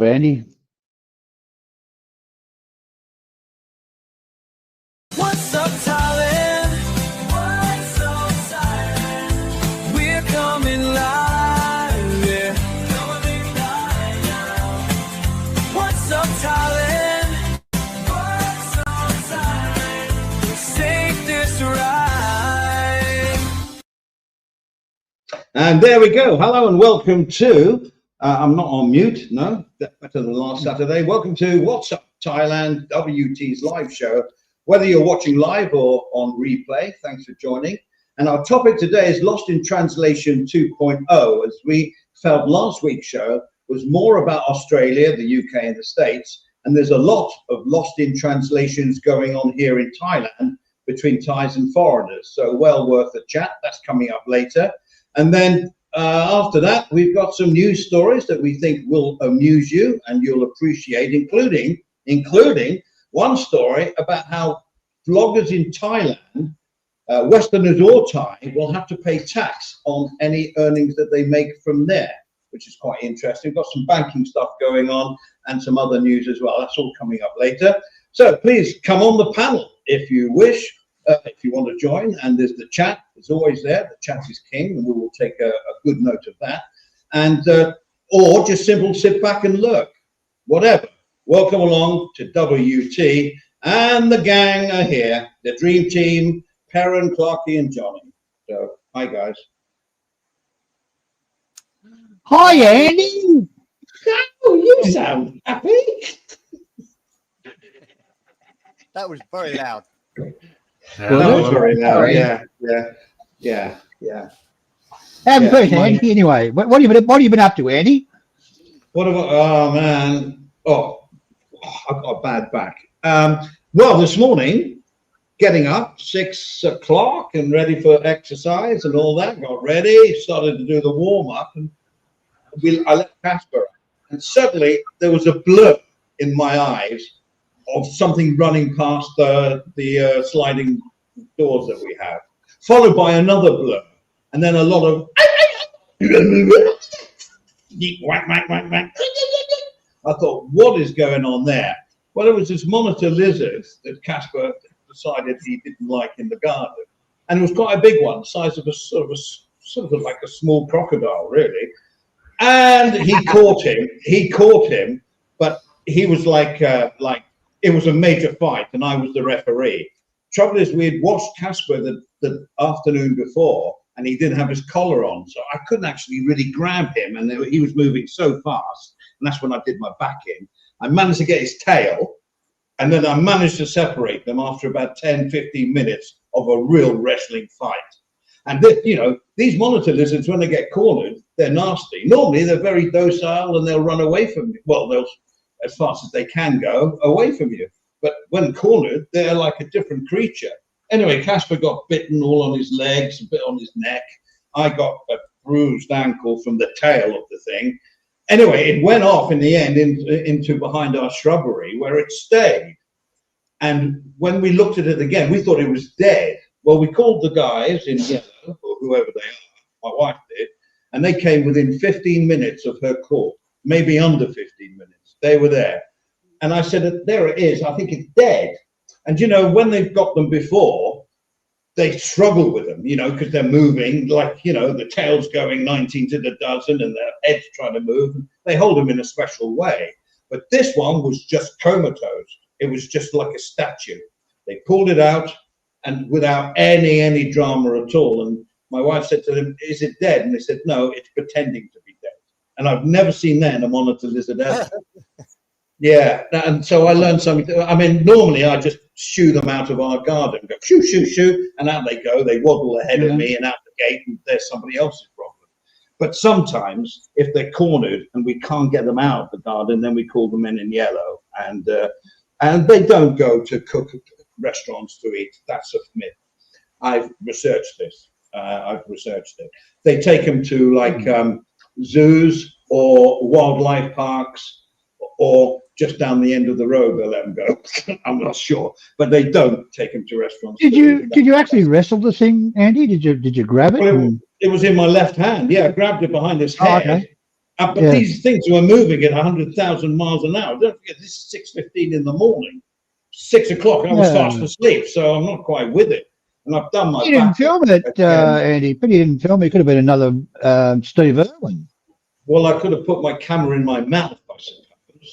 Andy. What's up, Thailand? What's up, Thailand? We're coming live, yeah. Coming live now. What's up, Thailand? What's up, Thailand? Let's take this ride. And there we go. Hello and welcome to, I'm not on mute, no, that's better than last Saturday. Welcome to What's Up Thailand, WT's live show. Whether you're watching live or on replay, thanks for joining. And our topic today is Lost in Translation 2.0, as we felt last week's show was more about Australia, the UK and the States. And there's a lot of lost in translations going on here in Thailand between Thais and foreigners. So well worth a chat. That's coming up later. And then after that, we've got some news stories that we think will amuse you and you'll appreciate, including one story about how vloggers in Thailand, Westerners or Thai, will have to pay tax on any earnings that they make from there, which is quite interesting. We've got some banking stuff going on and some other news as well. That's all coming up later. So please come on the panel if you wish. If you want to join, and there's the chat, it's always there. The chat is king, and we will take a good note of that. And or just simple sit back and lurk, whatever. Welcome along to WT, and the gang are here, the dream team, Perrin, Clarky, and Johnny. So, hi guys. Hi, Andy. Oh, you sound happy. That was very loud. That was very loud. Yeah. How have you been, Andy? Anyway, what have you been up to, Andy? What about? Oh man. Oh, I've got a bad back. Well, this morning, getting up 6 o'clock and ready for exercise and all that. Got ready, started to do the warm up, and I let Casper out. And suddenly there was a blur in my eyes of something running past the sliding doors that we have, followed by another blur, and then a lot of whack, whack, whack, whack. I thought, what is going on there? Well, it was this monitor lizard that Casper decided he didn't like in the garden, and it was quite a big one, the size of a sort of like a small crocodile, really. And he caught him, but he was like it was a major fight, and I was the referee. Trouble is, we had watched Casper the afternoon before, and he didn't have his collar on, so I couldn't actually really grab him, and he was moving so fast, and that's when I did my back in. I managed to get his tail, and then I managed to separate them after about 10-15 minutes of a real wrestling fight. And these monitor lizards, when they get cornered, they're nasty. Normally, they're very docile, and they'll run away from you. Well, they'll as fast as they can go away from you. But when cornered, they're like a different creature. Anyway, Casper got bitten all on his legs, a bit on his neck. I got a bruised ankle from the tail of the thing. Anyway, it went off in the end into behind our shrubbery, where it stayed. And when we looked at it again, we thought it was dead. Well, we called the guys in yellow, or whoever they are, my wife did, and they came within 15 minutes of her call, maybe under 15 minutes. They were there. And I said, there it is. I think it's dead. And, when they've got them before, they struggle with them, because they're moving, like, the tail's going 19 to the dozen and their head's trying to move. They hold them in a special way. But this one was just comatose. It was just like a statue. They pulled it out and without any drama at all. And my wife said to them, is it dead? And they said, no, it's pretending to be dead. And I've never seen that in a monitor lizard ever. Yeah, and so I learned something. I mean, normally I just shoo them out of our garden, go shoo, shoo, shoo, and out they go. They waddle ahead of me and out the gate, and there's somebody else's problem. But sometimes, if they're cornered and we can't get them out of the garden, then we call the men in yellow, and they don't go to cook restaurants to eat. That's a myth. I've researched this. They take them to zoos or wildlife parks, or just down the end of the road they'll let them go. I'm not sure, but they don't take them to restaurants. Did you actually wrestle the thing, Andy? Did you grab it? Well, it was in my left hand. Yeah, I grabbed it behind his head. Okay. But these things were moving at 100,000 miles an hour. Don't forget, this is 6:15 in the morning. 6 o'clock, I was fast asleep, so I'm not quite with it. And I've done my. You didn't film it, Andy. But you didn't film it. It could have been another Steve Irwin. Well, I could have put my camera in my mouth, I suppose.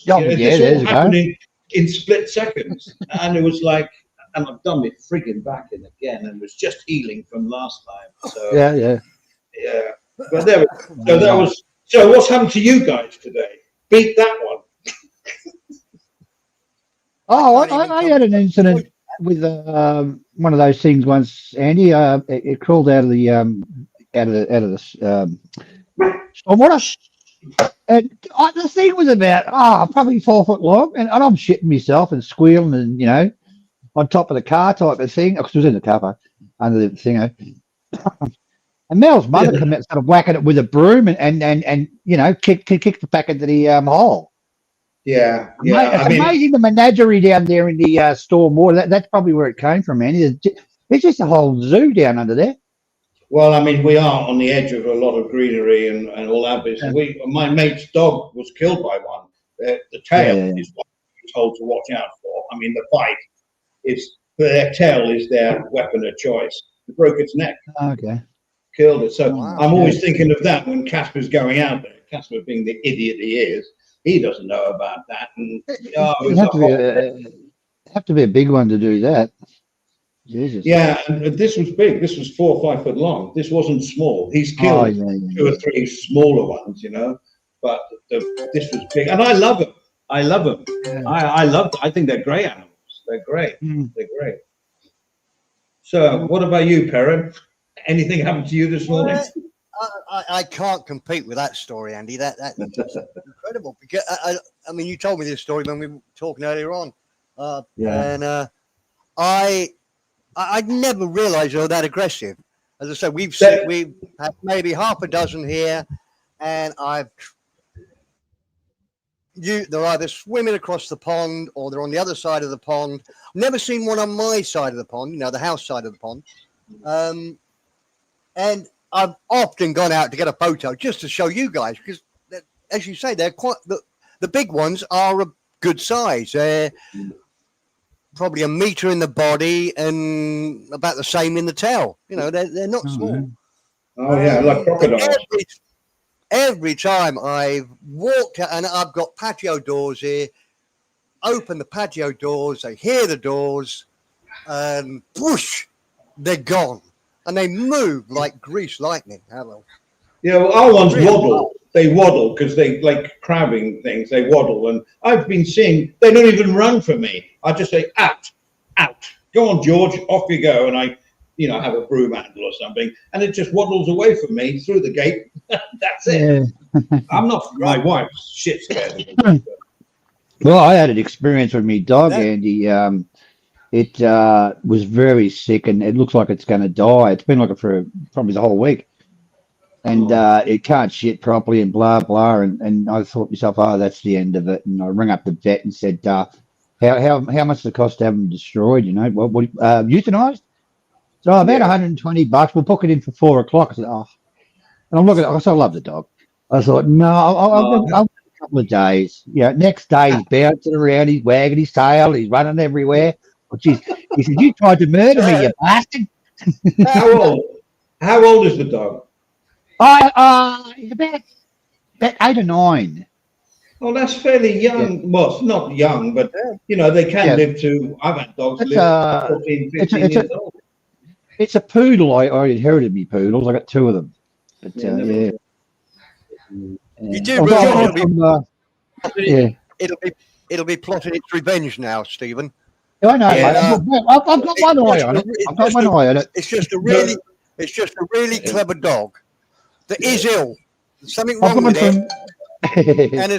Oh, This all happened in split seconds. And it was like, and I've done it frigging back in again, and it was just healing from last time. So yeah. But there, so that was. So what's happened to you guys today? Beat that one. Oh, I had an incident with one of those things once, Andy. It crawled out of the stormwater, and the thing was about probably 4 foot long, and I'm shitting myself and squealing, and on top of the car type of thing, because it was in the car park, under the thing. And Mel's mother came out and started whacking it with a broom and kicked the back into the hole. Yeah. It's amazing the menagerie down there in the storm water. That's probably where it came from, man. There's just a whole zoo down under there. Well, I mean, we are on the edge of a lot of greenery and all that business. My mate's dog was killed by one. The tail is what we're told to watch out for. I mean, the bite is their tail is their weapon of choice. It broke its neck. Okay. Killed it. So I'm always thinking of that when Casper's going out there. Casper, being the idiot he is, he doesn't know about that. And have to be a big one to do that. Jesus. Yeah, and this was big. This was 4 or 5 foot long. This wasn't small. He's killed 2 or 3 smaller ones, but this was big. And I love them. I love them. Yeah. I think they're great animals. They're great. They're great. So what about you, Perrin? Anything happened to you this morning? I can't compete with that story, Andy. That's incredible. Because I mean, you told me this story when we were talking earlier on, and I'd never realised they were that aggressive. As I said, we've had maybe half a dozen here, and they're either swimming across the pond or they're on the other side of the pond. I've never seen one on my side of the pond, the house side of the pond. And I've often gone out to get a photo just to show you guys, because, as you say, they're quite the big ones are a good size. They're probably 1 meter in the body and about the same in the tail. They're not small. Oh yeah, like crocodiles. Every time I've walked out, and I've got patio doors here, open the patio doors, they hear the doors, and whoosh, they're gone. And they move like greased lightning. Hello. Yeah, well, our ones waddle. They waddle because they like crabbing things. They waddle, and I've been seeing they don't even run from me. I just say out. Go on, George, off you go, and I, have a broom handle or something, and it just waddles away from me through the gate. That's it. Yeah. I'm not. My wife's shit scared of me. Well, I had an experience with me dog, Andy. It was very sick, and it looks like it's going to die. It's been like it for probably the whole week, and it can't shit properly, and blah blah. And I thought to myself, oh, that's the end of it. And I rang up the vet and said, how much does it cost to have them destroyed? What euthanized? So about $120. We'll book it in for 4 o'clock. I said, and I'm looking. I love the dog. I thought, no, I'll a couple of days. Next day he's bouncing around, he's wagging his tail, he's running everywhere. Oh, geez. He said, you tried to murder me, you bastard. How old is the dog? He's about 8 or 9. Oh, that's fairly young. Yeah. Well, it's not young, but, they can live to, I've had dogs live 14, 15 years old. It's a poodle. I inherited me poodles. I got 2 of them. But, You do really it'll be plotting its revenge now, Stephen. I know. I've got one eye on it. I've got one eye on it. It's just a really clever dog that is ill. There's something wrong with it. And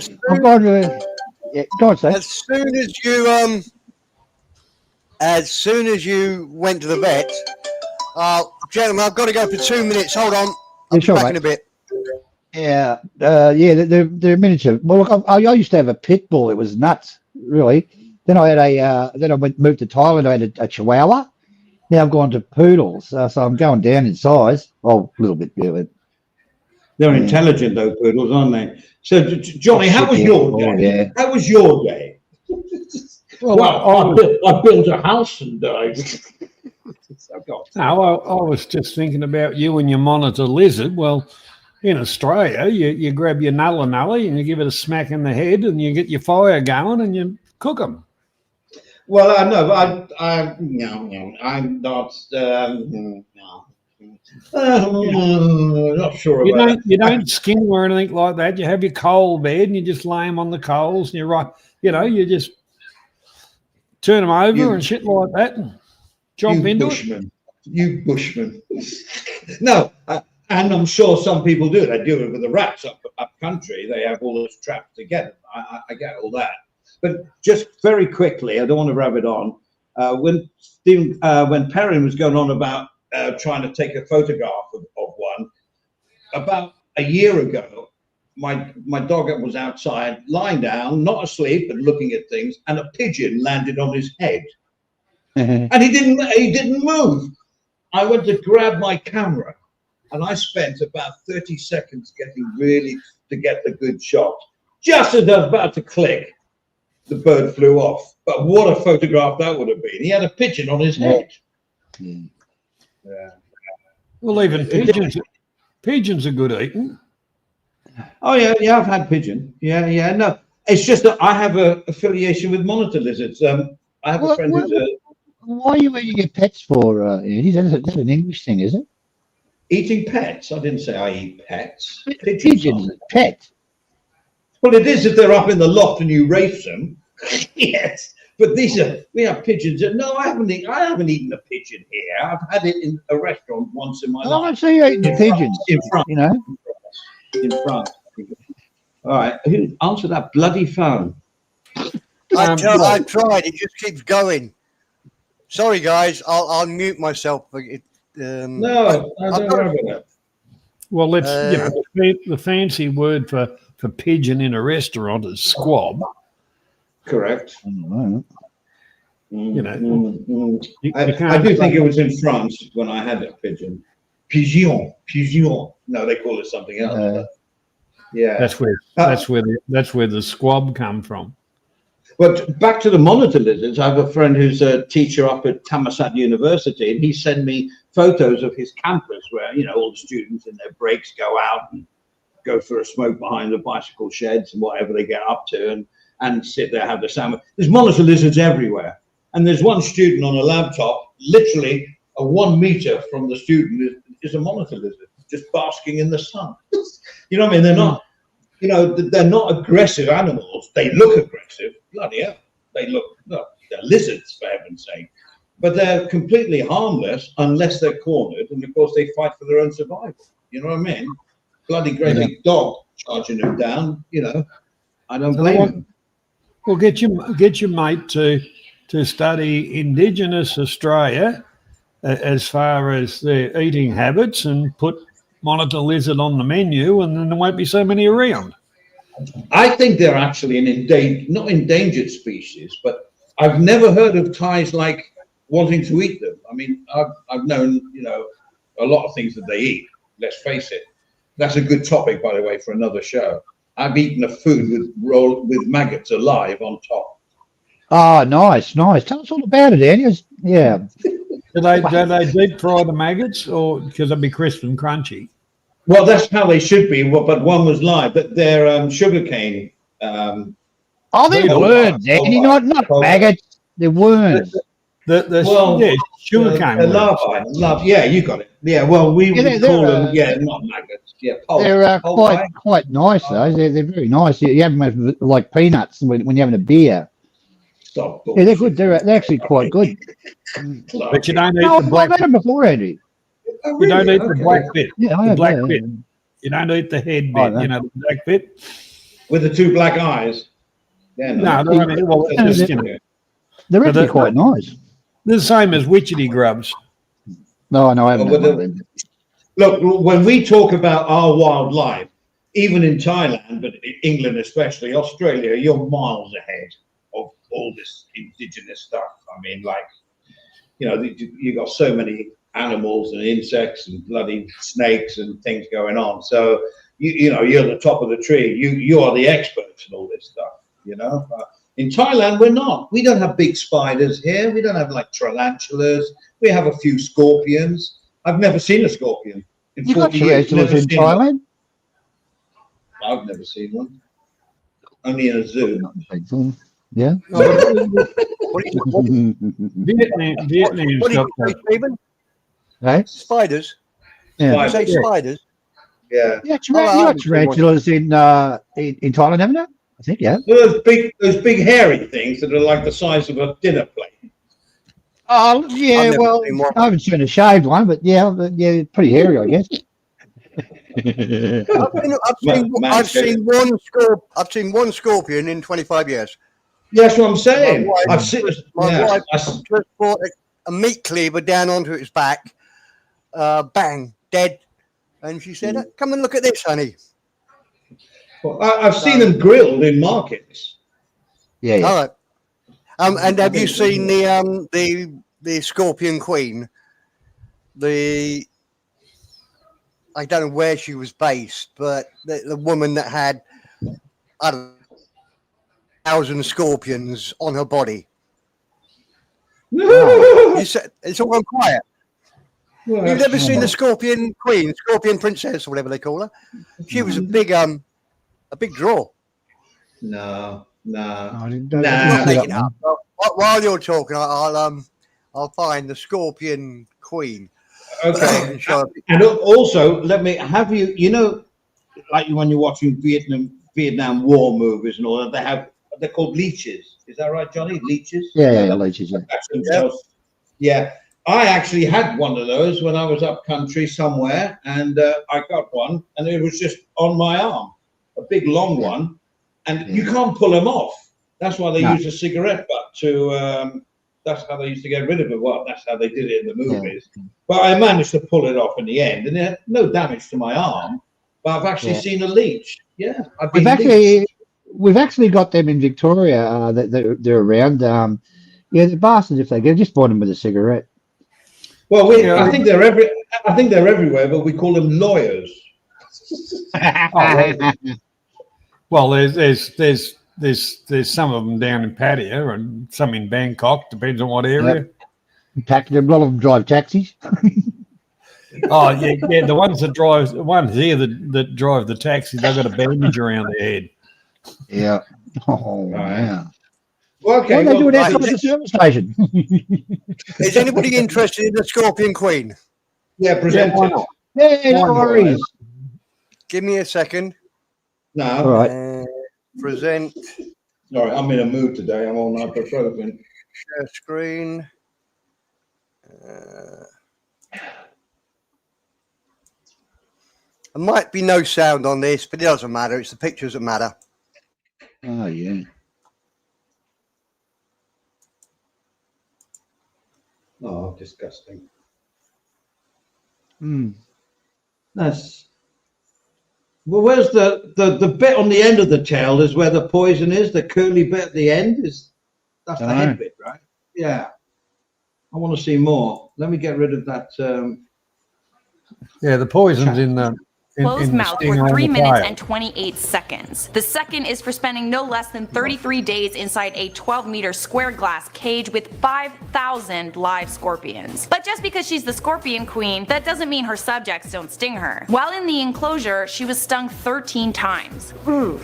as soon as you went to the vet, gentlemen, I've got to go for 2 minutes. Hold on, I'll be back in a bit. Yeah, they're miniature. Well, look, I used to have a pit bull. It was nuts, really. Then I had moved to Thailand. I had a Chihuahua. Now I've gone to poodles, so I'm going down in size. Oh, a little bit. Yeah, they're intelligent though, poodles, aren't they? So, Johnny, how was your day? Yeah. How was your day? Well, I built a house and died. no, I was just thinking about you and your monitor lizard. Well, in Australia, you grab your nulla nully and you give it a smack in the head and you get your fire going and you cook them. Well, I know, but no, I'm not. No. Not sure You about don't you don't skin them or anything like that. You have your coal bed and you just lay them on the coals and you just turn them over and shit like that and jump into it. You bushman. No, and I'm sure some people do. They do it with the rats up country. They have all those traps together. I get all that. But just very quickly, I don't want to rub it on. When Perrin was going on about trying to take a photograph of one, about a year ago, my dog was outside, lying down, not asleep, but looking at things, and a pigeon landed on his head, and he didn't move. I went to grab my camera, and I spent about 30 seconds to get the good shot. Just as I was about to click, the bird flew off. But what a photograph that would have been. He had a pigeon on his head. Yeah. Well, even pigeons are good eating. Oh yeah, I've had pigeon. Yeah. No, it's just that I have a affiliation with monitor lizards. I have a friend who's why are you eating your pets for, Andy? That's an English thing, is it? eating pets. I didn't say I eat pets. Pigeons, pet. Well, it is if they're up in the loft and you race them. Yes, but we have pigeons. No, I haven't eaten a pigeon here. I've had it in a restaurant once in my life. I don't see you eating pigeons. In France, you know. In France. All right, who answer that bloody phone? I tried. It just keeps going. Sorry, guys. I'll mute myself. No, don't worry about that. Well, the fancy word for pigeon in a restaurant is squab. Correct. I don't know. I do think it was in France when I had a pigeon. Pigeon. No, they call it something else. Yeah, that's where the squab come from. But back to the monitor lizards, I have a friend who's a teacher up at Thammasat University, and he sent me photos of his campus where, all the students in their breaks go out and go for a smoke behind the bicycle sheds and whatever they get up to and sit there, have the sandwich. There's monitor lizards everywhere. And there's one student on a laptop, literally 1 meter from the student is a monitor lizard, just basking in the sun. You know what I mean? They're not, they're not aggressive animals. They look aggressive. Bloody hell. They're lizards, for heaven's sake. But they're completely harmless unless they're cornered. And of course, they fight for their own survival. You know what I mean? Bloody great big dog charging them down, I don't blame them. Well, get your mate to study Indigenous Australia as far as their eating habits and put monitor lizard on the menu, and then there won't be so many around. I think they're actually not endangered species, but I've never heard of Thais like wanting to eat them. I mean, I've known, a lot of things that they eat. Let's face it. That's a good topic, by the way, for another show. I've eaten a food with maggots alive on top. Oh, nice. Tell us all about it, Andy. Yeah. Do they deep fry the maggots, or because they'd be crisp and crunchy? Well, that's how they should be. But one was live. But they're sugarcane. They're worms, Andy, not maggots. They're worms. Sugarcane. Larvae. Yeah, you got it. Yeah, well, we would call them. Not maggots. Yeah, pulp. They're quite nice though. They're very nice. You have them with, like peanuts when you're having a beer. Stop. Yeah, they're good. They're actually quite good. But you don't eat the black. I've had them before, Andy. You don't eat the black bit. Yeah, the black bit. You don't eat the head bit. The black bit with the 2 black eyes. Yeah, they're actually quite nice. They're the same as witchetty grubs. No, I haven't. Look, when we talk about our wildlife, even in Thailand, but in England especially, Australia, you're miles ahead of all this indigenous stuff. I mean, you got so many animals and insects and bloody snakes and things going on. So, you know, you're the top of the tree. You are the experts in all this stuff, you know. In Thailand, we're not. We don't have big spiders here. We don't have like tarantulas. We have a few scorpions. I've never seen a scorpion in You got 40 years. tarantulas Never in seen one. Thailand? I've never seen one. Only in a zoo. Yeah. Vietnam's What did got you say, Stephen? Hey? Spiders? Yeah. You say Yeah. spiders? Yeah. Yeah, Oh, I you got haven't seen one. tarantulas in Thailand, haven't you? I think, yeah. Those big hairy things that are like the size of a dinner plate. Oh, yeah, I've never well, seen one. I haven't seen a shaved one, but yeah, pretty hairy, I guess. I've seen one scorpion in 25 years. Yeah, that's what I'm saying. My wife- I've seen. My Yeah, wife I s- just brought a meat cleaver down onto its back. Bang, dead. And she said, "Come and look at this, honey." well, I've seen them grilled in markets. Yeah, yeah. All right. And have you seen the Scorpion Queen? I don't know where she was based, but the woman that had, I don't know, 1,000 scorpions on her body. You said it's all gone quiet. Well, You've never seen the Scorpion Queen, Scorpion Princess, or whatever they call her. She was a big draw. No. I didn't Nah. know Make that it one. up. While you're talking, I'll find the Scorpion Queen. Okay. And show her. And also, let me have you. You know, like when you're watching Vietnam War movies and all that, they're called leeches. Is that right, Johnny? Leeches. Yeah, leeches, yeah. Attach themselves. Yeah. I actually had one of those when I was up country somewhere, and I got one, and it was just on my arm, a big long one, and you can't pull them off. That's why they No. use a cigarette butt to. That's how they used to get rid of it. Well, that's how they did it in the movies. But I managed to pull it off in the end, and it had no damage to my arm. But I've actually seen a leech. Yeah, I've been We've actually got them in Victoria. They're around. Yeah, the bastards, if they get, just bought them with a cigarette. Well, I think they're everywhere, but we call them lawyers. Well, there's some of them down in Pattaya and some in Bangkok. Depends on what area. A lot of them drive taxis. Oh yeah. The ones here that drive the taxi, they've got a bandage around their head. Yeah. Oh, Right. wow. Well, okay. What are they doing well, outside the service station? Is anybody interested in the Scorpion Queen? yeah, present why it. not? Yeah, no worries. Give me a second. No, All right. Present, sorry, I'm in a mood today. I'm on ibuprofen. share screen. There might be no sound on this, but it doesn't matter. It's the pictures that matter. Oh, yeah. Oh, disgusting. Mm. That's. Well, where's the bit on the end of the tail is where the poison is. The curly bit at the end that's the head bit, right? Yeah. I want to see more. Let me get rid of that. Yeah, the poison's in the Closed the mouth sting for on 3 the minutes tail. and 28 seconds. The second is for spending no less than 33 days inside a 12-meter square glass cage with 5,000 live scorpions. But just because she's the Scorpion Queen, that doesn't mean her subjects don't sting her. While in the enclosure, she was stung 13 times. Ooh.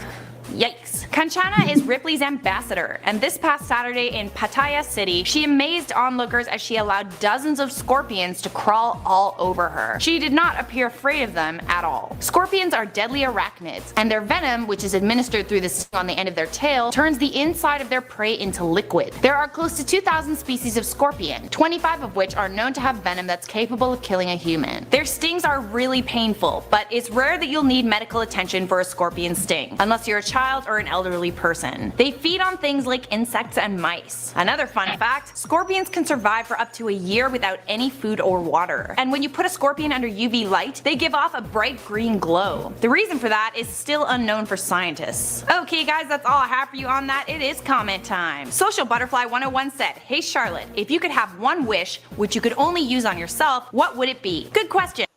Yikes. Kanchana is Ripley's ambassador, and this past Saturday in Pattaya City, she amazed onlookers as she allowed dozens of scorpions to crawl all over her. She did not appear afraid of them at all. Scorpions are deadly arachnids, and their venom, which is administered through the sting on the end of their tail, turns the inside of their prey into liquid. There are close to 2,000 species of scorpion, 25 of which are known to have venom that's capable of killing a human. Their stings are really painful, but it's rare that you'll need medical attention for a scorpion sting, unless you're a child or an elderly person. They feed on things like insects and mice. Another fun fact, scorpions can survive for up to a year without any food or water. And when you put a scorpion under UV light, they give off a bright green glow. The reason for that is still unknown for scientists. Okay guys, that's all I have for you on that. It is comment time. Social Butterfly 101 said, "Hey Charlotte, if you could have one wish which you could only use on yourself, what would it be?" Good question.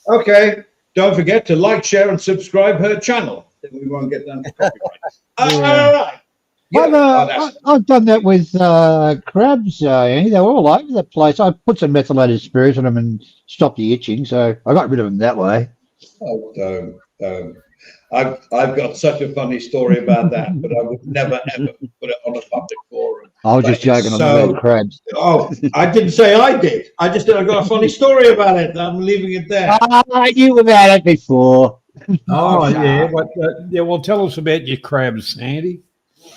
Okay. don't forget to like, share, and subscribe her channel. Then we won't get down to copyright. Yeah. All right. Yeah, I've done that with crabs, Andy. They were all over the place. I put some methylated spirits on them and stopped the itching, so I got rid of them that way. oh, don't. I've got such a funny story about that, but I would never ever put it on a public forum. I was But just joking it's on so- the crabs. Oh, I didn't say I did. I just said I got a funny story about it. I'm leaving it there. I knew about it before. Oh, shut yeah. up. Well, tell us about your crabs, Andy.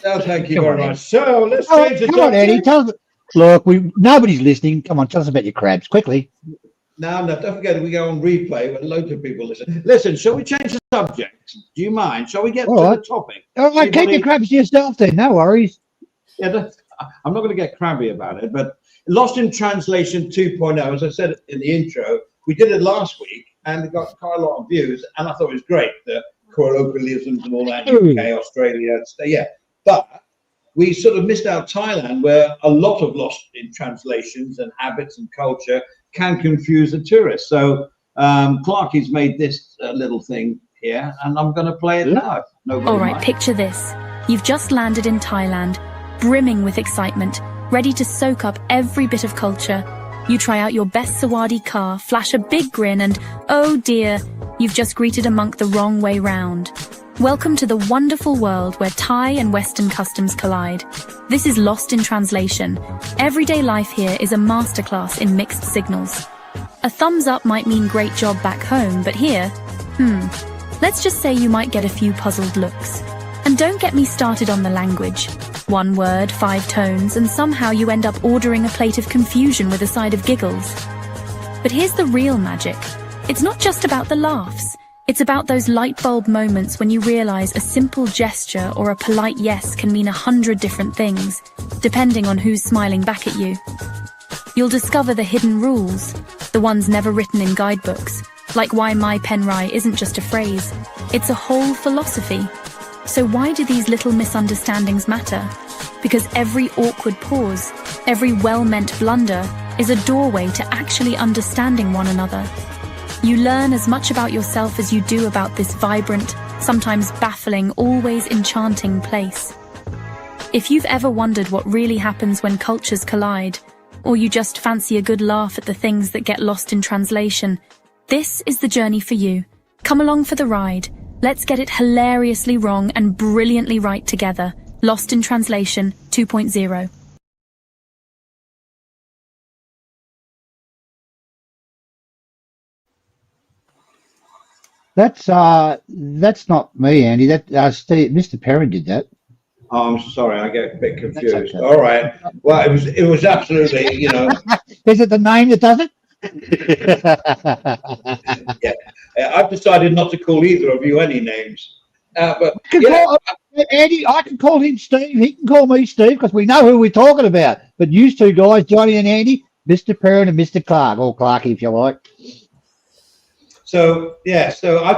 No, thank you Come very on, much. So let's Oh, change the come on, Eddie. subject. Tell us. Look, nobody's listening. Come on, tell us about your crabs quickly. No, don't forget we go on replay when loads of people listen. Listen, shall we change the subject? Do you mind? Shall we get All to right. the topic? All right, keep Anybody- your crabs to yourself then. No worries. Yeah, I'm not going to get crabby about it, but Lost in Translation 2.0, as I said in the intro, we did it last week and it got quite a lot of views, and I thought it was great, the colloquialisms and all that, UK, Australia, yeah. But we sort of missed out Thailand, where a lot of Lost in Translations and habits and culture can confuse the tourists. So Clarky's made this little thing here, and I'm going to play it now. Nobody All right, mind. picture this. You've just landed in Thailand, brimming with excitement, ready to soak up every bit of culture. You try out your best Sawadi car, flash a big grin, and oh dear, you've just greeted a monk the wrong way round. Welcome to the wonderful world where Thai and Western customs collide. This is Lost in Translation. Everyday life here is a masterclass in mixed signals. A thumbs up might mean great job back home, but here, let's just say you might get a few puzzled looks. And don't get me started on the language. One word, 5 tones, and somehow you end up ordering a plate of confusion with a side of giggles. But here's the real magic. It's not just about the laughs. It's about those light bulb moments when you realize a simple gesture or a polite yes can mean 100 different things, depending on who's smiling back at you. You'll discover the hidden rules, the ones never written in guidebooks, like why my penrai isn't just a phrase, it's a whole philosophy. So why do these little misunderstandings matter? Because every awkward pause, every well-meant blunder is a doorway to actually understanding one another. You learn as much about yourself as you do about this vibrant, sometimes baffling, always enchanting place. If you've ever wondered what really happens when cultures collide, or you just fancy a good laugh at the things that get lost in translation, this is the journey for you. Come along for the ride. Let's get it hilariously wrong and brilliantly right together. Lost in Translation 2.0. That's not me, Andy. That Steve, Mr. Perrin did that. Oh, I'm sorry, I get a bit confused. okay. All right. Well, it was absolutely, Is it the name that does it? I've decided not to call either of you any names. But Andy, I can call him Steve. He can call me Steve because we know who we're talking about. But you two guys, Johnny and Andy, Mr. Perrin and Mr. Clark, or Clarky if you like. so I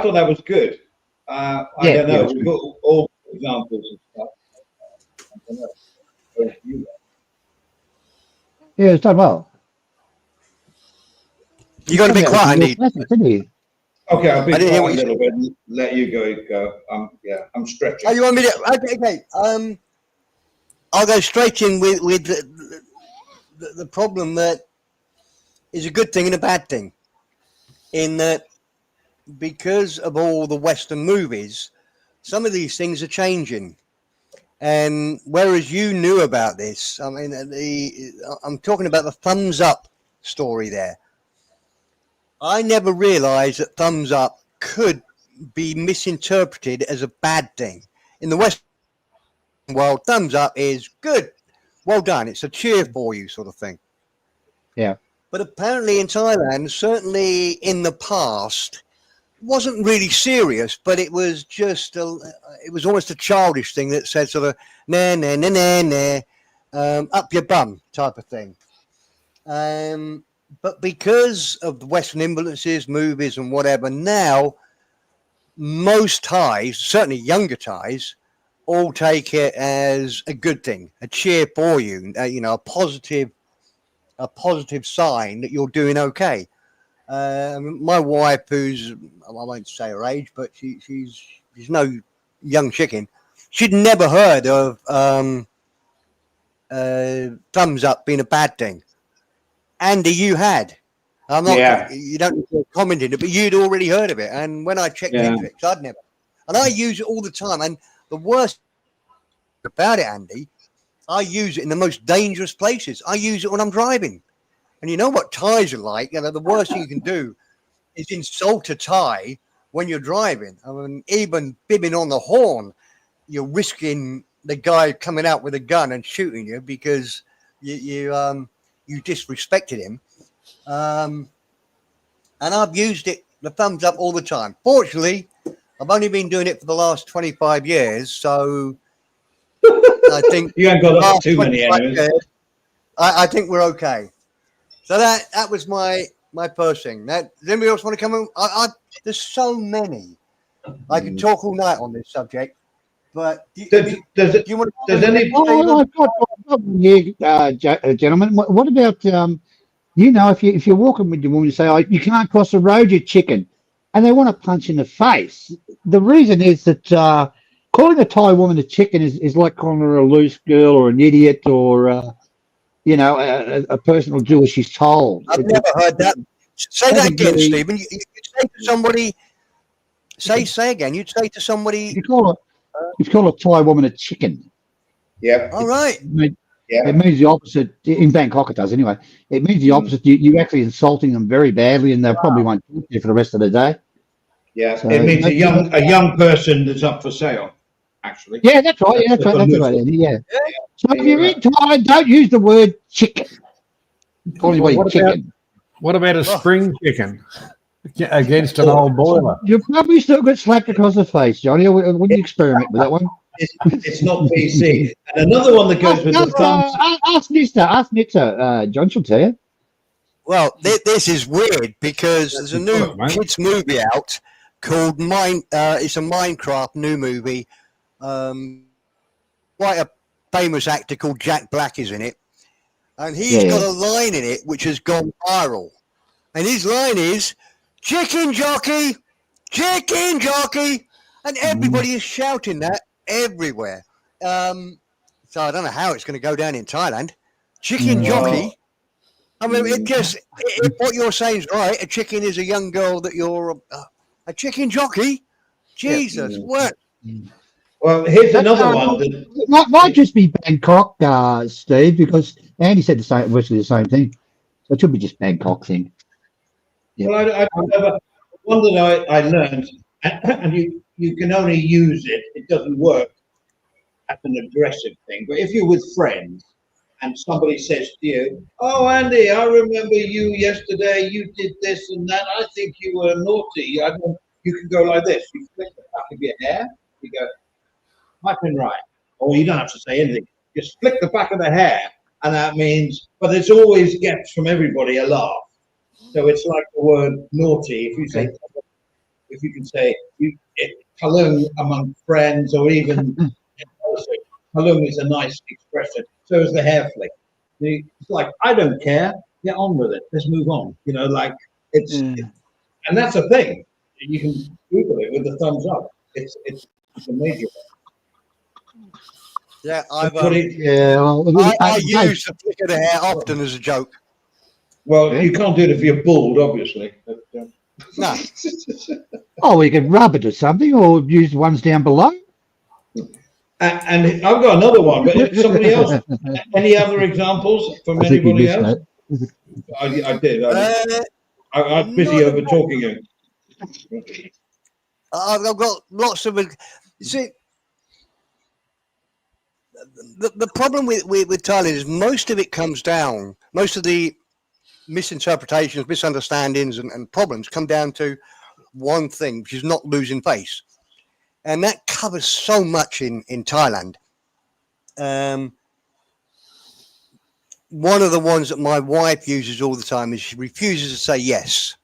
thought that was good. I don't know. We've got all examples of stuff. I don't know. Yeah, it's done well. You're going to be quiet, Andy. Okay, I'll be I didn't hear quiet what a you little bit. Let you go. I'm stretching. Oh, you want me to? Okay. I'll go straight in with the problem that is a good thing and a bad thing. In that, because of all the Western movies, some of these things are changing. And whereas you knew about this, I mean, I'm talking about the thumbs up story there. I never realized that thumbs up could be misinterpreted as a bad thing. In the Western world, thumbs up is good, well done, it's a cheer for you sort of thing. Yeah. But apparently in Thailand, certainly in the past, wasn't really serious, but it was just it was almost a childish thing that said sort of nah nah nah nah nah up your bum type of thing. But because of the Western influences, movies and whatever, now most Thais, certainly younger Thais, all take it as a good thing, a cheer for you, a positive sign that you're doing okay. My wife, who's, I won't say her age, but she's no young chicken. She'd never heard of thumbs up being a bad thing. Andy, you had. I'm not. Yeah. You don't need to comment on it, but you'd already heard of it. And when I checked Yeah. Netflix, I'd never. And I use it all the time. And the worst about it, Andy, I use it in the most dangerous places. I use it when I'm driving. And you know what ties are like? You know, the worst thing you can do is insult a tie when you're driving. I mean, even bibbing on the horn, you're risking the guy coming out with a gun and shooting you because you disrespected him. And I've used it, the thumbs up, all the time. Fortunately, I've only been doing it for the last 25 years, so I think You ain't got up too many enemies. I think we're okay. So that was my first thing. Now, does anybody else want to come in? There's so many. I could talk all night on this subject, but do you want to? Does any? Oh, I've got one here, gentlemen. What about if you're walking with your woman, you say, "Oh, you can't cross the road, you chicken," and they want to punch in the face. The reason is that calling a Thai woman a chicken is like calling her a loose girl or an idiot or a person will do as she's told. I've never heard that. Say that again, Stephen. You'd say to somebody. Say again. You'd say to somebody. You call a Thai woman a chicken. Yeah. All right. Yeah. It means the opposite. In Bangkok, it does anyway. It means the opposite. You're actually insulting them very badly, and they probably won't talk to you for the rest of the day. Yeah. So, It means a young person that's up for sale. Actually. Yeah, that's right. Yeah, that's right. Yeah. So if you're in Thailand, don't use the word chicken. Call anybody chicken. What about a spring chicken against an old boiler? You probably still get slapped across the face, Johnny. Wouldn't you experiment with that one? It's not PC. And another one that goes with the thumbs. Ask Nitsa. John shall tell you. Well, this is weird because there's a new kids movie out called it's a Minecraft new movie. Quite a famous actor called Jack Black is in it, and he's got a line in it which has gone viral. And his line is "Chicken jockey, chicken jockey," and everybody is shouting that everywhere. So I don't know how it's going to go down in Thailand. Chicken jockey. I mean, if what you're saying is right, a chicken is a young girl that you're a chicken jockey. Jesus, what? Well, here's another one. It might just be Bangkok, Steve, because Andy said virtually the same thing. So it should be just Bangkok thing. Yeah. Well, I remember one that I learned, and you can only use it. It doesn't work as an aggressive thing. But if you're with friends and somebody says to you, "Oh, Andy, I remember you yesterday. You did this and that. I think you were naughty." You can go like this. You flick the back of your hair. You go, "I've been right." Or you don't have to say anything. Just flick the back of the hair, and that means. But it always gets from everybody a laugh. So it's like the word naughty. If you say, if you can say halung among friends, or even halung is a nice expression. So is the hair flick. It's like, I don't care. Get on with it. Let's move on. And that's a thing. You can Google it with the thumbs up. It's a major one. Yeah, I use the flick of the hair often as a joke. Well, you can't do it if you're bald, obviously. But, no. Oh, you can rub it or something, or use the ones down below. And I've got another one, but if somebody else, any other examples from anybody else? I did. I'm busy over talking you. I've got lots of. See, the problem with Thailand is most of it comes down. Most of the misinterpretations, misunderstandings, and problems come down to one thing, which is not losing face. And that covers so much in Thailand. One of the ones that my wife uses all the time is she refuses to say yes.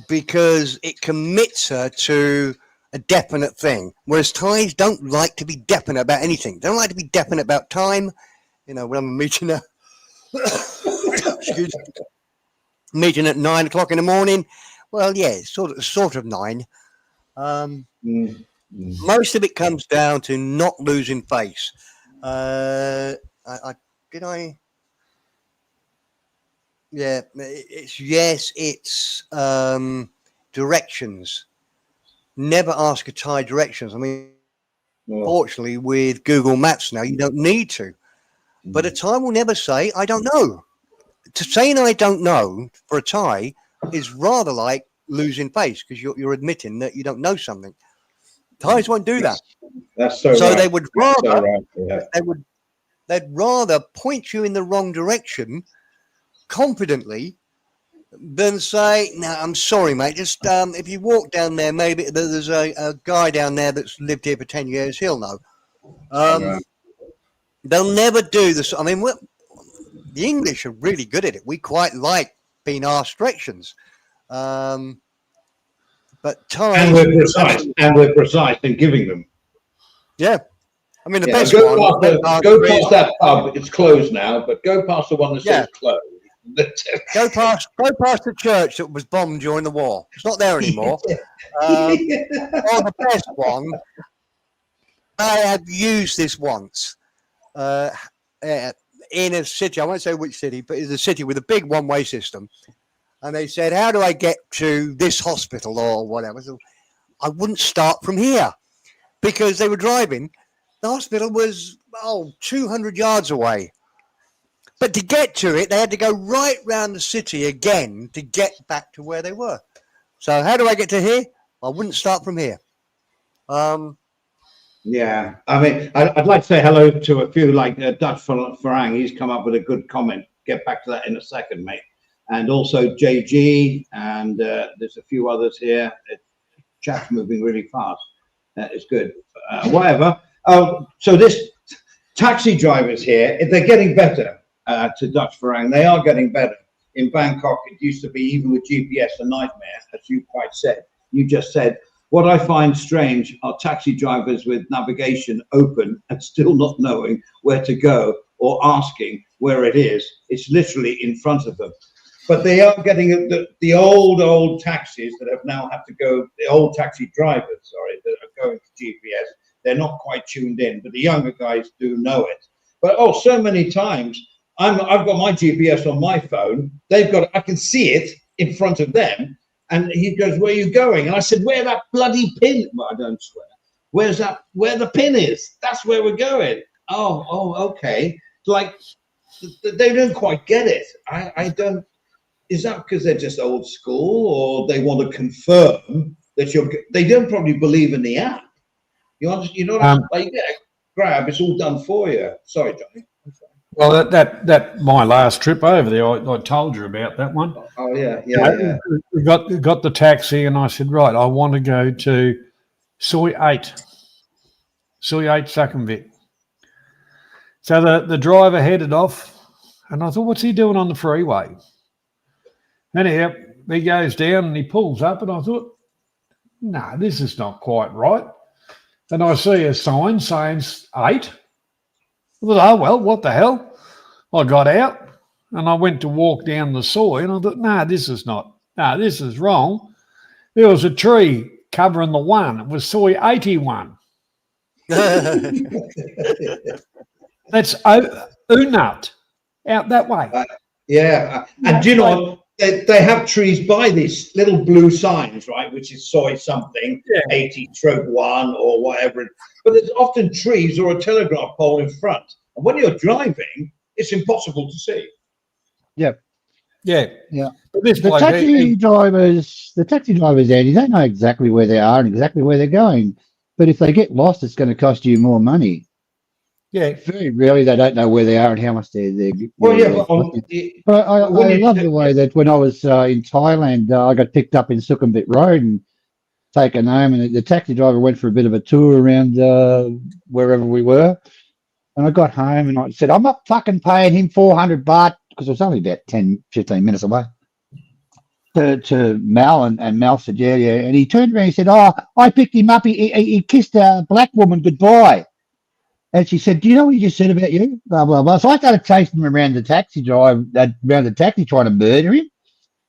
Because it commits her to a definite thing. Whereas Thais don't like to be definite about anything. They don't like to be definite about time. When I'm meeting her, excuse me. meeting at 9 o'clock in the morning. Well, yeah, sort of 9. Most of it comes down to not losing face. Yeah, it's directions. Never ask a Thai directions. I mean, fortunately, with Google Maps now, you don't need to. But a Thai will never say, I don't know. To saying I don't know for a Thai is rather like losing face, because you're admitting that you don't know something. Thais won't do that. That's so right. They would rather so right, yeah. they'd rather point you in the wrong direction confidently than say, no, I'm sorry, mate. Just if you walk down there, maybe there's a guy down there that's lived here for 10 years. He'll know. They'll never do this. I mean, the English are really good at it. We quite like being asked directions. But Thai, and we're precise in giving them. Yeah. I mean, the Yeah, best go one. past that pub. It's closed now, but go past the one that says closed. Go past the church that was bombed during the war. It's not there anymore. Or the best one. I have used this once in a city. I won't say which city, but it's a city with a big one-way system. And they said, "How do I get to this hospital or whatever?" So I wouldn't start from here, because they were driving. The hospital was 200 yards away. But to get to it, they had to go right round the city again to get back to where they were. So how do I get to here? I wouldn't start from here. Yeah, I mean, I'd like to say hello to a few, like Dutch Farang. He's come up with a good comment. Get back to that in a second, mate. And also JG, and there's a few others here. Chat's moving really fast. It's good. Whatever. So this taxi drivers here, if they're getting better, to Dutch Farang, they are getting better. In Bangkok, it used to be, even with GPS, a nightmare, as you quite said. You just said, what I find strange are taxi drivers with navigation open and still not knowing where to go or asking where it is. It's literally in front of them. But they are getting the old taxis that have now had to go, the old taxi drivers, sorry, that are going to GPS. They're not quite tuned in, but the younger guys do know it. But so many times, I've got my GPS on my phone. I can see it in front of them. And he goes, "Where are you going?" And I said, "Where that bloody pin?" Well, I don't swear. Where the pin is? That's where we're going. Okay. Like, they don't quite get it. I don't. Is that because they're just old school, or they want to confirm that they don't probably believe in the app? You know, like, yeah, grab, it's all done for you. Sorry, Johnny. Well, that my last trip over there, I told you about that one. Oh yeah. We got the taxi, and I said, right, I want to go to Soi 8 Sukhumvit. So the driver headed off, and I thought, what's he doing on the freeway? Anyhow, he goes down and he pulls up, and I thought, no, this is not quite right. And I see a sign saying 8. I thought, oh, well, what the hell? I got out and I went to walk down the soy, and I thought, this is wrong. There was a tree covering the 1. It was soy 81. That's Unut out that way. Yeah. And do you know, they have trees by these little blue signs, right, which is soy something, 80/1 or whatever. But there's often trees or a telegraph pole in front. And when you're driving, it's impossible to see. Yeah. But the taxi drivers, Andy, they know exactly where they are and exactly where they're going. But if they get lost, it's going to cost you more money. Yeah, very rarely they don't know where they are and how much they're. But I love the way that when I was in Thailand, I got picked up in Sukhumvit Road and taken home, and the taxi driver went for a bit of a tour around wherever we were. And I got home and I said, I'm not fucking paying him 400 baht, because it was only about 10, 15 minutes away, to Mal. And Mal said, yeah. And he turned around and he said, I picked him up. He kissed a black woman goodbye. And she said, do you know what he just said about you? Blah, blah, blah. So I started chasing him around the taxi trying to murder him.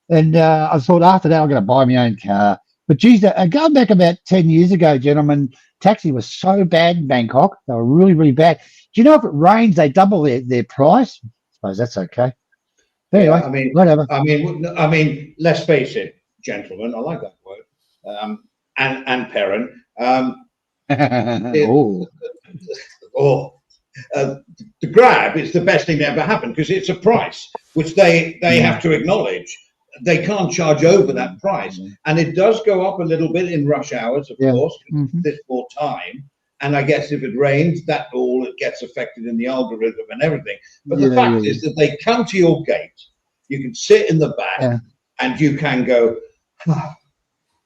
And I thought after that I'm going to buy my own car. But geez, going back about 10 years ago, gentlemen, taxi was so bad in Bangkok. They were really, really bad. Do you know if it rains, they double their price? I suppose that's okay. Anyway, Yeah, whatever. I mean, let's face it, gentlemen. I like that word. And parent. Oh, Or the grab is the best thing that ever happened because it's a price which they have to acknowledge. They can't charge over that price, and it does go up a little bit in rush hours, of course. There's more time, and I guess if it rains, that all gets affected in the algorithm and everything. But the fact is that they come to your gate. You can sit in the back, and you can go.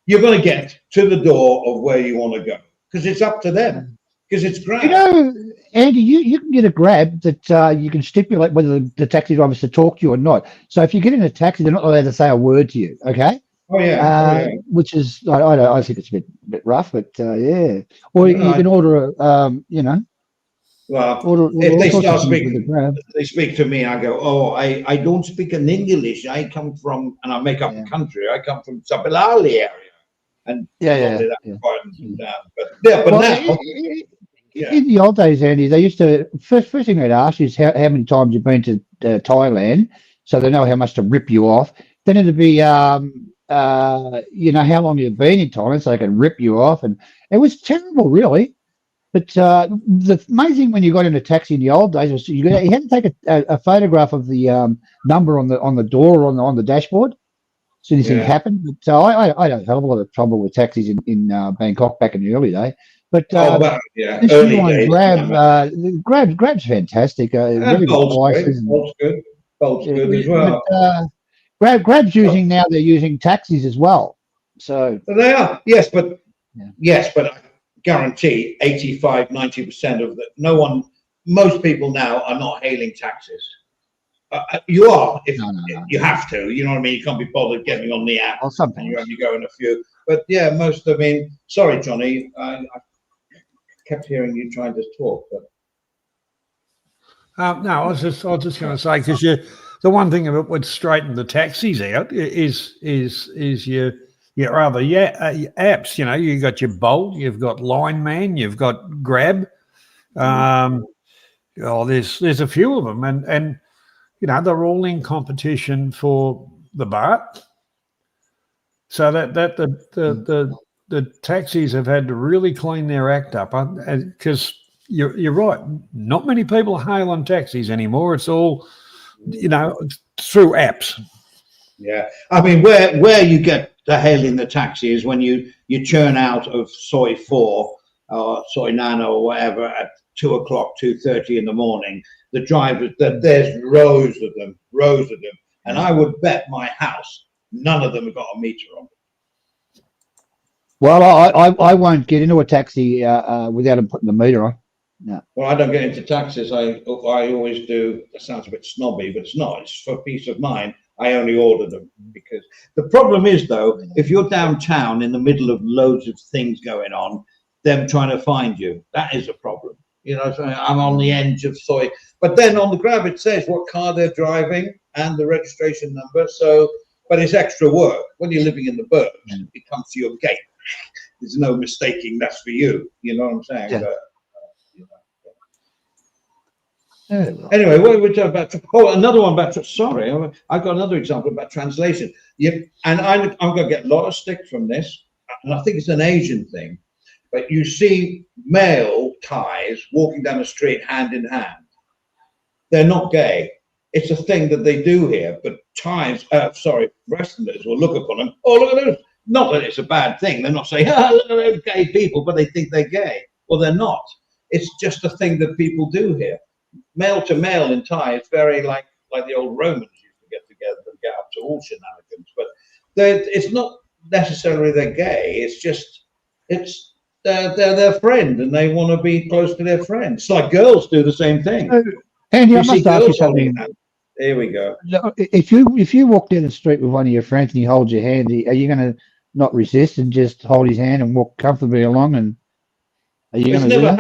You're going to get to the door of where you want to go because it's up to them. Because it's Grab. You know, Andy, you can get a Grab that you can stipulate whether the taxi driver's to talk to you or not. So if you get in a taxi, they're not allowed to say a word to you, okay? Oh, yeah. Which is, I think it's a bit rough, but yeah. Or you can order Well, if they speak to me, I go, oh, I don't speak in English. I come from, and I make up a country. I come from Sapelali area. And in the old days, Andy, they used to first thing they'd ask you is how many times you've been to Thailand, so they know how much to rip you off. Then it'd be how long you've been in Thailand, so they can rip you off, and it was terrible, really. But the main thing when you got in a taxi in the old days was you had to take a photograph of the number on the door or on the dashboard. So anything happened. But so I don't have a lot of trouble with taxis in Bangkok back in the early day. But early days. Grab's fantastic. Really good prices. Bolt's good as well. But, Grab's using now. They're using taxis as well. So they are. Yes, but I guarantee 85-90% of most people now are not hailing taxis. You are if you have to, you know what I mean. You can't be bothered getting on the app. Well, sometimes you're only going a few, but yeah, most. I mean, sorry, Johnny, I kept hearing you trying to talk, but no, I was just going to say because the one thing that would straighten the taxis out is your other apps. You know, you got your Bolt, you've got Line Man, you've got Grab. There's a few of them, and you know, they're all in competition for the baht. So that the taxis have had to really clean their act up because you're right. Not many people hail on taxis anymore. It's all, through apps. Yeah, I mean, where you get the hailing the taxi is when you churn out of Soi 4 or Soi Nano or whatever at 2:00, 2:30 in the morning. The drivers, there's rows of them, and I would bet my house none of them have got a meter on. Well, I won't get into a taxi without them putting the meter on. No. Well, I don't get into taxis. I always do. That sounds a bit snobby, but it's not. It's for peace of mind. I only order them because the problem is, though, if you're downtown in the middle of loads of things going on, them trying to find you, that is a problem. You know, so I'm on the edge of Soi. But then on the Grab, it says what car they're driving and the registration number. So, but it's extra work. When you're living in the burbs, it comes to your gate. There's no mistaking that's for you. You know what I'm saying? Yeah. But, anyway, what were we talking about? Oh, another one about. Sorry, I've got another example about translation. And I'm going to get a lot of stick from this, and I think it's an Asian thing. But you see male Thais walking down the street hand in hand. They're not gay. It's a thing that they do here. But Thais, Westerners will look upon them. Oh, look at those. Not that it's a bad thing. They're not saying, look at those gay people, but they think they're gay. Well, they're not. It's just a thing that people do here. Male to male in Thai, it's very like the old Romans used to get together and get up to all shenanigans. But it's not necessarily they're gay. It's just, they're their friend and they want to be close to their friend. It's like girls do the same thing. Andy, I must ask you something. Here we go. If you walk down the street with one of your friends and he holds your hand, are you going to not resist and just hold his hand and walk comfortably along? And it's never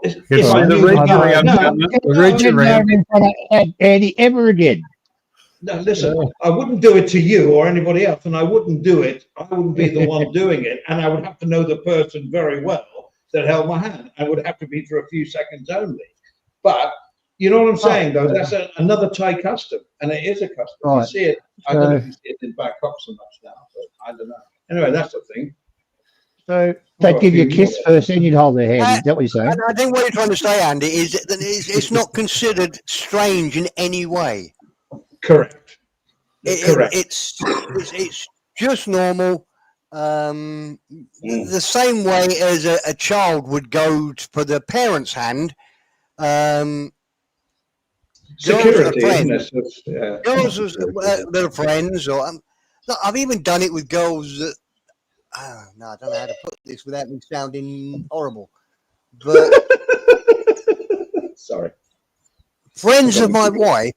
It's if I the knew red how- around, no, isn't it? The red Get around. in front of Andy ever again. no, listen, I wouldn't do it to you or anybody else, and I wouldn't do it. I wouldn't be the one doing it, and I would have to know the person very well that held my hand. I would have to be for a few seconds only. But you know what I'm saying, though? That's another Thai custom, and it is a custom. You Right. see it. I don't know if you see it in Bangkok so much now, but I don't know. Anyway, that's the thing. So they'd give you a kiss first, then you'd hold their hand. Is that what you're saying? And I think what you're trying to say, Andy, is that it's not considered strange in any way. Correct. Correct. It's just normal. The same way as a child would go for the parent's hand. Security, girls are isn't friends. it? Yeah. Girls that are friends, or look, I've even done it with girls that. Oh, no, I don't know how to put this without me sounding horrible. But Sorry. friends of my wife.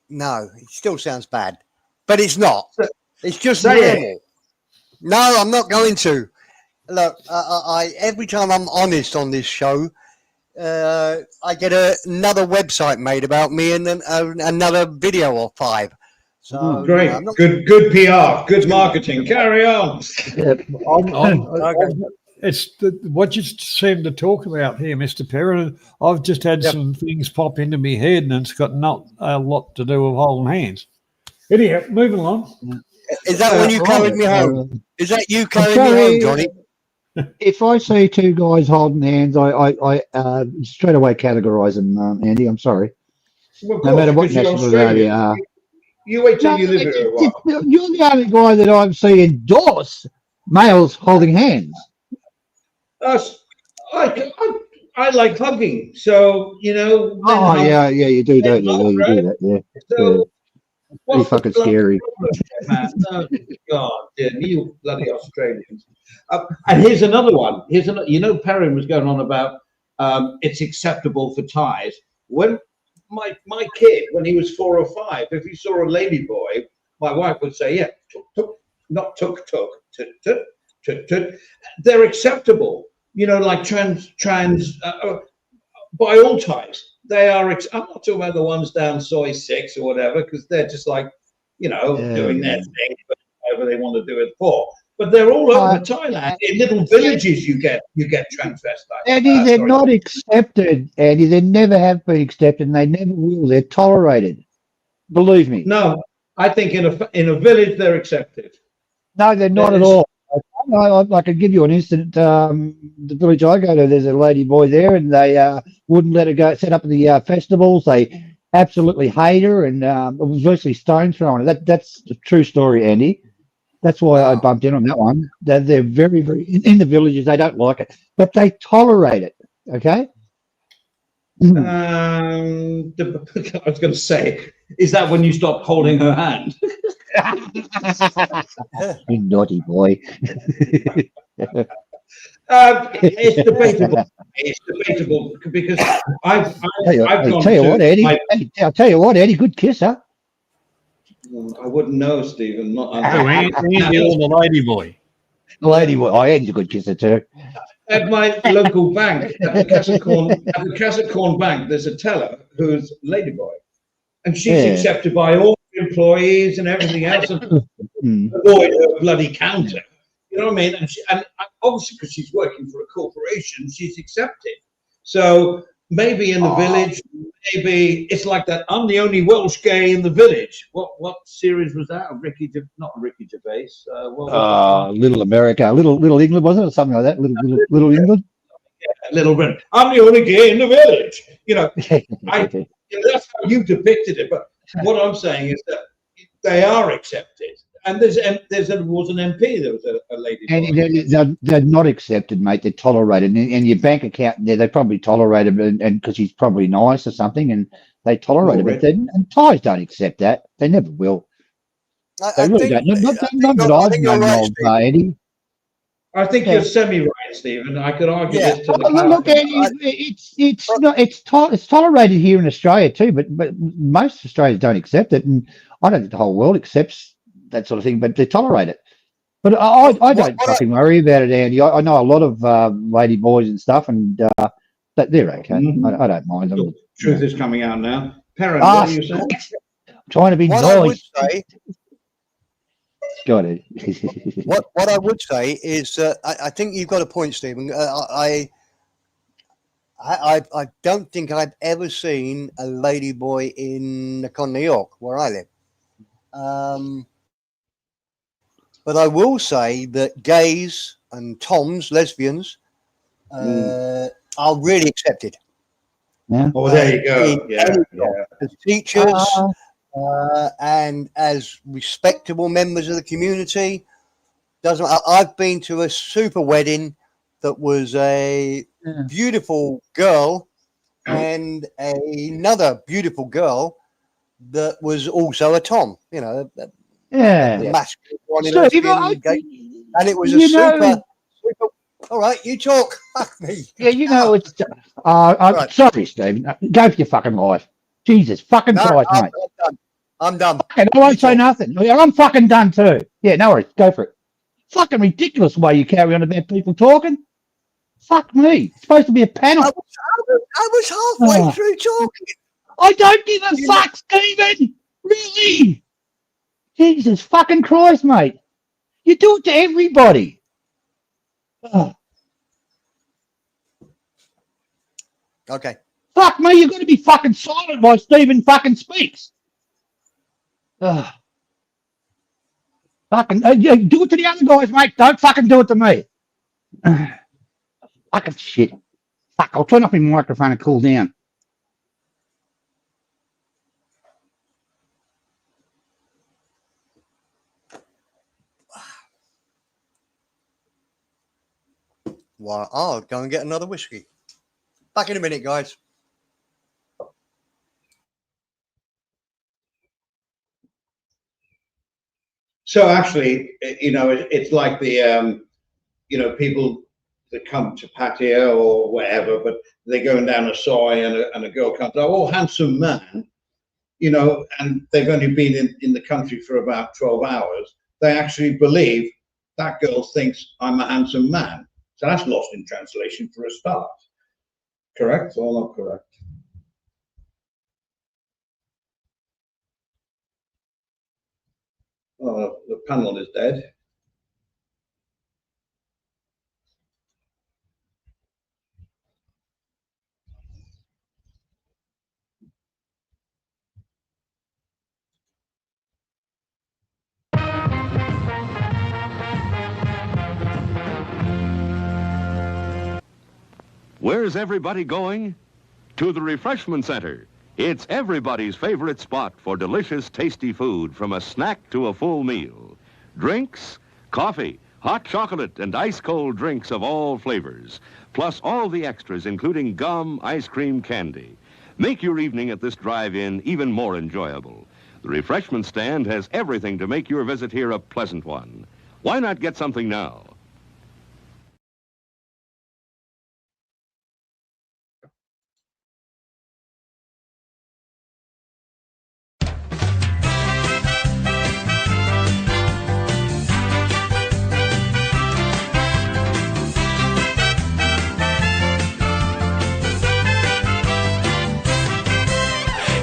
No, it still sounds bad, but it's not. It's just Say it. normal. No, I'm not going to. Look, I every time I'm honest on this show, I get another website made about me and then another video or 5. So Great. I'm not, Good PR. Good marketing. Carry on. It's what you seem to talk about here, Mr. Perrin. I've just had some things pop into my head, and it's got not a lot to do with holding hands. Anyhow, moving along. is that when you carried me home? Is that you carrying me home, Johnny? If I see two guys holding hands, I straight away categorise them, Andy. I'm sorry. Well, of No course, matter what because you're nationality they Australian. are. You wait till No, you live here a while. you're the only guy that I'm seeing endorse males holding hands. Us, I like hugging. So, you know. men Oh, hug, yeah, you do, don't you? Yeah, you right? do that, yeah. So, Pretty what's the fucking bloody scary. problem, man? Oh, God, dear, you bloody Australians. And here's another one. You know, Perrin was going on about it's acceptable for Thais. When my kid, when he was 4 or 5, if he saw a lady boy, my wife would say, yeah, tuk tuk, not tuk tuk, tut tut, tut tut. They're acceptable. You know, like by all Thais, they are. I'm not talking about the ones down soy 6 or whatever, because they're just like, you know, doing their thing, whatever they want to do it for. But they're all over Thailand. In little villages, you get transvestites. Eddie, they're not accepted, Eddie. They never have been accepted, and they never will. They're tolerated. Believe me. No, I think in a village they're accepted. No, they're not at all. I could give you an instant. The village I go to, there's a lady boy there, and they wouldn't let her go set up at the festivals. They absolutely hate her, and it was virtually stones thrown. That's the true story, Andy. That's why I bumped in on that one. They're very, very in the villages. They don't like it, but they tolerate it. Okay. I was going to say, is that when you stopped holding her hand? You naughty boy. It's debatable. It's debatable because I've gone tell you to what, Eddie. I'll tell you what, Eddie. Good kisser. I wouldn't know, Stephen. Not Andy or the lady boy? The lady boy. Oh, Eddie's a good kisser too. at my local bank, at the Cassacorn Bank, there's a teller who's a ladyboy, and she's accepted by all employees and everything else, and avoid her bloody counter. You know what I mean? And obviously, because she's working for a corporation, she's accepted. So maybe in the village, maybe it's like that. I'm the only Welsh gay in the village. What series was that? Not Ricky Gervais. Little America, little England, wasn't it, or something like that? Little England. Yeah, Little Britain. I'm the only gay in the village. You know, that's how you depicted it. But what I'm saying is that they are accepted. And there was an MP. There was a lady. And they're not accepted, mate. They're tolerated. And your bank account there, they probably tolerate him, and because he's probably nice or something, and they tolerate him. And Thais don't accept that. They never will. They really don't. Not that I've known of, Eddie. I think you're semi-right, Stephen. I could argue this to the look, Eddie, it's tolerated here in Australia too, but most Australians don't accept it, and I don't think the whole world accepts that sort of thing, but they tolerate it. But I don't What I- fucking worry about it, Andy. I know a lot of lady boys and stuff, and that they're okay. Mhm. I don't mind them. Look, truth is coming out now. Perrin, Ah, what are you saying? I'm trying to be what I would nice. say, Got it. what I would say is, I think you've got a point, Stephen. I don't think I've ever seen a lady boy in New York, where I live. But I will say that gays and toms, lesbians, are really accepted. Yeah. Oh, there you go. in Yeah, any yeah. job, as teachers Uh, and as respectable members of the community. I've been to a super wedding that was a Yeah. beautiful girl and another beautiful girl that was also a tom. You know, yeah. the masculine one, So, lesbian, gay, and it was a you know, super. All right, you talk. Fuck me. yeah, you know, it's. Right. Sorry, Stephen. Go for your fucking life. Jesus fucking No, Christ, I'm mate. done. I'm done. And I won't You say talk. nothing. Yeah, I'm fucking done too. Yeah, no worries. Go for it. Fucking ridiculous way you carry on about people talking. Fuck me. It's supposed to be a panel. I was halfway Oh. through talking. I don't give a You fuck, Stephen. Really? Jesus fucking Christ, mate. You do it to everybody. Oh, Okay. fuck me. You've got to be fucking silent while Stephen fucking speaks. Oh. Fucking yeah, do it to the other guys, mate. Don't fucking do it to me. Fucking shit. Fuck, I'll turn off my microphone and cool down. Well, I'll go and get another whiskey. Back in a minute, guys. So actually, it's like the, people that come to patio or whatever, but they're going down a side and a girl comes, oh, handsome man, and they've only been in the country for about 12 hours. They actually believe that girl thinks I'm a handsome man. So that's lost in translation for a start. Correct or not correct? Oh, the panel is dead. Where's everybody going? To the refreshment center. It's everybody's favorite spot for delicious, tasty food, from a snack to a full meal. Drinks, coffee, hot chocolate, and ice-cold drinks of all flavors, plus all the extras, including gum, ice cream, candy. Make your evening at this drive-in even more enjoyable. The refreshment stand has everything to make your visit here a pleasant one. Why not get something now?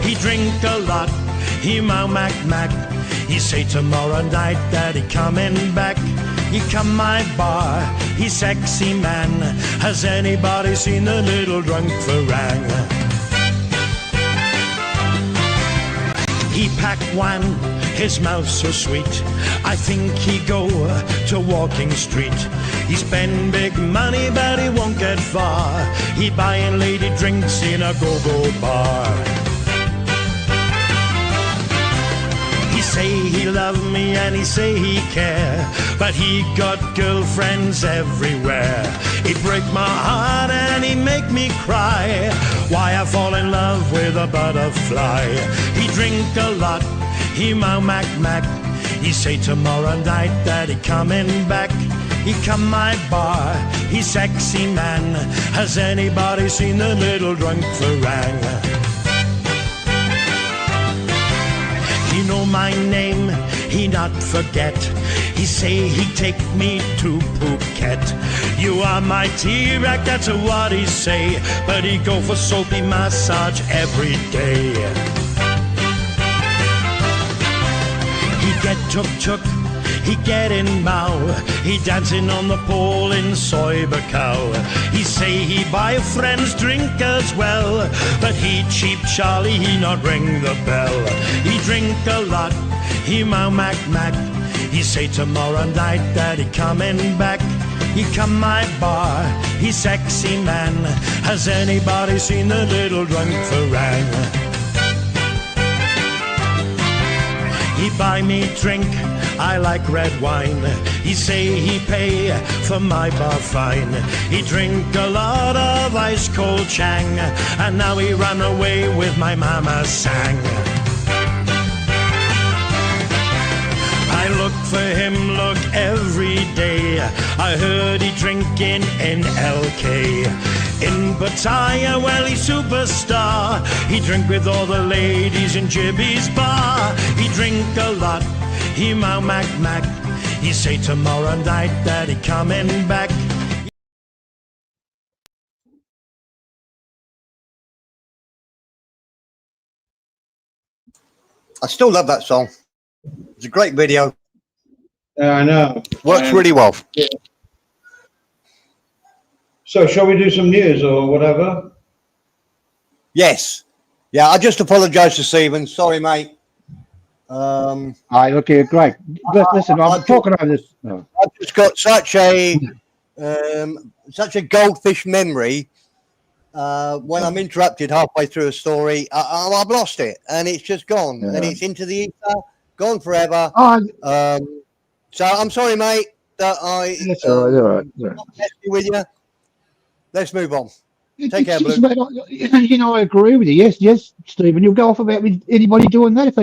He drink a lot, he mac. He say tomorrow night that he coming back. He come my bar, he sexy man. Has anybody seen the little drunk farang? He pack one, his mouth so sweet. I think he go to Walking Street. He spend big money, but he won't get far. He buying lady drinks in a go-go bar. He say he love me and he say he care, but he got girlfriends everywhere. He break my heart and he make me cry. Why I fall in love with a butterfly. He drink a lot, he mac. He say tomorrow night that he coming back. He come my bar, he sexy man. Has anybody seen the little drunk farang? He know my name, he not forget. He say he'd take me to Phuket. You are my T-Rex, that's what he say. But he go for soapy massage every day. He get tuk-tuk, he get in Mao. He dancing on the pole in Soy Bacau. He say he buy friends drink as well. But he cheap Charlie, he not ring the bell. He drink a lot, he mau mac mac. He say tomorrow night that he coming back. He come my bar, he sexy man. Has anybody seen the little drunk Farang? He buy me drink, I like red wine. He say he pay for my bar fine. He drink a lot of ice cold Chang, and now he run away with my mama sang. I look for him, look every day. I heard he drinking in LK. In Pattaya, well, he's superstar. He drink with all the ladies in Jibby's bar. He drink a lot, he mau mac mac. He say tomorrow night that he coming back. I still love that song. It's a great video. I know. Works really well. Yeah. So, shall we do some news or whatever? Yes. Yeah, I just apologise to Stephen. Sorry, mate. Look here, great. Listen, I'm talking over this. Oh. I've just got such a goldfish memory. When I'm interrupted halfway through a story, I've lost it, and it's just gone, and it's into the ether, gone forever. So I'm sorry, mate, that I That's all right. not messing with you. Let's move on. Take care, Blue. Mate, I agree with you. Yes, Stephen. You'll go off about anybody doing that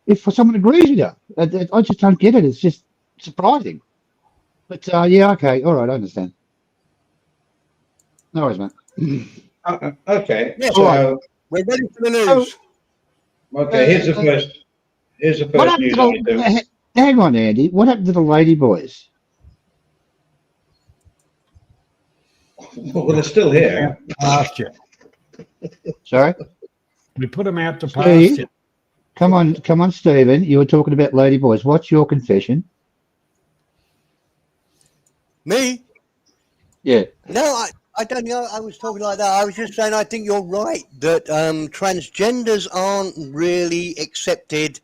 if someone agrees with you. I just don't get it. It's just surprising. But yeah, okay, all right, I understand. No worries, mate. Okay. Yeah, So we're ready for the news. okay, here's the first news item. Hang on, Andy. What happened to the lady boys? Well, they're still here. Pasture. Sorry? We put them out to Steve? pasture. Come on, Stephen. You were talking about lady boys. What's your confession? Me? Yeah. No, I don't know. I was talking like that. I was just saying I think you're right that transgenders aren't really accepted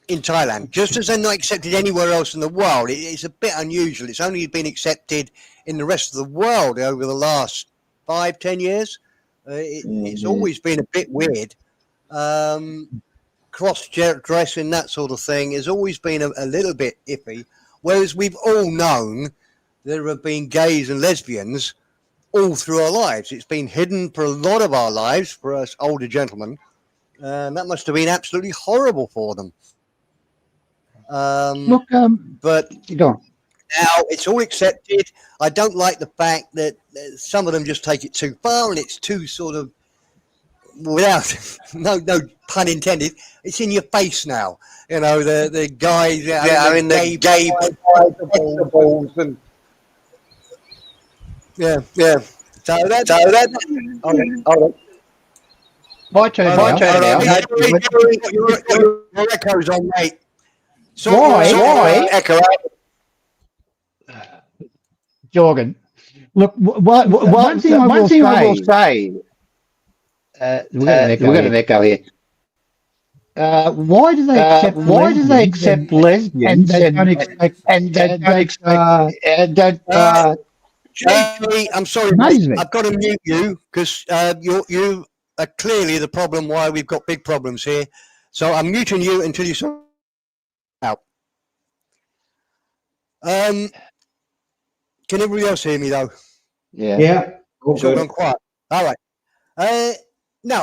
in Thailand, just as they're not accepted anywhere else in the world. It's a bit unusual. It's only been accepted in the rest of the world over the last 5-10 years. It's always been a bit weird. Cross-dressing, that sort of thing, has always been a little bit iffy, whereas we've all known there have been gays and lesbians all through our lives. It's been hidden for a lot of our lives, for us older gentlemen, and that must have been absolutely horrible for them. Look, but go on. now it's all accepted. I don't like the fact that some of them just take it too far, and it's too sort of, without no pun intended, it's in your face now. You know, the guys in the gay balls and yeah. So that. Oh. My turn now. Your echo's on, mate. Why? Echo. Jorgen. Look, one thing I will say. We've got an echo here. Why do they accept lesbians and don't JP, I'm sorry, mate, I've got to mute you because you are clearly the problem why we've got big problems here. So I'm muting you until you sort out. Can everybody else hear me though? Yeah. All good. Quiet. All right. No,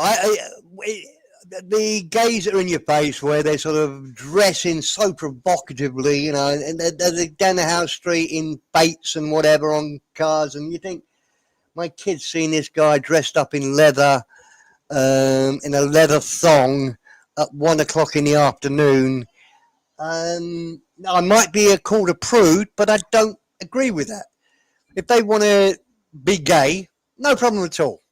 the gays that are in your face where they sort of dressing so provocatively, you know, and they're down the house street in baits and whatever on cars, and you think, my kid's seen this guy dressed up in leather, in a leather thong at 1 o'clock in the afternoon, I might be called a prude, but I don't agree with that. If they want to be gay, no problem at all.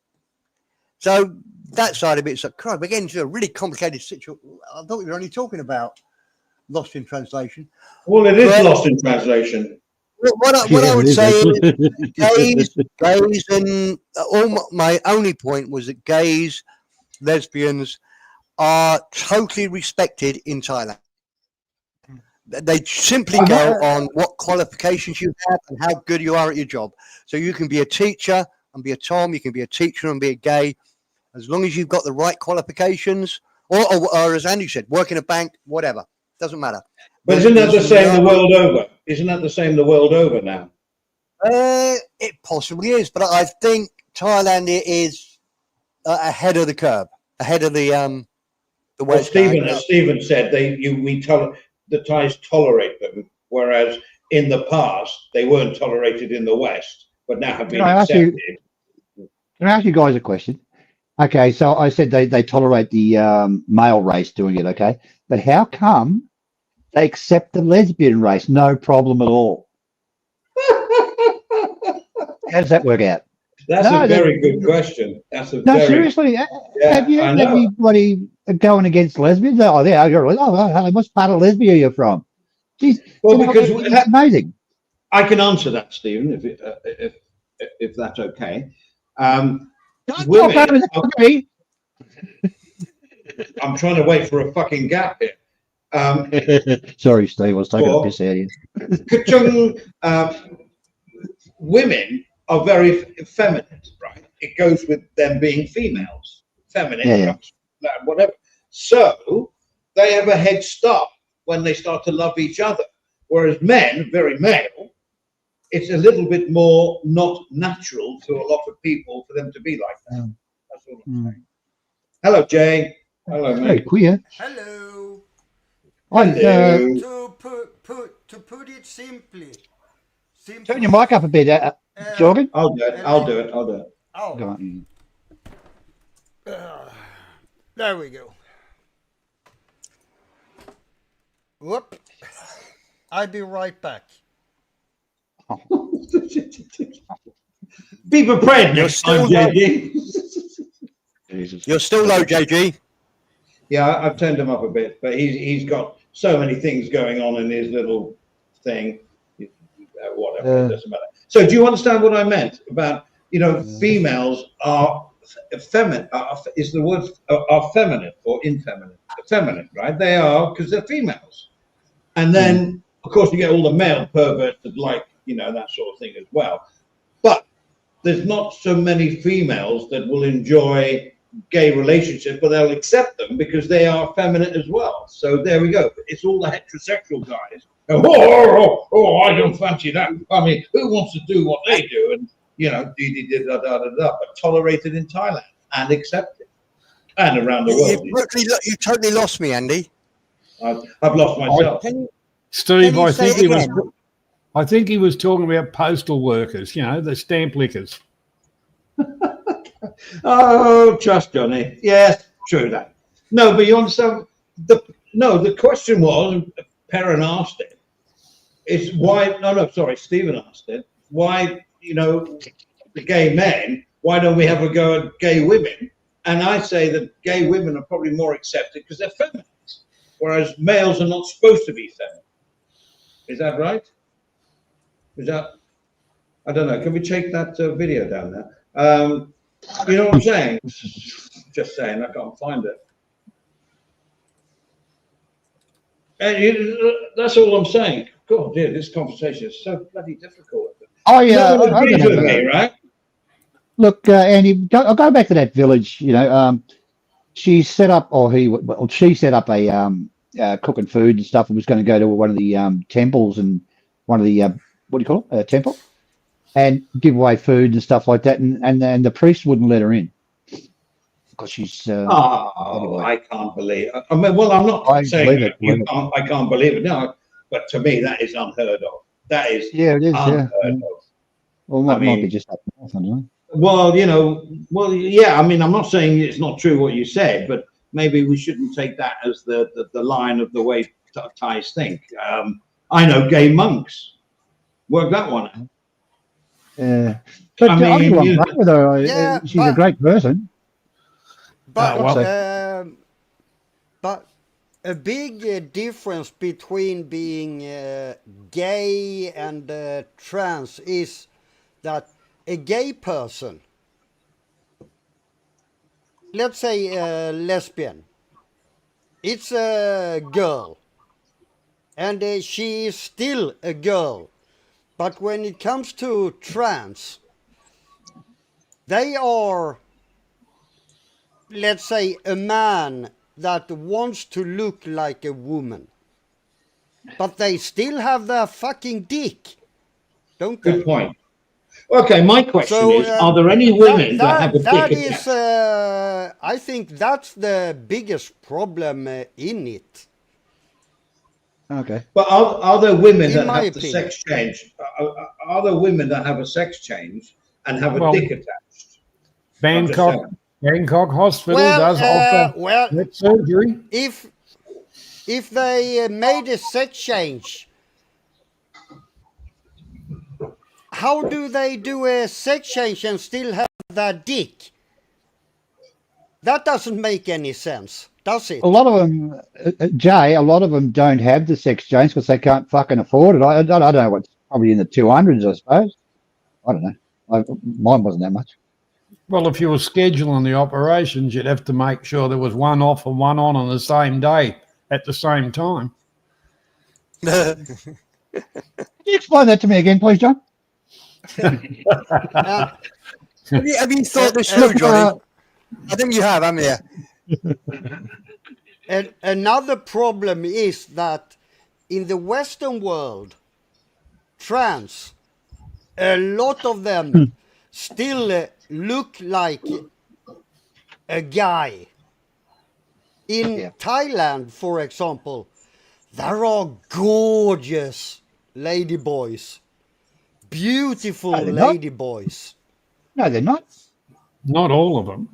So that side of it's like, crap, again, it's a really complicated situation. I thought we were only talking about Lost in Translation. Well, it is lost in translation. What I would say is gays, and my only point was that gays, lesbians are totally respected in Thailand. They simply go on what qualifications you have and how good you are at your job. So you can be a teacher and be a Tom, you can be a teacher and be a gay, as long as you've got the right qualifications, or as Andy said, work in a bank, whatever, doesn't matter. But isn't that the same the world over? Isn't that the same the world over now? It possibly is, but I think Thailand is ahead of the curve, ahead of the Well, Stephen said the Thais tolerate them, whereas in the past they weren't tolerated in the West, but now have been accepted. Can I ask you guys a question? Okay, so I said they tolerate the male race doing it, okay? But how come they accept the lesbian race? No problem at all. How does that work out? That's a very good question. Seriously, have you had anybody going against lesbians? Oh, yeah, what part of lesbian are you from? Jeez, well, because it's amazing. I can answer that, Stephen, if that's okay. Women, I'm trying to wait for a fucking gap here. Sorry, Steve, I was taking a piss out of you. Women are very feminine, right? It goes with them being females, feminine, whatever. So they have a head start when they start to love each other. Whereas men, very male, it's a little bit more not natural to a lot of people for them to be like that. That's all I'm saying. Hello, Jay. Hello, mate. Very queer. Hello. Hello. To put it simply. Turn your mic up a bit, Jorgen. I'll do it. Oh. Go on. There we go. Whoop. I'll be right back. Be prepared next time, JG. You're still low, JG. Yeah, I've turned him up a bit, but he's got so many things going on in his little thing. Whatever, it doesn't matter. So, do you understand what I meant about, females are feminine? Is the word are feminine or infeminine? Feminine, right? They are because they're females. And then, of course, you get all the male perverts that like, that sort of thing as well. But there's not so many females that will enjoy gay relationships, but they'll accept them because they are feminine as well. So there we go. It's all the heterosexual guys. Oh, I don't fancy that. I mean, who wants to do what they do? And, but tolerated in Thailand and accepted. And around the world. You totally lost me, Andy. I've lost myself. Steve, I think he was talking about postal workers, the stamp lickers. Oh, trust Johnny. Yes, true that. No, but you understand the question was, Perrin asked it. It's why Stephen asked it. Why, the gay men, why don't we have a go at gay women? And I say that gay women are probably more accepted because they're feminine, whereas males are not supposed to be feminine. Is that right? I don't know. Can we take that video down there? You know what I'm saying? Just saying, I can't find it. And that's all I'm saying. God, dear, this conversation is so bloody difficult. Oh, yeah. No one agrees with me, right? Look, Andy, I'll go back to that village. She set up, she set up a cooking food and stuff, and was going to go to one of the temples and one of the what do you call it, temple, and give away food and stuff like that, and the priest wouldn't let her in because she's. Anyway. I can't believe. I mean, well, I'm not saying I can't believe it. No, but to me, that is unheard of. That is it is unheard of. Well, might be just up north, I don't know. Well, yeah. I mean, I'm not saying it's not true what you said, but maybe we shouldn't take that as the line of the way Thais think. I know gay monks. Work that one out. Yeah. But I I mean, get along you- great with her. Yeah, She's a great person. But well. but a big difference between being gay and trans is that a gay person, let's say a lesbian, it's a girl, and she is still a girl. But when it comes to trans, they are, let's say, a man that wants to look like a woman. But they still have their fucking dick, don't they? Good point. Okay, my question So, is: are there any women that have a that dick is, attached? I think that's the biggest problem in it. Okay. But are there women In that my have the opinion. sex change? Are there women that have a sex change and have a Well, dick attached? Bangkok Hospital Well, does offer well, that surgery. if they made a sex change, how do they do a sex change and still have their dick? That doesn't make any sense, does it? A lot of them, Jay, a lot of them don't have the sex change because they can't fucking afford it. I don't know what's probably in the 200s, I suppose. I don't know. Mine wasn't that much. Well, if you were scheduling the operations, you'd have to make sure there was one off and one on the same day at the same time. Can you explain that to me again, please, John? Have you thought this through, Johnny? I think you have, haven't you? And another problem is that in the Western world, trans, a lot of them still look like a guy. In Thailand, for example, there are gorgeous ladyboys, beautiful No, they're not. ladyboys. No, they're not. Not all of them.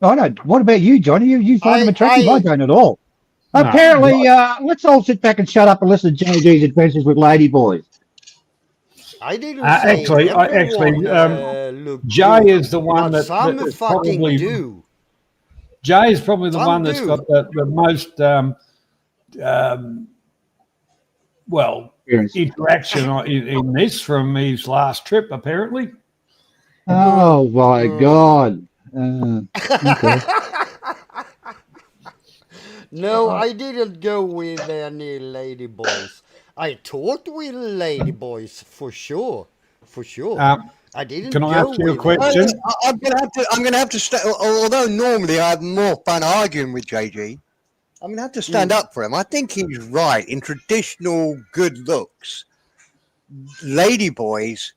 I don't. What about you, Johnny? You find them attractive? I don't at all. No, Apparently, let's all sit back and shut up and listen to JG's adventures with ladyboys. I didn't say everyone looked Jay good, is the one but that some is fucking probably do. Jay is probably the Some one that's do. got the most interaction in this from his last trip, apparently. Oh my God! Okay. No, I didn't go with any ladyboys. I talked with ladyboys for sure, I didn't Can I go ask you a with question? I'm gonna have to. Although normally I have more fun arguing with JG, I'm gonna have to stand up for him. I think he's right. In traditional good looks, ladyboys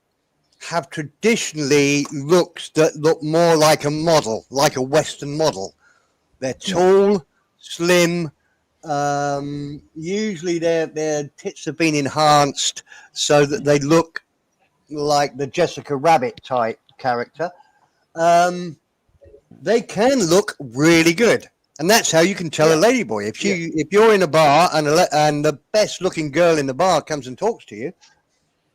have traditionally looks that look more like a model, like a Western model. They're tall, slim. Usually their tits have been enhanced so that they look like the Jessica Rabbit type character. They can look really good, and that's how you can tell a ladyboy. If you're in a bar and the best looking girl in the bar comes and talks to you,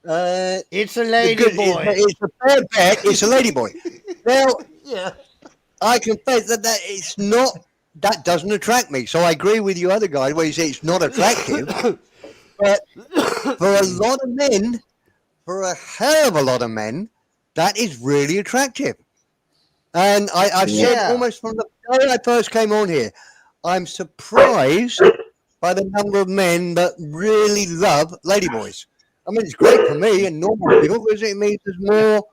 it's a ladyboy. It's a fair bet. It's a ladyboy. Now, Yeah. I confess that it's not. That doesn't attract me. So I agree with you other guys where you say it's not attractive. But for a lot of men, for a hell of a lot of men, that is really attractive. And I've said almost from the day I first came on here, I'm surprised by the number of men that really love ladyboys. I mean, it's great for me and normal people because it means there's more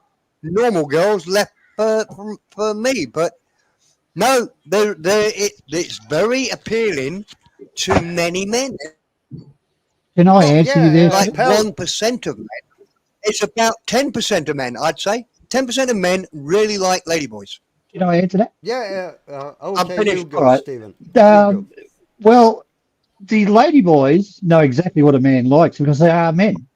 normal girls left for me. But no, it's very appealing to many men. Can I answer you there? Like 1% of men. It's about 10% of men, I'd say. 10% of men really like ladyboys. Can I answer that? Yeah, I'm okay, finished. you go, All right. Stephen. Well, the ladyboys know exactly what a man likes because they are men.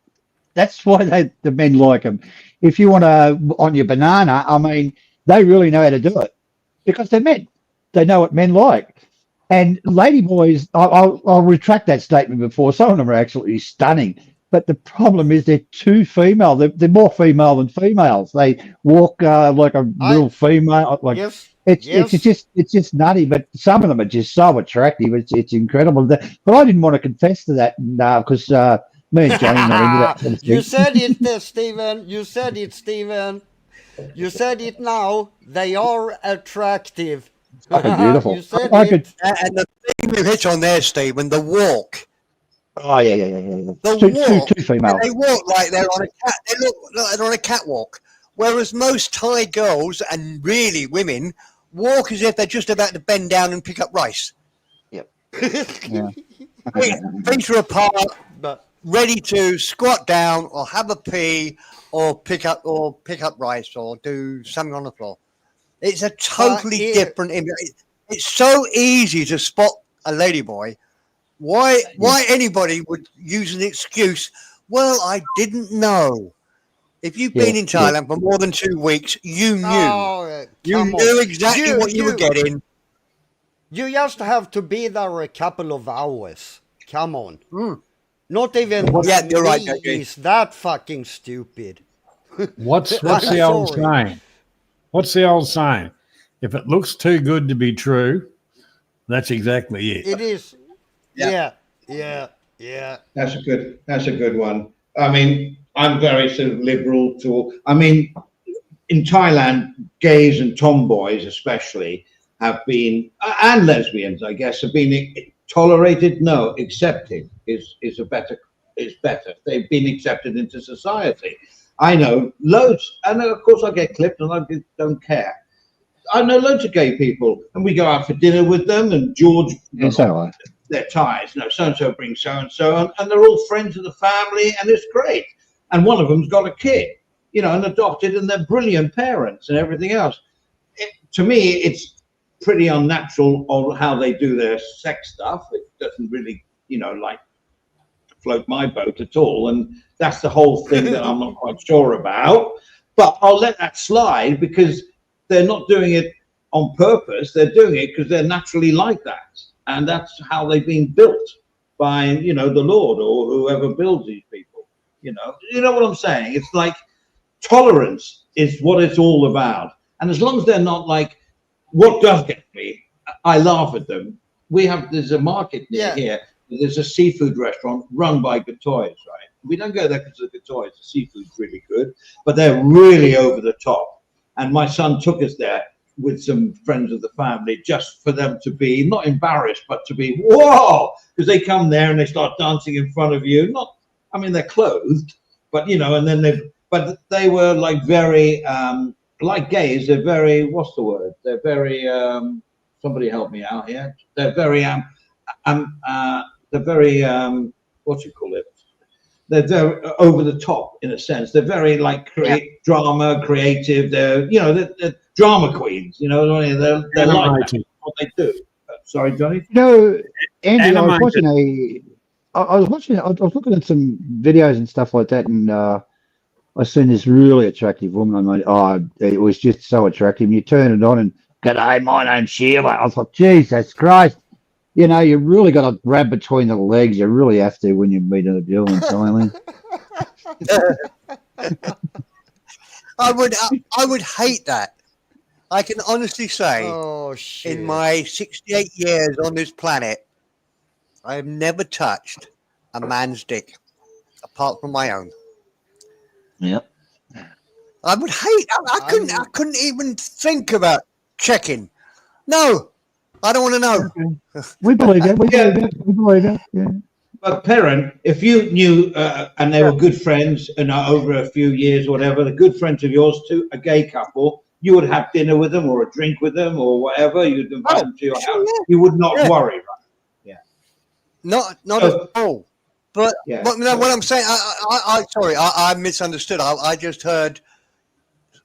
That's why the men like them. If you want to on your banana, I mean, they really know how to do it because they're men. They know what men like. And ladyboys, I'll retract that statement before. Some of them are absolutely stunning. But the problem is they're too female. They're more female than females. They walk like a I real female. Like yes, it's yes. just nutty. But some of them are just so attractive. It's incredible. But I didn't want to confess to that because me and Johnny are not into that sort of You thing. said it, Stephen. You said it, Stephen. You said it now. They are attractive. Fucking You beautiful. said I could. it. And the thing you hit on there, Stephen, the walk. Oh yeah. The Two walk. female. They walk like they're on a cat. They look like they're on a catwalk. Whereas most Thai girls and really women walk as if they're just about to bend down and pick up rice. Yep. Yeah. Feet are apart, But ready to squat down or have a pee or pick up rice or do something on the floor. It's a totally different image. It's so easy to spot a ladyboy. Why anybody would use an excuse? Well, I didn't know. If you've been in Thailand for more than 2 weeks, you knew. oh, You come knew on. exactly what you were getting. You just have to be there a couple of hours. Come on. Mm. Not even Yeah, you're right, me JJ. is that fucking stupid. What's I'm the old sorry. saying? What's the old saying? If it looks too good to be true, that's exactly it. It is. Yeah. Yeah. That's a good one. I mean, I'm very sort of liberal to. I mean, in Thailand, gays and tomboys especially have been, and lesbians, I guess, have been tolerated. No, accepted is better. They've been accepted into society. I know loads, and of course I get clipped, and I don't care. I know loads of gay people, and we go out for dinner with them. And George, Yes, I are. their ties. So and so brings so and so, and they're all friends of the family, and it's great. And one of them's got a kid, and adopted, and they're brilliant parents and everything else. To me, it's pretty unnatural on how they do their sex stuff. It doesn't really, like float my boat at all. And that's the whole thing that I'm not quite sure about. But I'll let that slide because they're not doing it on purpose. They're doing it because they're naturally like that. And that's how they've been built by, the Lord or whoever builds these people. You know what I'm saying? It's like tolerance is what it's all about. And as long as they're not like, what does get me, I laugh at them. There's a market near here. There's a seafood restaurant run by Gatoys, right? We don't go there because of the Gatoys. The seafood's really good, but they're really over the top. And my son took us there with some friends of the family just for them to be not embarrassed, but to be, whoa, because they come there and they start dancing in front of you. They're clothed, but, and then they were like very, like gays, they're very, what's the word? They're very, somebody help me out here. They're very, what you call it? They're over the top in a sense. They're very like drama, creative. They're drama queens. They're like that. What they do. Sorry, Johnny. Andy, I was Animated. watching. I was looking at some videos and stuff like that, and I seen this really attractive woman. It was just so attractive. You turn it on, and g'day, my name's Sheila. I was like, Jesus Christ. You really got to grab between the legs. You really have to when you meet a girl in Thailand. I would hate that. I can honestly say, Oh shit. in my 68 years on this planet, I have never touched a man's dick apart from my own. Yep. I would hate. I couldn't even think about checking. No, I don't want to know. We believe it. We believe it. Yeah. But Perrin, if you knew and they were good friends and over a few years or whatever, the good friends of yours too, a gay couple, you would have dinner with them or a drink with them or whatever. You'd invite them to your house. Yeah. You would not worry, right? Not at all. But what I'm saying, I misunderstood. I just heard.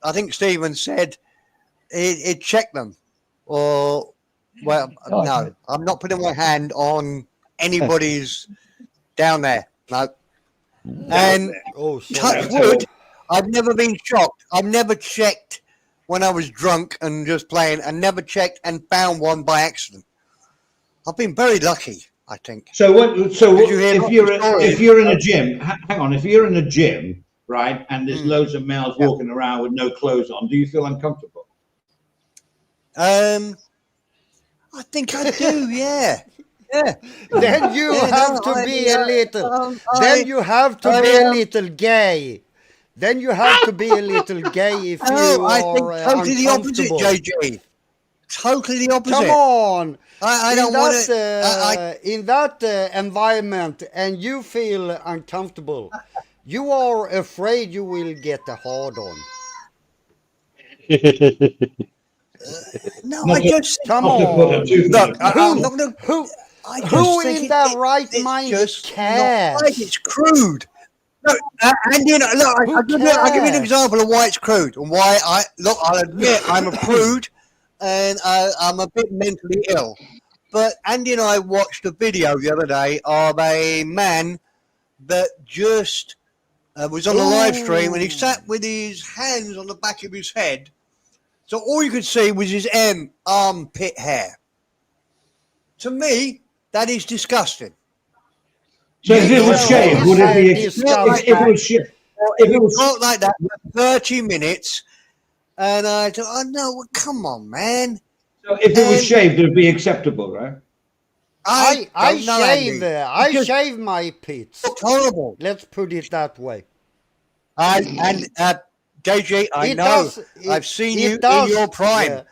I think Stephen said it checked them, or no, I'm not putting my hand on anybody's down there. No, and touch wood, I've never been shocked. I've never checked when I was drunk and just playing, and never checked and found one by accident. I've been very lucky, I think. So what? So Did you hear if lots you're of stories? if you're in a gym, hang on. If you're in a gym, right, and there's loads of males Yeah. walking around with no clothes on, do you feel uncomfortable? I think I do, yeah. Yeah. Then you Yeah, have no, to be a little. I- Then you have to I, be a um, little gay. Then you have to be a little gay if you No, I think are totally the opposite, uncomfortable. JG. Totally the opposite. Come on. I in don't want that, to. in that environment, and you feel uncomfortable, you are afraid you will get a hard on. No, Not I to- just. Come not to put it on. too Look, far. I'm not going to. Who I just who think in their right it's mind just cares? not right. It's crude. No, and you know, look, Who I'll give you an cares? example of why it's crude and why I'll admit I'm a prude and I'm a bit mentally ill. But Andy and I watched a video the other day of a man that just was on a live stream and he sat with his hands on the back of his head. So all you could see was his armpit hair. To me, that is disgusting. So if it was Well, shaved, it's, would it be? disgusting. If it was shaved, if it was Talk like that for 30 minutes, and I thought, oh no, well, come on, man. so if it was And- shaved, it would be acceptable, right? I don't know, shave Andy. I Because shave my pits. it's horrible. Let's put it that way. JG, I It know. does- I've seen it you does, in your prime. yeah.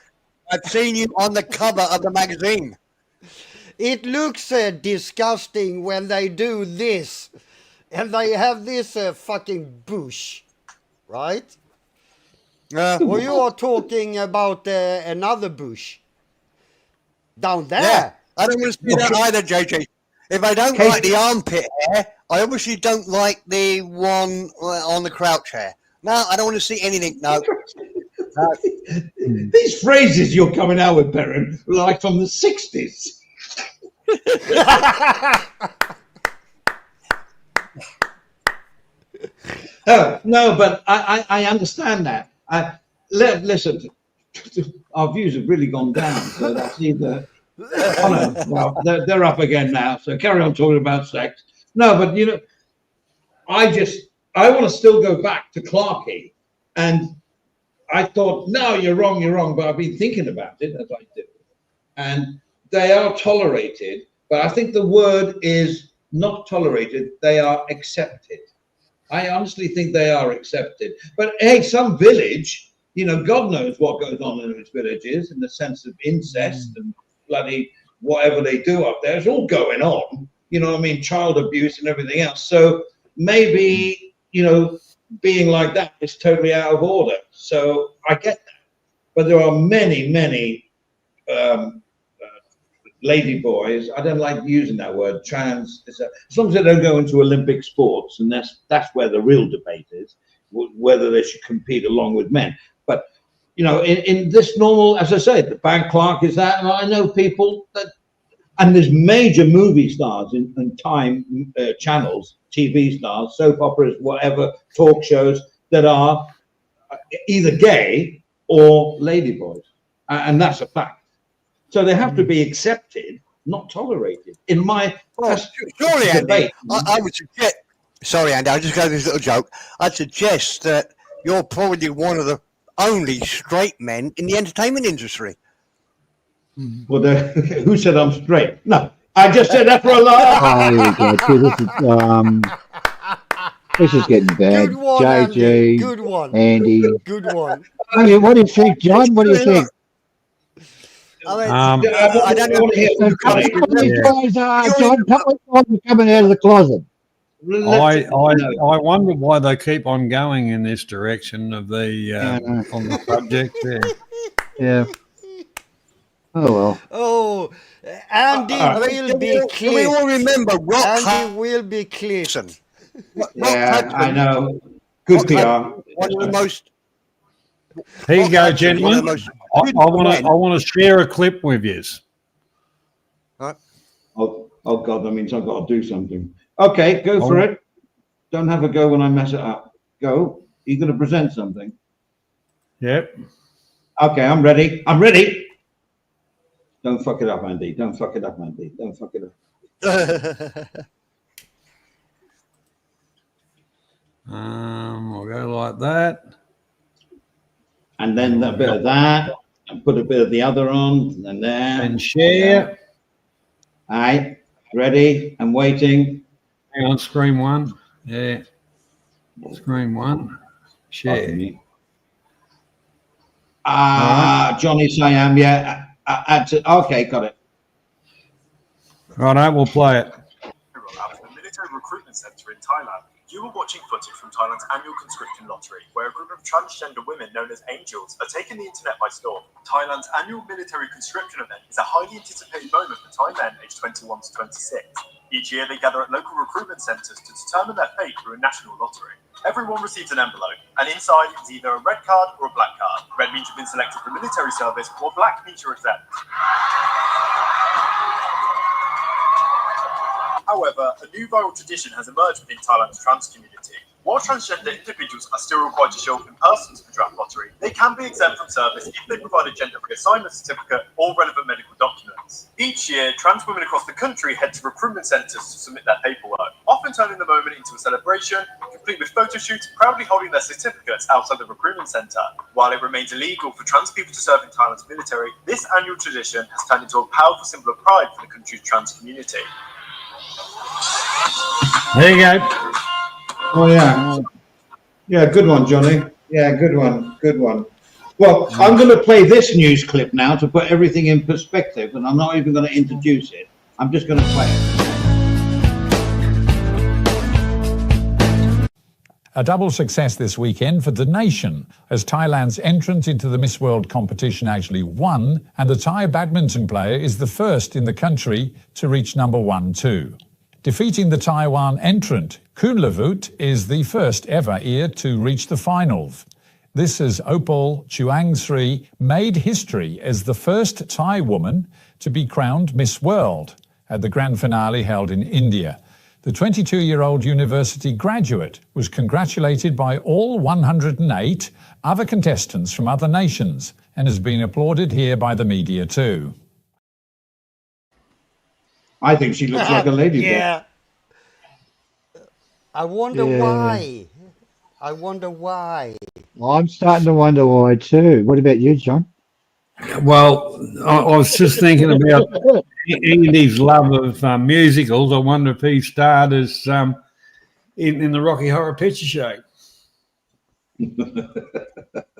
I've seen you on the cover of the magazine. It looks disgusting when they do this, and they have this fucking bush, right? Or you are talking about another bush down there. Yeah, I don't want to see that either, JG. If I don't like the armpit hair, I obviously don't like the one on the crouch hair. No, I don't want to see anything. No. These phrases you're coming out with, Perrin, are like from the 60s. Oh, no, but I understand that. Listen, our views have really gone down. So that's either. Oh, no, well, they're up again now. So carry on talking about sex. No, but you know, I want to still go back to Clarkey. And I thought, no, you're wrong. But I've been thinking about it as I do. And they are tolerated. But I think the word is not tolerated. They are accepted. I honestly think they are accepted. But hey, some village, you know, God knows what goes on in those villages in the sense of incest and bloody whatever they do up there. It's all going on. You know what I mean? Child abuse and everything else. So maybe, you know, being like that is totally out of order. So I get that. But there are many lady boys. I don't like using that word. Trans. As long as they don't go into Olympic sports, and that's where the real debate is, whether they should compete along with men. But you know, in this normal, as I said, the Bank Clark is that, and I know people that, and there's major movie stars in time channels, TV stars, soap operas, whatever, talk shows that are either gay or ladyboys, and that's a fact. So they have to be accepted, not tolerated. In my Surely, Andy, debate, I would suggest. Sorry, Andy, I'll just go this little joke. I'd suggest that you're probably one of the only straight men in the entertainment industry. well, who said I'm straight? No, I just said that for a laugh. Oh, here we go. This is getting bad. Good one, Andy. JG, Good one. Andy. Good one. What do you think, John? What do you think? I mean, I don't want to hear know. from Connie. You guys are, John, you're coming out of the closet. I wonder why they keep on going in this direction of the on the subject there. Yeah. Oh well. Oh, Andy will be Can we all clipped. remember Rock Andy will be clipped. Hudson? Yeah, I know. Good PR. One of the most. Here you go, One of the gentlemen. most I want to share a clip with you. Oh God, that means I've got to do something. Okay, go for it. Don't have a go when I mess it up. Go. You're going to present something. Yep. Okay, I'm ready. I'm ready. Don't fuck it up, Andy. Don't fuck it up, Andy. Don't fuck it up. We'll go like that. And then a bit of that, and put a bit of the other on, and there. And share. All right, ready? I'm waiting. Hang on, screen one. Yeah. Screen one. Share. Johnny Siam, yeah. Okay, got it. Righto, we'll play it. At the military recruitment centre in Thailand, you are watching footage from Thailand's annual conscription lottery, where a group of transgender women known as angels are taking the internet by storm. Thailand's annual military conscription event is a highly anticipated moment for Thai men aged 21 to 26. Each year, they gather at local recruitment centres to determine their fate through a national lottery. Everyone receives an envelope, and inside is either a red card or a black card. Red means you've been selected for military service, or black means you're exempt. However, a new viral tradition has emerged within Thailand's trans community. While transgender individuals are still required to show up in person to the draft lottery, they can be exempt from service if they provide a gender reassignment certificate or relevant medical documents. Each year, trans women across the country head to recruitment centres to submit their paperwork, often turning the moment into a celebration, complete with photo shoots, proudly holding their certificates outside the recruitment centre. While it remains illegal for trans people to serve in Thailand's military, this annual tradition has turned into a powerful symbol of pride for the country's trans community. There you go. Oh, yeah. Yeah, good one, Johnny. Yeah, good one. Good one. Well, I'm going to play this news clip now to put everything in perspective, and I'm not even going to introduce it. I'm just going to play it. A double success this weekend for the nation, as Thailand's entrance into the Miss World competition actually won, and the Thai badminton player is the first in the country to reach number 1 too. Defeating the Taiwan entrant, Kunlavut is the first ever ear to reach the finals. This is Opal Chuangsri made history as the first Thai woman to be crowned Miss World at the grand finale held in India. The 22-year-old university graduate was congratulated by all 108 other contestants from other nations and has been applauded here by the media too. I think she looks like a ladybug. Yeah. I wonder why. I wonder why. I'm starting to wonder why too. What about you, John? Well, I was just thinking about Andy's love of musicals. I wonder if he starred as in the Rocky Horror Picture Show.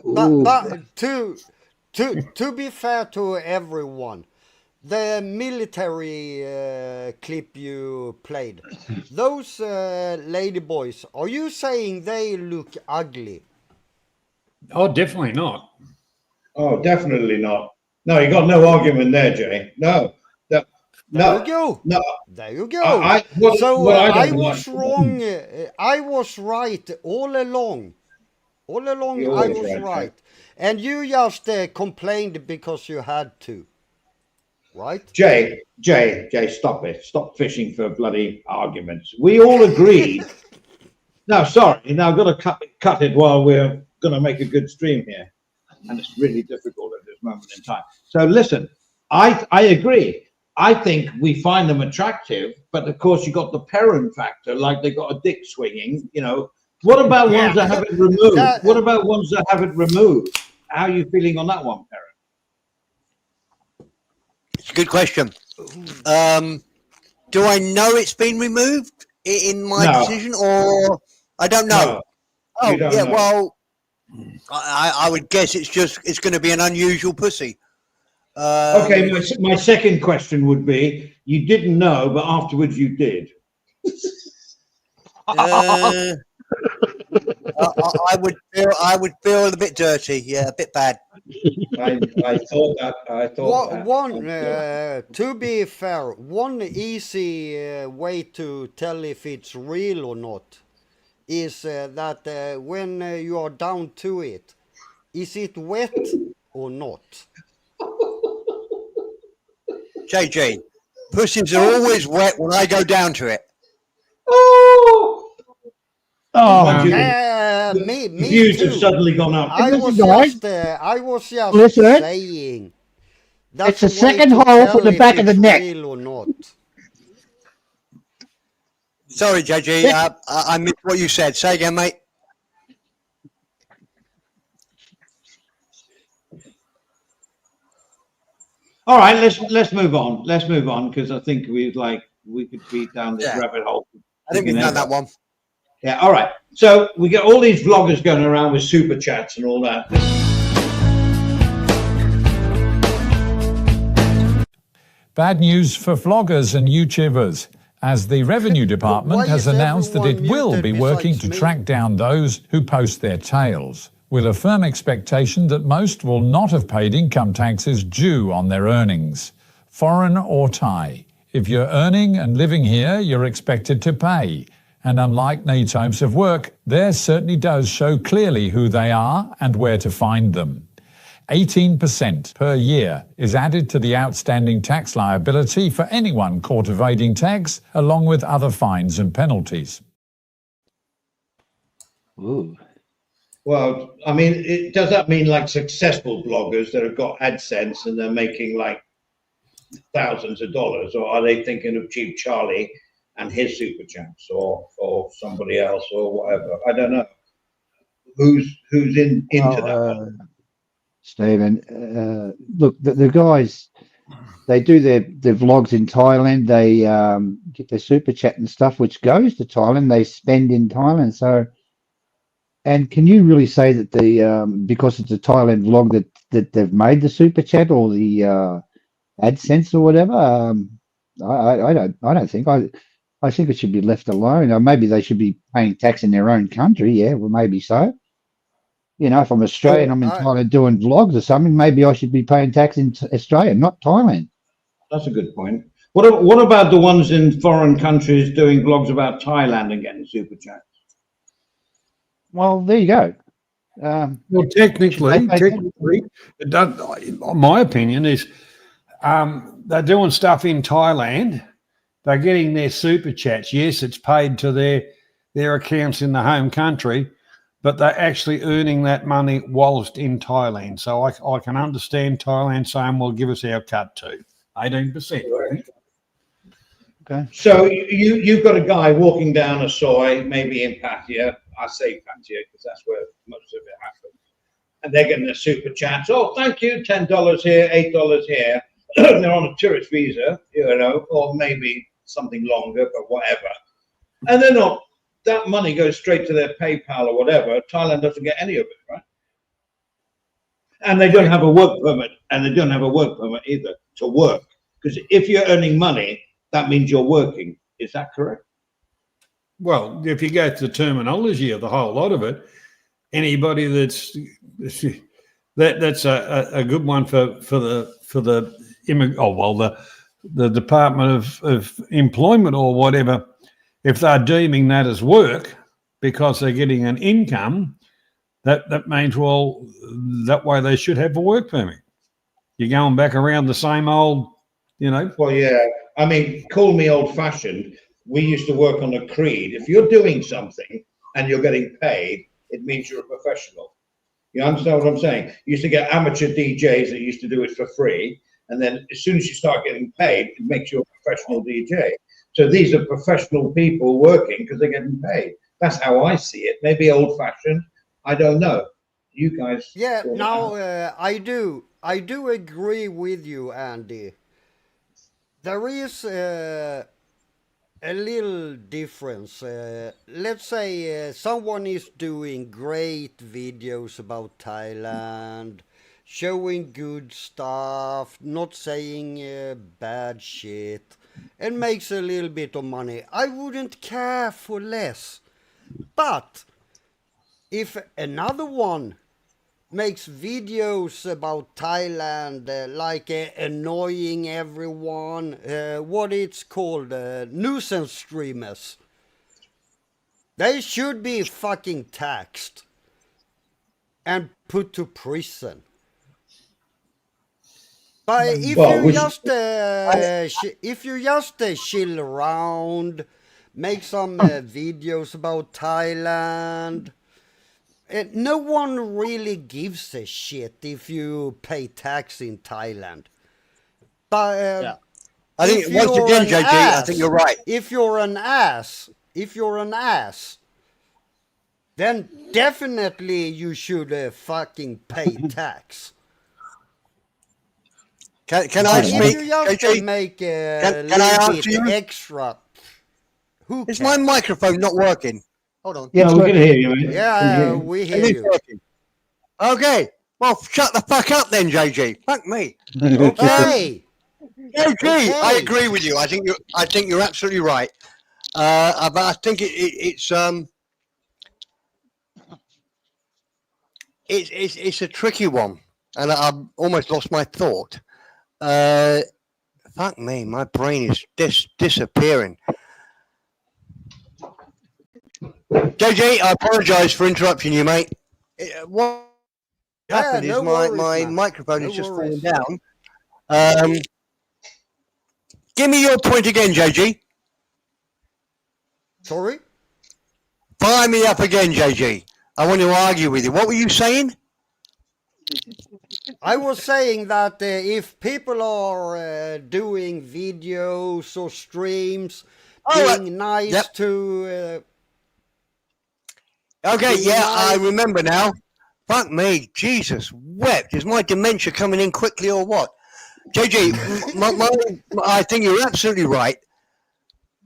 But to be fair to everyone, the military clip you played, those ladyboys, are you saying they look ugly? Oh, definitely not. Oh, definitely not. No, you got no argument there, Jay. No. There you go. No. There you go. I was wrong. I was right all along. All along, I was right. And you just complained because you had to. Right? Jay, stop it. Stop fishing for bloody arguments. We all agreed. No, sorry. Now I've got to cut it while we're going to make a good stream here. And it's really difficult at this moment in time. So listen, I agree. I think we find them attractive, but of course you got the parent factor, like they got a dick swinging, you know. What about ones that have it removed? What about ones that have it removed? How are you feeling on that one, parent? It's a good question. Do I know it's been removed in my decision, or I don't know? No, you don't know. Well, I would guess it's going to be an unusual pussy. Okay, my second question would be: you didn't know, but afterwards you did. I would feel a bit dirty, a bit bad. I thought that. To be fair, one easy way to tell if it's real or not is that when you are down to it, is it wet or not? JJ, pussies are always wet when I go down to it. Me views too. have suddenly gone up. I was just saying That's It's a way second to hole from tell the if back of the it's neck. real or not. Sorry, JG, I missed what you said. Say again, mate. All right, let's move on. Let's move on because I think we could be down this Yeah. rabbit hole. I think we've done that one. Yeah. All right. So we get all these vloggers going around with super chats and all that. Bad news for vloggers and YouTubers, as the Revenue Department Why has is announced that it everyone will muted be working besides to me? track down those who post their tales, with a firm expectation that most will not have paid income taxes due on their earnings, foreign or Thai. If you're earning and living here, you're expected to pay. And unlike these types of work, theirs certainly does show clearly who they are and where to find them. 18% per year is added to the outstanding tax liability for anyone caught evading tax, along with other fines and penalties. Ooh. Well, I mean, does that mean like successful bloggers that have got AdSense and they're making like thousands of dollars, or are they thinking of Cheap Charlie and his super chats, or somebody else, or whatever? I don't know. Who's into that one? Stephen, look, the guys, they do their vlogs in Thailand. They get their super chat and stuff, which goes to Thailand. They spend in Thailand. So, and can you really say that because it's a Thailand vlog that they've made the super chat or the AdSense or whatever? I don't think. I think it should be left alone. Or maybe they should be paying tax in their own country. Yeah, well, maybe so. You know, if I'm Australian, I'm in Thailand doing vlogs or something, maybe I should be paying tax in Australia, not Thailand. That's a good point. What about the ones in foreign countries doing vlogs about Thailand and getting super chats? Well, there you go. Well, technically, it does, my opinion is they're doing stuff in Thailand. They're getting their super chats. Yes, it's paid to their accounts in the home country, but they're actually earning that money whilst in Thailand. So I can understand Thailand saying, well, give us our cut too. 18%. Right. Okay. So you've got a guy walking down a soy, maybe in Pattaya. I say Pattaya because that's where most of it happens. And they're getting a super chats. Oh, thank you. $10 here, $8 here. They're on a tourist visa, you know, or maybe something longer, but whatever. And they're not. That money goes straight to their PayPal or whatever. Thailand doesn't get any of it, right? And they don't have a work permit, and they don't have a work permit either to work. Because if you're earning money, that means you're working. Is that correct? Well, if you go to the terminology of the whole lot of it, anybody that's a good one for the Department of Employment or whatever. If they're deeming that as work because they're getting an income, that means, well, that way they should have a work permit. You're going back around the same old, you know. Well, yeah. I mean, call me old-fashioned. We used to work on a creed. If you're doing something and you're getting paid, it means you're a professional. You understand what I'm saying? You used to get amateur DJs that used to do it for free. And then as soon as you start getting paid, it makes you a professional DJ. So these are professional people working because they're getting paid. That's how I see it. Maybe old-fashioned. I don't know. You guys. Yeah, now I do agree with you, Andy. There is a little difference. Let's say someone is doing great videos about Thailand, showing good stuff, not saying bad shit, and makes a little bit of money. I wouldn't care for less. But if another one makes videos about Thailand, like annoying everyone, what it's called, nuisance streamers, they should be fucking taxed and put to prison. But if you just chill around, make some videos about Thailand, no one really gives a shit if you pay tax in Thailand. But I think if once you're again, an JG, I think ass, you're right. if you're an ass, then definitely you should fucking pay tax. Can I But if speak, you just JG? make a Can I little answer bit you? extra, who Is cares? my microphone not working? Hold on. Yeah, No, it's we working. can hear you, mate. Yeah, we It hear is you. working. Okay. Well, shut the fuck up then, JG. Fuck me. Okay. JG, I Okay. agree with you. I think you're absolutely right. But I think it's a tricky one, and I've almost lost my thought. Fuck me, my brain is disappearing. JJ, I apologise for interrupting you, mate. What happened is no my worries, man. microphone No is just worries. falling down. Give me your point again, JG. Sorry? Fire me up again, JG. I want to argue with you. What were you saying? I was saying that if people are doing videos or streams, being nice Yep. to. Okay, being yeah, I nice. remember now. Fuck me, Jesus wept. Is my dementia coming in quickly or what? JG, I think you're absolutely right.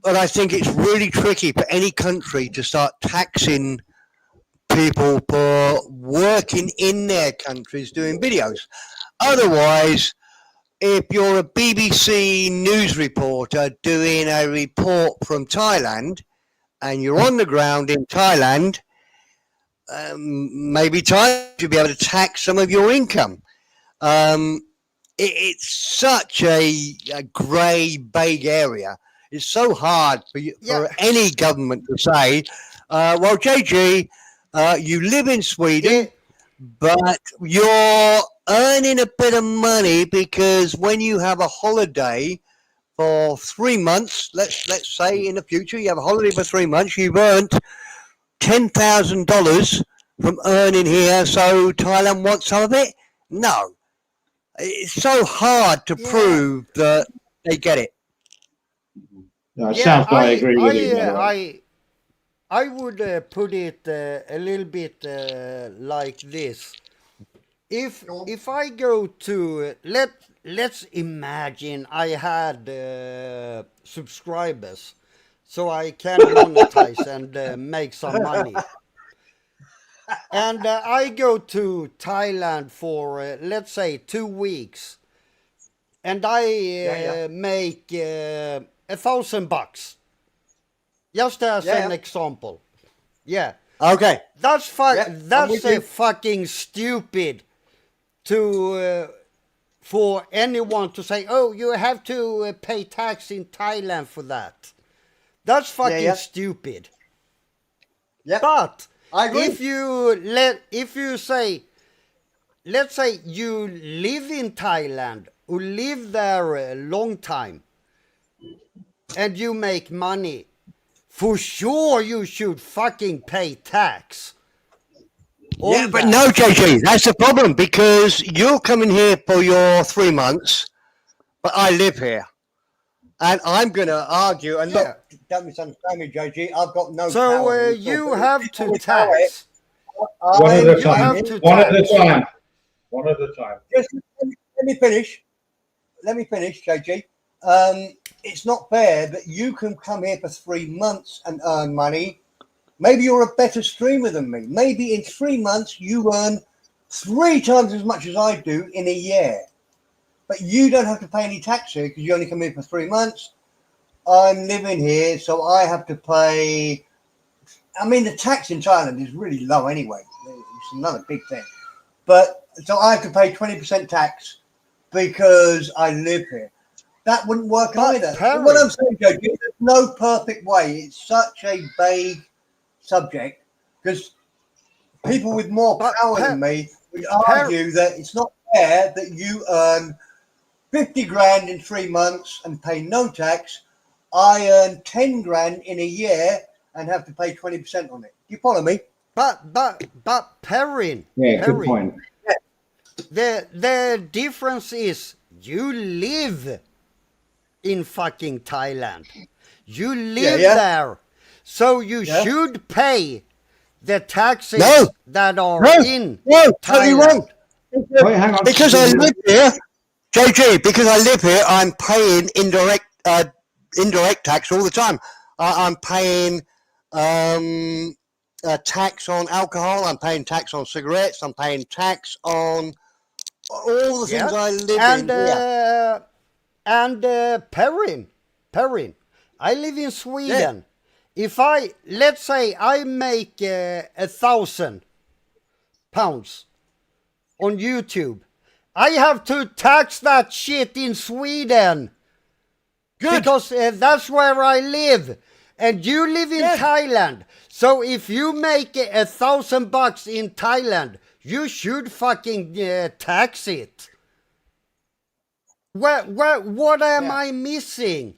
But I think it's really tricky for any country to start taxing people for working in their countries doing videos. Otherwise, if you're a BBC news reporter doing a report from Thailand and you're on the ground in Thailand, maybe Thailand should be able to tax some of your income. It's such a grey, vague area. It's so hard for any government to say, well, JG, you live in Sweden, but you're earning a bit of money because when you have a holiday for 3 months, let's say in the future you have a holiday for 3 months, you've earned $10,000 from earning here, so Thailand wants some of it? No. It's so hard to prove that they get it. No, it sounds like I agree with you. I would put it a little bit like this. If I go to let's imagine I had subscribers, so I can monetize and make some money. And I go to Thailand for let's say 2 weeks, and I make $1,000. Just as an example. Yeah. Okay. That's fucking stupid to for anyone to say, oh, you have to pay tax in Thailand for that. That's fucking stupid. Yeah. But I agree. if you say, let's say you live in Thailand or live there a long time and you make money, for sure you should fucking pay tax. Yeah, but no, JG, that's the problem, because you're coming here for your 3 months, but I live here. And I'm going to argue, and look, don't misunderstand me, JG, I've got no So power. you have to tax. One at a time. One at a time. One at a time. Just let me finish. Let me finish, JG. It's not fair that you can come here for 3 months and earn money. Maybe you're a better streamer than me. Maybe in 3 months you earn 3 times as much as I do in a year. But you don't have to pay any tax here because you only come here for 3 months. I'm living here, so I have to pay. I mean, the tax in Thailand is really low anyway. It's another big thing. But so I have to pay 20% tax because I live here. That wouldn't work either. What I'm saying, Joe, there's no perfect way. It's such a vague subject because people with more power than me would argue that it's not fair that you earn 50 grand in 3 months and pay no tax. I earn 10 grand in a year and have to pay 20% on it. Do you follow me? But Perrin. Yeah, good point. The difference is you live in fucking Thailand. You live there. So you should pay the taxes that are in Totally Thailand. wrong. Wait, hang on. Because I live here, JG, because I live here, I'm paying indirect tax all the time. I'm paying tax on alcohol. I'm paying tax on cigarettes. I'm paying tax on all the things I live in here. And Perrin. I live in Sweden. If let's say I make £1,000 on YouTube, I have to tax that shit in Sweden. Good. Because that's where I live. And you live in Thailand. So if you make $1,000 in Thailand, you should fucking tax it. What am I missing?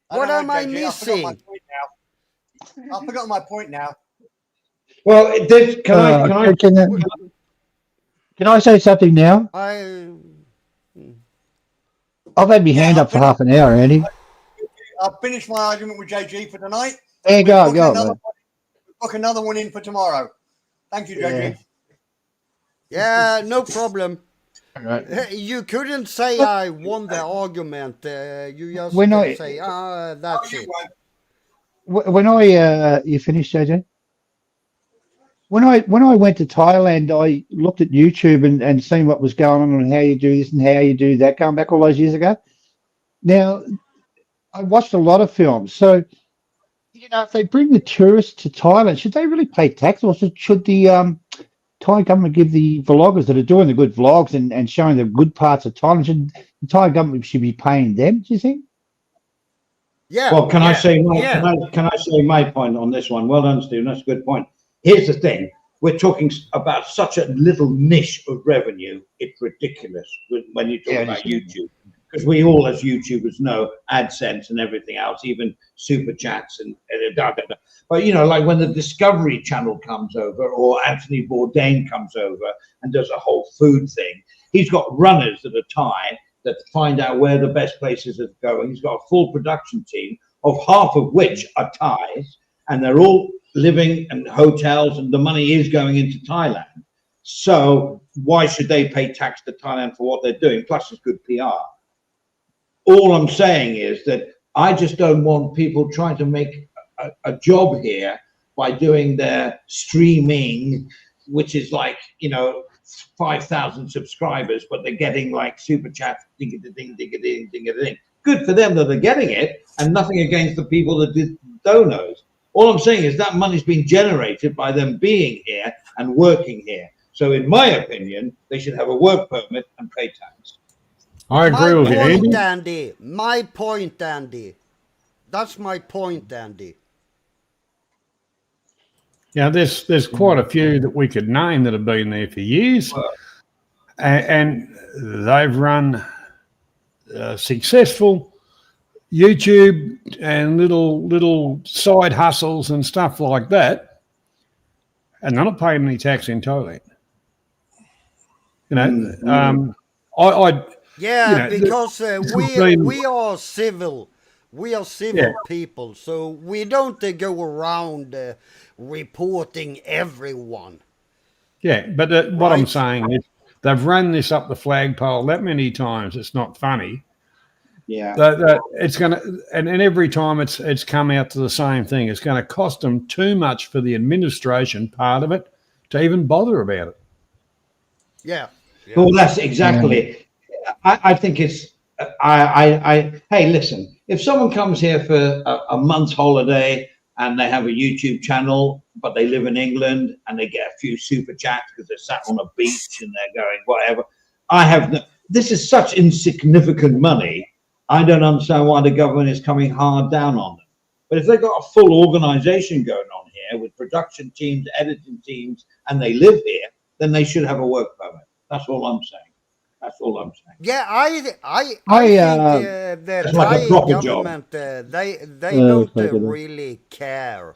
What am I missing? I've forgotten my point now. Well, can I say something now? I I've had my hand up for half an hour, Andy. I've finished my argument with JG for tonight. There you go, man. Book another one in for tomorrow. Thank you, JG. Yeah, no problem. Right. You couldn't say I won the argument. You just say, that's it. When you finished, JJ? When I went to Thailand, I looked at YouTube and seen what was going on and how you do this and how you do that, going back all those years ago. Now, I watched a lot of films. So, if they bring the tourists to Thailand, should they really pay tax, or should the Thai government give the vloggers that are doing the good vlogs and showing the good parts of Thailand, should the Thai government should be paying them, do you think? Yeah. Well, can I say my point on this one? Well done, Stephen. That's a good point. Here's the thing. We're talking about such a little niche of revenue. It's ridiculous when you talk about YouTube. Because we all, as YouTubers, know AdSense and everything else, even super chats and But, like when the Discovery Channel comes over or Anthony Bourdain comes over and does a whole food thing, he's got runners that are Thai that find out where the best places are going. He's got a full production team, of half of which are Thais, and they're all living in hotels, and the money is going into Thailand. So why should they pay tax to Thailand for what they're doing? Plus, it's good PR. All I'm saying is that I just don't want people trying to make a job here by doing their streaming, which is like, 5,000 subscribers, but they're getting like super chats, ding-a-ding, ding-a-ding, ding-a-ding. Good for them that they're getting it, and nothing against the people that did donos. All I'm saying is that money's been generated by them being here and working here. So in my opinion, they should have a work permit and pay tax. I agree with you, Andy. My point, Andy. That's my point, Andy. Yeah, there's quite a few that we could name that have been there for years, and they've run successful YouTube and little side hustles and stuff like that, and they're not paying any tax in Thailand. Because we are civil. We are civil people, so we don't go around reporting everyone. Yeah, but what I'm saying is they've run this up the flagpole that many times. It's not funny. Yeah, it's gonna, and every time it's come out to the same thing. It's going to cost them too much for the administration part of it to even bother about it. Yeah. Well, that's exactly. I think it's. Hey, listen. If someone comes here for a month's holiday and they have a YouTube channel, but they live in England and they get a few super chats because they're sat on a beach and they're going whatever. This is such insignificant money. I don't understand why the government is coming hard down on them. But if they've got a full organization going on here with production teams, editing teams, and they live here, then they should have a work permit. That's all I'm saying. That's all I'm saying. Yeah, I think the Thai government they don't really care.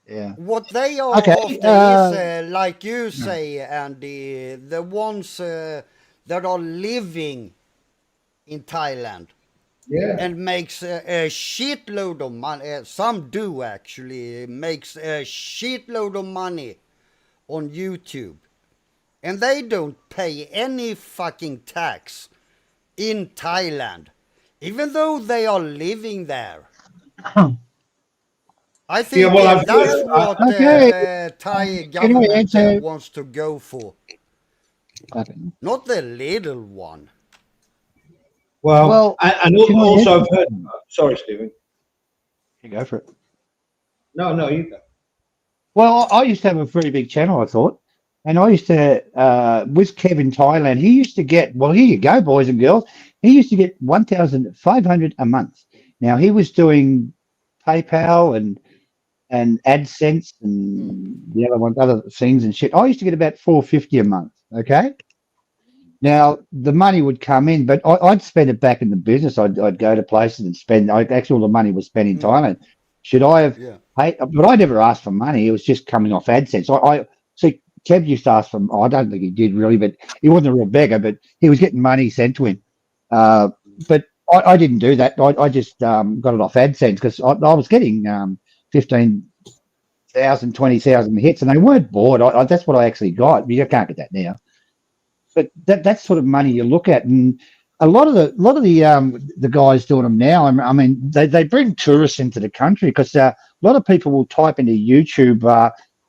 Yeah. What they are after is, like you say, Andy, the ones that are living in Thailand Yeah. and makes a shitload of money. Some do actually makes a shitload of money on YouTube, and they don't pay any fucking tax in Thailand, even though they are living there. I think well, I've that's heard- what Okay. the Thai Can we government answer? wants to go for, Okay. not the little one. Well, and can I also I've answer? heard. Sorry, Stephen. You go for it. No, you go. Well, I used to have a very big channel, I thought. And I used to, with Kevin Thailand, he used to get, well, here you go, boys and girls. He used to get 1,500 a month. Now, he was doing PayPal and AdSense and the other things and shit. I used to get about 450 a month, okay? Now, the money would come in, but I'd spend it back in the business. I'd go to places and spend, actually all the money was spent in Thailand. Should I have paid? But I never asked for money. It was just coming off AdSense. I see, Kev used to ask for, I don't think he did really, but he wasn't a real beggar, but he was getting money sent to him. But I didn't do that. I just got it off AdSense because I was getting 15,000, 20,000 hits, and they weren't bought. That's what I actually got. You can't get that now. But that's sort of money you look at, and a lot of the guys doing them now. I mean, they bring tourists into the country because a lot of people will type into YouTube,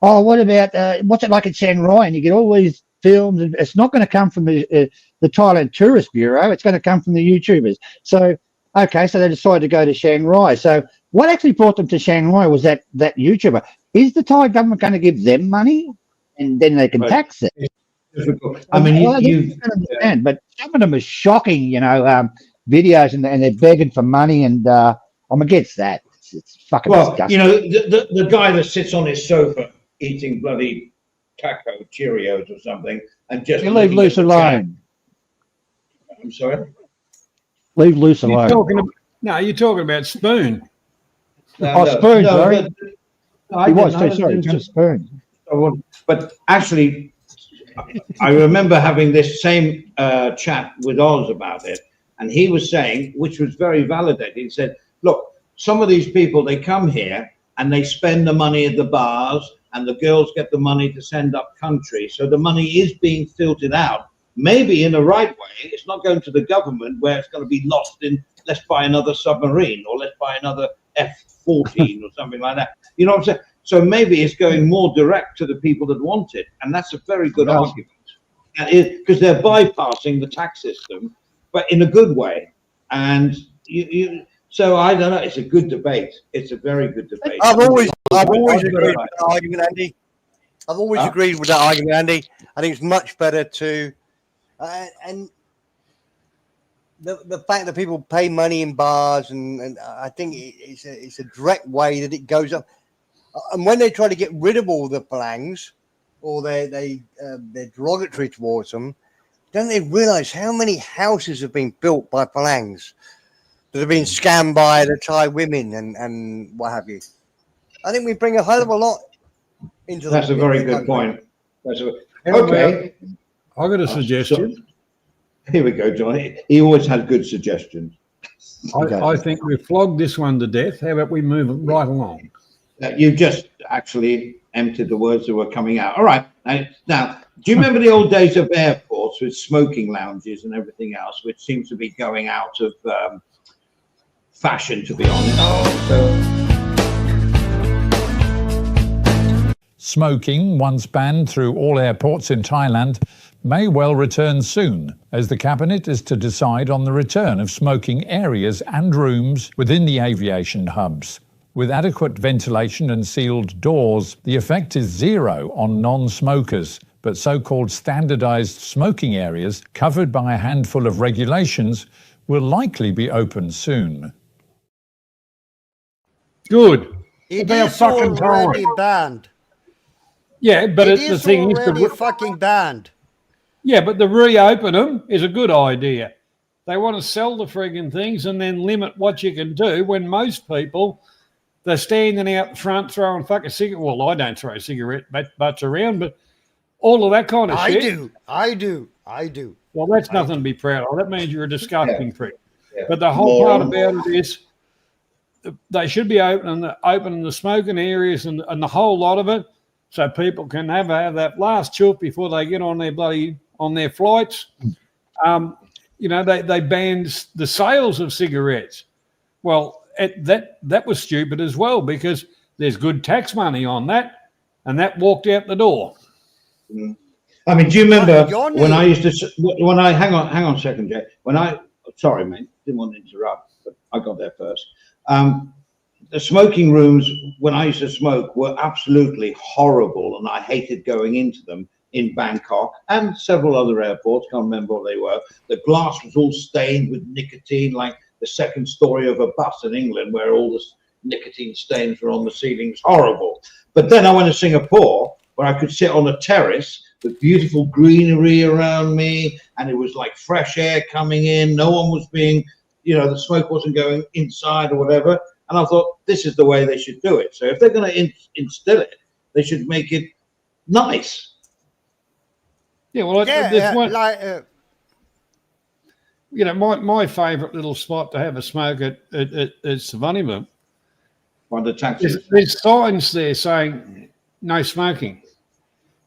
what about what's it like in Chiang Rai, and you get all these films, and it's not going to come from the Thailand Tourist Bureau. It's going to come from the YouTubers. So okay, so they decided to go to Chiang Rai. So what actually brought them to Chiang Rai was that YouTuber. Is the Thai government going to give them money, and then they can tax it? I mean, you understand, but some of them are shocking, videos, and they're begging for money, and I'm against that. It's fucking disgusting. The guy that sits on his sofa eating bloody taco Cheerios or something, and just You leave loose alone. I'm sorry. Leave loose alone. You're talking about Spoon. Spoon, sorry. He was too. Sorry, just Spoon. But actually, I remember having this same chat with Oz about it, and he was saying, which was very validating, he said, look, some of these people, they come here and they spend the money at the bars, and the girls get the money to send up country. So the money is being filtered out, maybe in the right way. It's not going to the government where it's going to be lost in, let's buy another submarine, or let's buy another F-14 or something like that. You know what I'm saying? So maybe it's going more direct to the people that want it. And that's a very good argument. Because they're bypassing the tax system, but in a good way. And so I don't know. It's a good debate. It's a very good debate. I've always agreed with that argument, Andy. I've always agreed with that argument, Andy. I think it's much better to, and the fact that people pay money in bars, and I think it's a direct way that it goes up. And when they try to get rid of all the Palangs, or they're derogatory towards them, don't they realise how many houses have been built by Palangs that have been scammed by the Thai women and what have you? I think we bring a hell of a lot into That's a very good point. Okay. I've got a suggestion. Here we go, John. He always has good suggestions. I think we've flogged this one to death. How about we move it right along? You just actually emptied the words that were coming out. All right. Now, do you remember the old days of airports with smoking lounges and everything else, which seems to be going out of fashion, to be honest? Smoking, once banned through all airports in Thailand, may well return soon, as the Cabinet is to decide on the return of smoking areas and rooms within the aviation hubs. With adequate ventilation and sealed doors, the effect is zero on non-smokers, but so-called standardised smoking areas, covered by a handful of regulations, will likely be open soon. Good. It is already banned. Yeah, but the thing is, already fucking banned. Yeah, but to reopen them is a good idea. They want to sell the frigging things and then limit what you can do when most people, they're standing out front throwing fucking cigarette. Well, I don't throw cigarette butts around, but all of that kind of shit. I do. Well, that's nothing to be proud of. That means you're a disgusting prick. Yeah. But the whole part Moron. about it is they should be opening the smoking areas and the whole lot of it, so people can have that last chup before they get on their flights. They banned the sales of cigarettes. Well, that was stupid as well, because there's good tax money on that, and that walked out the door. Mm. I mean, do you remember Johnny. when I used to, hang on a second, Jay. Sorry, mate, didn't want to interrupt, but I got there first. The smoking rooms, when I used to smoke, were absolutely horrible, and I hated going into them in Bangkok and several other airports. Can't remember what they were. The glass was all stained with nicotine, like the second story of a bus in England, where all the nicotine stains were on the ceilings. Horrible. But then I went to Singapore, where I could sit on a terrace with beautiful greenery around me, and it was like fresh air coming in. No one was being, the smoke wasn't going inside or whatever. And I thought, this is the way they should do it. So if they're going to instill it, they should make it nice. Yeah, well, my favourite little spot to have a smoke at Savannah. By the taxis. There's signs there saying no smoking,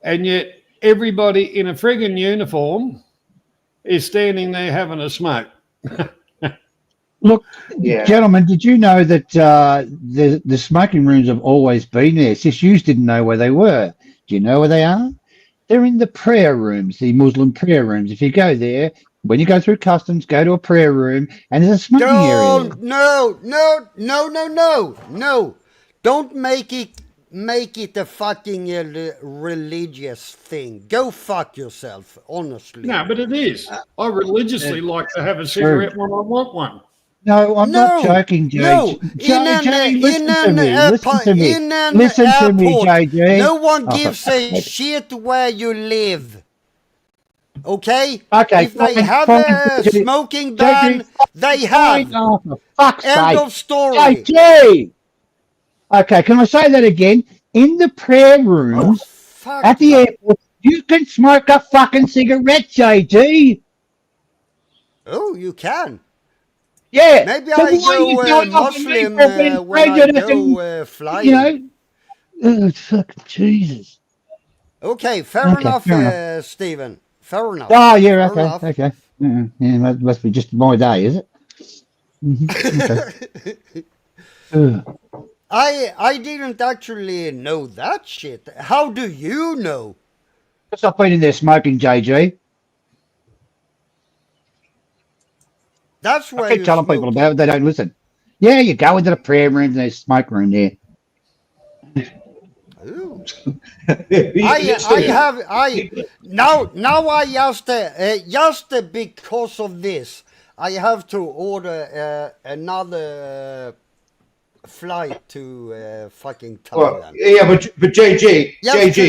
and yet everybody in a friggin' uniform is standing there having a smoke. Look, gentlemen, did you know that the smoking rooms have always been there? It's just you didn't know where they were. Do you know where they are? They're in the prayer rooms, the Muslim prayer rooms. If you go there, when you go through customs, go to a prayer room, and there's a smoking area. No. Don't make it a fucking religious thing. Go fuck yourself, honestly. No, but it is. I religiously like to have a cigarette when I want one. No, I'm not joking, Jay. No, Jay, listen to me, JJ. No one gives a shit where you live. Okay? Okay. If they have a smoking ban, they have. Oh, for fuck's End sake. of story. JJ! Okay, can I say that again? In the prayer rooms at the airport, you can smoke a fucking cigarette, JG. Oh, you can. Yeah. Maybe So I why go are you going off Muslim and being when I prejudiced go and, flying. Oh, fucking Jesus. Okay, fair enough, Stephen. Fair enough. Oh, yeah, Fair enough. okay. Yeah, that must be just my day, is it? Okay. I didn't actually know that shit. How do you know? Because I've been in there smoking, JG. That's where I keep telling people about it, they don't listen. Yeah, you go into the prayer room, and there's a smoke room there. Ooh. Now I just because of this, I have to order another flight to fucking Thailand. Well, yeah, but JG,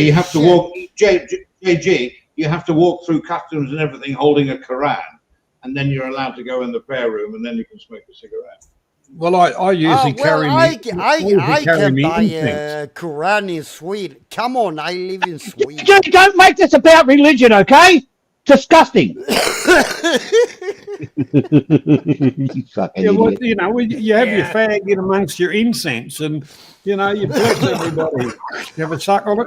you have to walk. JG, you have to walk through customs and everything, holding a Quran, and then you're allowed to go in the prayer room, and then you can smoke a cigarette. Well, I usually carry I can buy incense. a Quran in Sweden. Come on, I live in Sweden. Don't make this about religion, okay? Disgusting. You fucking idiot. You have your fag in amongst your incense, and you bless everybody. You have a suck on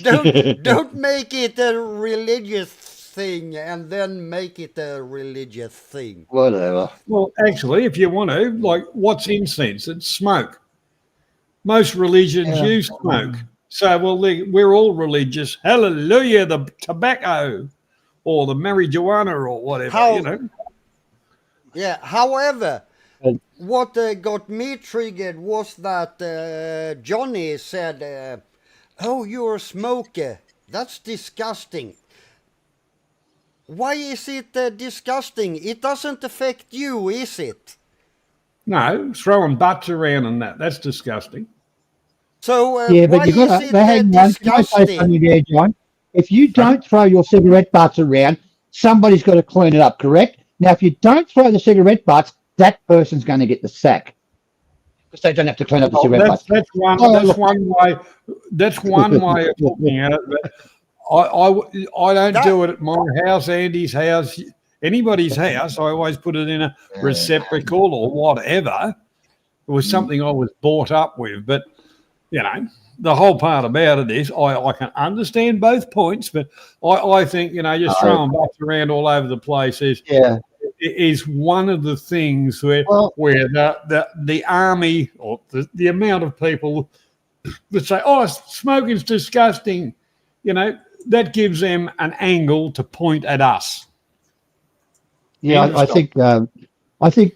it. Don't make it a religious thing and then make it a religious thing. Whatever. Well, actually, if you want to, like, what's incense? It's smoke. Most religions use smoke. So, we're all religious. Hallelujah, the tobacco or the marijuana or whatever, Yeah, however, what got me triggered was that Johnny said, oh, you're a smoker. That's disgusting. Why is it disgusting? It doesn't affect you, is it? No, throwing butts around and that's disgusting. So yeah, but why you got is to hang on. Can I say something there, John? If you don't throw your cigarette butts around, somebody's got to clean it up, correct? Now, if you don't throw the cigarette butts, that person's going to get the sack because they don't have to clean up the cigarette butts. That's one way. That's one way of looking at it. But I don't do it at my house, Andy's house, anybody's house. I always put it in a receptacle or whatever. It was something I was brought up with. But, you know, the whole part about it is I can understand both points, but I think, you know, just throwing butts around all over the place is one of the things where the army or the amount of people that say, oh, smoking's disgusting, you know, that gives them an angle to point at us. Yeah, I think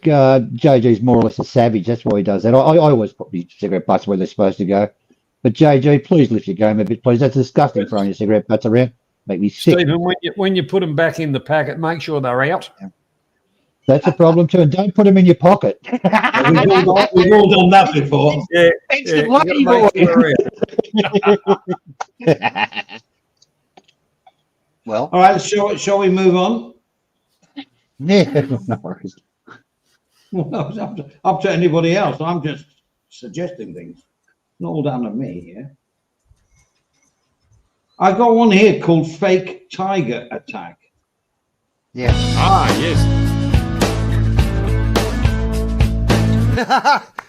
JG's more or less a savage. That's why he does that. I always put my cigarette butts where they're supposed to go. But JG, please lift your game a bit, please. That's disgusting throwing your cigarette butts around. Make me sick. Stephen, when you put them back in the packet, make sure they're out. That's a problem too. And don't put them in your pocket. We've all done that before. Yeah, Thanks to Lucky Boy. Well, all right. Shall we move on? Yeah, no worries. Well, it's up to anybody else. I'm just suggesting things. Not all down to me. Yeah. I got one here called fake tiger attack. Yeah.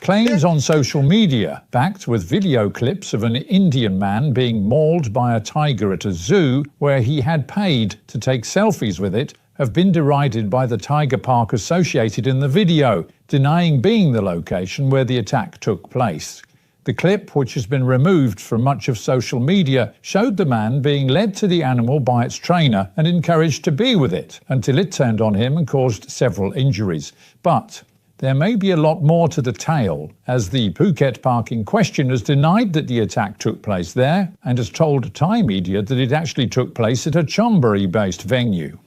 Claims on social media, backed with video clips of an Indian man being mauled by a tiger at a zoo where he had paid to take selfies with it, have been derided by the tiger park associated in the video, denying being the location where the attack took place. The clip, which has been removed from much of social media, showed the man being led to the animal by its trainer and encouraged to be with it until it turned on him and caused several injuries. But there may be a lot more to the tale, as the Phuket park in question has denied that the attack took place there and has told Thai media that it actually took place at a Chonburi-based venue.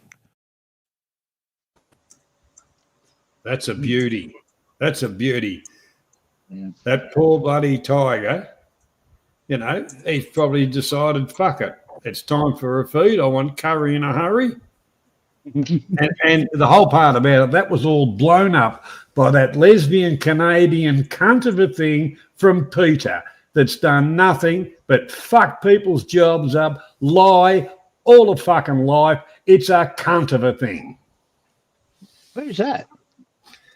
That's a beauty. That's a beauty. Yeah. That poor bloody tiger, you know, he's probably decided, fuck it, it's time for a feed. I want curry in a hurry. and the whole part about it, that was all blown up by that lesbian Canadian cunt of a thing from Peter that's done nothing but fuck people's jobs up, lie all the fucking life. It's a cunt of a thing. Who's that?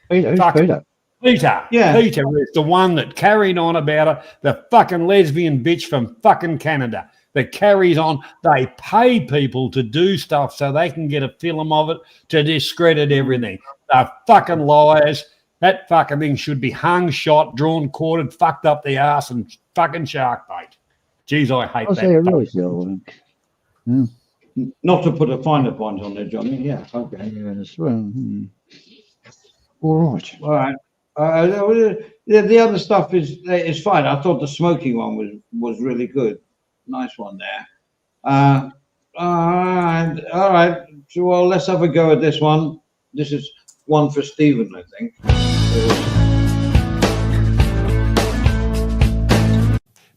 Who's Fuck Peter? Peter. Yeah. Peter is the one that carried on about it, the fucking lesbian bitch from fucking Canada that carries on. They pay people to do stuff so they can get a film of it to discredit everything. They're fucking liars. That fucking thing should be hung, shot, drawn, quartered, fucked up the ass and fucking shark bait. Jeez, I hate that. Really so. Not to put a finer point on there, Johnny. Yeah. Okay. Yes, well, all right. All right. The other stuff is fine. I thought the smoking one was really good. Nice one there. All right. So, well, let's have a go at this one. This is one for Stephen, I think.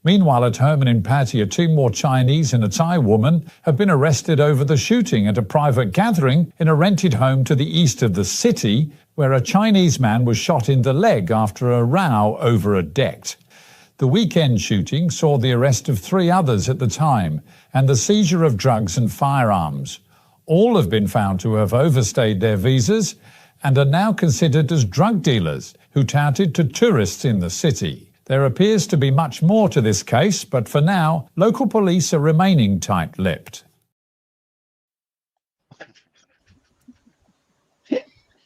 Meanwhile, at home and in Pattaya, 2 more Chinese and a Thai woman have been arrested over the shooting at a private gathering in a rented home to the east of the city, where a Chinese man was shot in the leg after a row over a debt. The weekend shooting saw the arrest of 3 others at the time and the seizure of drugs and firearms. All have been found to have overstayed their visas and are now considered as drug dealers who touted to tourists in the city. There appears to be much more to this case, but for now, local police are remaining tight-lipped.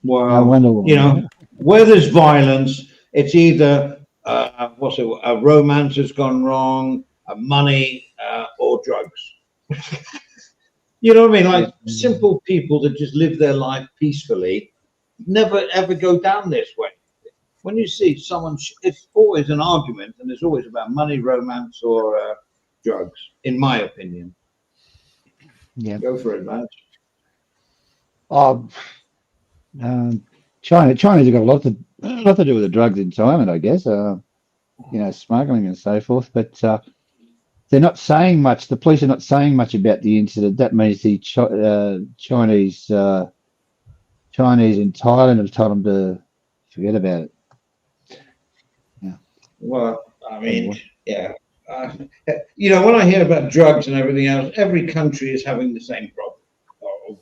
Well, you know, where there's violence, it's either a romance has gone wrong, money, or drugs. You know what I mean? Like simple people that just live their life peacefully never ever go down this way. When you see someone, it's always an argument, and it's always about money, romance, or drugs, in my opinion. Yeah. Go for it, man. China's got a lot to do with the drugs in Thailand, I guess. You know, smuggling and so forth. But they're not saying much. The police are not saying much about the incident. That means the Chinese in Thailand have told them to forget about it. Well, I mean, yeah. When I hear about drugs and everything else, every country is having the same problem.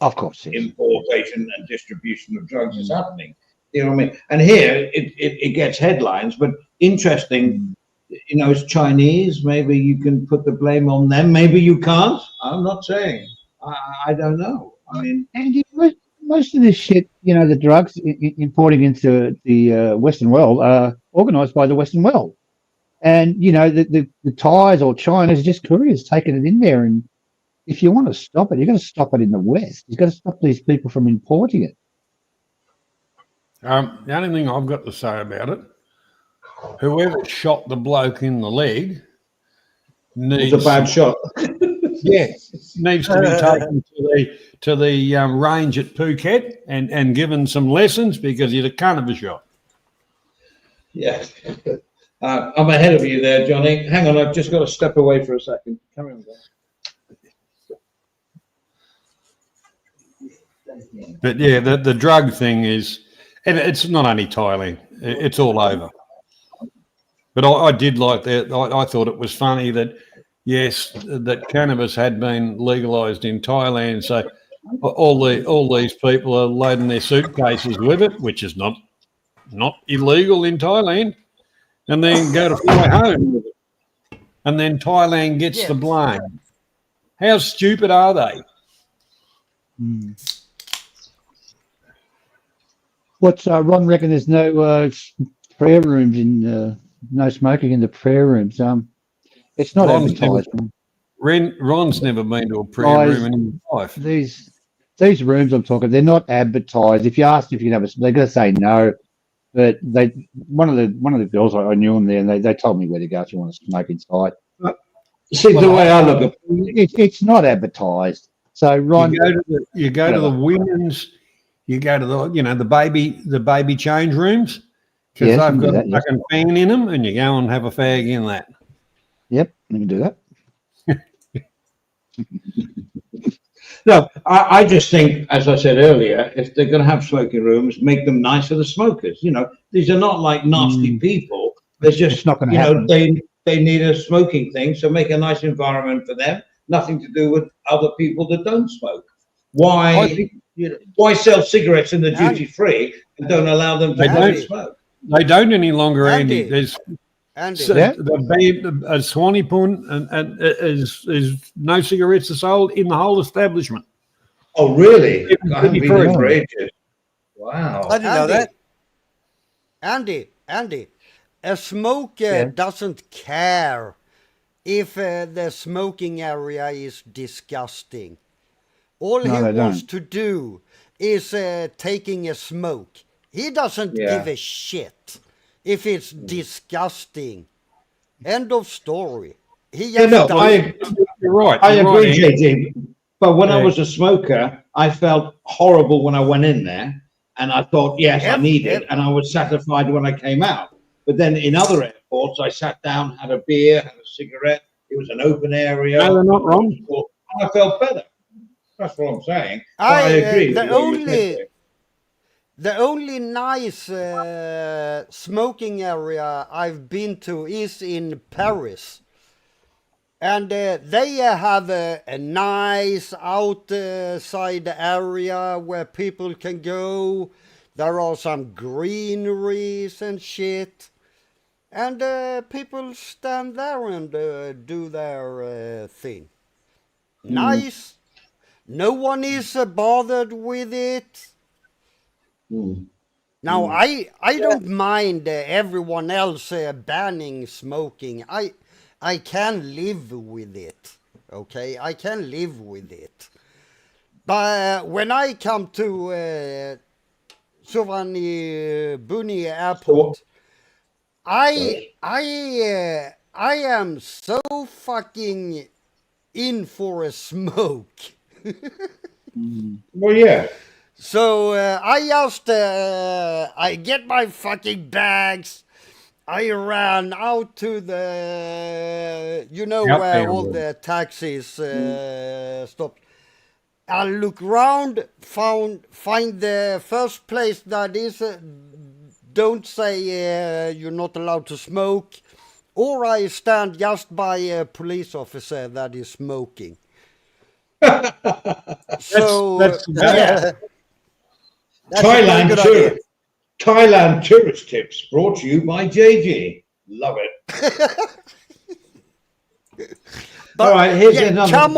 Of course, yes. Importation and distribution of drugs is happening. You know what I mean? And here it gets headlines, but interesting. It's Chinese. Maybe you can put the blame on them. Maybe you can't. I'm not saying. I don't know. I mean, And most of this shit, the drugs importing into the Western world are organised by the Western world. And, the Thais or China's just couriers taking it in there. And if you want to stop it, you've got to stop it in the West. You've got to stop these people from importing it. The only thing I've got to say about it, whoever shot the bloke in the leg needs it's a bad shot. needs to be taken to the range at Phuket and given some lessons because he's a cunt of a shot. Yeah. I'm ahead of you there, Johnny. Hang on, I've just got to step away for a second. Carry on, guys. But yeah, the drug thing is, and it's not only Thailand, it's all over. But I did like that. I thought it was funny that, yes, that cannabis had been legalised in Thailand. So all these people are loading their suitcases with it, which is not illegal in Thailand, and then go to fly home with it. And then Thailand gets the blame. How stupid are they? What's Ron reckon? There's no prayer rooms no smoking in the prayer rooms. It's not advertised. Ron's never been to a prayer room in his life. These rooms I'm talking, they're not advertised. If you ask if you can have they're going to say no. But one of the girls I knew them there, and they told me where to go if you want to smoke inside. See, the way I look at it, it's not advertised. So Ron, you go to the women's, you go to the baby change rooms because they've got a fucking fan in them, and you go and have a fag in that. Yep, you can do that. No, I just think, as I said earlier, if they're going to have smoking rooms, make them nice for the smokers. These are not like nasty people. They're just, not going to happen. They need a smoking thing, so make a nice environment for them. Nothing to do with other people that don't smoke. Why sell cigarettes in the duty free and don't allow them to smoke? They don't any longer, Andy. There's Andy. a Swanee Pun and is no cigarettes are sold in the whole establishment. Oh, really? I haven't been there for ages. Wow. I didn't know that. Andy, a smoker doesn't care if the smoking area is disgusting. All he wants to do is taking a smoke. He doesn't give a shit if it's disgusting. End of story. You're right. I agree, JD. But when I was a smoker, I felt horrible when I went in there, and I thought, yes, I need it, and I was satisfied when I came out. But then in other airports, I sat down, had a beer, had a cigarette. It was an open area. No, they're not wrong. And I felt better. That's what I'm saying. I agree. The only nice smoking area I've been to is in Paris. And they have a nice outside area where people can go. There are some greeneries and shit. And people stand there and do their thing. Nice. No one is bothered with it. Now, I don't mind everyone else banning smoking. I can live with it, okay? I can live with it. But when I come to Suvarnabhumi Airport, I am so fucking in for a smoke. Well, yeah. So I just, I get my fucking bags. I ran out to the, where all the taxis stopped. I look round, find the first place that is, don't say you're not allowed to smoke, or I stand just by a police officer that is smoking. So that's yeah, That's a very good idea. Thailand tourist tips brought to you by JG. Love it. but All right, here's yeah, another. come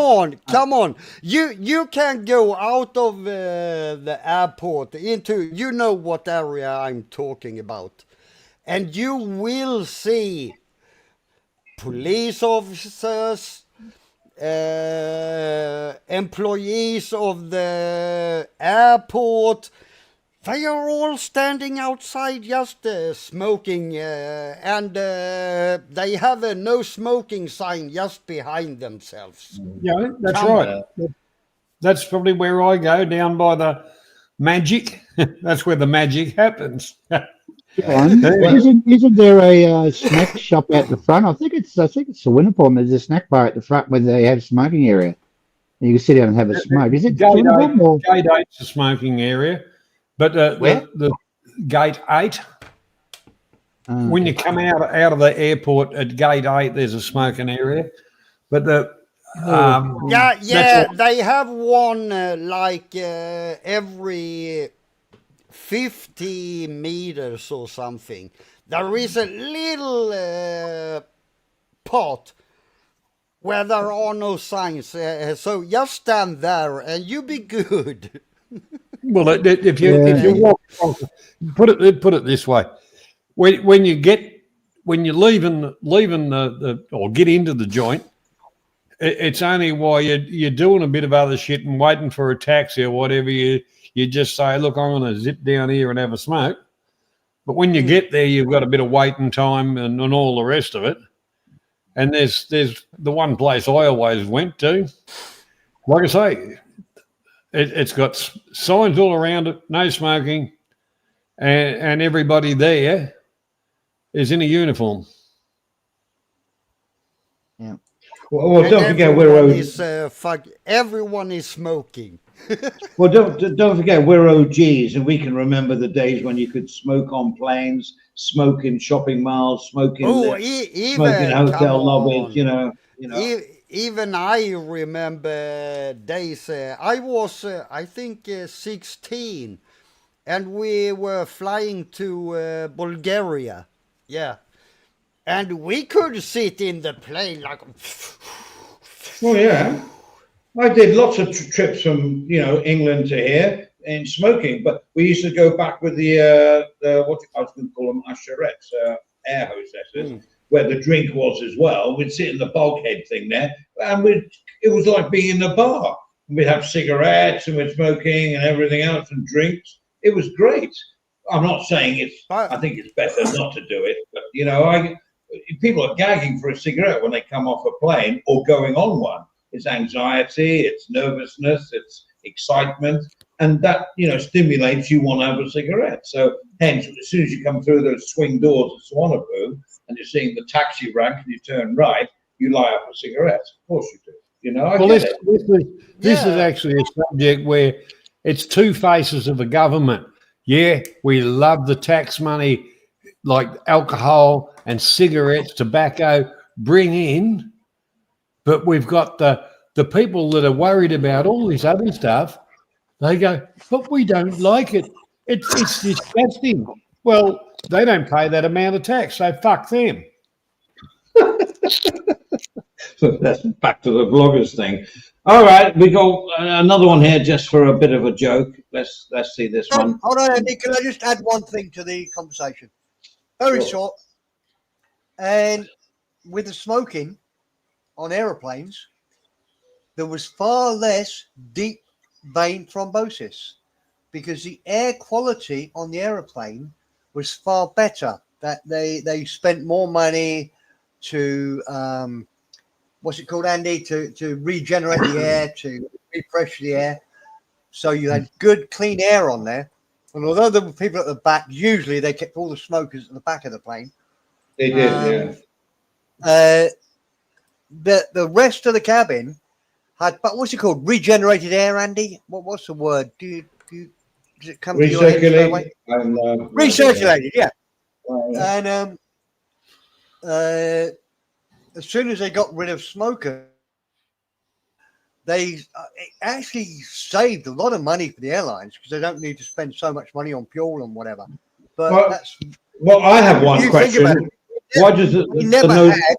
on. You can go out of the airport into, you know what area I'm talking about, and you will see police officers, employees of the airport. They are all standing outside just smoking, and they have a no smoking sign just behind themselves. Yeah, that's Come right. That's probably where I go, down by the magic. That's where the magic happens. John, isn't there a snack shop out the front? I think it's the Winnipeg. There's a snack bar at the front where they have smoking area. And you can sit down and have a smoke. Is it Gate 8, Winnipeg or Gate 8's the smoking area, but where? the Gate 8. When you come out of the airport at Gate 8, there's a smoking area. But They have one like every 50 meters or something. There is a little pot where there are no signs. So just stand there and you be good. well, if you walk across, put it this way: when you're leaving the or get into the joint, it's only while you're doing a bit of other shit and waiting for a taxi or whatever, you just say, look, I'm going to zip down here and have a smoke. But when you get there, you've got a bit of waiting time and all the rest of it. And there's the one place I always went to, like I say, it's got signs all around it, no smoking, and everybody there is in a uniform. Yeah. Well, don't forget everyone is smoking. Well, don't forget we're OGs, and we can remember the days when you could smoke on planes, smoke in shopping malls, smoke in hotel lobbies. You know. Even I remember days. I was, I think, 16, and we were flying to Bulgaria. Yeah, and we could sit in the plane like. Oh yeah. I did lots of trips from England to here in smoking, but we used to go back with the what I was going to call them usherettes, air hostesses, where the drink was as well. We'd sit in the bulkhead thing there, and it was like being in a bar. We'd have cigarettes and we're smoking and everything else and drinks. It was great. I'm not saying I think it's better not to do it, but people are gagging for a cigarette when they come off a plane or going on one. It's anxiety, it's nervousness, it's excitement, and that stimulates you want to have a cigarette. So hence, as soon as you come through those swing doors at Swanaboo and you're seeing the taxi rank and you turn right, you light up a cigarette. Of course you do. This is actually a subject where it's two faces of the government. Yeah, we love the tax money, like alcohol and cigarettes, tobacco, bring in. But we've got the people that are worried about all this other stuff. They go, but we don't like it. It's disgusting. Well, they don't pay that amount of tax, so fuck them. So that's back to the bloggers thing. All right, we got another one here just for a bit of a joke. Let's see this one. Hold on, Andy. Can I just add one thing to the conversation? Very short. And with the smoking on aeroplanes, there was far less deep vein thrombosis because the air quality on the aeroplane was far better. That they spent more money to what's it called, Andy? To regenerate the air, to refresh the air. So you had good, clean air on there. And although there were people at the back, usually they kept all the smokers at the back of the plane. They did, The rest of the cabin had, but what's it called? Regenerated air, Andy? What's the word? Does it come to your head straight away? Recirculated, yeah. And as soon as they got rid of smoker, they it actually saved a lot of money for the airlines because they don't need to spend so much money on fuel and whatever. But Well, that's well, I have one you think question. about it. Why does it? We never had.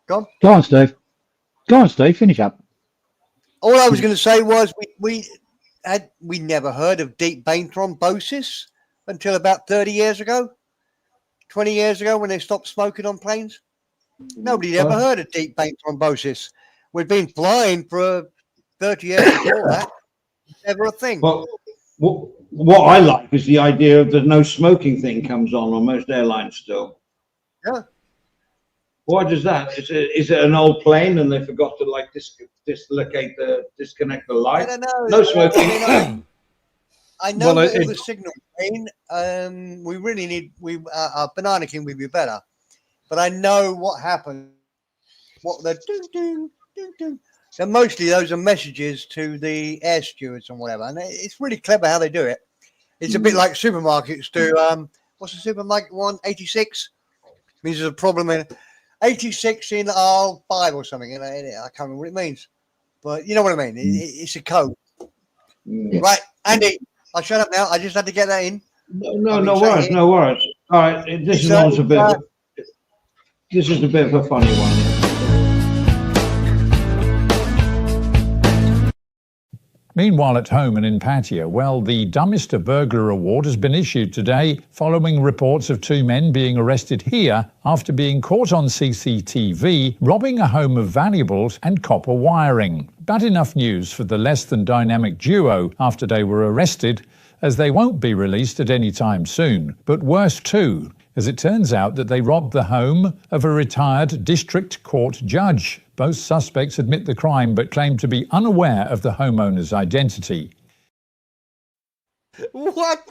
Go on. Steve. Go on, Steve. Finish up. All I was going to say was we never heard of deep vein thrombosis until about 30 years ago, 20 years ago when they stopped smoking on planes. Nobody ever heard of deep vein thrombosis. We'd been flying for 30 years before that. Never a thing. Well, what I like is the idea of the no smoking thing comes on most airlines still. Yeah. Why does that? Is it an old plane and they disconnect the light? I don't know. No smoking. I know Well, all the signal pain. We really need Banana King would be better, but I know what happened. What the ding. So mostly those are messages to the air stewards and whatever, and it's really clever how they do it. It's a bit like supermarkets do. What's the supermarket one? 86 means there's a problem in 86 in aisle 5 or something. I can't remember what it means, but you know what I mean. It's a code, right? Andy, I'll shut up now. I just had to get that in. No worries. All right, this is a bit of a funny one. Meanwhile, at home and in Pattaya, well, the Dumbest Burglar Award has been issued today following reports of 2 men being arrested here after being caught on CCTV robbing a home of valuables and copper wiring. But enough news for the less than dynamic duo after they were arrested, as they won't be released at any time soon. But worse too, as it turns out that they robbed the home of a retired district court judge. Both suspects admit the crime but claim to be unaware of the homeowner's identity. What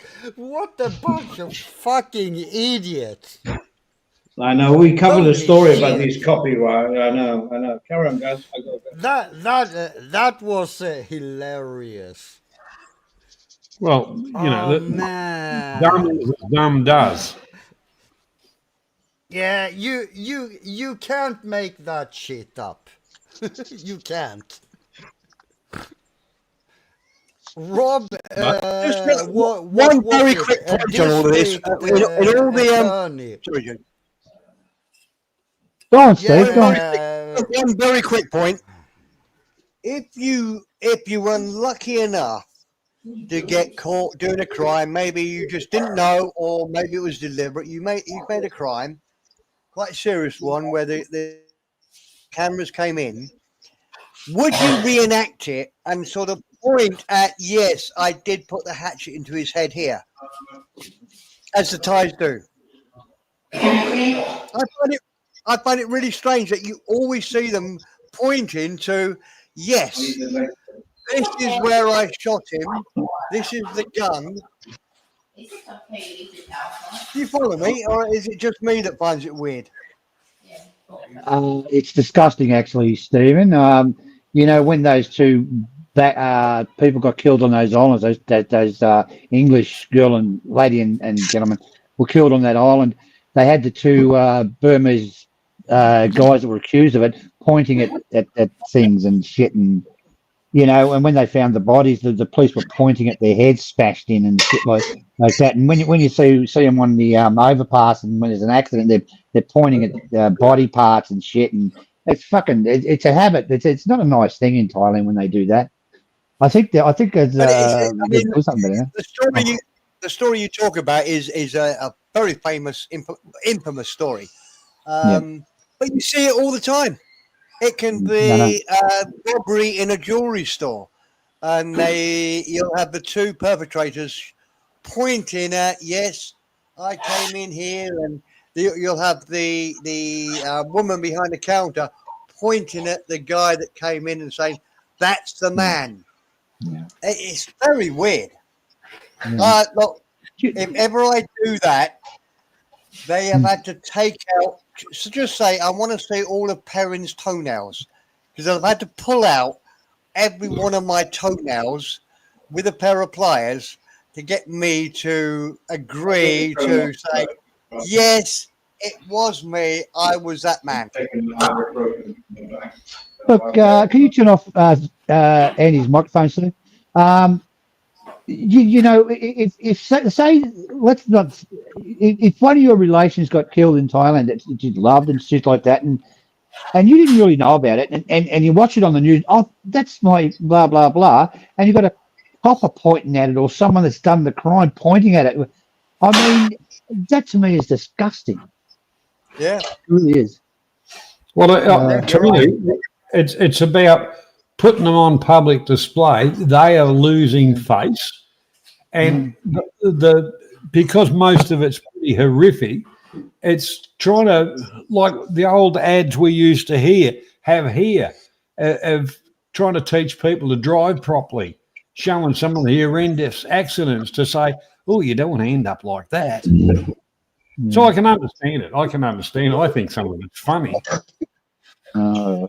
a bunch of fucking idiots. I know, we covered Holy a story about shit. these copyright. I know. Carry on, guys. That was hilarious. Well, you know, man. dumb is what dumb does. Yeah, you can't make that shit up. You can't. Rob, one very quick point on all of this. In all the sorry, Go on, Steve. Go on. one very quick point. If you were unlucky enough to get caught doing a crime, maybe you just didn't know, or maybe it was deliberate. You made a crime, quite a serious one, where the cameras came in. Would you reenact it and sort of point at, yes, I did put the hatchet into his head here, as the Thais do? I find it really strange that you always see them pointing to, yes, this is where I shot him. This is the gun. Do you follow me, or is it just me that finds it weird? It's disgusting, actually, Stephen. You know, when those two people got killed on those islands, those English girl and lady and gentleman were killed on that island, they had the two Burmese guys that were accused of it pointing at things and shit, and you know, and when they found the bodies, the police were pointing at their heads smashed in and shit like that. And when you see them on the overpass, and when there's an accident, they're pointing at body parts and shit, and it's a habit. It's not a nice thing in Thailand when they do that. I think there's something there. The story you talk about is a very famous, infamous story. But you see it all the time. It can be robbery in a jewelry store, and you'll have the two perpetrators pointing at, yes, I came in here, and you'll have the woman behind the counter pointing at the guy that came in and saying, that's the man. Yeah. It's very weird. Look, if ever I do that, they have had to take out, so just say, I want to see all of Perrin's toenails, because I've had to pull out every one of my toenails with a pair of pliers to get me to agree to say, Yes, it was me. I was that man. Look, can you turn off Andy's microphone, sir? You know, if say let's not, if one of your relations got killed in Thailand that you loved and shit like that, and you didn't really know about it, and you watch it on the news, oh, that's my blah blah blah, and you've got a copper pointing at it or someone that's done the crime pointing at it. I mean, that to me is disgusting. Yeah, It really is. Well, to me, it's about putting them on public display. They are losing face, and the because most of it's pretty horrific. It's trying to, like the old ads we used to have here, of trying to teach people to drive properly, showing some of the horrendous accidents to say, oh, you don't want to end up like that. So I can understand it. I think some of it's funny.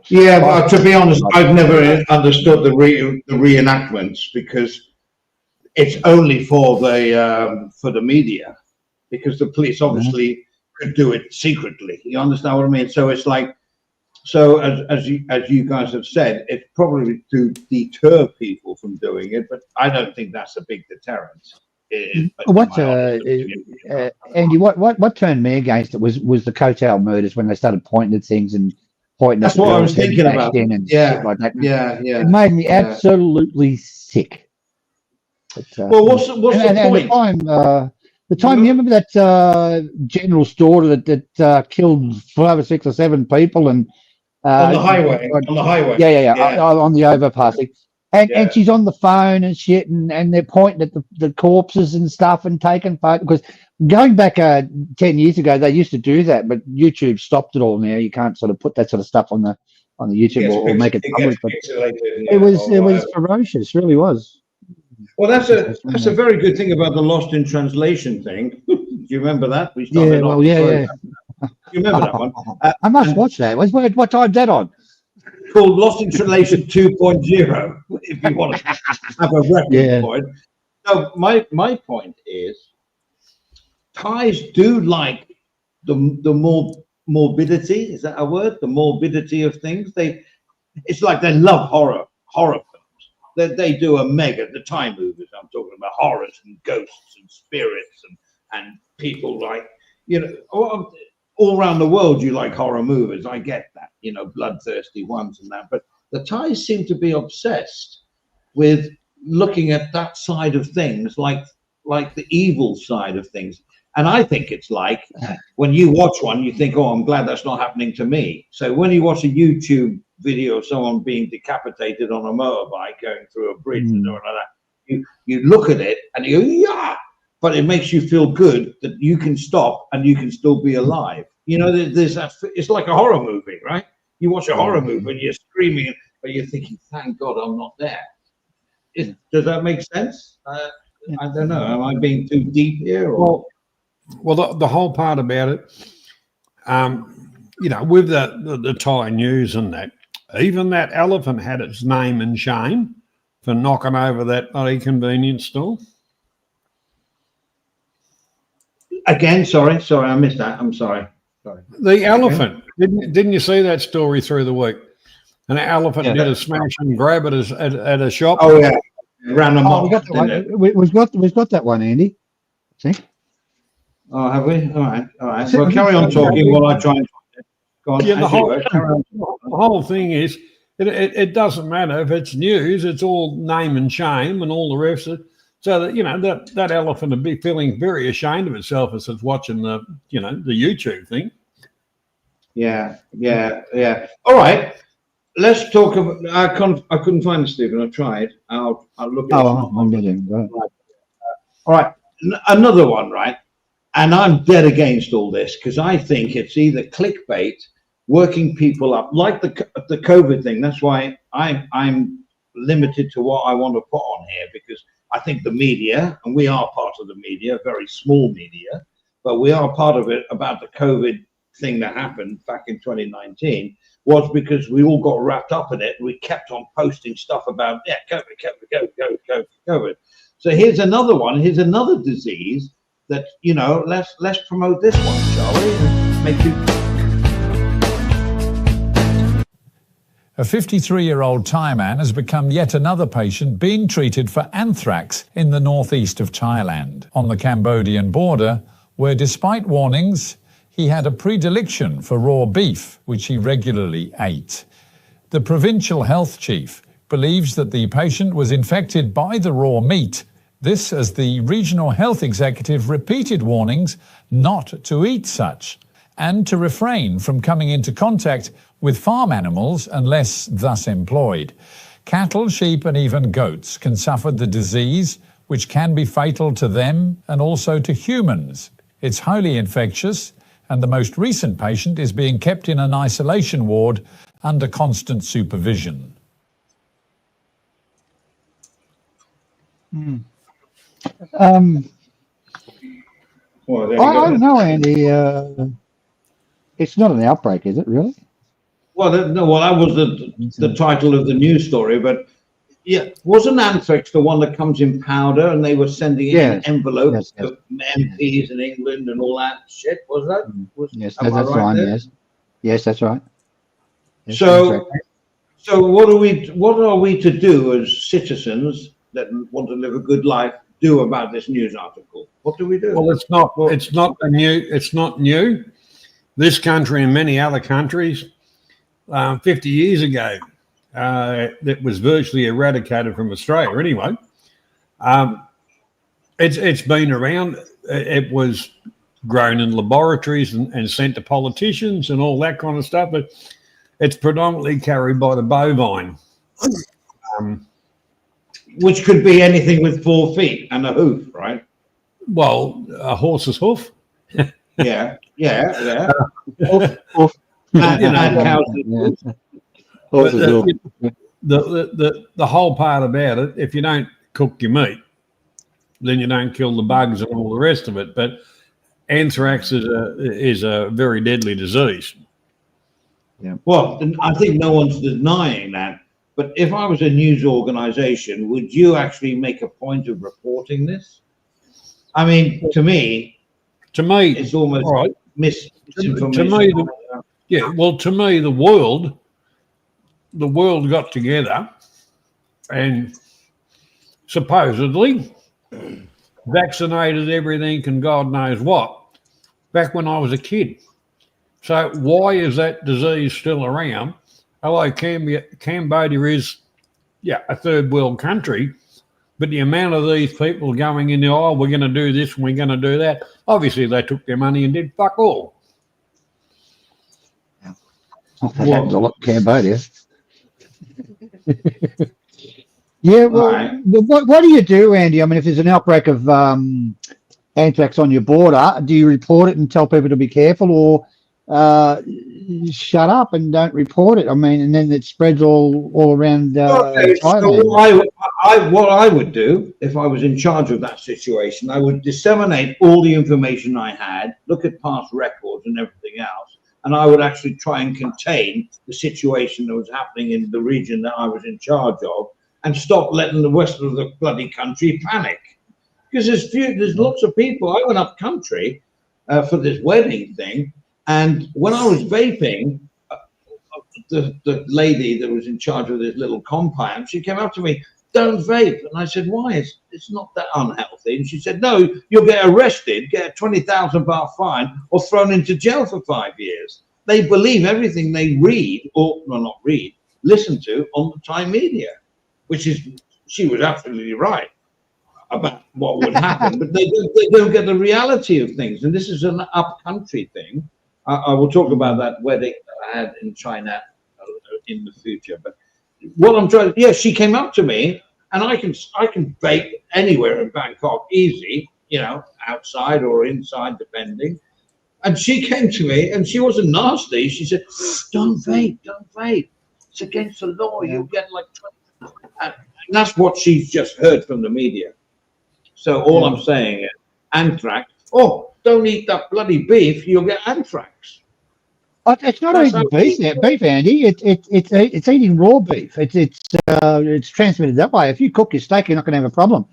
Yeah, but to be honest, I've never understood the reenactments because it's only for the media, because the police obviously could do it secretly. You understand what I mean? So it's like, so as you guys have said, it's probably to deter people from doing it, but I don't think that's a big deterrent. What Andy? What turned me against it was the Kotel murders when they started pointing at things and pointing. That's at what I was thinking about. And Yeah, shit like that. yeah. It made me absolutely sick. But, well, what's the point? The time you remember that general's daughter that killed 5 or 6 or 7 people and on the highway. Yeah, on the overpassing. And she's on the phone and shit, and they're pointing at the corpses and stuff and taking photos. Because going back 10 years ago, they used to do that, but YouTube stopped it all now. You can't sort of put that sort of stuff on the YouTube or make it public. But it was ferocious, really was. Well, that's a very good thing about the Lost in Translation thing. Do you remember that? We started off. You remember that one? I must watch that. What time's that on? Called Lost in Translation 2.0, if you want to have a reference point. So my point is, Thais do like the more morbidity. Is that a word? The morbidity of things. It's like they love horror films. They do the Thai movies. I'm talking about horrors and ghosts and spirits and people like, you know, all around the world you like horror movies. I get that, you know, bloodthirsty ones and that. But the Thais seem to be obsessed with looking at that side of things, like the evil side of things. And I think it's like when you watch one, you think, oh, I'm glad that's not happening to me. So when you watch a YouTube video of someone being decapitated on a motorbike going through a bridge and all like that, you look at it and you go, yeah, but it makes you feel good that you can stop and you can still be alive. You know, there's that. It's like a horror movie, right? You watch a horror movie and you're screaming, but you're thinking, thank God I'm not there. Does that make sense? I don't know. Am I being too deep here? Or? Well, the whole part about it, you know, with the Thai news and that, even that elephant had its name and shame for knocking over that bloody convenience store. Again, sorry, I missed that. I'm sorry. The elephant, didn't you see that story through the week? An elephant did a smash and grab at a shop. Oh yeah, ran them off. We've got that one, Andy. See? Oh, have we? All right. Well, carry on talking while I try and find it. Go on. Yeah, the whole thing is, it doesn't matter if it's news. It's all name and shame and all the rest of it. So that, you know, that elephant would be feeling very ashamed of itself as it's watching the YouTube thing. Yeah. All right, let's talk about. I couldn't find it, Stephen. I tried. I'll look at it. I'm getting it. All right, another one, right? And I'm dead against all this because I think it's either clickbait, working people up, like the COVID thing. That's why I'm limited to what I want to put on here, because I think the media, and we are part of the media, very small media, but we are part of it, about the COVID thing that happened back in 2019, was because we all got wrapped up in it. And we kept on posting stuff about, COVID. So here's another one. Here's another disease that, you know, let's promote this one, shall we? And make you. A 53-year-old Thai man has become yet another patient being treated for anthrax in the northeast of Thailand, on the Cambodian border, where despite warnings, he had a predilection for raw beef, which he regularly ate. The provincial health chief believes that the patient was infected by the raw meat. This as the regional health executive repeated warnings not to eat such and to refrain from coming into contact with farm animals unless thus employed. Cattle, sheep and even goats can suffer the disease, which can be fatal to them and also to humans. It's highly infectious, and the most recent patient is being kept in an isolation ward under constant supervision. Well, there you I go. don't know, Andy. It's not an outbreak, is it really? Well, that was the title of the news story, but yeah, wasn't anthrax the one that comes in powder and they were sending it in envelopes to MPs in England and all that shit? Was that? Yes, am I that's right fine. there? Yes, that's right. Yes, So what are we to do as citizens that want to live a good life do about this news article? What do we do? Well, it's not new. This country and many other countries, 50 years ago, that was virtually eradicated from Australia anyway. It's been around. It was grown in laboratories and sent to politicians and all that kind of stuff, but it's predominantly carried by the bovine. Which could be anything with 4 feet and a hoof, right? Well, a horse's hoof. Yeah. Oof. And cows. But the whole part about it, if you don't cook your meat, then you don't kill the bugs and all the rest of it. But anthrax is a very deadly disease. Yeah. Well, I think no one's denying that. But if I was a news organization, would you actually make a point of reporting this? I mean, to me, it's almost misinformation. To me, to me, the world got together and supposedly vaccinated everything and God knows what back when I was a kid. So why is that disease still around? Although Cambodia is, a third world country, but the amount of these people going in there, we're going to do this and we're going to do that. Obviously, they took their money and did fuck all. That happens a lot in Cambodia. Yeah, well, what do you do, Andy? I mean, if there's an outbreak of anthrax on your border, do you report it and tell people to be careful, or shut up and don't report it? I mean, and then it spreads all around Thailand. So what I would do if I was in charge of that situation, I would disseminate all the information I had, look at past records and everything else, and I would actually try and contain the situation that was happening in the region that I was in charge of, and stop letting the rest of the bloody country panic. Because there's lots of people. I went up country for this wedding thing, and when I was vaping, the lady that was in charge of this little compound, she came up to me, "Don't vape." And I said, "Why? It's not that unhealthy." And she said, "No, you'll get arrested, get a 20,000 baht fine, or thrown into jail for 5 years." They believe everything they read, or not read, listen to on the Thai media, she was absolutely right about what would happen, but they don't get the reality of things. And this is an up-country thing. I will talk about that wedding that I had in China in the future. But what I'm trying to, she came up to me, and I can vape anywhere in Bangkok easy, outside or inside, depending. And she came to me, and she wasn't nasty. She said, don't vape. It's against the law. You'll get like 20. And that's what she's just heard from the media. So all I'm saying is, anthrax, don't eat that bloody beef, you'll get anthrax. It's not eating beef, Andy. It's eating raw beef. It's transmitted that way. If you cook your steak, you're not going to have a problem.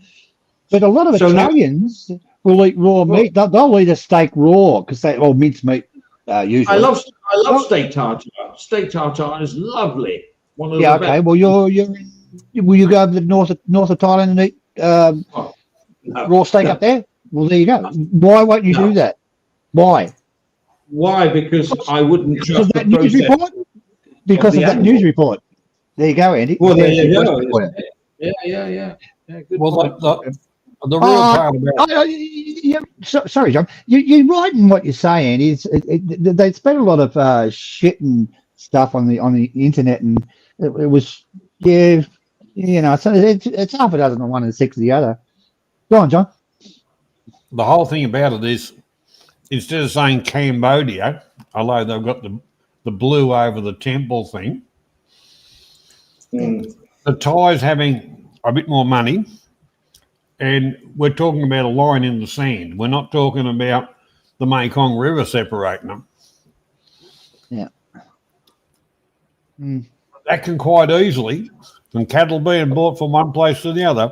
But a lot of Italians will eat raw meat. They'll eat a steak raw because mince meat usually. I love steak tartare. Steak tartare is lovely. One of the Okay. best. Well, will you go over the north of Thailand and eat No, raw steak up there? Well, there you go. Why won't you do that? Why? Why? Because I wouldn't Because of trust the that news process. report. Because of that animal. news report. There you go, Andy. Well, there There's you your go. question for you. Yeah. Good Well, point. the real part about Sorry, John. You're right in what you're saying. They spent a lot of shit and stuff on the internet, and it was So it's half a dozen of one and six of the other. Go on, John. the whole thing about it is, instead of saying Cambodia, although they've got the blue over the temple thing, the Thais having a bit more money, and we're talking about a line in the sand. We're not talking about the Mekong River separating them. Yeah. That can quite easily, and cattle being bought from one place to the other,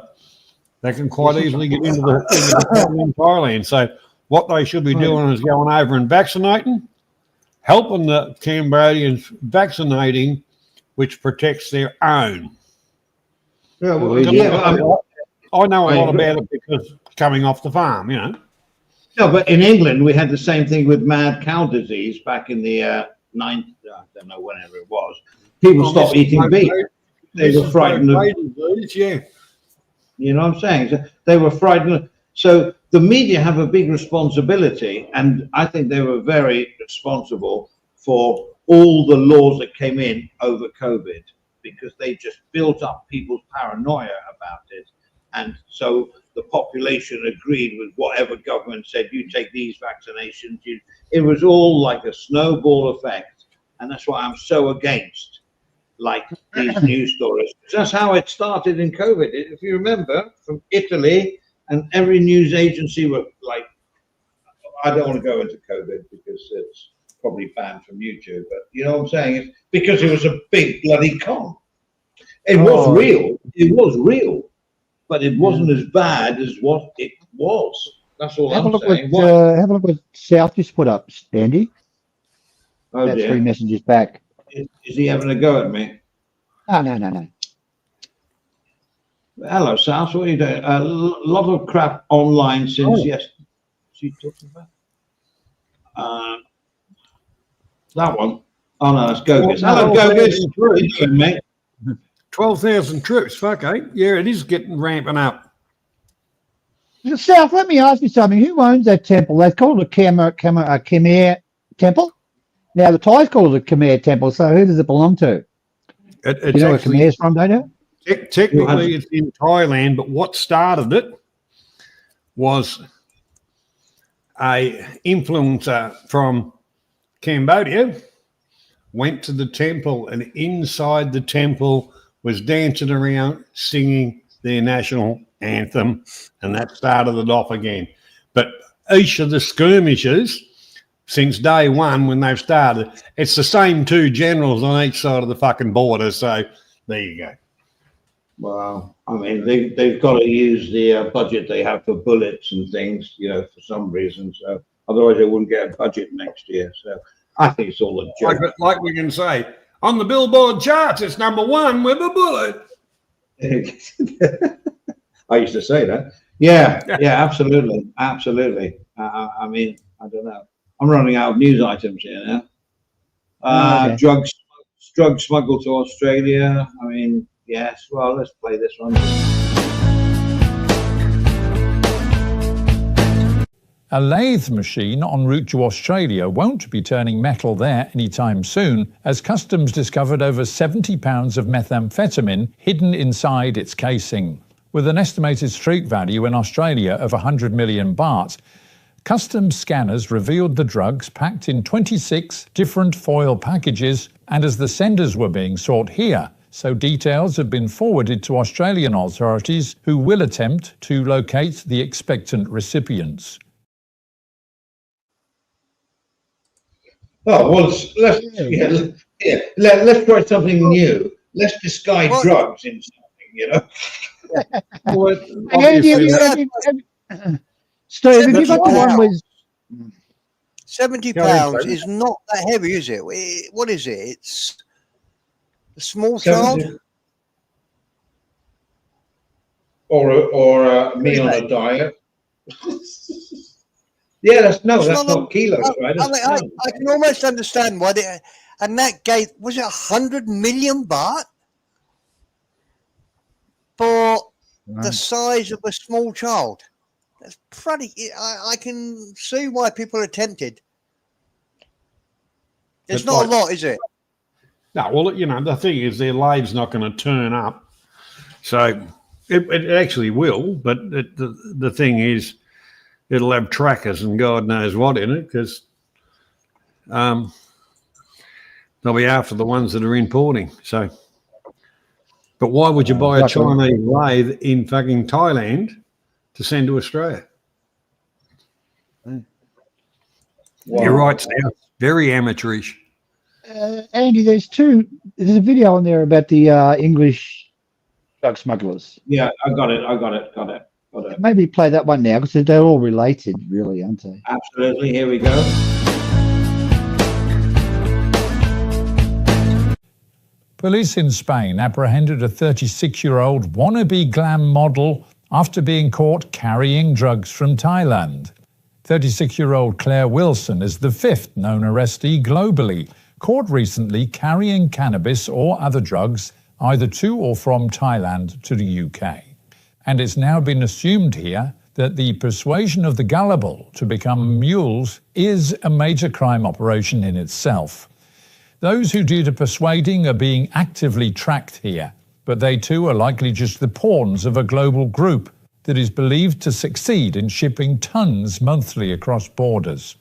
they can quite easily get into the Thailand. So what they should be doing is going over and vaccinating, helping the Cambodians vaccinating, which protects their own. Yeah, I know a lot about it because coming off the farm, No, but in England we had the same thing with mad cow disease back in the I don't know, whenever it was. People stopped eating beef. They were frightened of. Yeah. You know what I'm saying? So they were frightened. So the media have a big responsibility, and I think they were very responsible for all the laws that came in over COVID, because they just built up people's paranoia about it. And so the population agreed with whatever government said, you take these vaccinations. It was all like a snowball effect. And that's why I'm so against like these news stories. That's how it started in COVID. If you remember, from Italy, and every news agency were like, I don't want to go into COVID because it's probably banned from YouTube, but you know what I'm saying? It's because it was a big bloody con. It was real. It was real, but it wasn't as bad as what it was. That's all I'm saying. Have a look what South just put up, Andy. Oh, That's dear. 3 messages back. Is he having a go at me? No. Hello, South. What are you doing? A lot of crap online since yesterday. What's he talking about? That one. Oh no, that's Gogis. Hello, Gogis. What are you doing, mate? 12,000 troops. Fuck, eh? Yeah, it is getting ramping up. South, let me ask you something. Who owns that temple? They call it a Khmer temple. Now, the Thais call it a Khmer temple, so who does it belong to? It's you know actually, where Khmer's from, don't you? Technically, it's in Thailand, but what started it was a influencer from Cambodia went to the temple, and inside the temple was dancing around, singing their national anthem, and that started it off again. But each of the skirmishes since day one when they've started, it's the same two generals on each side of the fucking border. So there you go. Wow. I mean, they've got to use the budget they have for bullets and things, for some reason. So otherwise they wouldn't get a budget next year. So I think it's all a joke. Like we can say, on the Billboard charts, it's #1 with a bullet. I used to say that. Yeah, absolutely. I mean, I don't know. I'm running out of news items here now. Okay. Drugs smuggled to Australia. I mean, yes. Well, let's play this one. A lathe machine en route to Australia won't be turning metal there anytime soon, as customs discovered over 70 pounds of methamphetamine hidden inside its casing. With an estimated street value in Australia of 100 million baht, customs scanners revealed the drugs packed in 26 different foil packages, and as the senders were being sought here, so details have been forwarded to Australian authorities, who will attempt to locate the expectant recipients. Oh, well, let's try something new. Let's disguise drugs in something, Well, obviously Steve, have you got the one with 70 Go ahead, pounds Steve. is not that heavy, is it? What is it? It's a small child? 70 or me on a diet? Yeah, that's It's not kilos, right? I mean, I can almost understand why they. And that gave, was it 100 million baht for the size of a small child? That's pretty. I can see why people are tempted. It's not a lot, is it? No, well, you know, the thing is their lave's not going to turn up. So it actually will, but the thing is it'll have trackers and God knows what in it because they'll be after the ones that are importing. So, but why would you buy a Chinese lathe in fucking Thailand to send to Australia? Wow. You're right, Steve. Very amateurish. Andy, there's a video on there about the English drug smugglers. Yeah, I got it. Maybe play that one now because they're all related, really, aren't they? Absolutely. Here we go. Police in Spain apprehended a 36-year-old wannabe glam model after being caught carrying drugs from Thailand. 36-year-old Claire Wilson is the fifth known arrestee globally, caught recently carrying cannabis or other drugs either to or from Thailand to the UK. And it's now been assumed here that the persuasion of the gullible to become mules is a major crime operation in itself. Those who do the persuading are being actively tracked here, but they too are likely just the pawns of a global group that is believed to succeed in shipping tons monthly across borders.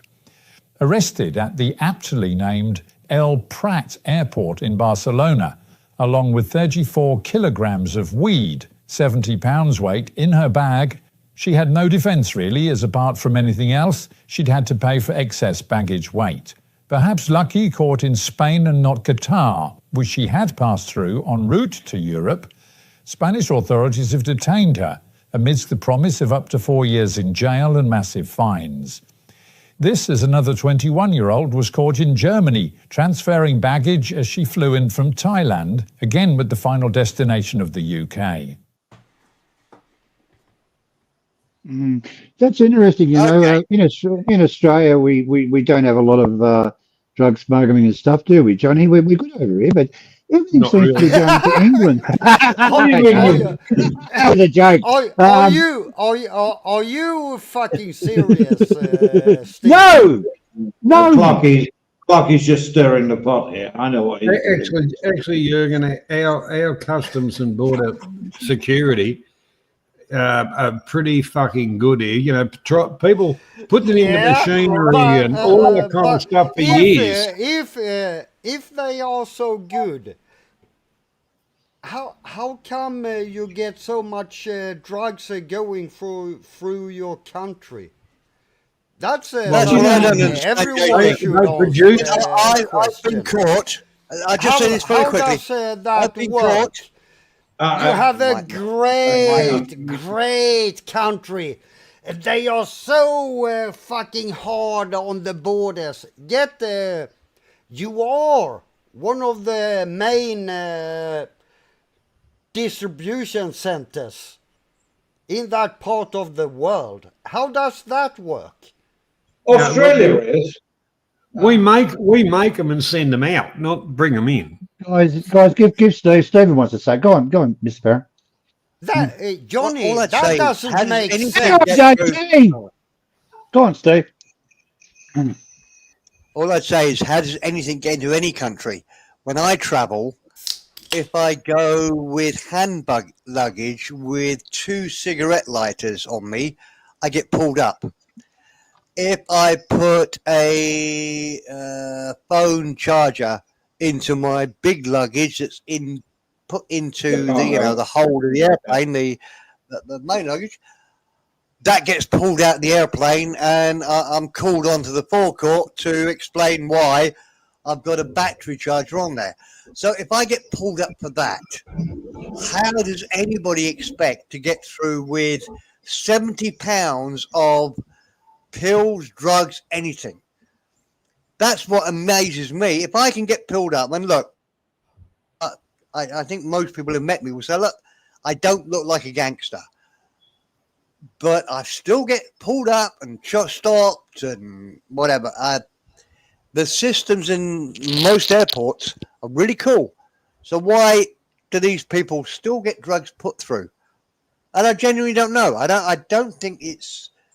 Arrested at the aptly named El Prat airport in Barcelona, along with 34 kilograms of weed, 70 pounds weight, in her bag, she had no defence really, as apart from anything else, she'd had to pay for excess baggage weight. Perhaps lucky caught in Spain and not Qatar, which she had passed through en route to Europe, Spanish authorities have detained her amidst the promise of up to 4 years in jail and massive fines. This, as another 21-year-old was caught in Germany, transferring baggage as she flew in from Thailand, again with the final destination of the UK. That's interesting. You know, in Australia, we don't have a lot of drug smuggling and stuff, do we, Johnny? We're good over here, but everything Not seems really. to be going to England. That was a joke. Are you fucking serious, Steve? No. Clarky's just stirring the pot here. I know what he's doing. Actually, Jürgen, our customs and border security are pretty fucking good here. You know, people putting in the machinery and all that kind of stuff for years. If they are so good, how come you get so much drugs going through your country? That's what I don't understand. Everyone should I've been caught. I just say this very quickly. How does that work? You have a great country. They are so fucking hard on the borders. You are one of the main distribution centers in that part of the world. How does that work? Australia is. We make them and send them out, not bring them in. Guys, give Steve. Stephen wants to say. Go on, Mr. Farron. That Johnny, All that I'd say doesn't is, make has sense. Go on, Steve. All I'd say is, how does anything get into any country? When I travel, if I go with handbag luggage with 2 cigarette lighters on me, I get pulled up. If I put a phone charger into my big luggage that's put into the hold of the airplane, the main luggage, that gets pulled out of the airplane, and I'm called onto the forecourt to explain why I've got a battery charger on there. So if I get pulled up for that, how does anybody expect to get through with 70 pounds of pills, drugs, anything. That's what amazes me. If I can get pulled up, and look, I think most people who met me will say, look, I don't look like a gangster, but I still get pulled up and stopped and whatever. The systems in most airports are really cool. So why do these people still get drugs put through? And I genuinely don't know. I don't think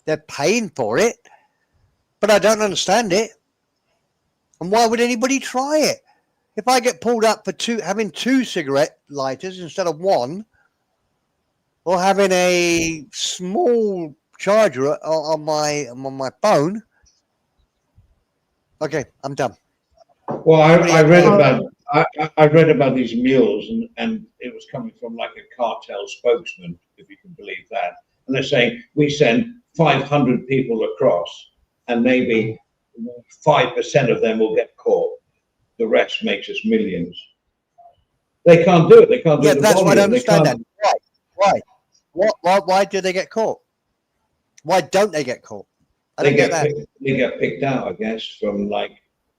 they're paying for it, but I don't understand it. And why would anybody try it? If I get pulled up for having 2 cigarette lighters instead of 1, or having a small charger on my phone, okay, I'm done. Well, I read about these mules, and it was coming from like a cartel spokesman, if you can believe that. And they're saying we send 500 people across, and maybe 5% of them will get caught. The rest makes us millions. They can't do it. They can't do it. Yeah, that's why I don't understand that. Why? Why do they get caught? Why don't they get caught? They get picked out, I guess, from like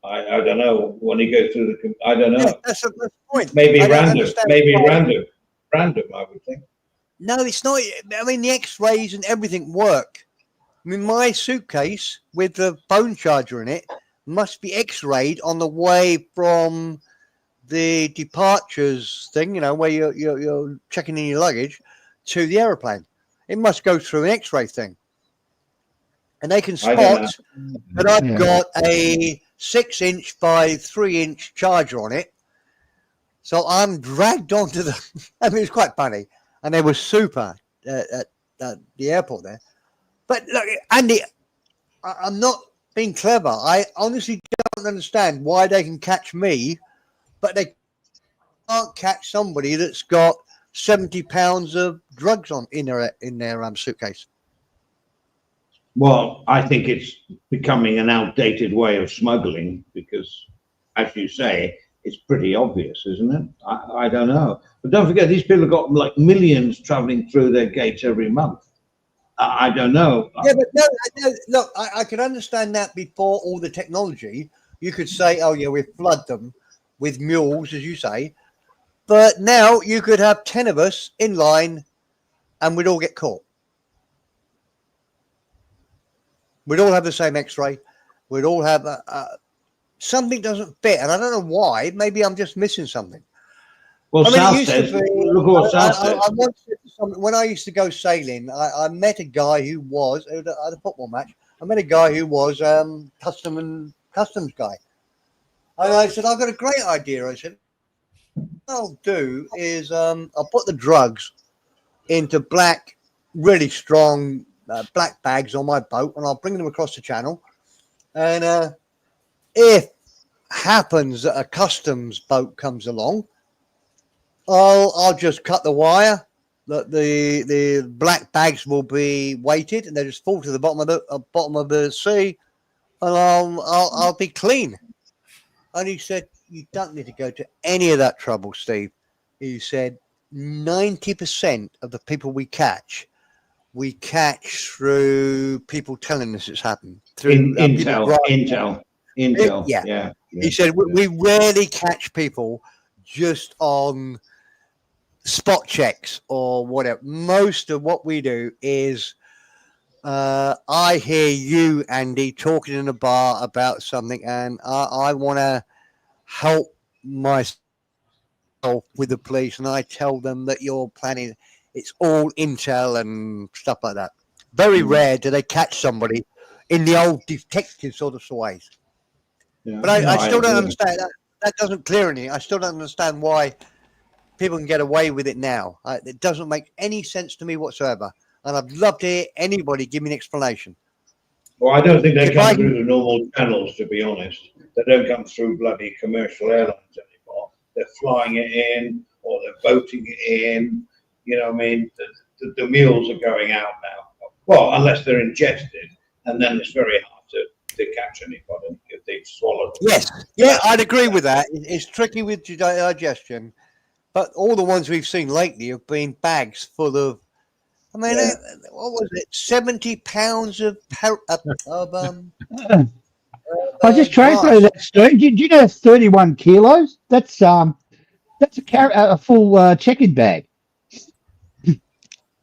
I don't know, when you go through I don't know. Yeah, that's the point. Maybe random. Random, I would think. No, it's not. I mean, the X-rays and everything work. I mean, my suitcase with the phone charger in it must be X-rayed on the way from the departures thing, where you're checking in your luggage, to the aeroplane. It must go through an X-ray thing. And they can spot that I've got a 6-inch by 3-inch charger on it. So I'm dragged onto I mean, it's quite funny. And they were super at the airport there. But look, Andy, I'm not being clever. I honestly don't understand why they can catch me, but they can't catch somebody that's got 70 pounds of drugs in their suitcase. Well, I think it's becoming an outdated way of smuggling because, as you say, it's pretty obvious, isn't it? I don't know. But don't forget, these people have got like millions traveling through their gates every month. I don't know. Yeah, but no, look, I can understand that before all the technology. You could say, oh, yeah, we flood them with mules, as you say. But now you could have 10 of us in line and we'd all get caught. We'd all have the same X-ray. We'd all have something doesn't fit. And I don't know why. Maybe I'm just missing something. Well, South says, look what South says. When I used to go sailing, I met a guy who was, at a football match, I met a guy who was customs guy. And I said, I've got a great idea. I said, what I'll do is I'll put the drugs into really strong black bags on my boat, and I'll bring them across the channel. And if happens that a customs boat comes along, I'll just cut the wire. That the black bags will be weighted, and they just fall to the bottom of the sea, and I'll be clean. And he said, you don't need to go to any of that trouble, Steve. He said 90% of the people we catch through people telling us it's happened. Through intel. Yeah. He said we rarely catch people just on spot checks or whatever. Most of what we do is I hear you, Andy, talking in a bar about something, and I want to help myself with the police, and I tell them that you're planning. It's all intel and stuff like that. Very rare do they catch somebody in the old detective sort of ways. Yeah, but I still don't understand. That doesn't clear anything. I still don't understand why people can get away with it now. It doesn't make any sense to me whatsoever. And I'd love to hear anybody give me an explanation. Well, I don't think they come through the normal channels, to be honest. They don't come through bloody commercial airlines anymore. They're flying it in or they're boating it in. You know what I mean? The mules are going out now. Well, unless they're ingested, and then it's very hard to catch anybody if they've swallowed them. Yes, yeah, I'd agree with that. It's tricky with digestion, but all the ones we've seen lately have been bags full of, I mean, what was it? 70 pounds of I just translated glass. that, Steve. Do you know that's 31 kilos? That's a full check-in bag.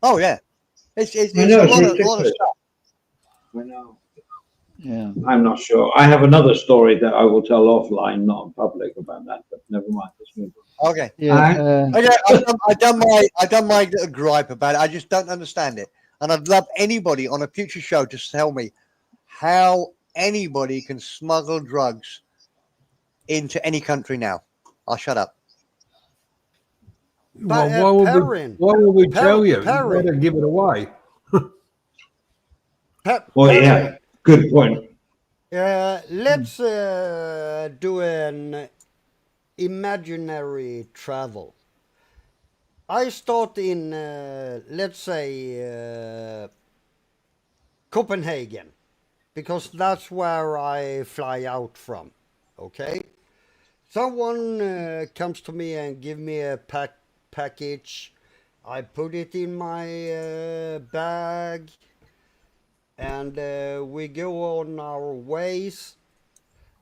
Oh yeah, it's I know, a it's lot of ridiculous. stuff. I know. Yeah. I'm not sure. I have another story that I will tell offline, not in public, about that. But never mind. Let's move on. Okay. Yeah. I done my little gripe about it. I just don't understand it, and I'd love anybody on a future show to tell me how anybody can smuggle drugs into any country now. I'll shut up. Well, But, why would we tell you? Perry. You better give it away. Well, yeah, good point. Let's do an imaginary travel. I start in, let's say, Copenhagen, because that's where I fly out from. Okay? Someone comes to me and give me a package. I put it in my bag, and we go on our ways.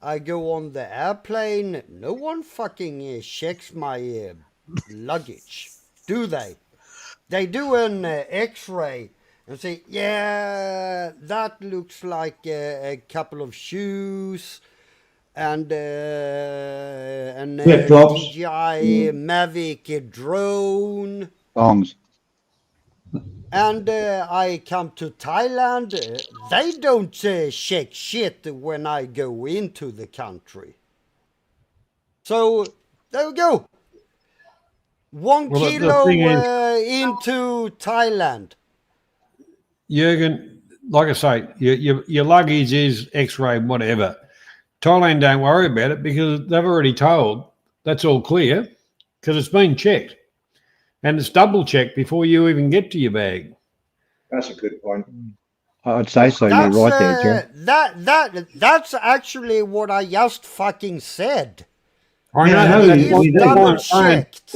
I go on the airplane. No one fucking checks my luggage, do they? They do an X-ray and say, yeah, that looks like a couple of shoes and an Flip-flops. DJI Mavic drone. Bongs. And I come to Thailand. They don't check shit when I go into the country. So there we go. 1 Well, the kilo thing is- into Thailand. Jurgen, like I say, your luggage is X-ray, whatever. Thailand don't worry about it because they've already told that's all clear because it's been checked. And it's double checked before you even get to your bag. That's a good point. I'd say so. You're right there, Joe. That's actually what I just fucking said. I Yeah, know. no, that's It's what I'm double saying. checked.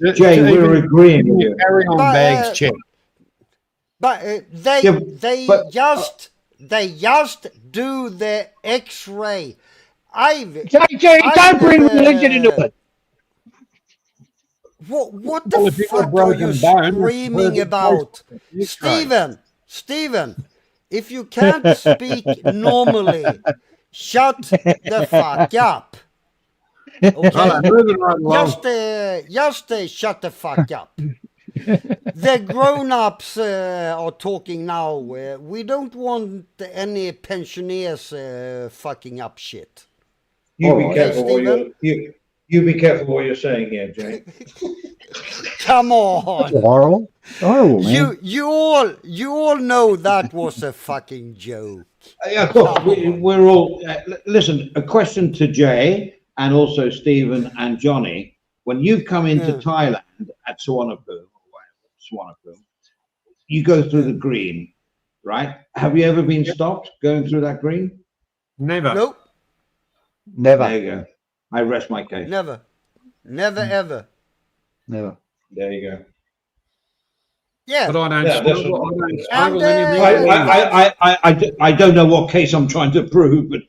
Yeah. Jay, we're Even agreeing with you. carry-on But, bags checked. But they Yeah, but- just do the X-ray. Jay, don't bring religion into it. What Well, the if you've got fuck are you broken bone, screaming it's about, X-ray. Steven? If you can't speak normally, shut the fuck up. Okay, Moving right along. just shut the fuck up. The grown-ups are talking now. We don't want any pensioners fucking up shit. You be Alright. careful what Stephen? you be careful what you're saying here, Jay. Come on. Horrible. Horrible, man. You all know that was a fucking joke. Yeah, of course. We're all. Listen, a question to Jay and also Stephen and Johnny. When you come into Thailand at Suvarnabhumi, you go through the green, right? Have you ever been stopped going through that green? Never. Nope, Never. There you go. I rest my case. never ever. Never. There you go. Yeah, But I don't Yeah, that's smuggle, what- I don't smuggle And, anything. I don't know what case I'm trying to prove, but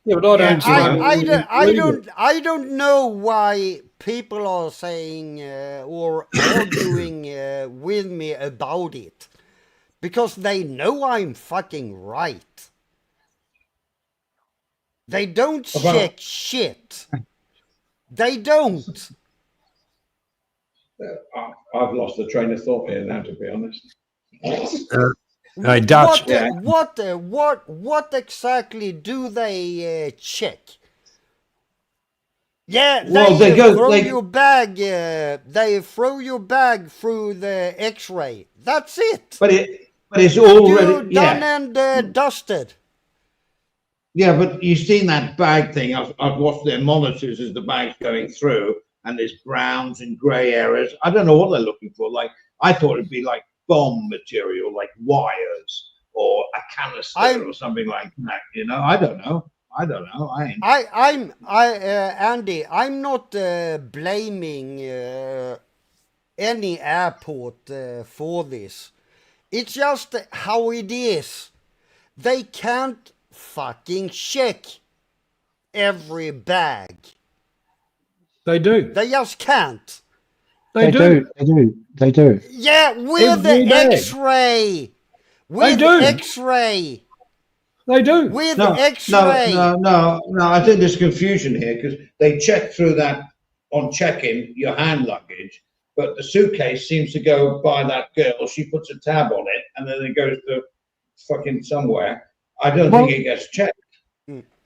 Yeah, but I don't smuggle anything illegal. I don't know why people are saying or arguing with me about it, because they know I'm fucking right. They don't check shit. They don't. I've lost the train of thought here now, to be honest. Hey, Dutch. What exactly do they check? Yeah, Well, they they throw your bag. They throw your bag through the X-ray. That's it. But it's already You're done and dusted. Yeah, but you've seen that bag thing. I've watched their monitors as the bag's going through, and there's browns and grey areas. I don't know what they're looking for. Like, I thought it'd be like bomb material, like wires or a canister or something like that. You know, I don't know. Andy, I'm not blaming any airport for this. It's just how it is. They can't fucking check every bag. They do. They just can't. They do. They do. Yeah, with the Every day. X-ray. With do. X-ray. They do. With No, X-ray. no. I think there's confusion here because they check through that on check-in your hand luggage, but the suitcase seems to go by that girl. She puts a tab on it, and then it goes to fucking somewhere. I don't think it gets checked.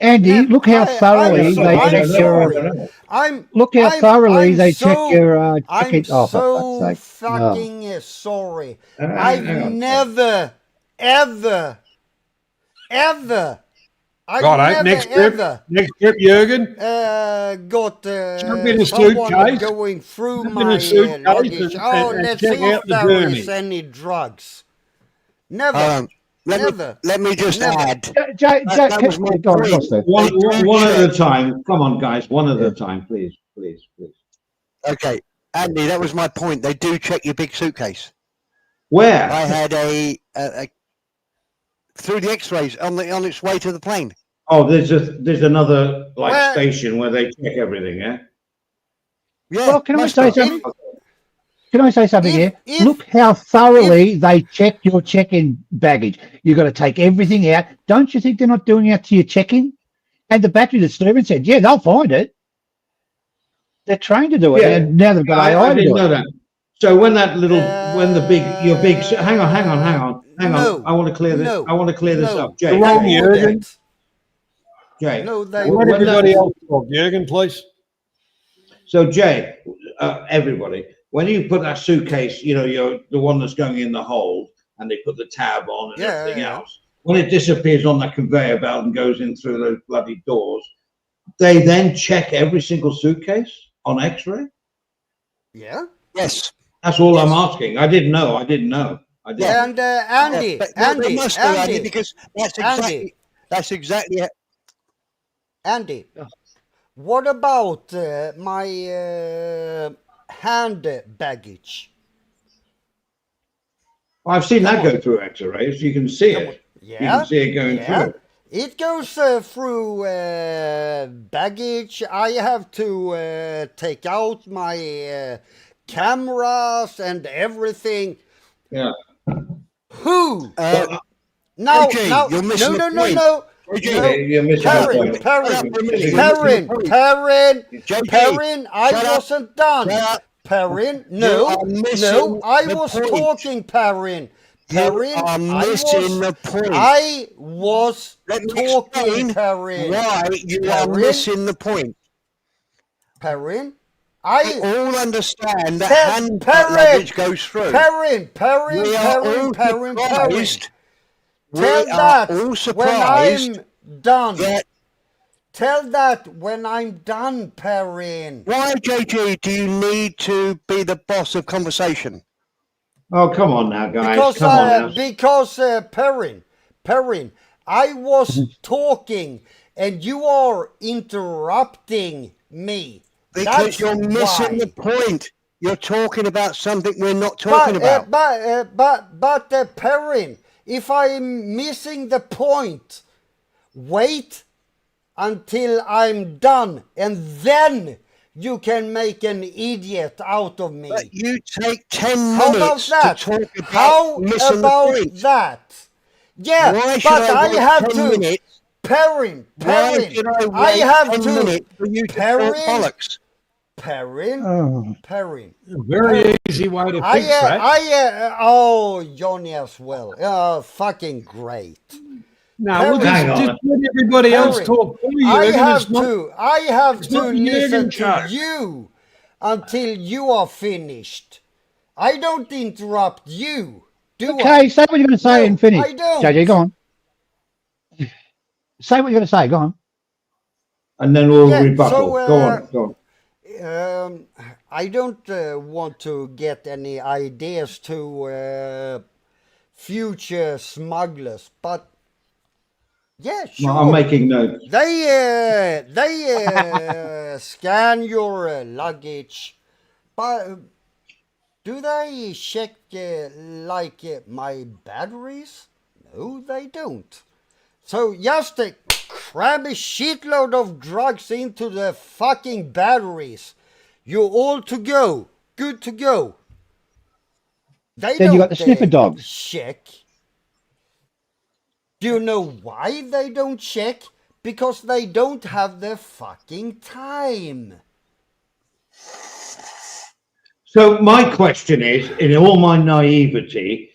Andy, Yeah, look how thoroughly they check your. Look how thoroughly they check your I'm ticket. Oh, so for fuck's sake. No. fucking sorry. Hang I've on. never, ever, I've Right, never, next trip, Jurgen. got Jump in a someone suitcase. going through Jump in my a suitcase luggage. and- Oh, and let's check see if out the there is journey. any drugs. Never. Let me just Never. add. Jack, That was my go on, point. go on, Steve. One at a time. Come on, guys. One at a time, please. Okay, Andy, that was my point. They do check your big suitcase. Where? I had a through the X-rays on its way to the plane. Oh, there's another Where- station where they check everything. Yeah. Yeah. Well, can I must say have. something? Can I say something If- here? if- Look how thoroughly they check your check-in baggage. You've got to take everything out. Don't you think they're not doing that to your check-in? And the battery that Stephen said, yeah, they'll find it. They're trained to do it, Yeah. and now they've got I AI to didn't do know it. that. So when that little, hang on. No, I want to clear this. no, I want to clear this no. up, Jay. Wrong, They Jurgen. wouldn't. Jay. No, they When Let that- everybody else talk. Jurgen, please. So Jay, everybody, when you put that suitcase, you're the one that's going in the hold, and they put the tab on and everything else. When it disappears on that conveyor belt and goes in through those bloody doors, they then check every single suitcase on X-ray. Yeah. Yes. That's all I'm asking. I didn't know. I didn't. And Andy, But they must do, Andy, because Andy. that's exactly it. Andy, what about my hand baggage? I've seen Come that on. go through X-rays. You can see it. Yeah, You can see it going through. It goes through baggage. I have to take out my cameras and everything. Yeah. Who? Uh, Now, AJ, now, you're missing no, the no, point. no, AJ, no. You're missing the point. Perrin, I Shut up. wasn't done. Shut up. Perrin, You no, are missing no, I the was point. talking, Perrin. Perrin, You are missing the point. I was Let me talking, explain Perrin. why you are Perrin? missing the point. Perrin, We all understand that Said hand Perrin. luggage goes through. Perrin, We are all surprised. We Tell are that all when surprised I'm done. that. Tell that when I'm done, Perrin. Why, JG, do you need to be the boss of conversation? Oh, come on now, guys. Because Perrin, I was talking and you are interrupting me. Because That's you're missing why. the point. You're talking about something we're not talking about. But Perrin, if I'm missing the point, wait until I'm done, and then you can make an idiot out of me. But you take 10 How about minutes that? to talk about How missing about the point. that? Yeah, Why should but I wait have 10 to. minutes? Perrin, Why should I wait have 10 to. minutes for you to Perrin, talk bollocks? Perrin, Perrin. Very easy way to fix that. Oh, Johnny as well. Fucking great. No, we'll Hang on. just let everybody else Perrin, talk for you. I Jurgen. have It's not- to. I have to not listen Jurgen's to show. you until you are finished. I don't interrupt you. Do Okay, I? say what you're going to say No, and finish. I don't. JJ, go on. Say what you're going to say. Go on. And then we'll Yeah, rebuttal. so, Go on. I don't want to get any ideas to future smugglers, but yeah, sure. Well, I'm making notes. They scan your luggage, but Do they check my batteries? No, they don't. So just cram a shitload of drugs into the fucking batteries. You're all to go. Good to go. They Then don't you got the sniffer dogs. check. Do you know why they don't check? Because they don't have the fucking time. So my question is, in all my naivety,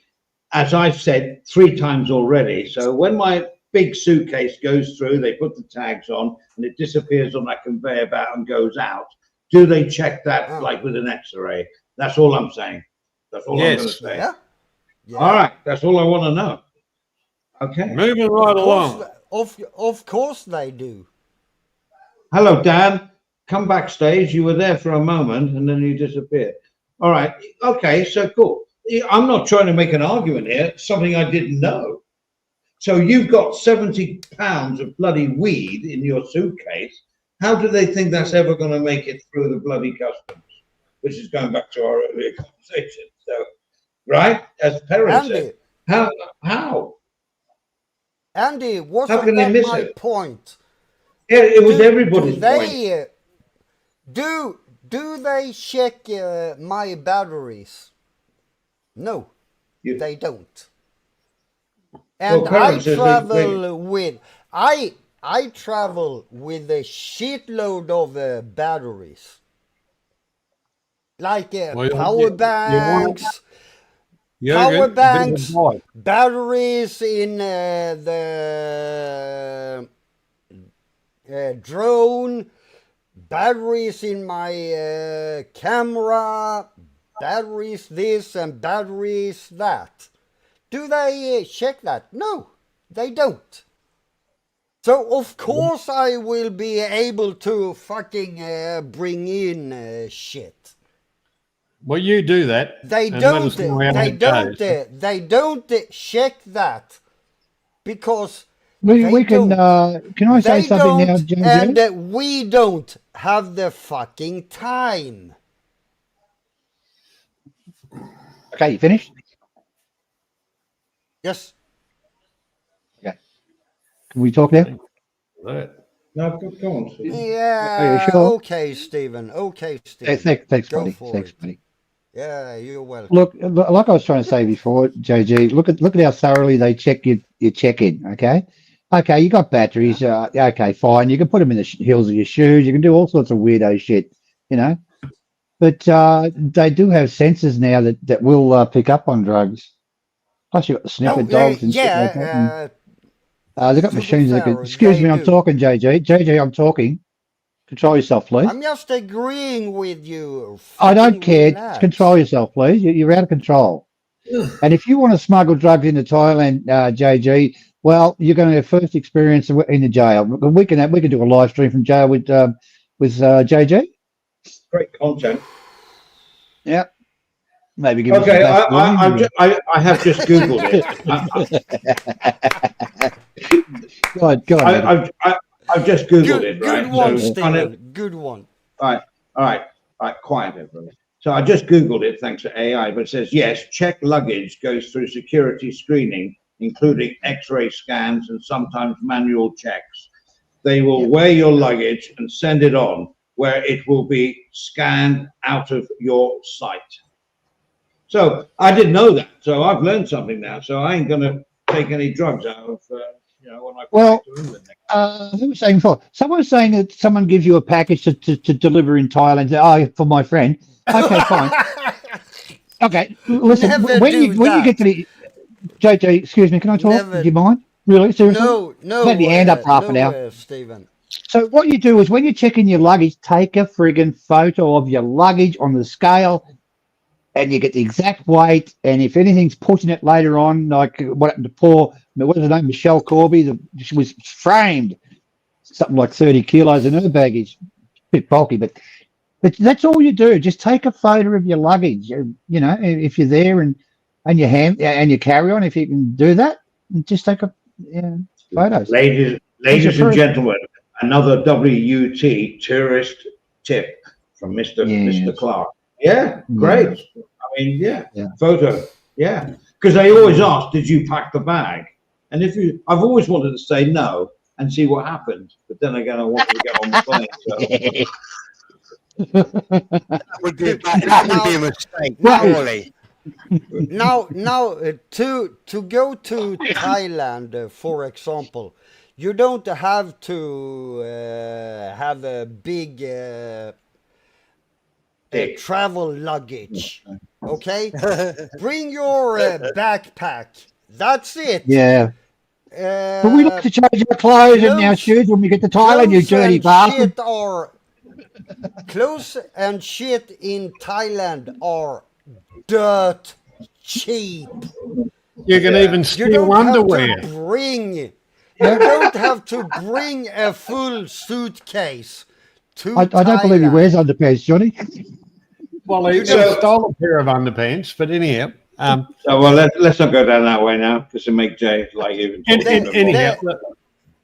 as I've said 3 times already, so when my big suitcase goes through, they put the tags on and it disappears on that conveyor belt and goes out, do they check that like with an X-ray? That's all I'm saying. That's all I'm going to say. Yeah. All right, that's all I want to know. Okay. Moving right along. Of course they do. Hello, Dan. Come backstage. You were there for a moment and then you disappeared. All right. Okay, so cool. I'm not trying to make an argument here. It's something I didn't know. So you've got 70 pounds of bloody weed in your suitcase. How do they think that's ever going to make it through the bloody customs? Which is going back to our earlier conversation. So, right? As Perrin said. How? Andy, How wasn't can they that miss my it? point? Yeah, it was everybody's point. Do they check my batteries? No, they don't. And I travel with a shitload of batteries, like power banks. Power banks, batteries in the drone, batteries in my camera, batteries this and batteries that. Do they check that? No, they don't. So of course I will be able to fucking bring in shit. Well, you do that. They don't. They don't check that because we can. Can I say something now, JJ? And we don't have the fucking time. Okay, you finished? Yes. Okay. Can we talk now? No, go on, Stephen. Yeah. Sure? Okay, Stephen. Okay, Stephen. Thanks, Go buddy. for Thanks, it. buddy. Yeah, you're welcome. Look, like I was trying to say before, JG. Look at how thoroughly they check your check-in. Okay, you got batteries. Okay, fine. You can put them in the heels of your shoes. You can do all sorts of weirdo shit. But they do have sensors now that will pick up on drugs. Plus, you got the sniffer dogs and shit like that. They've got machines that can. Excuse me, I'm talking, JG. JG, I'm talking. Control yourself, please. I'm just agreeing with you. I don't care. Just control yourself, please. You're out of control. And if you want to smuggle drugs into Thailand, JG, well, you're going to have first experience in the jail. We can do a live stream from jail with JG. Great content. Yeah. Maybe give okay, us I have just Googled it. Go on. I've just Googled it, right? Good one, Stephen. Good one. All right, quiet everybody. So I just Googled it, thanks to AI, but it says, yes, check luggage goes through security screening, including X-ray scans and sometimes manual checks. They will weigh your luggage and send it on, where it will be scanned out of your sight. So I didn't know that. So I've learned something now. So I ain't going to take any drugs out of, when I fly to England next time. Who was saying before? Someone was saying that someone gives you a package to deliver in Thailand. For my friend. Okay, fine. Okay, listen. When you get to the JJ, excuse me, can I talk? Do you mind? Really? Seriously? No. Let me hand up half an hour. Stephen. So what you do is when you're checking your luggage, take a friggin' photo of your luggage on the scale, and you get the exact weight. And if anything's pushing it later on, like what happened to poor, what is her name, Michelle Corby, she was framed something like 30 kilos in her baggage. Bit bulky, but that's all you do. Just take a photo of your luggage. If you're there and your hand and your carry-on, if you can do that, just take photos. Ladies and gentlemen, another WUT tourist tip from Mr. Clark. Yeah, great. I mean, Yeah. photo. Yeah, because they always ask, "Did you pack the bag?" And I've always wanted to say no and see what happened, but then again, I wanted to get on the plane. So. That would be a mistake, Now- surely. Now, to go to Thailand, for example, you don't have to have a big travel luggage. Okay, bring your backpack. That's it. Yeah. But we like to change our clothes and our shoes when we get to Thailand, you dirty bastard. Clothes and shit in Thailand are dirt cheap. You can even You steal don't underwear. have to bring. You don't have to bring a full suitcase to I don't believe he Thailand. wears underpants, Johnny. Well, he stole a pair of underpants, but anyhow. So, well, let's not go down that way now, because it make Jay like even. Anyhow,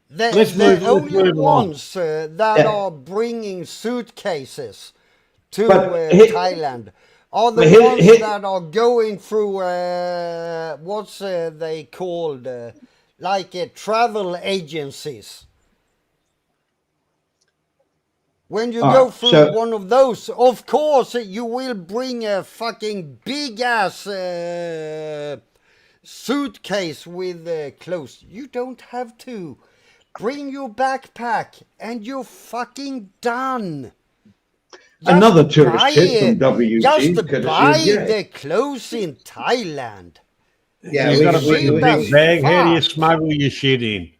The only ones that are bringing suitcases to Thailand are the ones that are going through what's they called like travel agencies. When you go through one of those, of course you will bring a fucking big ass suitcase with clothes. You don't have to. Bring your backpack and you're fucking done. Another tourist tip from WG. Just buy the clothes in Thailand. Yeah, you've got a big bag. How do you smuggle your shit in?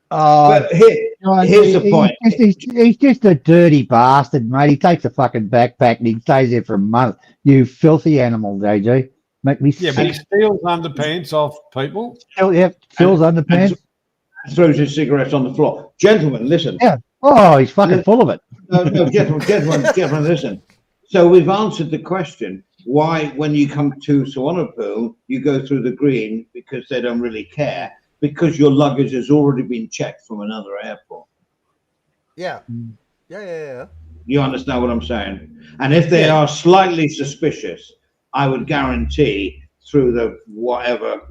But here's the point. He's just a dirty bastard, mate. He takes a fucking backpack and he stays there for a month. You filthy animal, JJ. Make me sick. But he steals underpants off people. Steals underpants. Throws his cigarettes on the floor. Gentlemen, listen. Yeah. Oh, he's fucking full of it. No, gentlemen, listen. So we've answered the question, why when you come to Suvarnabhumi, you go through the green because they don't really care, because your luggage has already been checked from another airport. Yeah. You understand what I'm saying? And if they are slightly suspicious, I would guarantee through the whatever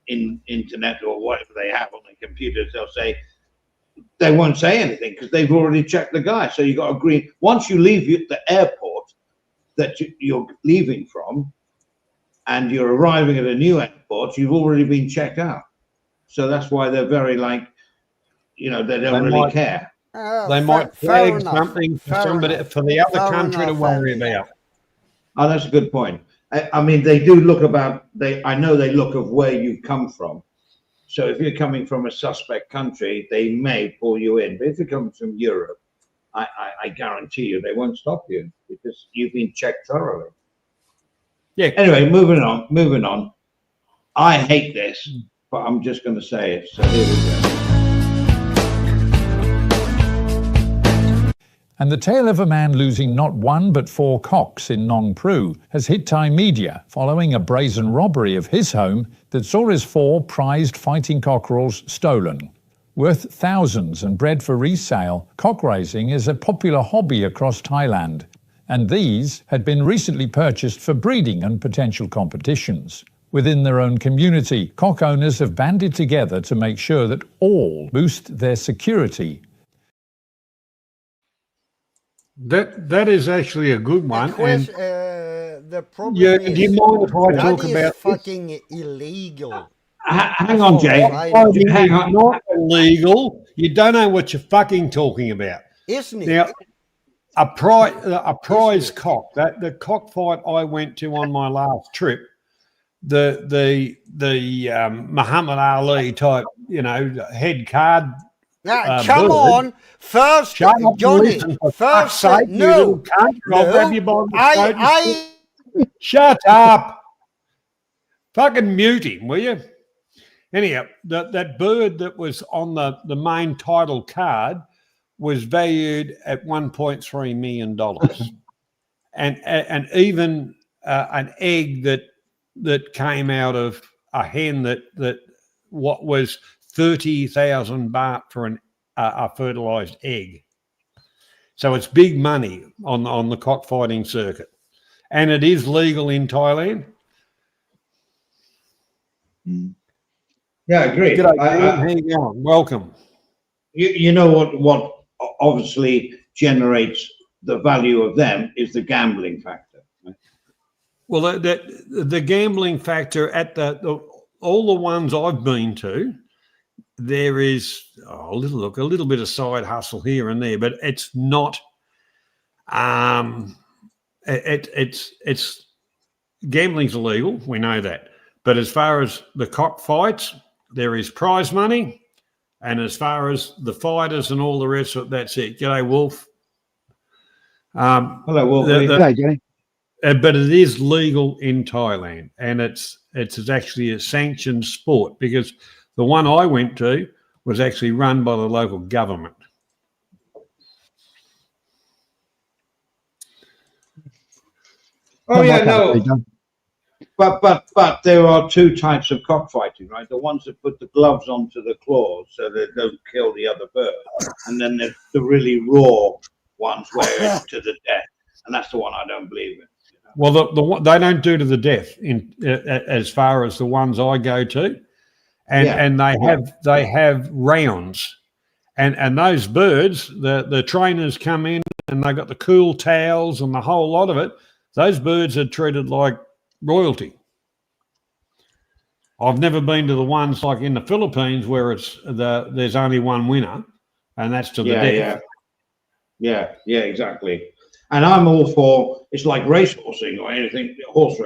internet or whatever they have on the computers, they'll say, they won't say anything because they've already checked the guy. So you got to agree. Once you leave the airport that you're leaving from and you're arriving at a new airport, you've already been checked out. So that's why they're very they don't really care. They might flag something for somebody for the other country to worry about. Oh, that's a good point. I mean, they do look I know they look of where you've come from. So if you're coming from a suspect country, they may pull you in. But if you're coming from Europe, I guarantee you they won't stop you because you've been checked thoroughly. Yeah. Anyway, moving on. I hate this, but I'm just going to say it. So here we go. And the tale of a man losing not one but 4 cocks in Nong Pru has hit Thai media following a brazen robbery of his home that saw his 4 prized fighting cockerels stolen. Worth thousands and bred for resale, cock raising is a popular hobby across Thailand, and these had been recently purchased for breeding and potential competitions. Within their own community, cock owners have banded together to make sure that all boost their security. That is actually a good one. The problem do you mind if I talk about fucking illegal. Hang on, Jay. Hang on. Not illegal. You don't know what you're fucking talking about. Isn't it? Now, a prize cock. The cockfight I went to on my last trip, the Muhammad Ali type, head card. Come on, first, Johnny. First, no. Shut up. Fucking mute him, will you? Anyhow, that bird that was on the main title card was valued at $1.3 million, and even an egg that came out of a hen that what was 30,000 baht for a fertilized egg. So it's big money on the cockfighting circuit. and it is legal in Thailand. Yeah, agreed. G'day, Gordon. How you going? Welcome. You know what obviously generates the value of them is the gambling factor. Right? Well, the gambling factor at all the ones I've been to, there is a little bit of side hustle here and there, but it's not. It's gambling's illegal. We know that. But as far as the cockfights, there is prize money, and as far as the fighters and all the rest of it, that's it. G'day, Wolf. Hello, Wolf. G'day, Jenny. But it is legal in Thailand, and it's actually a sanctioned sport, because the one I went to was actually run by the local government. Oh yeah, no. But there are two types of cockfighting, right? The ones that put the gloves onto the claws so they don't kill the other bird, and then there's the really raw ones where it's to the death, and that's the one I don't believe in. You know? Well, they don't do to the death in as far as the ones I go to, and they have rounds, and those birds, the trainers come in and they got the cool towels and the whole lot of it. Those birds are treated like royalty. I've never been to the ones like in the Philippines where there's only one winner, and that's to the death. Yeah, exactly. And I'm all for, it's like racehorsing or anything, horse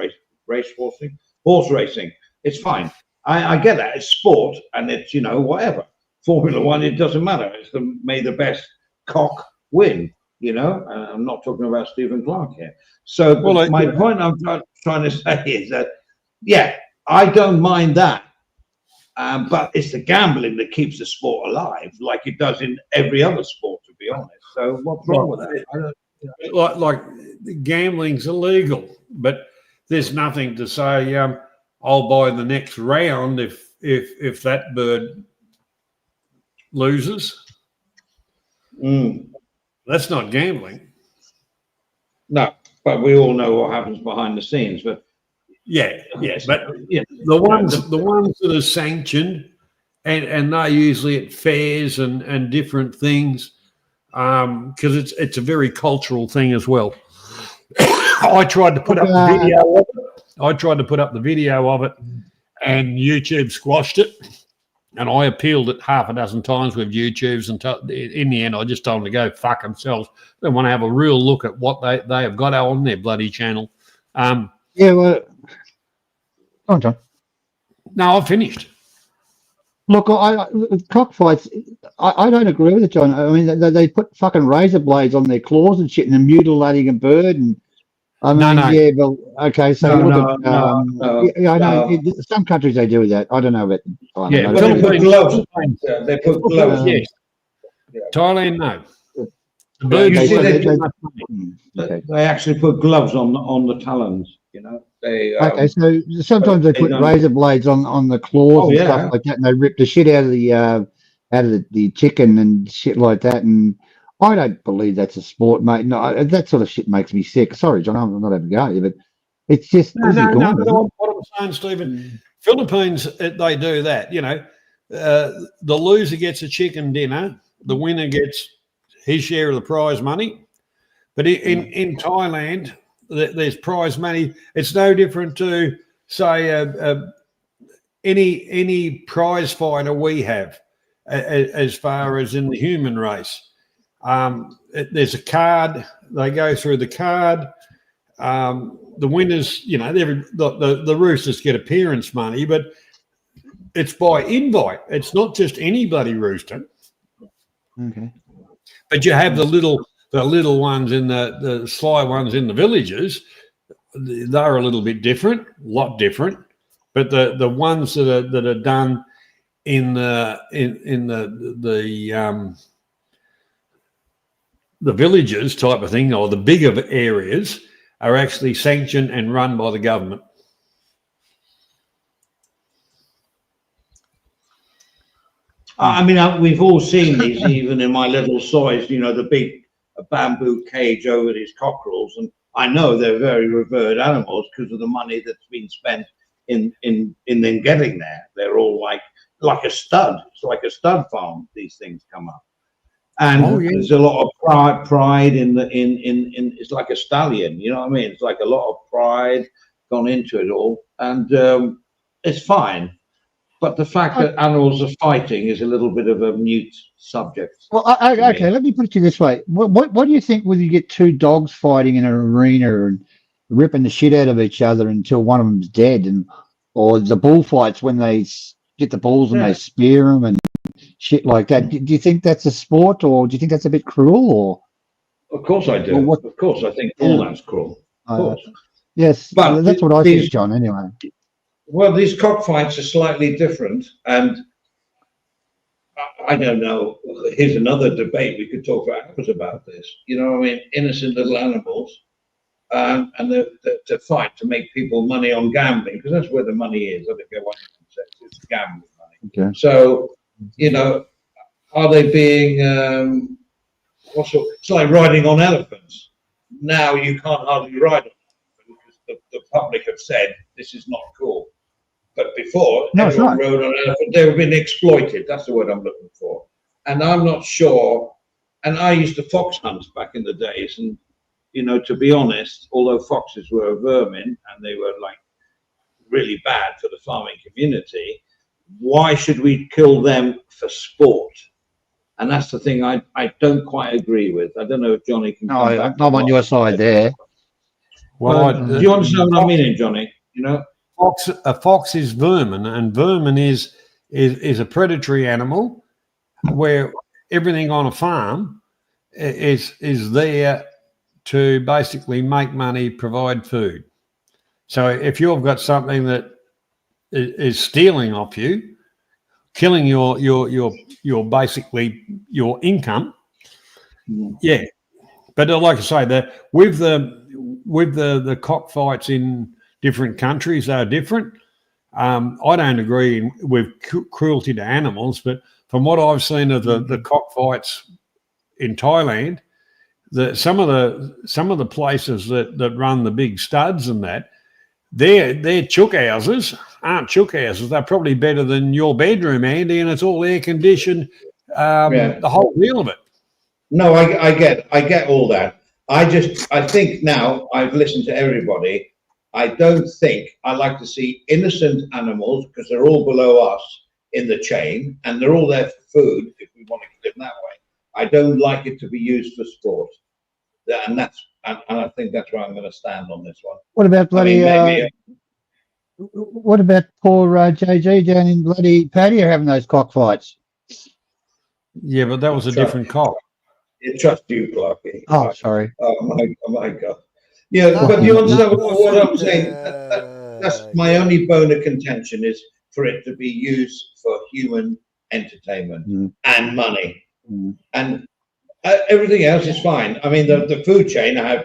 racing. It's fine. I get that. It's sport, and it's, whatever. Formula One, it doesn't matter. It's may the best cock win. I'm not talking about Stephen Clark here. So my point I'm trying to say is that, I don't mind that, but it's the gambling that keeps the sport alive, like it does in every other sport, to be honest. So what's wrong with that? Like gambling's illegal, but there's nothing to say I'll buy the next round if that bird loses. That's not gambling. No, but we all know what happens behind the scenes. But but the ones that are sanctioned, and they're usually at fairs and different things, because it's a very cultural thing as well. I tried to put up the video of it. And YouTube squashed it. And I appealed it half a dozen times with YouTubes, and in the end, I just told them to go fuck themselves. They want to have a real look at what they have got on their bloody channel. Well, go on, John. No, I've finished. Look, cockfights, I don't agree with it, John. I mean, they put fucking razor blades on their claws and shit, and they're mutilating a bird. And I mean, okay. So I know some countries they do that. I don't know about. They put gloves. They put gloves. Yes. Thailand, no. They actually put gloves on the talons. So sometimes they put razor blades on the claws and stuff like that, and they rip the shit out of the chicken and shit like that. And I don't believe that's a sport, mate. No, that sort of shit makes me sick. Sorry, John, I'm not having a go at you, but it's just what I'm saying, Stephen. Philippines, they do that. The loser gets a chicken dinner, the winner gets his share of the prize money. But in Thailand, there's prize money. It's no different to, say, any prize fighter we have, as far as in the human race. There's a card. They go through the card. The winners, the roosters get appearance money, but it's by invite. It's not just any bloody rooster. Okay. But you have the little ones in the sly ones in the villages. They're a little bit different, a lot different. But the ones that are done in the villages type of thing, or the bigger areas, are actually sanctioned and run by the government. I mean, we've all seen these, even in my little soys, the big bamboo cage over these cockerels. And I know they're very revered animals because of the money that's been spent in them getting there. They're all like a stud. It's like a stud farm. These things come up, and there's a lot of pride in it's like a stallion. You know what I mean? It's like a lot of pride gone into it all, and it's fine. But the fact that animals are fighting is a little bit of a mute subject. Well, okay, let me put it to you this way. What do you think when you get two dogs fighting in an arena and ripping the shit out of each other until one of them's dead, or the bullfights when they get the bulls and they spear them and shit like that? Do you think that's a sport, or do you think that's a bit cruel? Or of course I do. Of course, I think all that's cruel. Of course. Yes, but that's what I think, John. Anyway. Well, these cockfights are slightly different, and I don't know. Here's another debate. We could talk for hours about this. You know what I mean? Innocent little animals, and to fight to make people money on gambling, because that's where the money is. I don't care what anyone says. It's gambling money. Okay. So, you know, are they being it's like riding on elephants. Now you can't hardly ride on elephants because the public have said this is not cool. But before, everyone rode on elephants. They were being exploited. That's the word I'm looking for. And I'm not sure. And I used to fox hunt back in the days. And, you know, to be honest, although foxes were a vermin and they were like really bad for the farming community, why should we kill them for sport? And that's the thing I don't quite agree with. I don't know if Johnny can. No, I'm on your side there. Well, do you understand what I'm meaning, Johnny? You know, a fox is vermin, and vermin is a predatory animal where everything on a farm is there to basically make money, provide food. So if you've got something that is stealing off you, killing your basically your income, yeah. But like I say, with the cockfights in different countries are different. I don't agree with cruelty to animals, but from what I've seen of the cockfights in Thailand, some of the places that run the big studs and that, their chook houses aren't chook houses. They're probably better than your bedroom, Andy, and it's all air conditioned. The whole deal of it. No, I get all that. I think now I've listened to everybody. I don't think I like to see innocent animals because they're all below us in the chain and they're all there for food if we want to keep them that way. I don't like it to be used for sport. And I think that's where I'm going to stand on this one. What about bloody? What about poor JG down in bloody Patio having those cockfights? Yeah, but that was a different cock. You trust you, Clarky. Oh, sorry. Oh my God. Yeah, but you understand what I'm saying? That's my only bone of contention is for it to be used for human entertainment and money. And everything else is fine. I mean, the food chain, I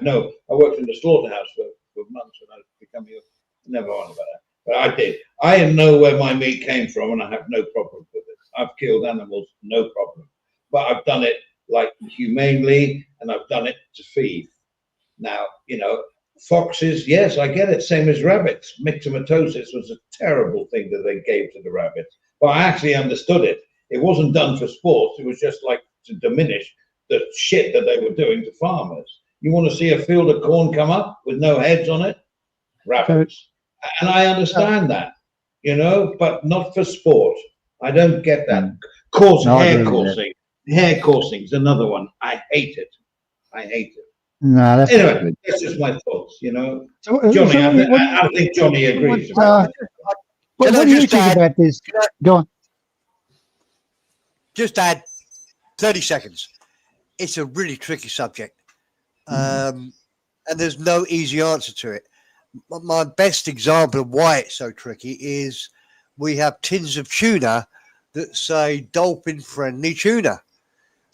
worked in the slaughterhouse for months when I was becoming never on about that. But I did. I know where my meat came from and I have no problem with it. I've killed animals, no problem. But I've done it like humanely and I've done it to feed. Now, you know, foxes, yes, I get it. Same as rabbits. Myxomatosis was a terrible thing that they gave to the rabbits. But I actually understood it. It wasn't done for sport. It was just like to diminish the shit that they were doing to farmers. You want to see a field of corn come up with no heads on it? Rabbits. And I understand that, you know, but not for sport. I don't get that. Hair coursing. Hair coursing is another one. I hate it. No, that's anyway, that's just my thoughts, you know. Johnny, I think Johnny agrees. What do you think about this? Go on. Just add 30 seconds. It's a really tricky subject. And there's no easy answer to it. My best example of why it's so tricky is we have tins of tuna that say dolphin-friendly tuna.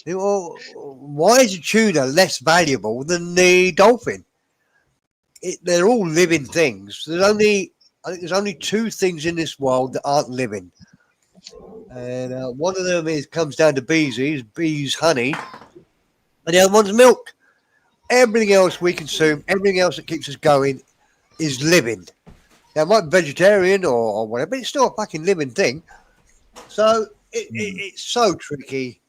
Well, why is a tuna less valuable than the dolphin? They're all living things. I think there's only two things in this world that aren't living. And one of them comes down to bees honey, and the other one's milk. everything else we consume, everything else that keeps us going is living. Now, it might be vegetarian or whatever, but it's still a fucking living thing. So it's so tricky.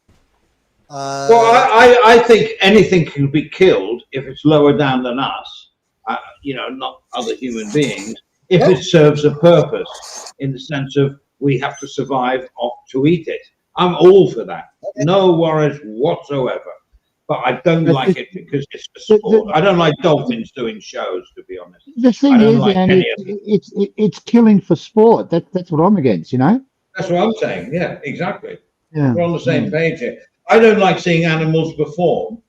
Well, I think anything can be killed if it's lower down than us, not other human beings, if it serves a purpose in the sense of we have to survive to eat it. I'm all for that. No worries whatsoever. But I don't like it because it's for sport. I don't like dolphins doing shows, to be honest. The thing is, Andy, it's killing for sport. That's what I'm against, That's what I'm saying. Yeah, exactly. Yeah. We're on the same page here. I don't like seeing animals perform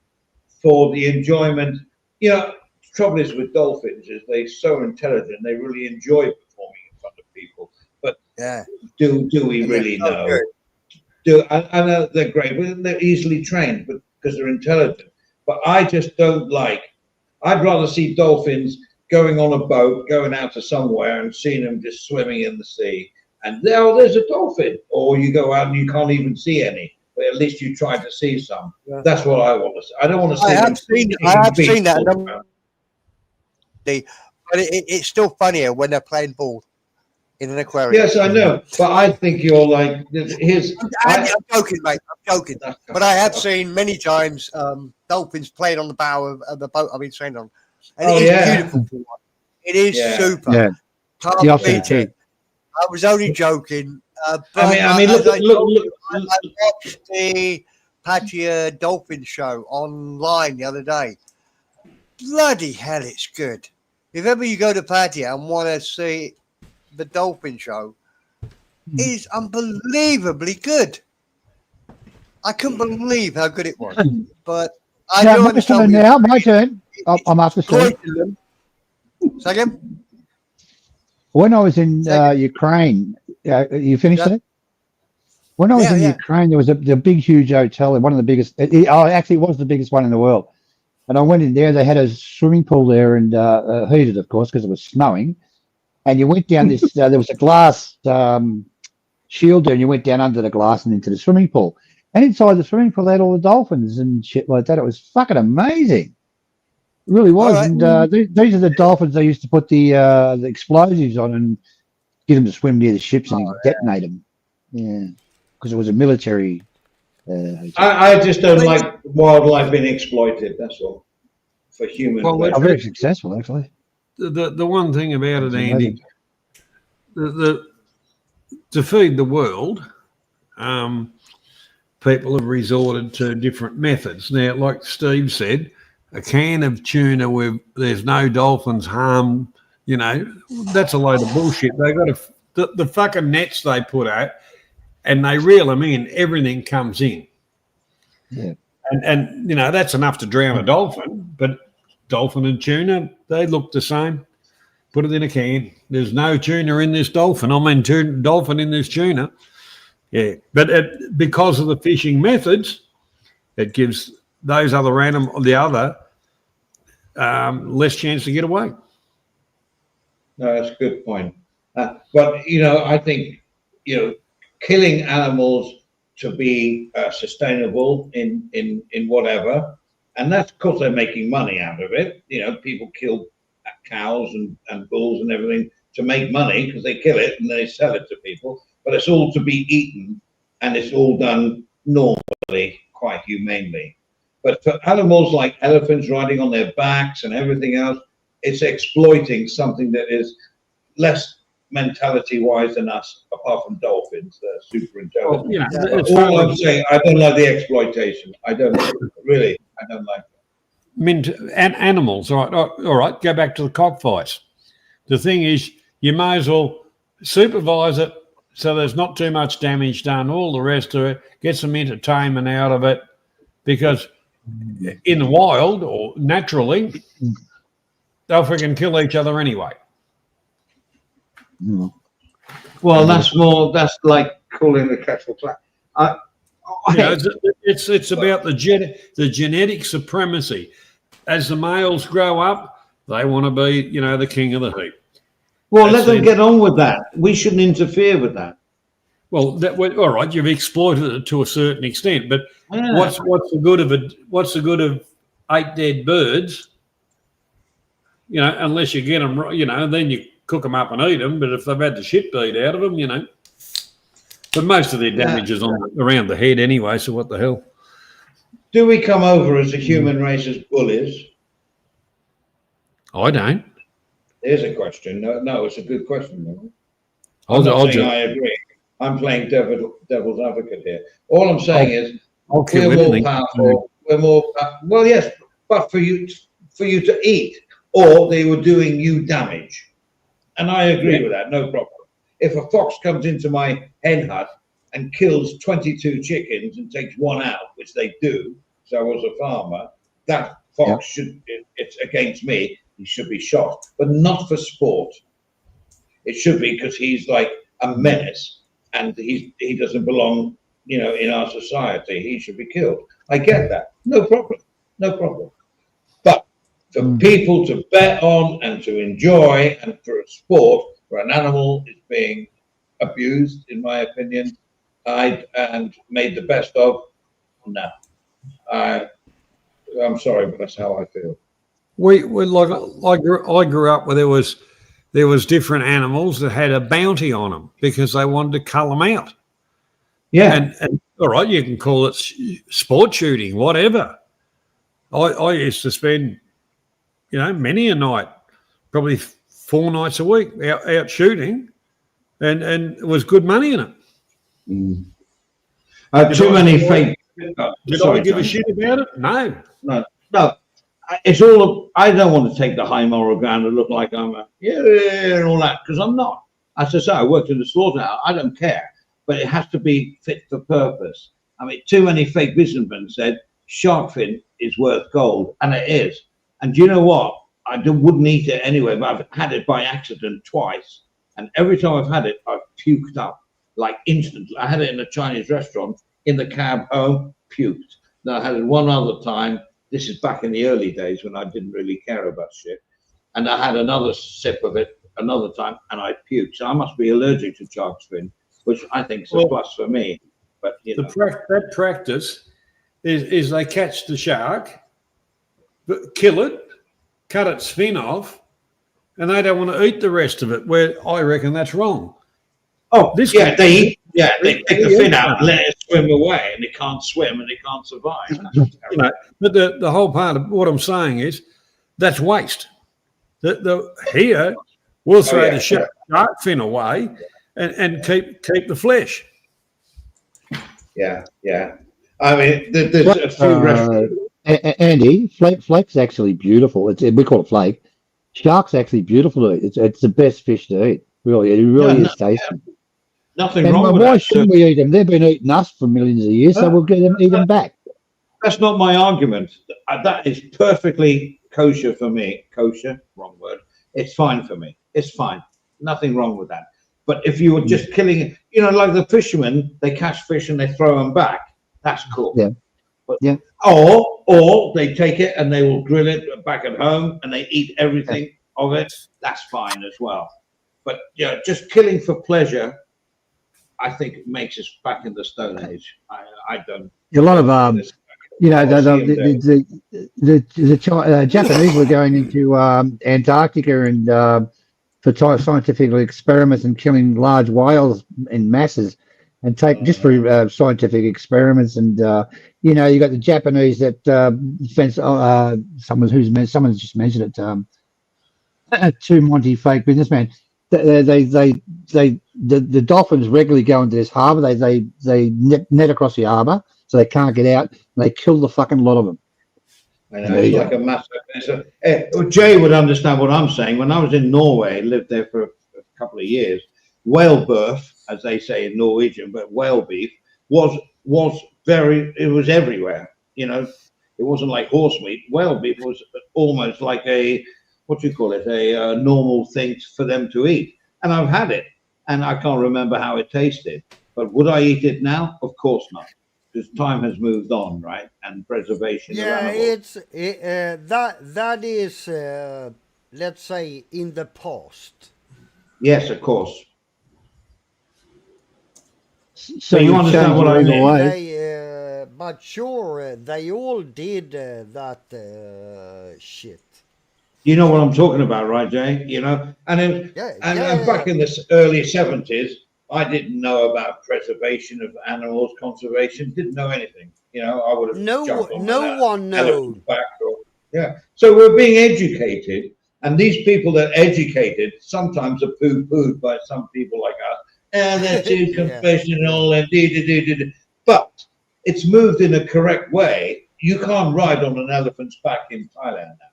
for the enjoyment. The trouble is with dolphins is they're so intelligent. They really enjoy performing in front of people. But do we really know? I know they're great, but they're easily trained, but because they're intelligent. But I just don't like. I'd rather see dolphins going on a boat, going out to somewhere, and seeing them just swimming in the sea. And there's a dolphin, or you go out and you can't even see any. But at least you try to see some. Yeah. That's what I want to see. I don't want to see. I have seen that. But it's still funnier when they're playing ball in an aquarium. Yes, I know. But I think you're like, I'm joking, mate. I'm joking. But I have seen many times dolphins playing on the bow of the boat I've been trained on. And it is beautiful to watch. It is super. Yeah. Can't beat it. I was only joking. But I watched the Pattaya Dolphin Show online the other day. Bloody hell, it's good. If ever you go to Pattaya and want to see the Dolphin Show, it is unbelievably good. I couldn't believe how good it was. But I do understand. Now, my turn. I'm after Steve. Second. When I was in Ukraine, you finished it? When I was in Ukraine, there was a big, huge hotel, one of the biggest. Actually, it was the biggest one in the world. And I went in there. They had a swimming pool there, and heated, of course, because it was snowing. And you went down this. There was a glass shield there, and you went down under the glass and into the swimming pool. And inside the swimming pool, they had all the dolphins and shit like that. It was fucking amazing. It really was. Right. And these are the dolphins they used to put the explosives on and get them to swim near the ships and detonate them. Yeah, because it was a military. I just don't like wildlife being exploited. That's all for human. Well, they're very successful, actually. The one thing about it, Andy, to feed the world, people have resorted to different methods. Now, like Steve said, a can of tuna where there's no dolphins harmed, that's a load of bullshit. They got the fucking nets they put out, and they reel them in. Everything comes in. Yeah. And that's enough to drown a dolphin. But dolphin and tuna, they look the same. Put it in a can. There's no tuna in this dolphin. Dolphin in this tuna. Yeah, but because of the fishing methods, it gives those other animals, less chance to get away. No, that's a good point. But I think killing animals to be sustainable in whatever, and that's because they're making money out of it. People kill cows and bulls and everything to make money because they kill it and they sell it to people. But it's all to be eaten, and it's all done normally, quite humanely. But for animals like elephants riding on their backs and everything else, it's exploiting something that is less mentality-wise than us, apart from dolphins. They're super intelligent. All I'm saying, I don't like the exploitation. I don't like that. And animals, all right, go back to the cockfights. The thing is, you may as well supervise it so there's not too much damage done, all the rest of it, get some entertainment out of it, because in the wild or naturally, they'll freaking kill each other anyway. Well, that's like calling the kettle black. It's about the genetic supremacy. As the males grow up, they want to be, the king of the heap. Well, let them get on with that. We shouldn't interfere with that. Well, all right, you've exploited it to a certain extent, but what's the good of ate dead birds, you know, unless you get them, you know, then you cook them up and eat them. But if they've had the shit beat out of them, you know. But most of their damage is around the head anyway, so what the hell? Do we come over as a human race as bullies? I don't. There's a question. No, it's a good question. I'm not saying I agree. I'm playing devil's advocate here. All I'm saying is we're more powerful. We're more well, yes, but for you to eat, or they were doing you damage, and I agree with that. No problem. If a fox comes into my hen hut and kills 22 chickens and takes one out, which they do, so I was a farmer, that fox should, it's against me, he should be shot, but not for sport. It should be because he's like a menace and he doesn't belong, you know, in our society. He should be killed. I get that. No problem. No problem. But for people to bet on and to enjoy and for a sport, where an animal is being abused, in my opinion, and made the best of, no. I'm sorry, but that's how I feel. We like I grew up where there was different animals that had a bounty on them because they wanted to cull them out. Yeah. And all right, you can call it sport shooting, whatever. I used to spend, you know, many a night, probably 4 nights a week out shooting, and it was good money in it. Too many fake. Did I give a shit about it? No. It's all. I don't want to take the high moral ground and look like I'm and all that, because I'm not. As I say, I worked in the slaughterhouse. I don't care, but it has to be fit for purpose. I mean, too many fake businessmen said shark fin is worth gold, and it is. And do you know what? I wouldn't eat it anyway, but I've had it by accident twice, and every time I've had it, I've puked up like instantly. I had it in a Chinese restaurant in the cab home, puked. Then I had it one other time. This is back in the early days when I didn't really care about shit. And I had another sip of it another time and I puked. So I must be allergic to shark's fin, which I think is a plus for me. But you know. That practice is they catch the shark, kill it, cut its fin off, and they don't want to eat the rest of it, where I reckon that's wrong. Oh, they take the fin out and let it swim away, and it can't swim and it can't survive. You know, but the whole part of what I'm saying is that's waste. Here we'll throw the shark fin away and keep the flesh. Yeah. I mean, there's a few restaurants. Andy, flake's actually beautiful. We call it flake. Shark's actually beautiful to eat. It's the best fish to eat. Really, it really is tasty. Yeah. Nothing wrong with that. Why shouldn't we eat them? They've been eating us for millions of years, so we'll eat them back. That's not my argument. That is perfectly kosher for me. Kosher, wrong word. It's fine for me. It's fine. Nothing wrong with that. But if you were just killing, you know, like the fishermen, they catch fish and they throw them back. That's cool. Yeah. But, or they take it and they will grill it back at home and they eat everything of it. That's fine as well. But yeah, just killing for pleasure, I think it makes us back in the Stone Age. I don't. A lot of you know, the Japanese were going into Antarctica and for scientific experiments and killing large whales in masses, and just for scientific experiments. And you know, you got the Japanese that someone just mentioned it. Two Monty fake businessmen. The dolphins regularly go into this harbour. They net across the harbour, so they can't get out. And they kill the fucking lot of them. I know, it's like a massive. Jay would understand what I'm saying. When I was in Norway, lived there for a couple of years, whale birth, as they say in Norwegian, but whale beef was everywhere. You know, it wasn't like horse meat. Whale beef was almost like a normal thing for them to eat. And I've had it, and I can't remember how it tasted. But would I eat it now? Of course not, because time has moved on, right? And preservation. Yeah, that is, let's say, in the past. Yes, of course. So you understand what I mean? but sure, they all did that shit. You know what I'm talking about, right, Jay? You know, and then Yeah, and back in the early 70s, I didn't know about preservation of animals, conservation, didn't know anything. You know, I would have jumped on No an one elephant's knows. back. Yeah. So we're being educated, and these people that are educated sometimes are poo-pooed by some people like us. And that's too confessional and but it's moved in a correct way. You can't ride on an elephant's back in Thailand now,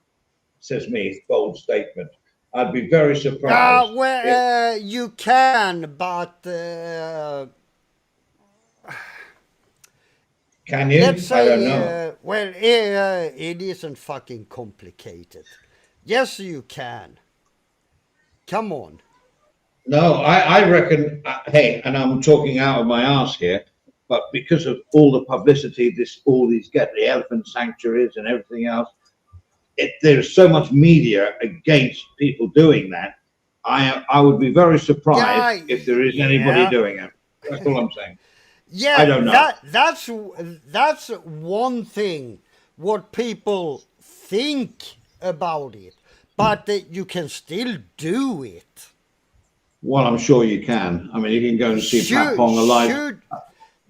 says me. Bold statement. I'd be very surprised. Well, you can, but Can you? let's say, I don't know. well, it isn't fucking complicated. Yes, you can. Come on. No, I reckon, hey, and I'm talking out of my arse here, but because of all the publicity, all these get the elephant sanctuaries and everything else, there's so much media against people doing that. I would be very surprised if there is anybody doing it. That's all I'm saying. Yeah, I don't know. That's one thing what people think about it, but you can still do it. Well, I'm sure you can. I mean, you can go and see Pat Pong alive.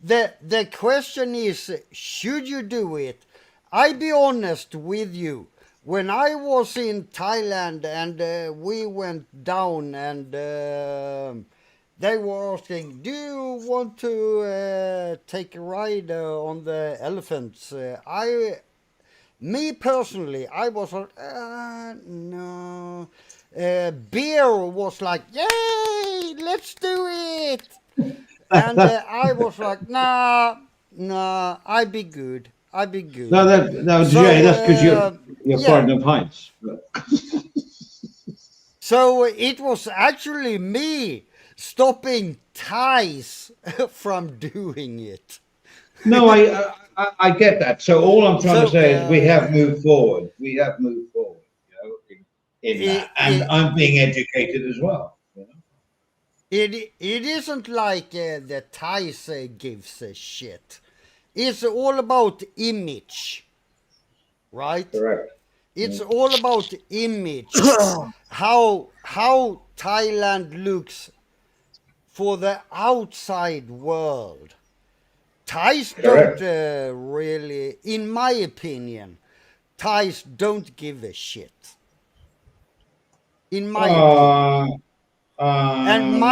The question is, should you do it? I be honest with you. When I was in Thailand and we went down and they were asking, do you want to take a ride on the elephants? Me personally, I was like, no. Beer was like, yay, let's do it. And I was like, nah, I'd be good. No, Jay, that's because you're frightened of heights. So it was actually me stopping Thais from doing it. No, I get that. So all I'm trying to say is we have moved forward. We have moved forward, you know, in that. And I'm being educated as well. You know? It isn't like the Thais gives a shit. It's all about image, right? Correct. It's all about image. how Thailand looks for the outside world. Thais don't really, in my opinion, Thais don't give a shit. In my opinion. And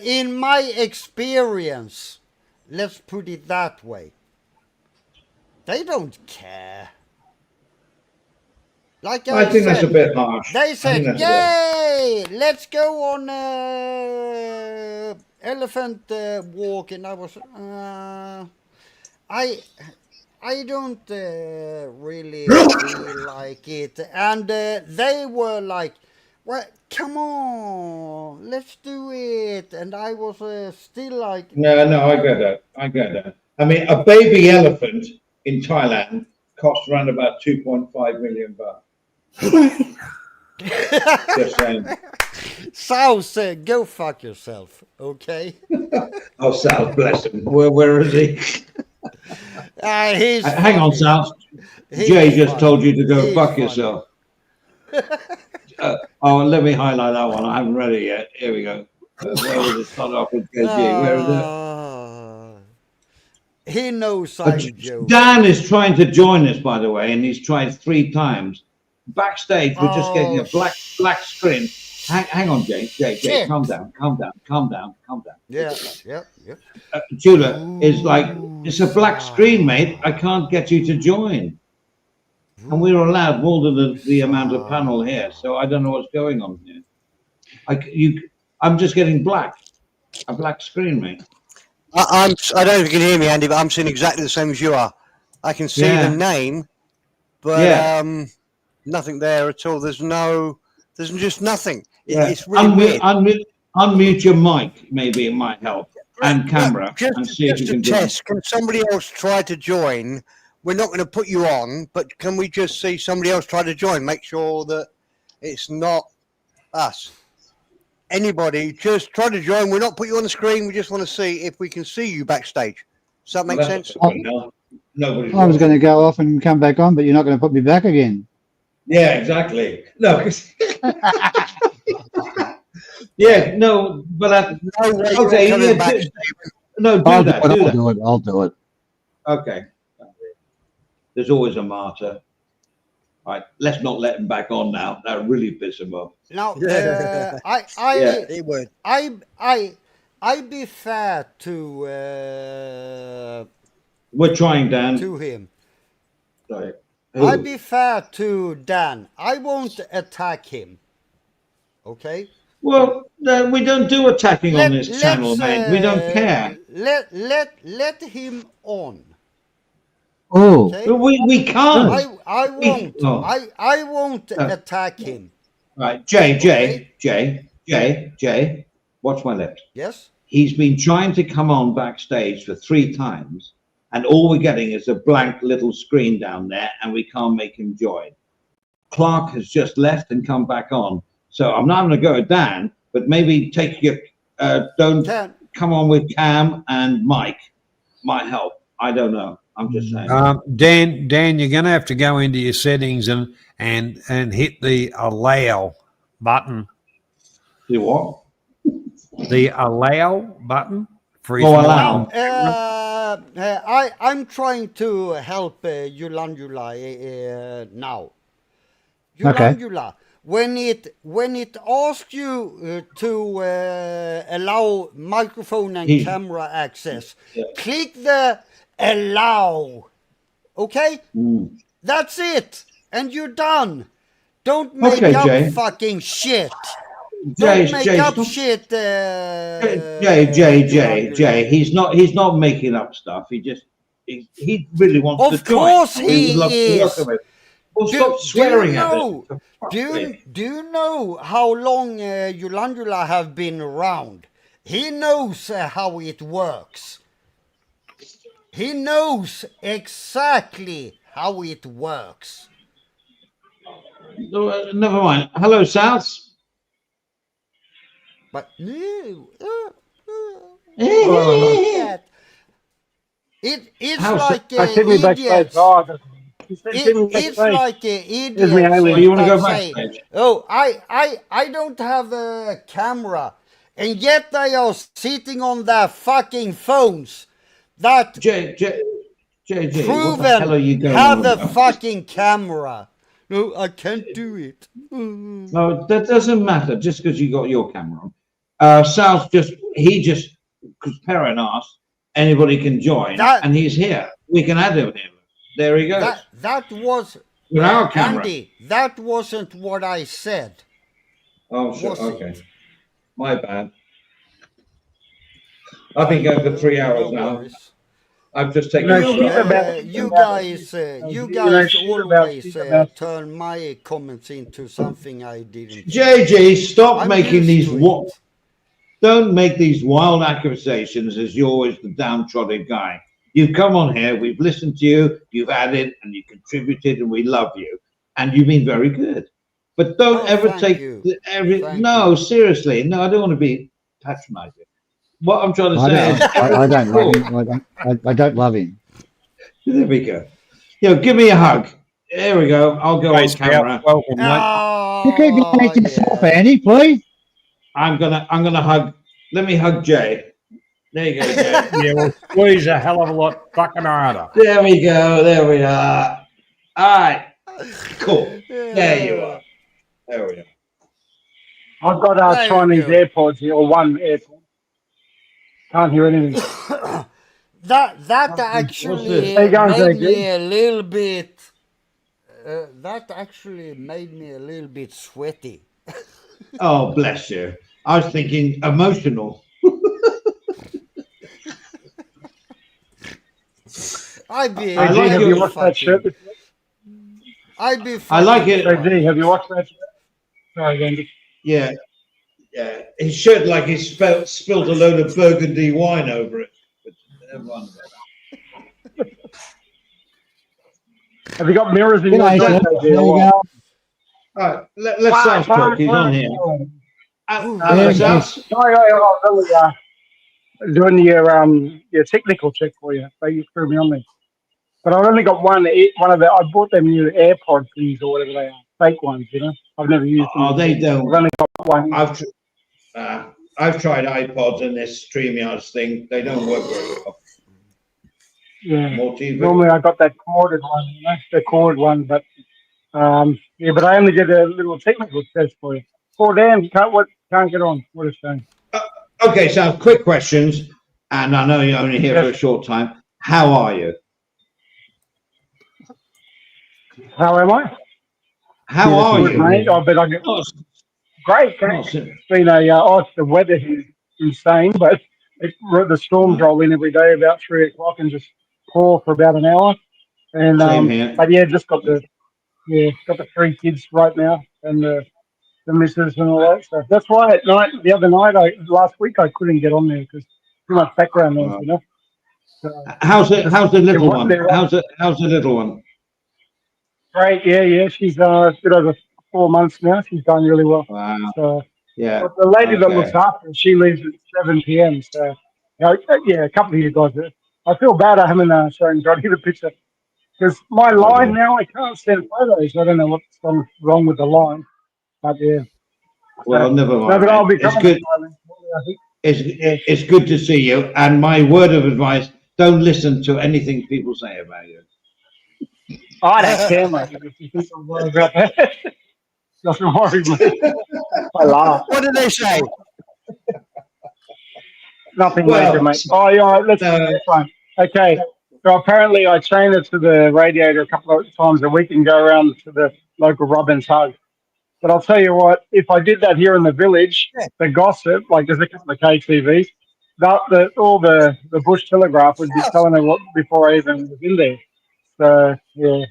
in my experience, let's put it that way, they don't care. Like I think said, that's a bit harsh. They said, yay, let's go on elephant walk. And I was, I don't really feel like it. And they were like, well, come on, let's do it. And I was still like, No, I get that. I mean, a baby elephant in Thailand costs around about 2.5 million baht. Just saying. South, go fuck yourself, okay? Oh, South, bless him. Where is he? Hang on, South. Jay just told you to go fuck yourself. Let me highlight that one. I haven't read it yet. Here we go. Where was it? Start off with KG. Where is it? He knows I'm joking. Dan is trying to join us, by the way, and he's tried 3 times. Backstage, we're just getting a black screen. Hang on, Jay, calm down. Yeah. Judah, it's like, it's a black screen, mate. I can't get you to join. And we're allowed more than the amount of panel here, so I don't know what's going on here. I'm just getting a black screen, mate. I don't know if you can hear me, Andy, but I'm seeing exactly the same as you are. I can see the name, but nothing there at all. There's just nothing. It's really weird. Unmute your mic, maybe it might help, and camera, and see if you can test. Can somebody else try to join? We're not going to put you on, but can we just see somebody else try to join? Make sure that it's not us. Anybody, just try to join. We're not put you on the screen. We just want to see if we can see you backstage. Does that make sense? nobody's I was watching. going to go off and come back on, but you're not going to put me back again. Yeah, exactly. No, 'cause- yeah, no, but No way you're okay, coming yeah, back. no, I'll do do that, it. do I'll that. do it. I'll do it. Okay. There's always a martyr. Right, let's not let him back on now. That really piss him off. Now, Yeah. He would. I be fair to We're trying, Dan. him. Sorry. I Who? be fair to Dan. I won't attack him. Okay. Well, we don't do attacking on this channel, mate. We don't care. Let him on. Oh, Okay. But we can't. I won't. Oh. I won't attack him. Right, Jay, watch my lips. Yes. He's been trying to come on backstage for 3 times, and all we're getting is a blank little screen down there, and we can't make him join. Clark has just left and come back on. So I'm not going to go at Dan, but maybe take your, don't come on with Cam and Mike. Might help. I don't know. I'm just saying. Dan, you're going to have to go into your settings and hit the allow button. Do what? The allow button for his allow. I'm trying to help Yulandula now. Okay. Yulandula, when it asks you to allow microphone and camera access, click the allow. Okay? That's it. And you're done. Don't make up Jay. fucking shit. Jay, Don't make Jay, up stop. shit. Jay. He's not making up stuff. He really wants to Of join. course We he would love to is. welcome him. Well, stop swearing at it. Do you know how long Yulandula have been around? He knows how it works. He knows exactly how it works. Never mind. Hello, South. But no. It's How's like I sent me backstage. idiots. It's like Here's me, idiots. Do you want to go that say, backstage? oh, I don't have a camera, and yet they are sitting on their fucking phones that Jay, what the hell are you proven going have on a about? fucking camera. No, I can't do it. No, that doesn't matter. Just because you got your camera on. South just because Perrin asked, anybody can join, and he's here. We can add him here. There he goes. That was With our camera. Andy. That wasn't what I said. Oh, sure. Was Okay. it? My bad. I've been going for 3 hours now. worries. I've just taken No, a shit shot. about- You guys always about- turn my comments into something I didn't. JJ, stop I'm making used these to it. Don't make these wild accusations as you're always the downtrodden guy. You've come on here, we've listened to you, you've added and you contributed, and we love you. And you've been very good. But don't ever thank take you. no, seriously. No, I don't want to be patronizing. What I'm trying to I say is don't love him. I don't love him. there we go. Give me a hug. There we go. I'll go on camera. Welcome, mate. You keep looking at yourself, Andy, please. I'm gonna hug. Let me hug Jay. There you go, Jay. Yeah, well, squeeze a hell of a lot fucking harder. There we go. There we are. All right. Cool. There you are. There we are. I've got There you Chinese go. AirPods here, or one AirPod. Can't hear anything. That actually Hey, guys, made JJ. me a little bit. That actually made me a little bit sweaty. Oh, bless you. I was thinking emotional. I'd be. I like have your you watched that shirt? I'd be. I like it. JD, have you watched that shirt? Sorry, Andy. Yeah. Yeah. His shirt like he spilled a load of burgundy wine over it. But never mind about that. Have you got mirrors in your G'day, dress, sir. JD, There you or what? go. All right. Let's South talk. He's on here. Yeah, South. Doing your technical check for you. So you threw me on me. But I've only got one. One of the I bought them new AirPod things or whatever they are, fake ones. You know, I've never used them. Oh, they don't. I've only got one. I've tried iPods and this StreamYard thing. They don't work very well. Yeah. More TV. Normally I got that corded one, you know, the cord one, but yeah, but I only did a little technical test for you. Oh damn, you can't get on. What a shame. Okay, so quick questions, and I know you're only here for a short time. How are you? How am I? How are good, you? mate. I bet I get great. It's been the weather here is insane, but the storms roll in every day about 3 o'clock and just pour for about an hour. And Same here. but yeah, just got the 3 kids right now and the missus and all that stuff. That's why at night, last week I couldn't get on there because too much background noise, you know. So, how's the little one? How's the little one? Great, yeah. She's a bit over 4 months now. She's done really well. Wow. So yeah. But the lady that looks after her, she leaves at 7 p.m. So yeah, a couple of you guys. I feel bad I haven't shown Johnny the picture because my line now I can't send photos. I don't know what's wrong with the line, but yeah. Well, never mind. No, but I'll be it's good. It's good to see you. And my word of advice: don't listen to anything people say about you. I don't care, mate. If you think I'm worried about that, doesn't worry, mate. I laugh. What do they say? Nothing major, mate. Oh, yeah, let's fine. Okay. So apparently I chain it to the radiator a couple of times a week and go around to the local Robin's Hug. But I'll tell you what, if I did that here in the village, the gossip, like there's a couple of KTVs, all the Bush Telegraph would be telling me what before I even was in there. So, yeah,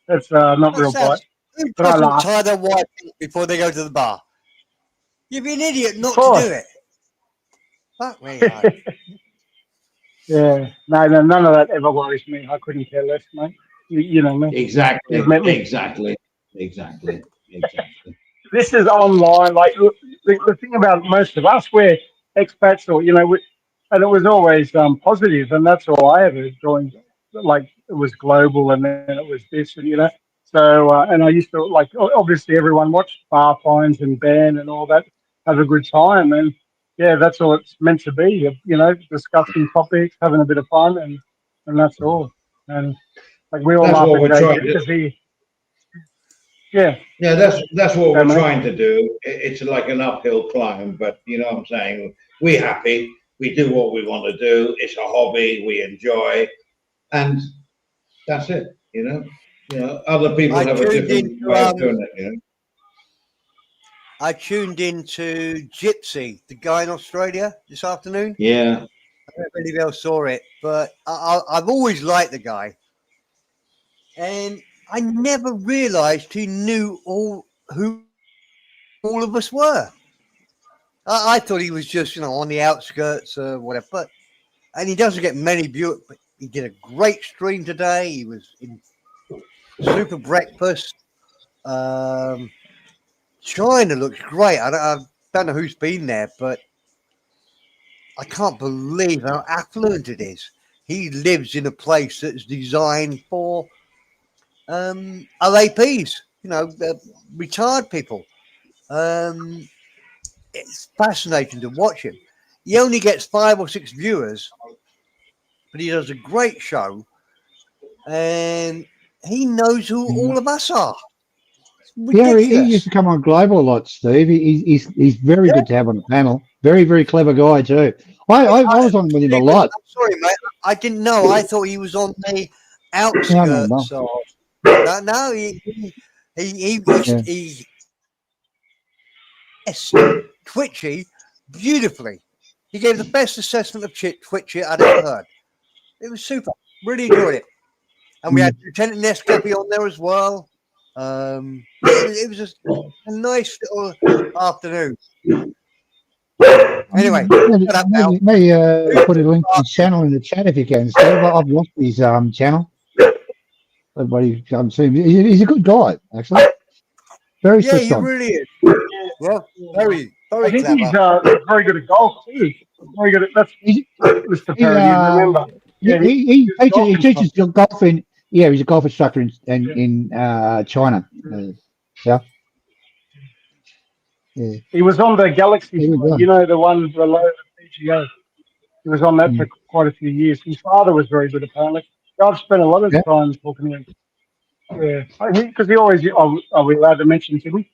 that's not real bright. Who But I doesn't laugh. tie their wife before they go to the bar? You'd be an idiot not to do it. Fuck me. Yeah, no, none of that ever worries me. I couldn't care less, mate. You know me. Exactly. You've met me. Exactly. This is online. Like the thing about most of us, we're expats, or and it was always positive, and that's all I ever joined. Like it was global, and then it was this, and So and I used to obviously everyone watched Bar Finds and Ban and all that, have a good time, and yeah, that's all it's meant to be. Discussing topics, having a bit of fun, and that's all. And like we all That's laugh what we're at trying JJ to because he. Yeah. Yeah, that's what we're mate. trying to do. It's like an uphill climb, but you know what I'm saying? We're happy. We do what we want to do. It's a hobby. We enjoy, and that's it. Other people have a different way of doing it. I tuned into Gypsy, the guy in Australia, this afternoon. Yeah. I don't know if anybody else saw it, but I've always liked the guy, and I never realised he knew who all of us were. I thought he was just, on the outskirts or whatever. And he doesn't get many viewers. But he did a great stream today. He was in Super Breakfast. China looks great. I don't know who's been there, but I can't believe how affluent it is. He lives in a place that's designed for OAPs, retired people. It's fascinating to watch him. He only gets 5 or 6 viewers, but he does a great show, and he knows who all of us are. Yeah, he used to come on Global a lot, Steve. He's very good to have on the panel. Very, very clever guy too. I was on with him a lot. I'm sorry, mate. I didn't know. I thought he was on the outskirts of. No, he Twitchy beautifully. He gave the best assessment of Twitchy I'd ever heard. It was super. Really enjoyed it. And we had Lieutenant Nescapi on there as well. It was just a nice little afternoon. Anyway, may put a link to his channel in the chat if you can, Steve. I've lost his channel. Everybody come see him. He's a good guy, actually. Very yeah, he really is. Well, very, very I think clever. he's very good at golf too. Very good at Mr. Perry, you remember? He teaches golf Yeah, he's a golf instructor in China. Yeah. Yeah. He was on the Galaxy There you side, go. you know, the one below the PGA. He was on that for Mm. quite a few years. His father was very good, apparently. I've spent a lot of Yeah. time talking to him. Yeah, because he always. Are we allowed to mention Timmy?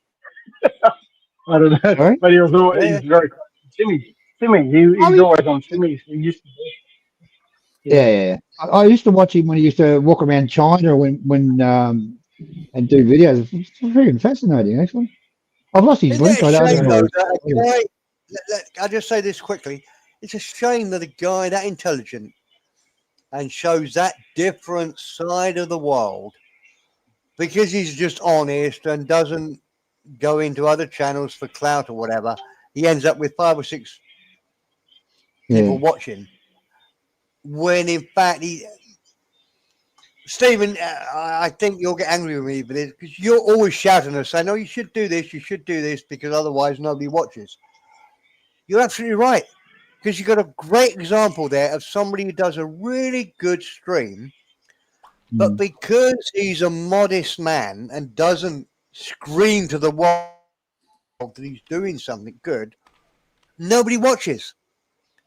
I don't know, Sorry. but he was always Yeah. he's very close to Timmy. Timmy, Oh, he's always on Timmy. He used to be. yeah, yeah, yeah. I used to watch him when he used to walk around China when and do videos. It's freaking fascinating, actually. I've lost his Isn't link. it a I don't shame know. though that a guy? I'll just say this quickly. It's a shame that a guy that intelligent and shows that different side of the world, because he's just honest and doesn't go into other channels for clout or whatever, he ends up with 5 or 6 Yeah. people watching. When in fact, Stephen, I think you'll get angry with me for this because you're always shouting and saying, "No, you should do this, because otherwise nobody watches." You're absolutely right, because you've got a great example there of somebody who does a really good stream, but because he's a modest man and doesn't scream to the world that he's doing something good, nobody watches.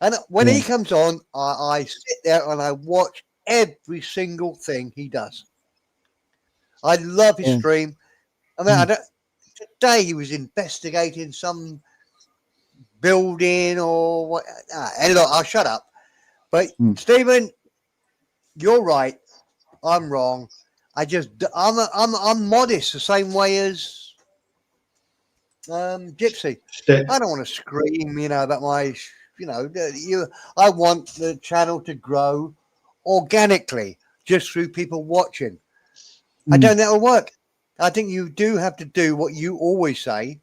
And when he comes on, I sit there and I watch every single thing he does. I love his stream. I mean, today he was investigating some building or what. Anyway, I'll shut up. But Stephen, you're right. I'm wrong. I'm modest the same way as Gypsy. I don't want to scream, about my, I want the channel to grow organically just through people watching. I don't think that'll work. I think you do have to do what you always say: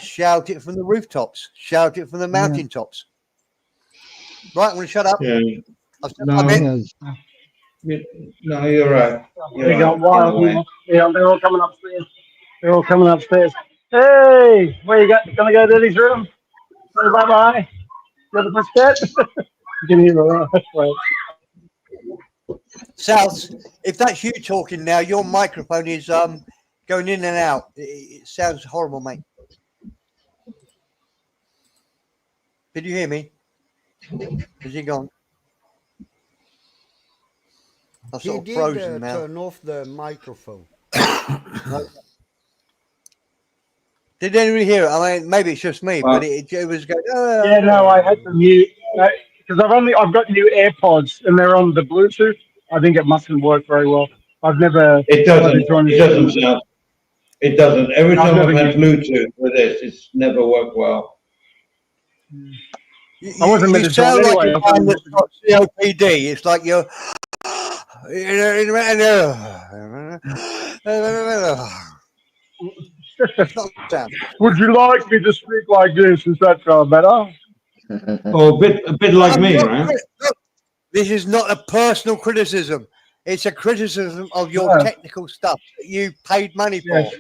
shout it from the rooftops, shout it from the mountaintops. Right, I'm going to shut up. Yeah. I've said my bit. No, you're right. You're They got right. wild. In a way. Yeah, they're all coming upstairs. They're all coming upstairs. Hey, where you got? Gonna go to Eddie's room? Say bye bye. Got the biscuit? You can hear the right. South, if that's you talking now, your microphone is going in and out. It sounds horrible, mate. Did you hear me? Is he gone? I've He sort of did frozen now. turn off the microphone. No. Did anybody hear it? I mean, maybe it's just me, but it was going. Yeah, no, I had the mute because I've got new AirPods and they're on the Bluetooth. I think it mustn't work very well. I've never. It doesn't. It doesn't sound. It doesn't. Every time I've had Bluetooth with this, it's never worked well. I wasn't meant You to join sound like anyway. a man that's got COPD. It's like you're. Would you like me to speak like this? Is that better? Oh, a bit like me, right? This is not a personal criticism. It's a criticism of your technical stuff that you paid money for. Yes.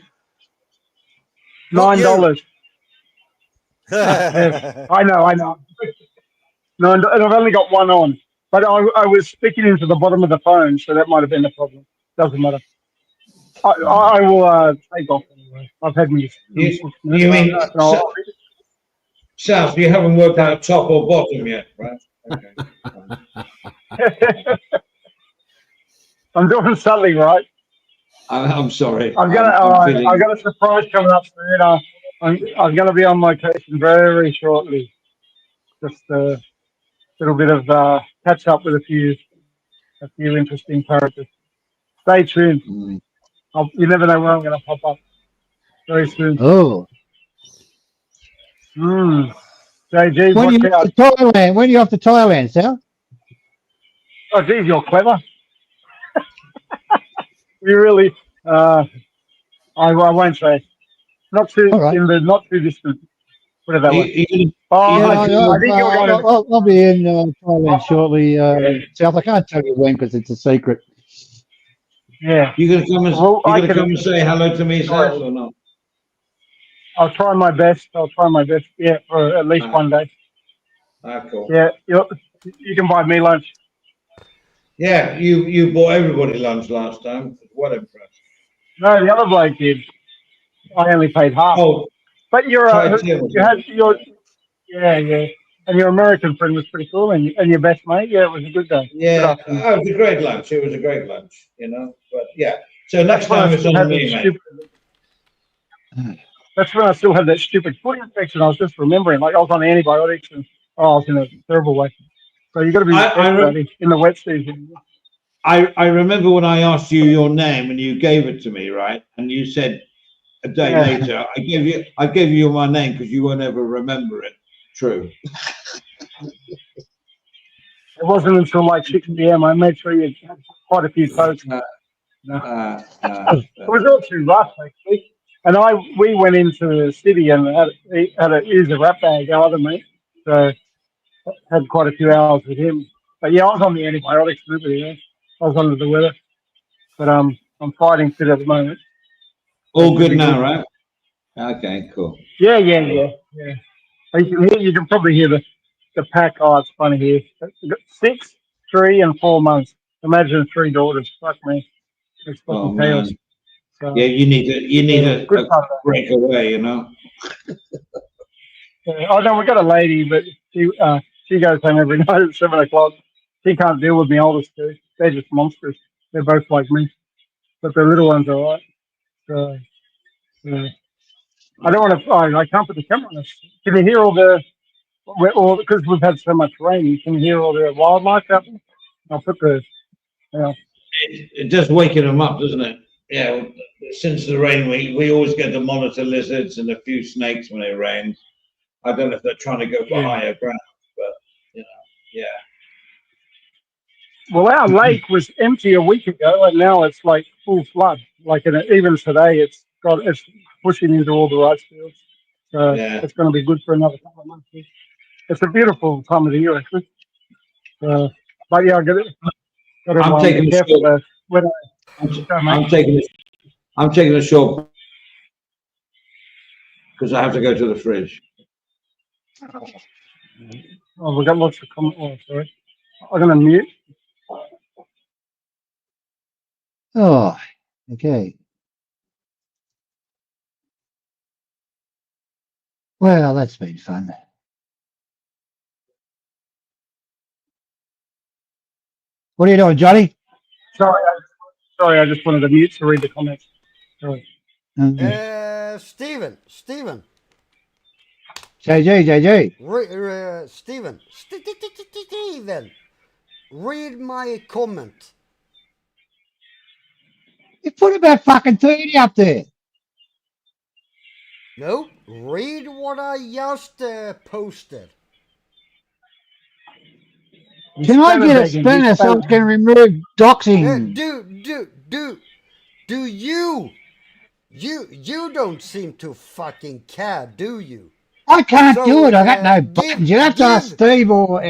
$9. I know. No, and I've only got one on, but I was speaking into the bottom of the phone, so that might have been the problem. Doesn't matter. I will take off anyway. I've had me. You mean South? You haven't worked out top or bottom yet, right? Okay. I'm doing something right. I'm sorry. I've got a surprise coming up soon. I'm going to be on location very shortly. Just a little bit of catch up with a few interesting characters. Stay tuned. You never know where I'm going to pop up very soon. Oh. JG, When are you off to Thailand? When are you off to Thailand, Sal? Oh, geez, you're clever. You really. I won't say. Not too not too distant. Put it that way. I think you're going to. I'll be in Thailand shortly, South. I can't tell you when because it's a secret. Yeah. You gonna come and say hello to me, South, or not? I'll try my best. Yeah, for at least one day. Cool. Yeah, you can buy me lunch. Yeah, you bought everybody lunch last time. What impressed. No, the other bloke did. I only paid half. Oh, But you're Ty Tim was you had your yeah, and your American friend was pretty cool, and your best mate. Yeah, it was a good day. Good Yeah, afternoon. it was a great lunch. It was a great lunch, But yeah, so next That's when I time it's still on had that me, mate. stupid. That's when I still had that stupid foot infection. I was just remembering, like I was on antibiotics, and I was in a terrible way. So you got to be I, careful, re- buddy, in the wet season. I remember when I asked you your name and you gave it to me, right? And you said a day Yeah, later, I gave you my name because you won't ever remember it. True. it wasn't until like 6 p.m. I made sure you had quite a few toasts. Uh, No. uh, uh, It was not too rough actually. And we went into the city and had to use a wrap bag, our other mate. So had quite a few hours with him. But yeah, I was on the antibiotics with it, yeah. I was under the weather. But I'm fighting fit at the moment. So it all should good be now, good. right? Okay, cool. Yeah. You can probably hear the pack. Oh, it's funny here. We've got 6, 3, and 4 months. Imagine 3 daughters. Fuck me. It's Oh fucking chaos. man. So Yeah, you need yeah, good a fun. break away, Oh no, we got a lady, but she goes home every night at 7 o'clock. She can't deal with me oldest two. They're just monsters. They're both like me, but the little ones are alright. So I don't want to. I can't put the camera on us. Can you hear all the? Because we've had so much rain. You can hear all the wildlife out there. I'll put the. It does waking them up, doesn't it? Yeah. Since the rain, we always get to monitor lizards and a few snakes when it rains. I don't know if they're trying to go for Yeah. higher ground, but yeah. Well, our lake was empty a week ago, and now it's like full flood. Like even today, it's pushing into all the rice fields. So Yeah. it's going to be good for another couple of months. It's a beautiful time of the year, actually. But yeah, got to I'm taking be a careful short. when I'm taking a short because I have to go to the fridge. Oh, we got lots of comments. Oh, sorry. I'm going to mute. Oh, okay. Well, that's been fun. What are you doing, Johnny? Sorry, I just wanted to mute to read the comments. Sorry. Stephen. JJ. Stephen. Read my comment. You put about fucking 30 up there. No, read what I just posted. Can I get a spinner so I can remove doxing? Do you don't seem to fucking care, do you? I can't do it. I got no buttons. You have to ask Steve or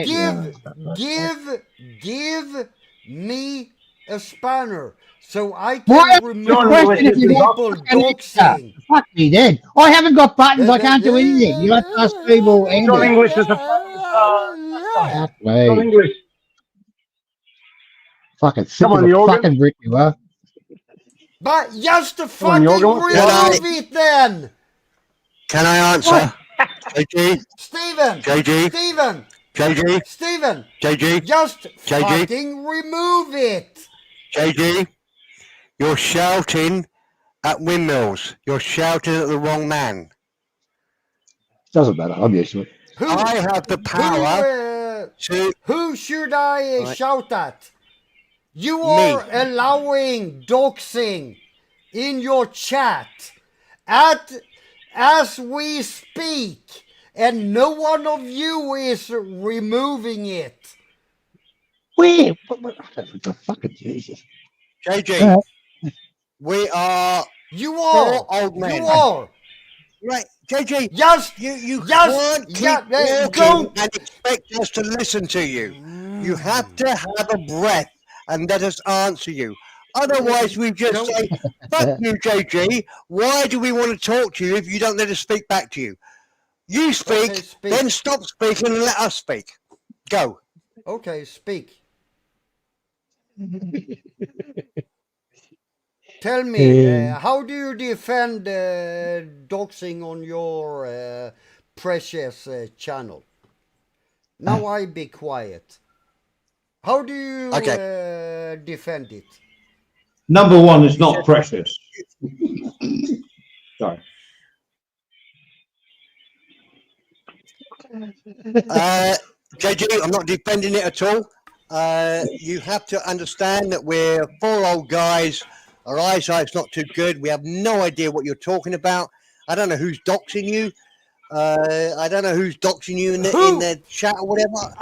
give me a spanner so I why can remove the question if you people doxing. Fuck me dead. I haven't got buttons. I can't do anything. You have to ask Steve or Andy. John English is a John English. Fucking sick of a fucking brick you are. But just to fucking remove it then. Can I answer? JG? Stephen. Just fucking remove it. JG, you're shouting at windmills. You're shouting at the wrong man. Doesn't matter, obviously. I have the power to... Who should I shout at? You are allowing doxing in your chat as we speak, and no one of you is removing it. Where? The fucking Jesus. JG, we are... You are. Old men. You are. Right, JJ, you can't keep talking and expect us to listen to you. You have to have a breath and let us answer you. Otherwise, we just say, fuck you, JG. Why do we want to talk to you if you don't let us speak back to you? You speak, then stop speaking and let us speak. Go. Okay, speak. Tell me, how do you defend doxing on your precious channel? Now I be quiet. How do you defend it? Number one is not precious. Sorry. JG, I'm not defending it at all. You have to understand that we're four old guys. Our eyesight's not too good. We have no idea what you're talking about. I don't know who's doxing you. I don't know who's doxing you in the chat or whatever.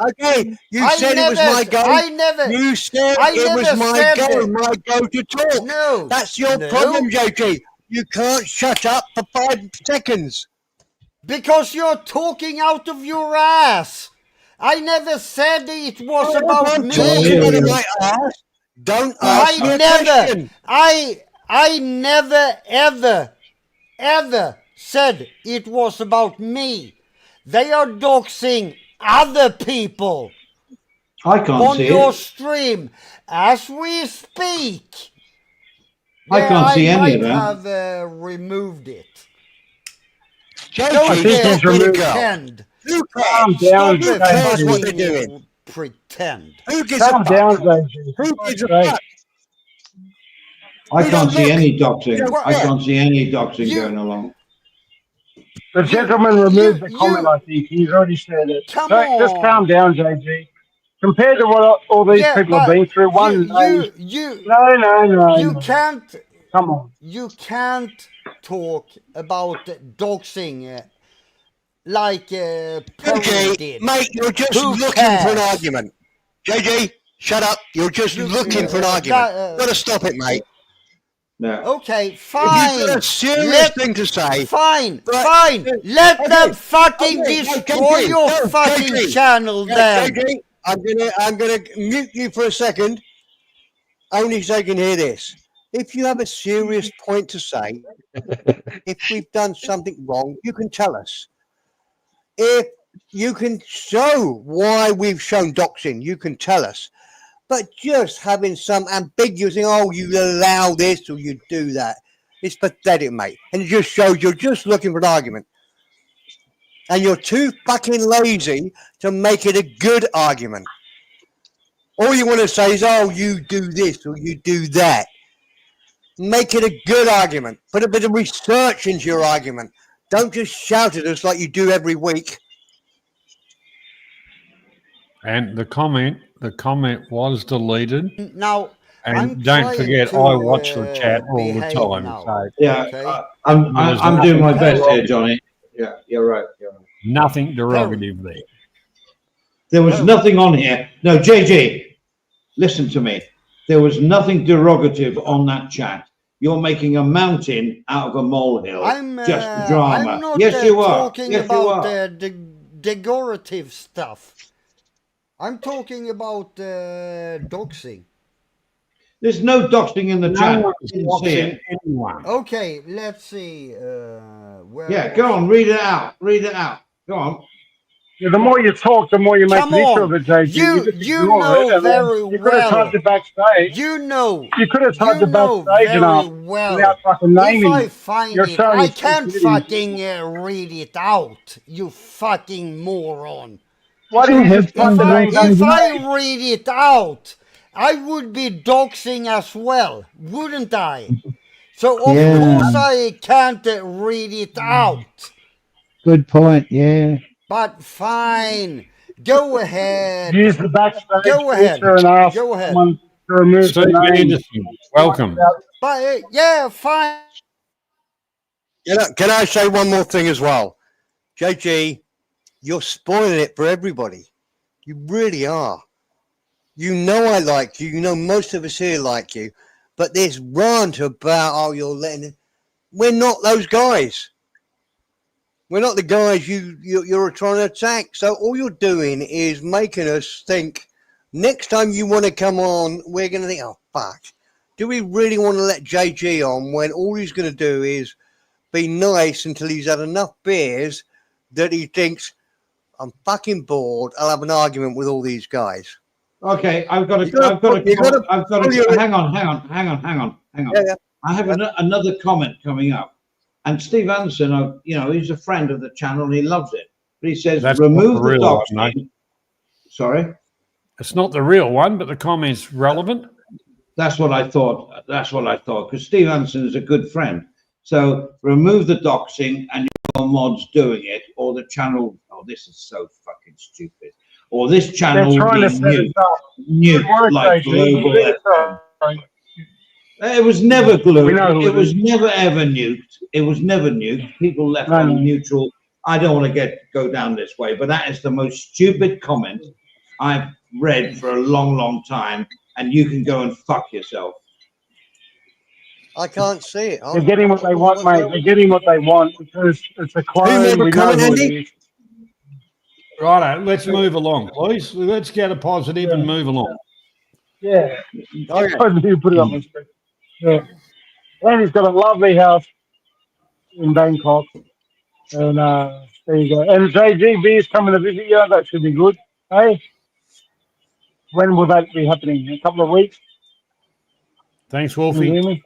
Okay, you said it was my go. You said it was my go. My go to talk. No, that's your problem, JG. You can't shut up for 5 seconds. Because you're talking out of your ass. I never said it was about me. Don't ask me a question. I never ever said it was about me. They are doxing other people. I can't on see your it. stream as we speak. I can't see any of that. I that. might have removed it. I think he's removed. Pretend. Calm down, Stop JG. What they're doing. Pretend. Who gives a Calm fuck? down, JG. Who gives a fuck? I You can't don't see look. any You doxing. don't I care. can't see any doxing going along. The gentleman removed the comment, I think. He's already said it. Come So just on. calm down, JG. Compared to what all these people have been through, no. You can't. Come on. You can't talk about doxing like Perry did. Mate, you're just Who looking cares? for an argument. JJ, shut up. You're just looking for an argument. Gotta stop it, mate. No. Okay, fine. You've got a serious thing to say. Fine, Right. fine. Let them fucking Okay, no, destroy JJ, your no, fucking JJ. channel then. JJ, I'm gonna mute you for a second, only so you can hear this. If you have a serious point to say, if we've done something wrong, you can tell us. If you can show why we've shown doxing, you can tell us. But just having some ambiguous thing, oh, you allow this or you do that, it's pathetic, mate. And it just shows you're just looking for an argument. And you're too fucking lazy to make it a good argument. All you want to say is, oh, you do this or you do that. Make it a good argument. Put a bit of research into your argument. Don't just shout at us like you do every week. And the comment was deleted. Now, and I'm don't trying forget, to, I watch the chat all the behave time. now. So Yeah, Okay. I'm doing my best here, Johnny. Yeah, you're right. You're right. nothing derogative there. There was nothing on here. No, JJ, listen to me. There was nothing derogative on that chat. You're making a mountain out of a molehill. Just drama. I'm not Yes, you are. talking Yes, you about are. decorative stuff. I'm talking about doxing. There's no doxing in the chat. I didn't see it. Anyone. Okay, let's see. Where Yeah, go on. Read it out. Read it out. Go on. Yeah, the more you talk, the more you make Come an issue on. of it, JG. You just know ignore it, and then very you could have well. typed it backstage. You know. You could have typed You it know backstage very enough well. without fucking naming If I it. find You're it, showing I your can't stupidity. fucking read it out. You fucking moron. Why didn't you just find the names If underneath? I read it out, I would be doxing as well, wouldn't I? So of course I can't read it out. Good point. Yeah. But fine, go ahead. Use the backstage Go ahead. feature and ask Go ahead. someone to remove Steve the name. Anderson, welcome. But yeah, fine. Can I say one more thing as well? JG, you're spoiling it for everybody. You really are. You know I like you. You know most of us here like you. But this rant about, oh, you're letting it. We're not those guys. We're not the guys you're trying to attack. So all you're doing is making us think next time you want to come on, we're going to think, oh, fuck. Do we really want to let JG on when all he's going to do is be nice until he's had enough beers that he thinks, I'm fucking bored. I'll have an argument with all these guys. Okay, I've got You gotta to, hang on. Yeah. I have another comment coming up. And Steve Anderson, he's a friend of the channel and he loves it. But he says, That's remove not the the real dogs. one, mate. Sorry? It's not the real one, but the comment's relevant. That's what I thought. Because Steve Anderson is a good friend. So remove the doxing and your mods doing it, or the channel. Oh, this is so fucking stupid. Or this channel They're trying to being set us up. Good work, like AG. global Really FM. sorry. It was never global. We know who It it was is. never ever nuked. It was never nuked. People left on neutral. I don't want to go down this way, but that is the most stupid comment I've read for a long, long time. And you can go and fuck yourself. I can't see it. They're getting what they want, mate. They're getting what they want because it's a clone. We know who it is. Righto, let's move along, please. Let's get a positive and move along. Yeah. Okay. You put it on my screen. Yeah. And he's got a lovely house in Bangkok. And there you go. And JGB is coming to visit you. That should be good. Hey? When will that be happening? In a couple of weeks? Thanks, Can you Wolfie. hear me?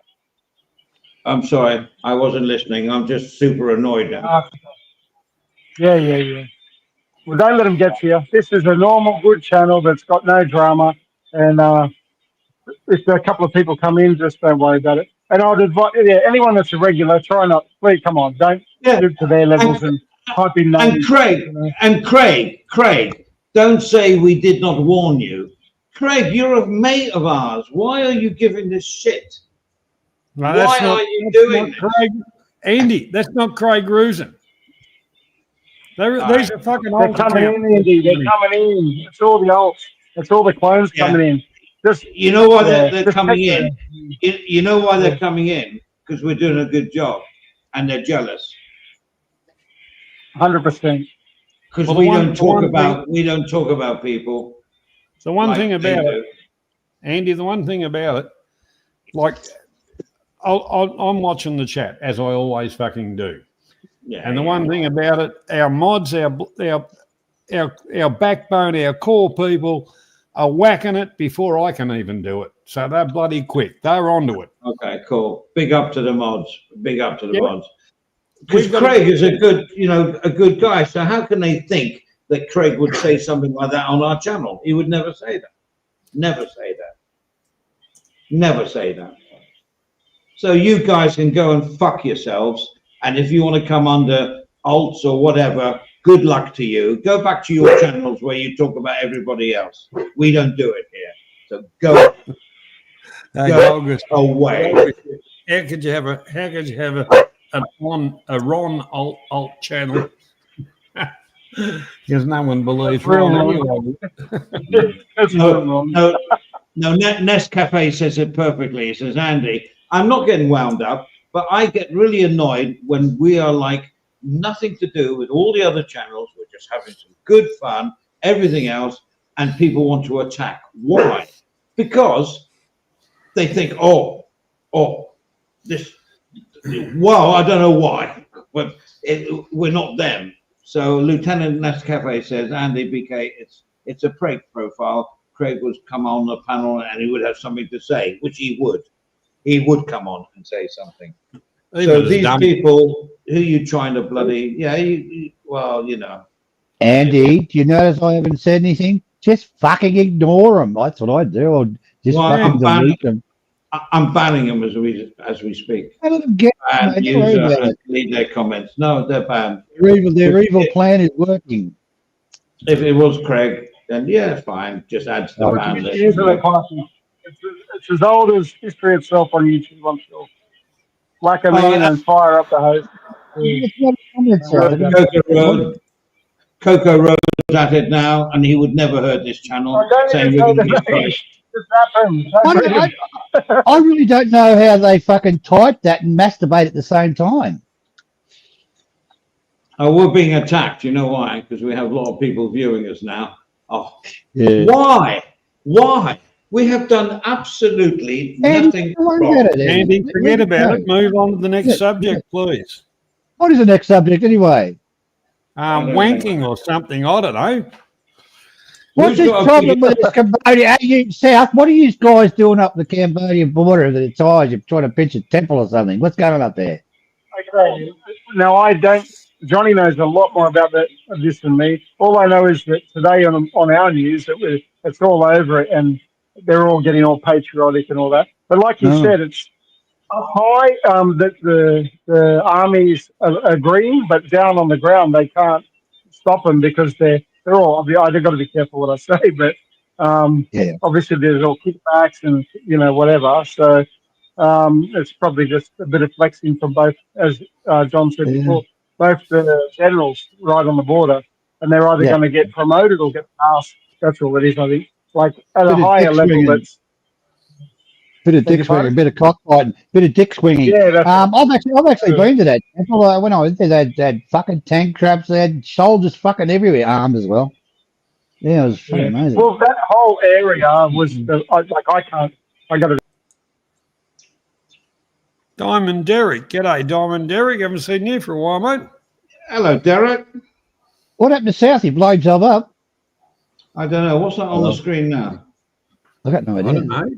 I'm sorry, I wasn't listening. I'm just super annoyed now. Yeah. Well, don't let them get to you. This is a normal, good channel that's got no drama. And if a couple of people come in, just don't worry about it. And I'd advise, anyone that's a regular, try not. Please, come on, don't stoop to their levels and type in names. And Craig, don't say we did not warn you. Craig, you're a mate of ours. Why are you giving this shit? No, Why are you doing this? Craig, Andy, that's not Craig Rusin. These are fucking They're old coming in, Andy. They're coming in. It's all the alts. It's all the clones coming in. Just, you know why they're coming in? You know why they're coming in? Because we're doing a good job, and they're jealous. 100%. Because we don't talk about people. The one like thing they about do. it, Andy, the one thing about it, like I'm watching the chat as I always fucking do. Yeah, and the one thing about it, our mods, our backbone, our core people are whacking it before I can even do it. So they're bloody quick. They're onto it. Okay, cool. Big up to the mods. Big up to the Yep. mods. Because Craig is a good guy. So how can they think that Craig would say something like that on our channel? He would never say that. Never say that. Never say that. So you guys can go and fuck yourselves. And if you want to come under alts or whatever, good luck to you. Go back to your channels where you talk about everybody else. We don't do it here. So go away. How could you have a Ron alt channel? Because no one believes Ron anyway. No, Nescafe says it perfectly. He says, Andy, I'm not getting wound up, but I get really annoyed when we are like nothing to do with all the other channels. We're just having some good fun, everything else, and people want to attack. Why? Because they think, well, I don't know why, but we're not them. So Lieutenant Nescafe says, Andy BK, it's a Craig profile. Craig would come on the panel and he would have something to say, which he would. He would come on and say something. So these people, who you trying to bloody, Andy, do you notice I haven't said anything? Just fucking ignore them. That's what I do. I'll just fucking delete them. I'm banning them as we speak. How do them get And delete their comments. No, they're banned. Their evil plan is working. If it was Craig, then yeah, fine. Just add to the ban list. It's as old as history itself on YouTube, I'm sure. Whack them in and fire up the host. Coco Road at it now, and he would never hurt this channel. Saying we're going to get crushed. I really don't know how they fucking type that and masturbate at the same time. Oh, we're being attacked. You know why? Because we have a lot of people viewing us now. Oh, yeah. Why? We have done absolutely nothing wrong. Andy, forget about it. Move on to the next subject, please. What is the next subject anyway? Wanking or something. I don't know. What's Who's this got a problem big- with this Cambodia? Are you, South, what are you guys doing up the Cambodian border that it's eyes? You're trying to pinch a temple or something. What's going on up there? Okay. Now I don't. Johnny knows a lot more about this than me. All I know is that today on our news it's all over it, and they're all getting all patriotic and all that. But like you Oh. said, it's up high that the armies are agreeing, but down on the ground they can't stop them because they're all. They've got to be careful what I say, but Yeah. obviously there's all kickbacks and whatever. So it's probably just a bit of flexing from both, as John said Yeah. before, both the generals right on the border, and they're either Yeah. going to get promoted or get passed. That's all it is, I think. Like at a Bit of higher dick level, swinging. that's Bit of Beg dick your swinging, pardon? bit of cockfighting, bit of dick swinging. Yeah, that's I've actually been to that temple. When I went there, they had fucking tank traps. They had soldiers fucking everywhere, armed as well. Yeah, it was fucking amazing. Well, that whole area was I can't. I got to. Diamond Derek. G'day, Diamond Derek. Haven't seen you for a while, mate. Hello, Derek. What happened to South? He blew himself up. I don't know. What's that on Hello. the screen now? I got no I idea. don't know.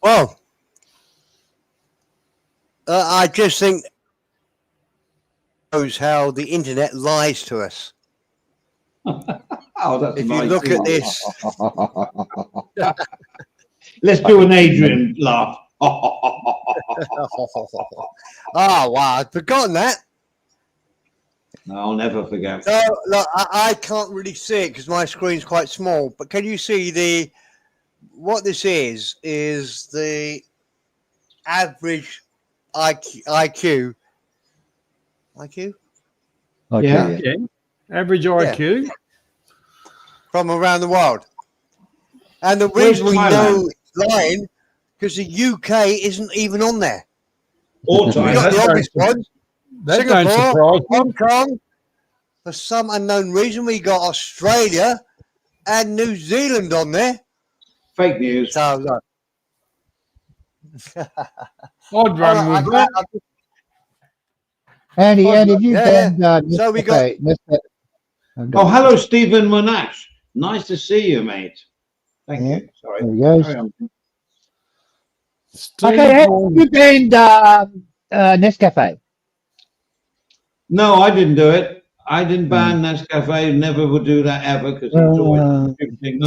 Well, I just think shows how the internet lies to us. Oh, that's If you nice. look at this, Let's do an Adrian laugh. oh wow, I'd forgotten that. No, I'll never forget. So look, I can't really see it because my screen's quite small. But can you see what this is? Is the average IQ? Okay, Yeah. yeah. Yeah. Average IQ. From around the world. And the Where's reason we Thailand? know it's lying because the UK isn't even on there. All We time. got the don't obvious ones. That don't Singapore, surprise me. Hong Kong. For some unknown reason, we got Australia and New Zealand on there. Fake news. So look. I'd run with that. Andy, Oh, Andy, you yeah, banned, So we okay, Oh, hello, Stephen Monash. Nice to see you, mate. Thank Yeah, you. Sorry. there he goes. Carry on. Steve Okay, Ball. you banned Nescafe. No, I didn't do it. I didn't ban Nescafe. Never would do that ever because it's always contributing.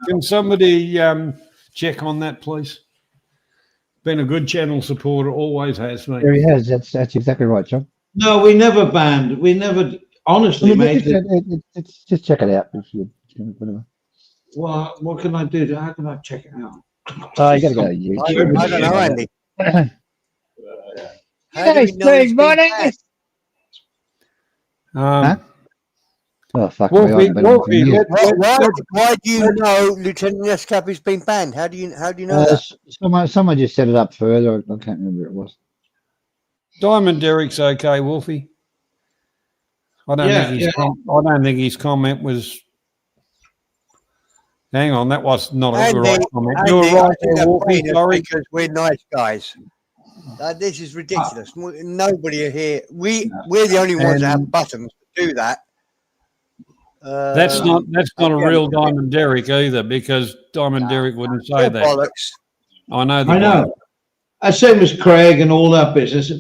Can somebody check on that, please? Been a good channel supporter, always has, mate. There he has. That's exactly right, John. No, we never banned. We never. Honestly, mate. Just check it out. If you, whatever. What can I do? How can I check it out? Oh, you got to go to YouTube. I don't know, Andy. How do Hey, we know it's Steve, been morning. banned? Huh? Oh, fuck Wolfie, me. I haven't been on for Wolfie, years. Why do you know Lieutenant Nescaffe's been banned? How do you know that? Someone just set it up further. I can't remember who it was. Diamond Derek's okay, Wolfie. I don't think his comment was. Hang on, that was not a Andy, right comment. Andy, You're I right think there, they're Wolfie. paying us Sorry. because we're nice guys. This is ridiculous. Nobody here. We're the only ones that have buttons to do that. That's not a real Diamond Derek either, because Diamond Derek wouldn't say that. Bollocks. I know. I know. Same as Craig and all that business.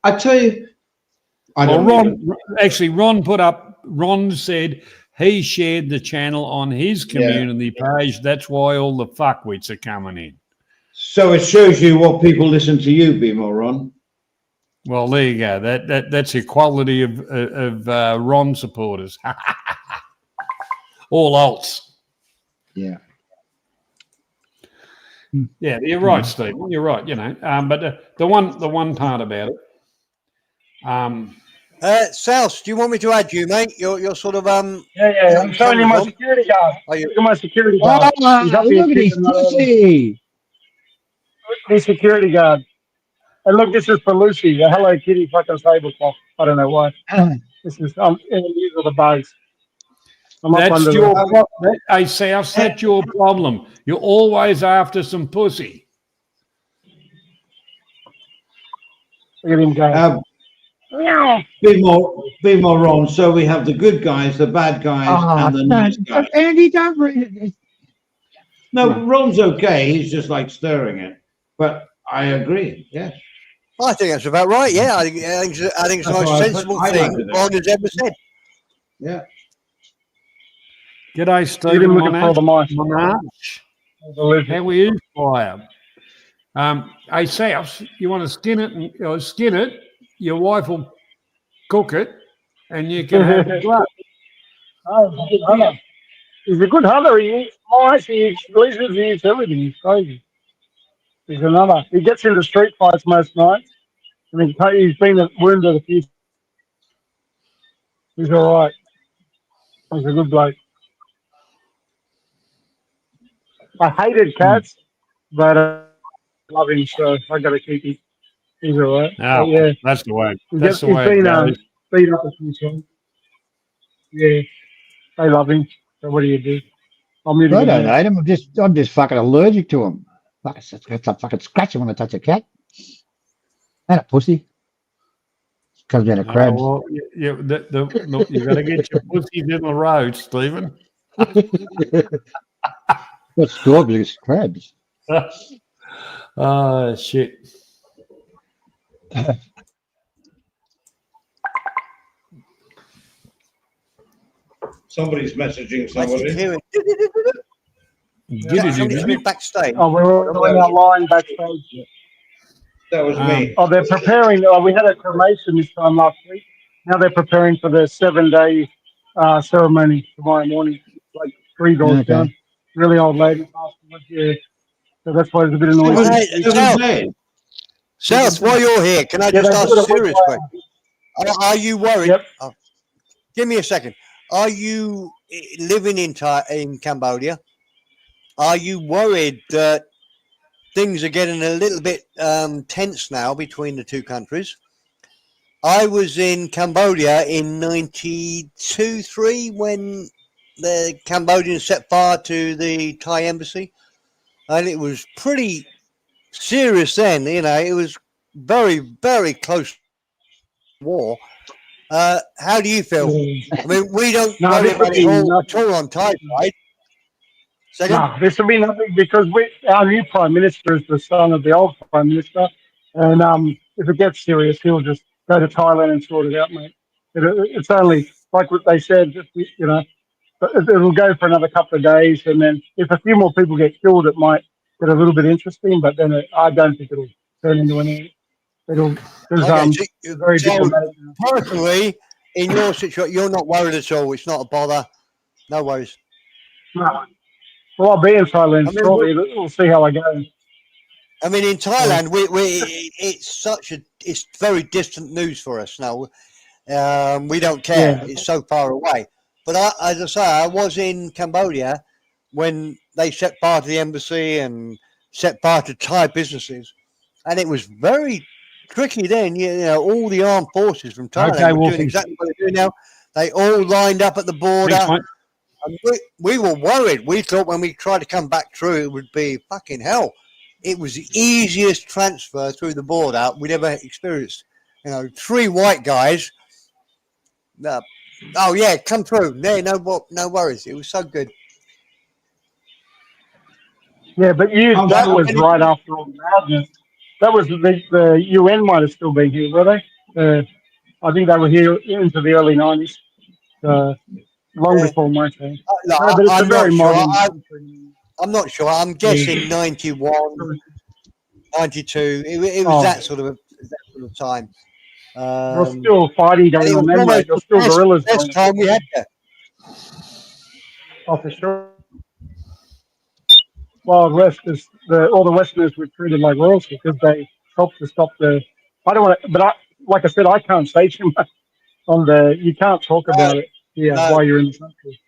I tell you, Ron said he shared the channel on his community page. That's why all the fuckwits are coming in. So it shows you what people listen to you, Bimo, Ron. Well, there you go. That's equality of Ron supporters. All alts. Yeah. Yeah, you're right, Stephen. You're right. But the one part about it. South, do you want me to add you, mate? You're sort of Yeah. I'm showing you my security guard. Look at my security guard. He's up here Look at his keeping my pussy. his security guard. And look, this is for Lucy, the Hello Kitty fucking tablecloth. I don't know why. This is these are the bugs. I'm up That's under your the, problem. Hey, South, that's your problem. You're always after some pussy. look at him going. Be more wrong. So we have the good guys, the bad guys, and the nice guys. Andy, don't. Re- No, Ron's okay. He's just like stirring it. But I agree. Yes. I think that's about right. Yeah, I think it's the That's most why I sensible highlighted thing it. Ron has ever said. Yeah. G'day, You've Stephen been looking for all the mice. Monash. How are you, Fire? Hey, South, you want to skin it, your wife will cook it, and you can have a glass. Oh, he's a good hunter. He's a good hunter. He eats mice, he eats lizards, he eats everything. He's crazy. He's another. He gets into street fights most nights. I mean, he's been wounded a few. He's all right. He's a good bloke. I hated cats, but I love him, so I got to keep him. He's all right. Oh, But yeah, that's the way. he's That's the he's way it been goes. beat up a few times. Yeah, they love him. So what do you do? I'm I muting him don't now. hate him. I'm just fucking allergic to him. Fuck, it's a fucking scratching when I touch a cat. And a pussy. Comes out of crabs. Well, you got to get your pussies in the road, Stephen. Not scorpions, it's crabs. Oh, shit. Somebody's messaging I keep somebody. hearing. Somebody's been backstage. Oh, we're all in our line backstage. That was me. Oh, they're preparing. We had a cremation this time last week. Now they're preparing for the 7-day ceremony tomorrow morning. Like 3 doors down. Really old lady. Yeah. So that's why there's a bit of noise. South, while you're here, can I just ask a serious question? Are you worried? Yep. Oh, give me a second. Are you living in Cambodia? Are you worried that things are getting a little bit tense now between the two countries? I was in Cambodia in 92-3 when the Cambodians set fire to the Thai embassy, and it was pretty serious then. You know, it was very, very close to war. How do you feel? I mean, we don't worry about it all on Thai side. No, this will be nothing because our new Prime Minister is the son of the old Prime Minister. And if it gets serious, he'll just go to Thailand and sort it out, mate. It's only, like what they said, you know, it'll go for another couple of days. And then if a few more people get killed, it might get a little bit interesting. But then I don't think it'll turn into anything. Very diplomatic. Personally, in your situation, you're not worried at all. It's not a bother. No worries. No. Well, I'll be in Thailand shortly. We'll see how I go. I mean, in Thailand, it's very distant news for us now. We don't care. Yeah. It's so far away. But as I say, I was in Cambodia when they set fire to the embassy and set fire to Thai businesses, and it was very tricky then. You know, all the armed forces from Thailand were doing exactly what they're doing now. They all lined up at the border. And we were worried. We thought when we tried to come back through, it would be fucking hell. It was the easiest transfer through the border we'd ever experienced. You know, 3 white guys. Oh yeah, come through. No worries. It was so good. Yeah, but that was right after all the madness. That was the UN might have still been here, were they? I think they were here into the early 90s. Long before my time. But it's I'm very not modern. I'm not sure. I'm guessing 91, 92. It was that sort of time. There's still fighting going on then, mate. There's still guerrillas going on. Time we had there. Oh, for sure. Wild West is all the Westerners were treated like royalty because they helped to stop the. I don't want to, but like I said, I can't say too much on the. You can't talk about it. Yeah, while you're in the country.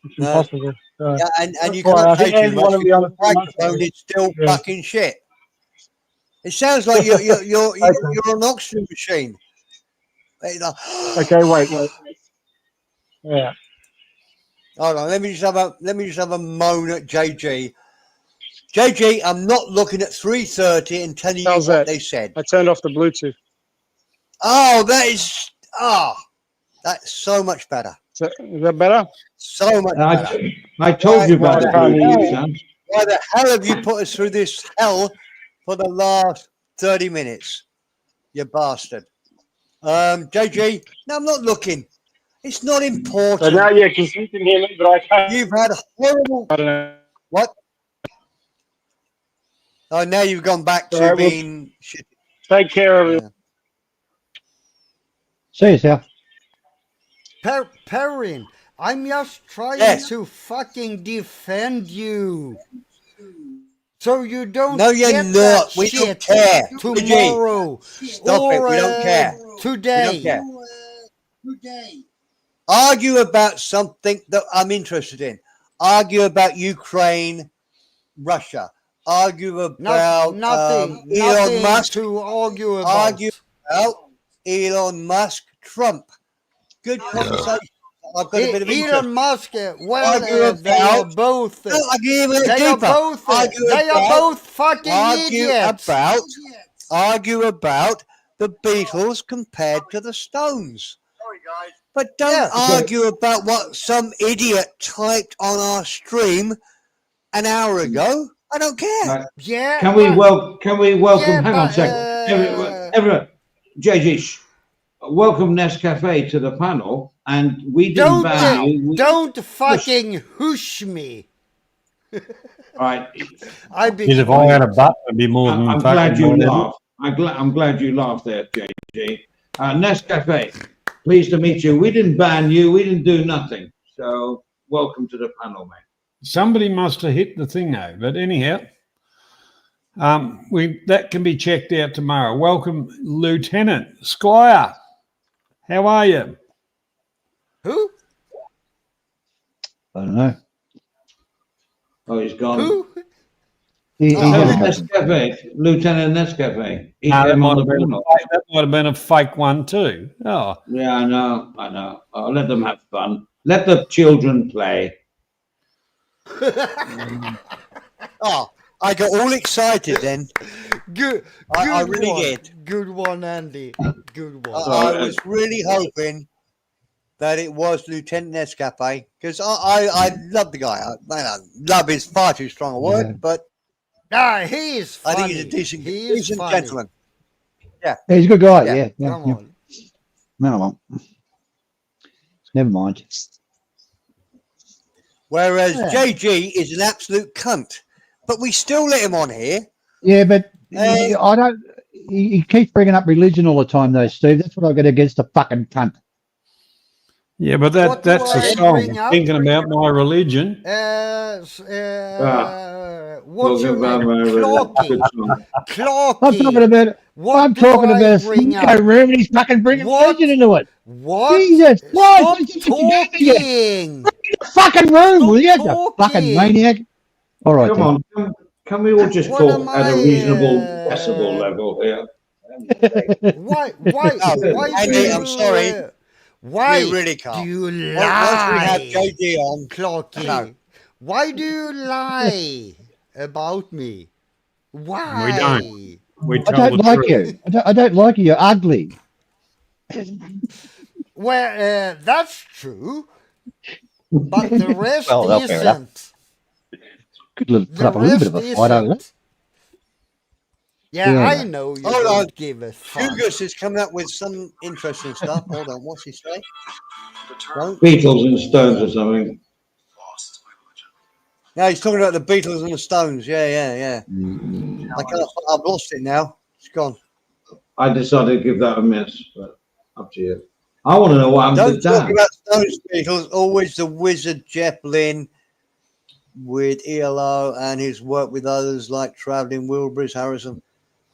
It's impossible. Yeah, and you can't say too much because the microphone is still fucking shit. It sounds like you're an oxygen machine. Okay, wait. Yeah. Hold on, let me just have a moan at JG. JG, I'm not looking at 3:30 and telling you what they said. I turned off the Bluetooth. Oh, that's so much better. Is that better? So much better. I told you about the Bluetooth sounds. Why the hell have you put us through this hell for the last 30 minutes? You bastard. JG, no, I'm not looking. It's not important. So now, yeah, because you can hear me, but I can't. You've had horrible. I don't know. What? Oh, now you've gone back to All right, being. Take care, everyone. See yourself. Perrin, I'm just trying to fucking defend you. So you don't No, you're get not. that We shit don't care. tomorrow. Stop it. We don't care. Today. We don't care. Argue about something that I'm interested in. Argue about Ukraine, Russia. Argue about nothing Elon Musk. to argue about. Argue about Elon Musk, Trump. Good conversation. I've got a bit of interest. Elon Musk, they are both. No, I give it they deeper. are both fucking idiots. Argue about the Beatles compared to the Stones. Sorry, guys. But don't argue about what some idiot typed on our stream an hour ago. I don't care. Yeah. Can we welcome? Hang on a second. Everyone, JG, welcome Nescafe to the panel, and we didn't ban you. Don't fucking hush me. All right. If I had a butt, I'd be more than. I'm glad you laughed. I'm glad you laughed there, JG. Nescafe, pleased to meet you. We didn't ban you. We didn't do nothing. So welcome to the panel, mate. Somebody must have hit the thing though. But anyhow, that can be checked out tomorrow. Welcome, Lieutenant Squire. How are you? Who? I don't know. Oh, he's gone. Who? Nescafe, Lieutenant Nescafe. That might have been a fake one too. Oh. Yeah, I know. I'll let them have fun. Let the children play. I got all excited then. Good. I really did. Good one, Andy. Good one. I was really hoping that it was Lieutenant Nescafe because I love the guy. Love is far too strong a word, but he's funny. I think he's a decent gentleman. Yeah, he's a good guy. Yeah. Come on. No, never mind. Whereas JG is an absolute cunt, but we still let him on here. Yeah, but I don't. He keeps bringing up religion all the time, though, Steve. That's what I got against the fucking cunt. Yeah, but that's a song. Thinking about my religion. What's your name? Clocking. I'm talking about it. I'm talking about a sneaker room, and he's fucking bringing religion into it. What? Jesus Stop Christ! talking. The fucking room, will you? You fucking maniac. All right, come on. Can we all just talk at a reasonable decibel level here? Why? Andy, I'm sorry. Why we really can't. do you lie? Once we have JD on, Clocking. No. Why do you lie about me? Why? We don't. I don't like you. I don't like you. You're ugly. Well, that's true, but the rest isn't. Could put up a little bit of a fight over that. Yeah, I know you don't give a fuck. Hugus is coming up with some interesting stuff. Hold on, what's he say? Beatles and Stones or something. No, he's talking about the Beatles and the Stones. Yeah. I've lost it now. It's gone. I decided to give that a miss, but up to you. I want to know what happened to Dan. Don't talk about Stones Beatles. Always the wizard Jeff Lynne with ELO and his work with others like Travelling Wilburys, Harrison.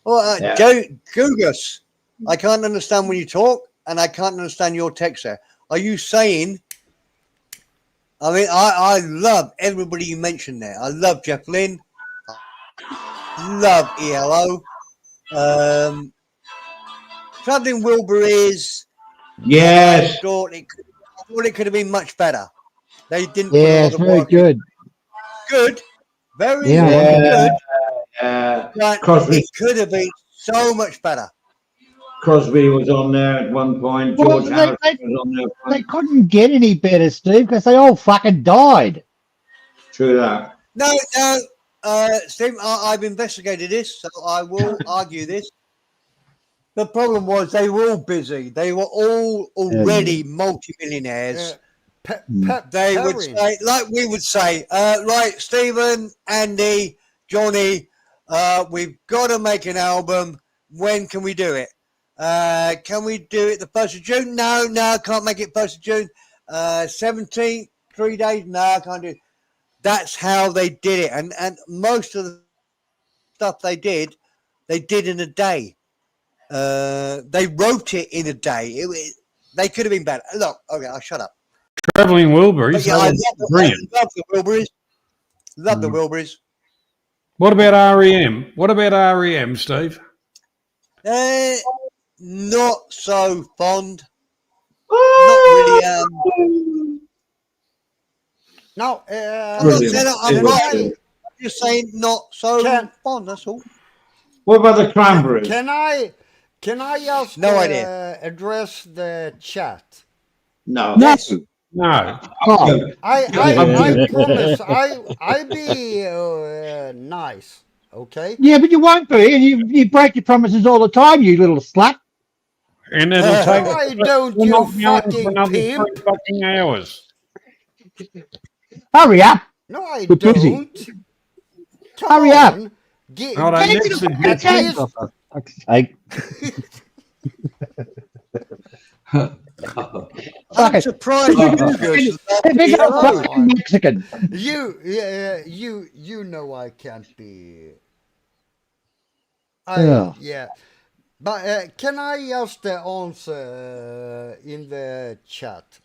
Oh, Gugus, I can't understand when you talk, and I can't understand your text there. Are you saying? I mean, I love everybody you mentioned there. I love Jeff Lynne. Love ELO. Travelling Wilburys. Yes. I thought it could have been much better. They didn't. Yeah, it's very good. Good. Very good. But it could have been so much better. Crosby was on there at one point. Well, George Harrison was on there. they couldn't get any better, Steve, because they all fucking died. True that. No, Steve, I've investigated this, so I will argue this. The problem was they were all busy. They were all already multimillionaires. They would say, like we would say, right, Stephen, Andy, Johnny, we've got to make an album. When can we do it? Can we do it the 1st of June? No, can't make it 1st of June. 17th, 3 days? No, I can't do it. That's how they did it. And most of the stuff they did in a day. They wrote it in a day. They could have been better. Look, okay, I'll shut up. Travelling Wilburys. Yeah, I love Brilliant. the Wilburys. Love the Wilburys. What about REM? What about REM, Steve? Not so fond. Not really. No, I'm just saying not so fond. That's all. What about the Cranberries? Can I just address the chat? No. Yes. No. Oh. I promise I be nice. Okay. Yeah, but you won't be, and you break your promises all the time, you little slut. And it'll take Why don't you fucking pimp? fucking hours. Hurry up. No, I We're don't. busy. Hurry up. All right, next suggestion. For fuck's sake. I'm surprised. Big fucking Mexican. You know I can't be. Yeah. Yeah. But can I just answer in the chat?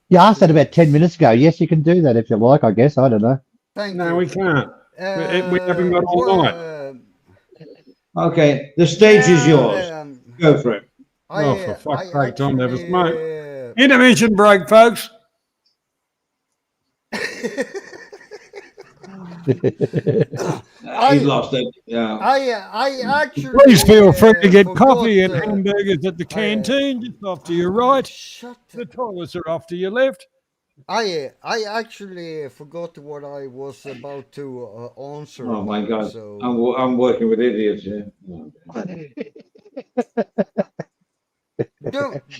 You asked that about 10 minutes ago. Yes, you can do that if you like, I guess. I don't know. Thank No, you. we can't. We haven't got all night. Okay, the stage is yours. Go for it. Oh, for fuck's sake, Tom, never smoke. Intermission break, folks. He's lost it. Yeah. I actually. Please feel free to get coffee and hamburgers at the canteen just off to your right. The toilets are off to your left. I actually forgot what I was about to answer. Oh my God! So. I'm working with idiots here.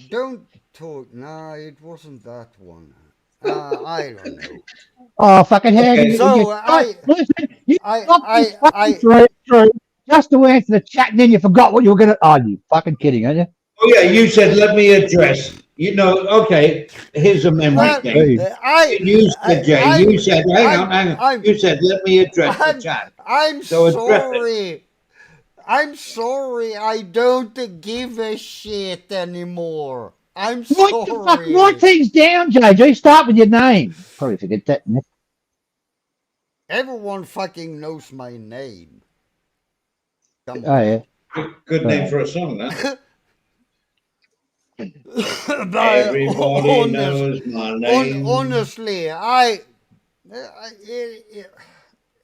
Don't talk. No, it wasn't that one. I don't know. Oh, fucking hell. Okay, so listen, you through just to answer the chat, and then you forgot what you were going to. Oh, you fucking kidding, aren't you? Oh yeah, you said let me address. You know, okay. Here's a memory thing. You said, Jay. You said, hang on. You said let me address the chat. I'm sorry. I'm sorry. I don't give a shit anymore. I'm sorry. Write things down, JJ. Start with your name. Probably forget that. Everyone fucking knows my name. Come on. Oh, yeah. Good name for a song, that. Everybody knows my name. Honestly, I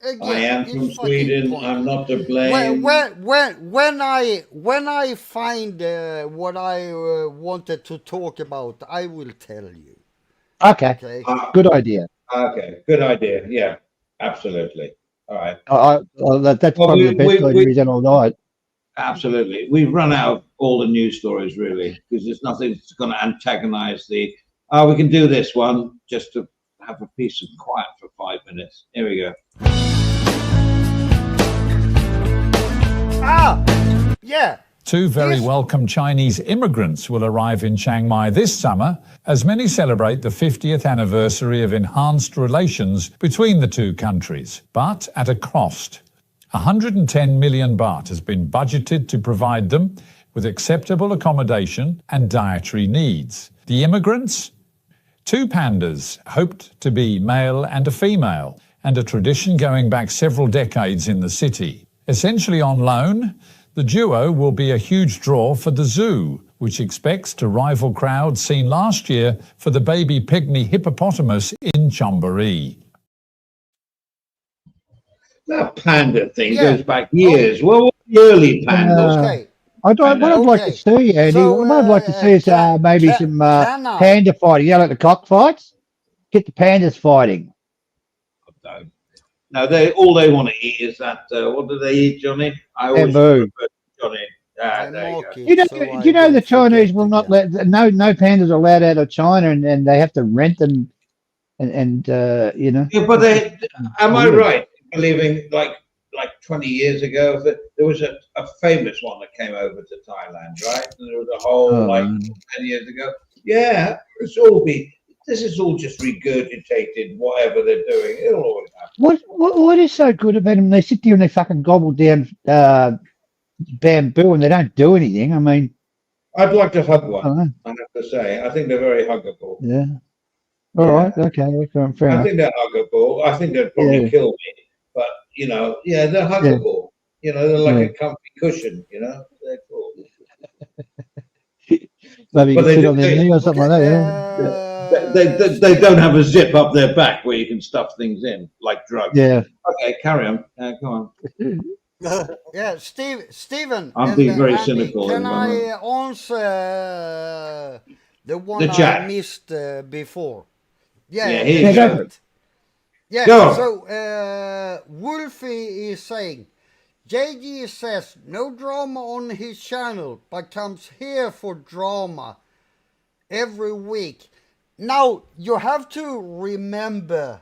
am from Sweden. I'm not to blame. When I find what I wanted to talk about, I will tell you. Okay. Good idea. Okay. Good idea. Yeah. Absolutely. All right. That's probably the best idea we've done all night. Absolutely. We've run out of all the news stories, really, because there's nothing that's going to antagonize the. We can do this one just to have a piece of quiet for 5 minutes. Here we go. Yeah. Two very welcome Chinese immigrants will arrive in Chiang Mai this summer as many celebrate the 50th anniversary of enhanced relations between the two countries, but at a cost. 110 million baht has been budgeted to provide them with acceptable accommodation and dietary needs. The immigrants? Two pandas, hoped to be male and a female, and a tradition going back several decades in the city. Essentially on loan, the duo will be a huge draw for the zoo, which expects to rival crowds seen last year for the baby pygmy hippopotamus in Chonburi. That panda thing goes back years. Well, what the early pandas? What I'd like to see, Andy, So, what I'd like to see is maybe some can I? panda fighting. You know, like the cockfights? Get the pandas fighting. No, all they want to eat is that. What do they eat, Johnny? I always Bamboo. refer to Johnny. Ah, I there you mark go. it so Do I you know don't the Chinese forget will not again. let no pandas are allowed out of China, and they have to rent them, and you know. Yeah, but am I Weird. right in believing like 20 years ago that there was a famous one that came over to Thailand, right? And there was a whole like 10 years ago. Yeah, this is all just regurgitated, whatever they're doing. It'll always happen. What is so good about them? They sit there and they fucking gobble down bamboo and they don't do anything. I mean, I'd like to hug I one, don't know. I have to say. I think they're very huggable. Yeah. All Yeah. right. Okay. Fair I enough. think they're huggable. I think they'd probably Yeah. kill me, but yeah, they're huggable. They're like Yeah. a comfy cushion. They're cool. Maybe you But can sit on their knee or something like that. they don't have a zip up their back where you can stuff things in like drugs. Yeah. Okay, carry on. Go on. Yeah, Stephen. I'm and, being very Andy, cynical at can the I moment. answer the one The I chat. missed before? Yeah, here Yeah, you go. go. Yeah, Go on. so Wolfie is saying, JG says no drama on his channel, but comes here for drama every week. Now, you have to remember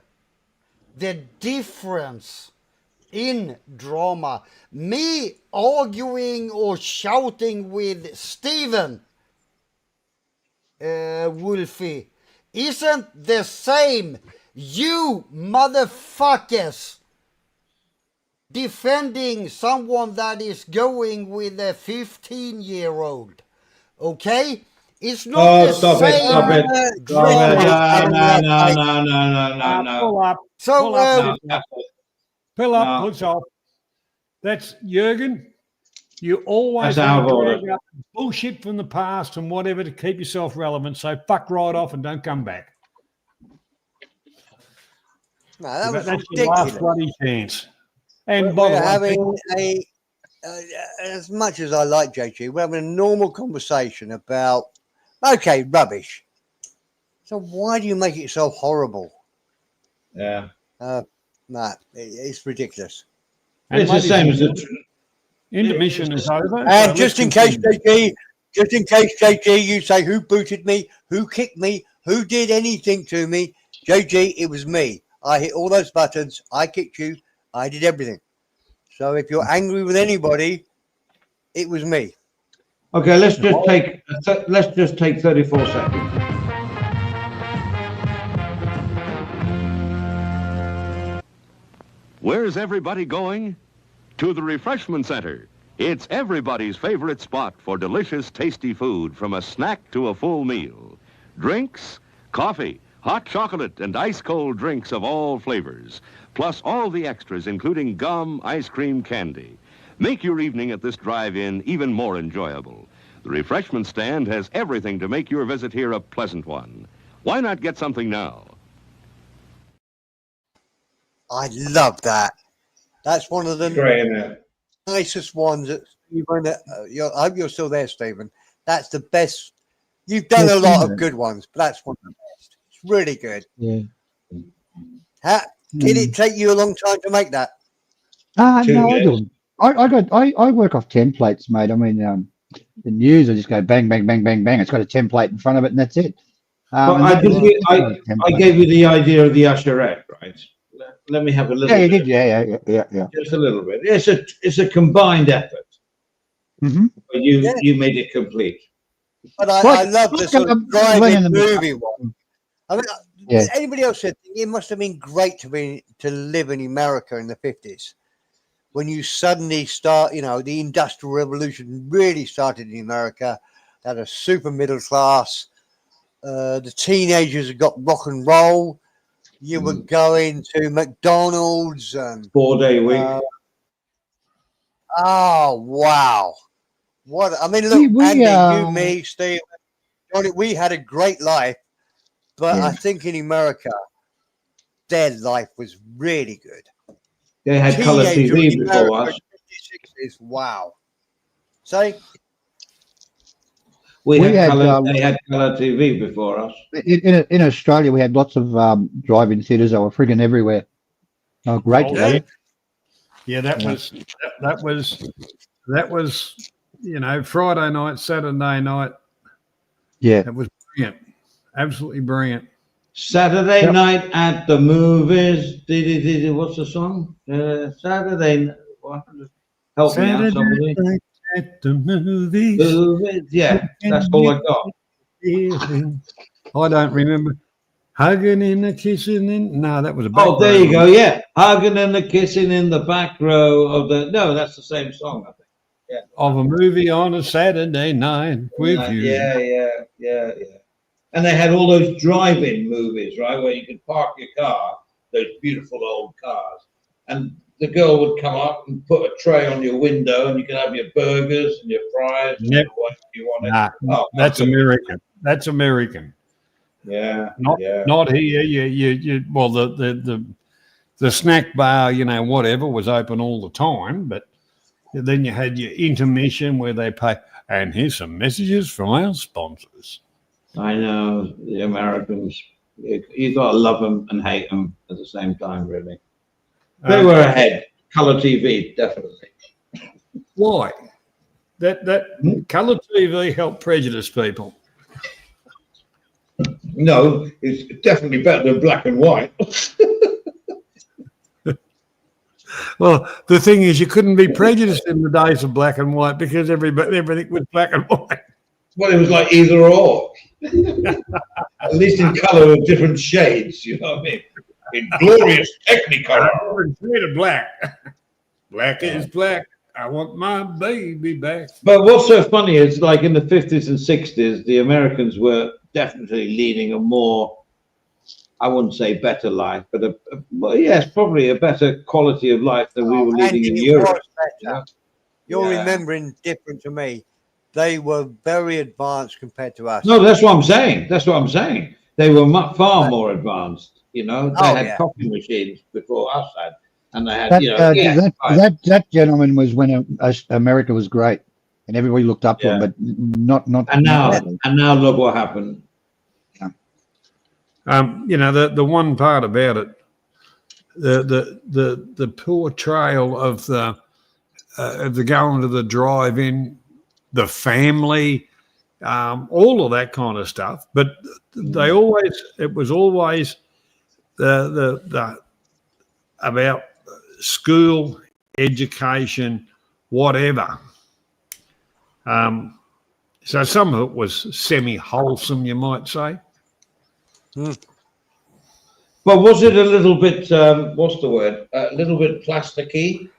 the difference in drama. Me arguing or shouting with Steven, Wolfie, isn't the same. You motherfuckers defending someone that is going with a 15-year-old. Okay? It's not the Stop it! same Stop it! Stop it! drama. No. Pull up. So, Pull up. No. Pull up. No. Push off. That's Jurgen. You always That's out want of to order. drag up bullshit from the past and whatever to keep yourself relevant. So fuck right off and don't come back. No, that was That's your last ridiculous. bloody chance. And by We're the way, having as much as I like JG, we're having a normal conversation about, okay, rubbish. So why do you make it so horrible? Yeah. Nah, it's ridiculous. and It's the ladies same and as the. gentlemen, intermission is over. And so just in let's case, continue. JG, you say who booted me, who kicked me, who did anything to me, JG, it was me. I hit all those buttons. I kicked you. I did everything. So if you're angry with anybody, it was me. Okay, let's just take 34 seconds. Where's everybody going? To the refreshment center. It's everybody's favorite spot for delicious, tasty food from a snack to a full meal. Drinks, coffee, hot chocolate, and ice-cold drinks of all flavors, plus all the extras, including gum, ice cream, candy. Make your evening at this drive-in even more enjoyable. The refreshment stand has everything to make your visit here a pleasant one. Why not get something now? I love that. That's one of the Great, isn't it? nicest ones that Stephen. I hope you're still there, Stephen. That's the best. You've done Yes, a lot isn't of it? good ones, but that's one of the best. It's really good. Yeah. Did it take you a long time to make that? No, 2 I years. don't. I work off templates, mate. I mean, the news, I just go bang, bang, bang, bang, bang. It's got a template in front of it, and that's it. But And I, this did, is I, a template. I gave you the idea of the usherette, right? Let me have a little Yeah, you bit. did. Yeah. Just a little bit. It's a combined effort. Mm-hmm. But you made it complete. But I Like- love the like, sort of Glenn drive-in and the- movie one. I mean, Yeah. anybody else said it must have been great to live in America in the 50s when you suddenly start, the Industrial Revolution really started in America. Had a super middle class. The teenagers had got rock and roll. You were going to McDonald's and 4-day week. oh wow! What I mean, look, We, Andy, you, me, Steve, Johnny, we had a great life, but Yeah. I think in America, their life was really good. They had colour Teenager TV in before America us. in the 50s, 60s, wow. Say, We We had had colour. They had colour TV before us. in Australia. We had lots of drive-in theatres. They were frigging everywhere. Oh, great Oh, to have yeah. it. Yeah, that was, Friday night, Saturday night. Yeah. It was brilliant, absolutely brilliant. Saturday Yep. night at the movies. What's the song? Saturday. What? Help me out, Saturday somebody. night at the movies. Movies. Yeah, that's all I got. I don't remember. Hugging and a kissing in. No, that was a back Oh, there row. you go. Yeah, hugging and the kissing in the back row of the. No, that's the same song, I think. Yeah. Of a movie on a Saturday night with you. Yeah. And they had all those drive-in movies, right, where you could park your car, those beautiful old cars, and the girl would come up and put a tray on your window, and you could have your burgers and your fries and Yep. what you wanted. Nah, Oh, that's good. American. That's American. Yeah, Not here. You. Well, the snack bar, whatever, was open all the time, but then you had your intermission where they pay. And here's some messages from our sponsors. I know the Americans. You got to love them and hate them at the same time, really. They were ahead. Color TV, definitely. Why? That colour TV helped prejudice people. No, it's definitely better than black and white. Well, the thing is, you couldn't be prejudiced in the days of black and white because everything was black and white. Well, it was like either or. At least in colour of different shades, you know what I mean? In glorious technicolor. Different shade of black. Black is black. I want my baby back. But what's so funny is, like in the 50s and 60s, the Americans were definitely leading a more, I wouldn't say better life, but well, yes, probably a better quality of life than we were leading in Europe. You're remembering different to me. They were very advanced compared to us. No, that's what I'm saying. That's what I'm saying. They were far more advanced. They had coffee machines before us had, and they had, that gentleman was when America was great, and everybody looked up to him, but not. And now look what happened. The one part about it, the portrayal of the going to the drive-in, the family, all of that kind of stuff. But it was always the about school, education, whatever. So some of it was semi-wholesome, you might say. But was it a little bit, what's the word? A little bit plasticky?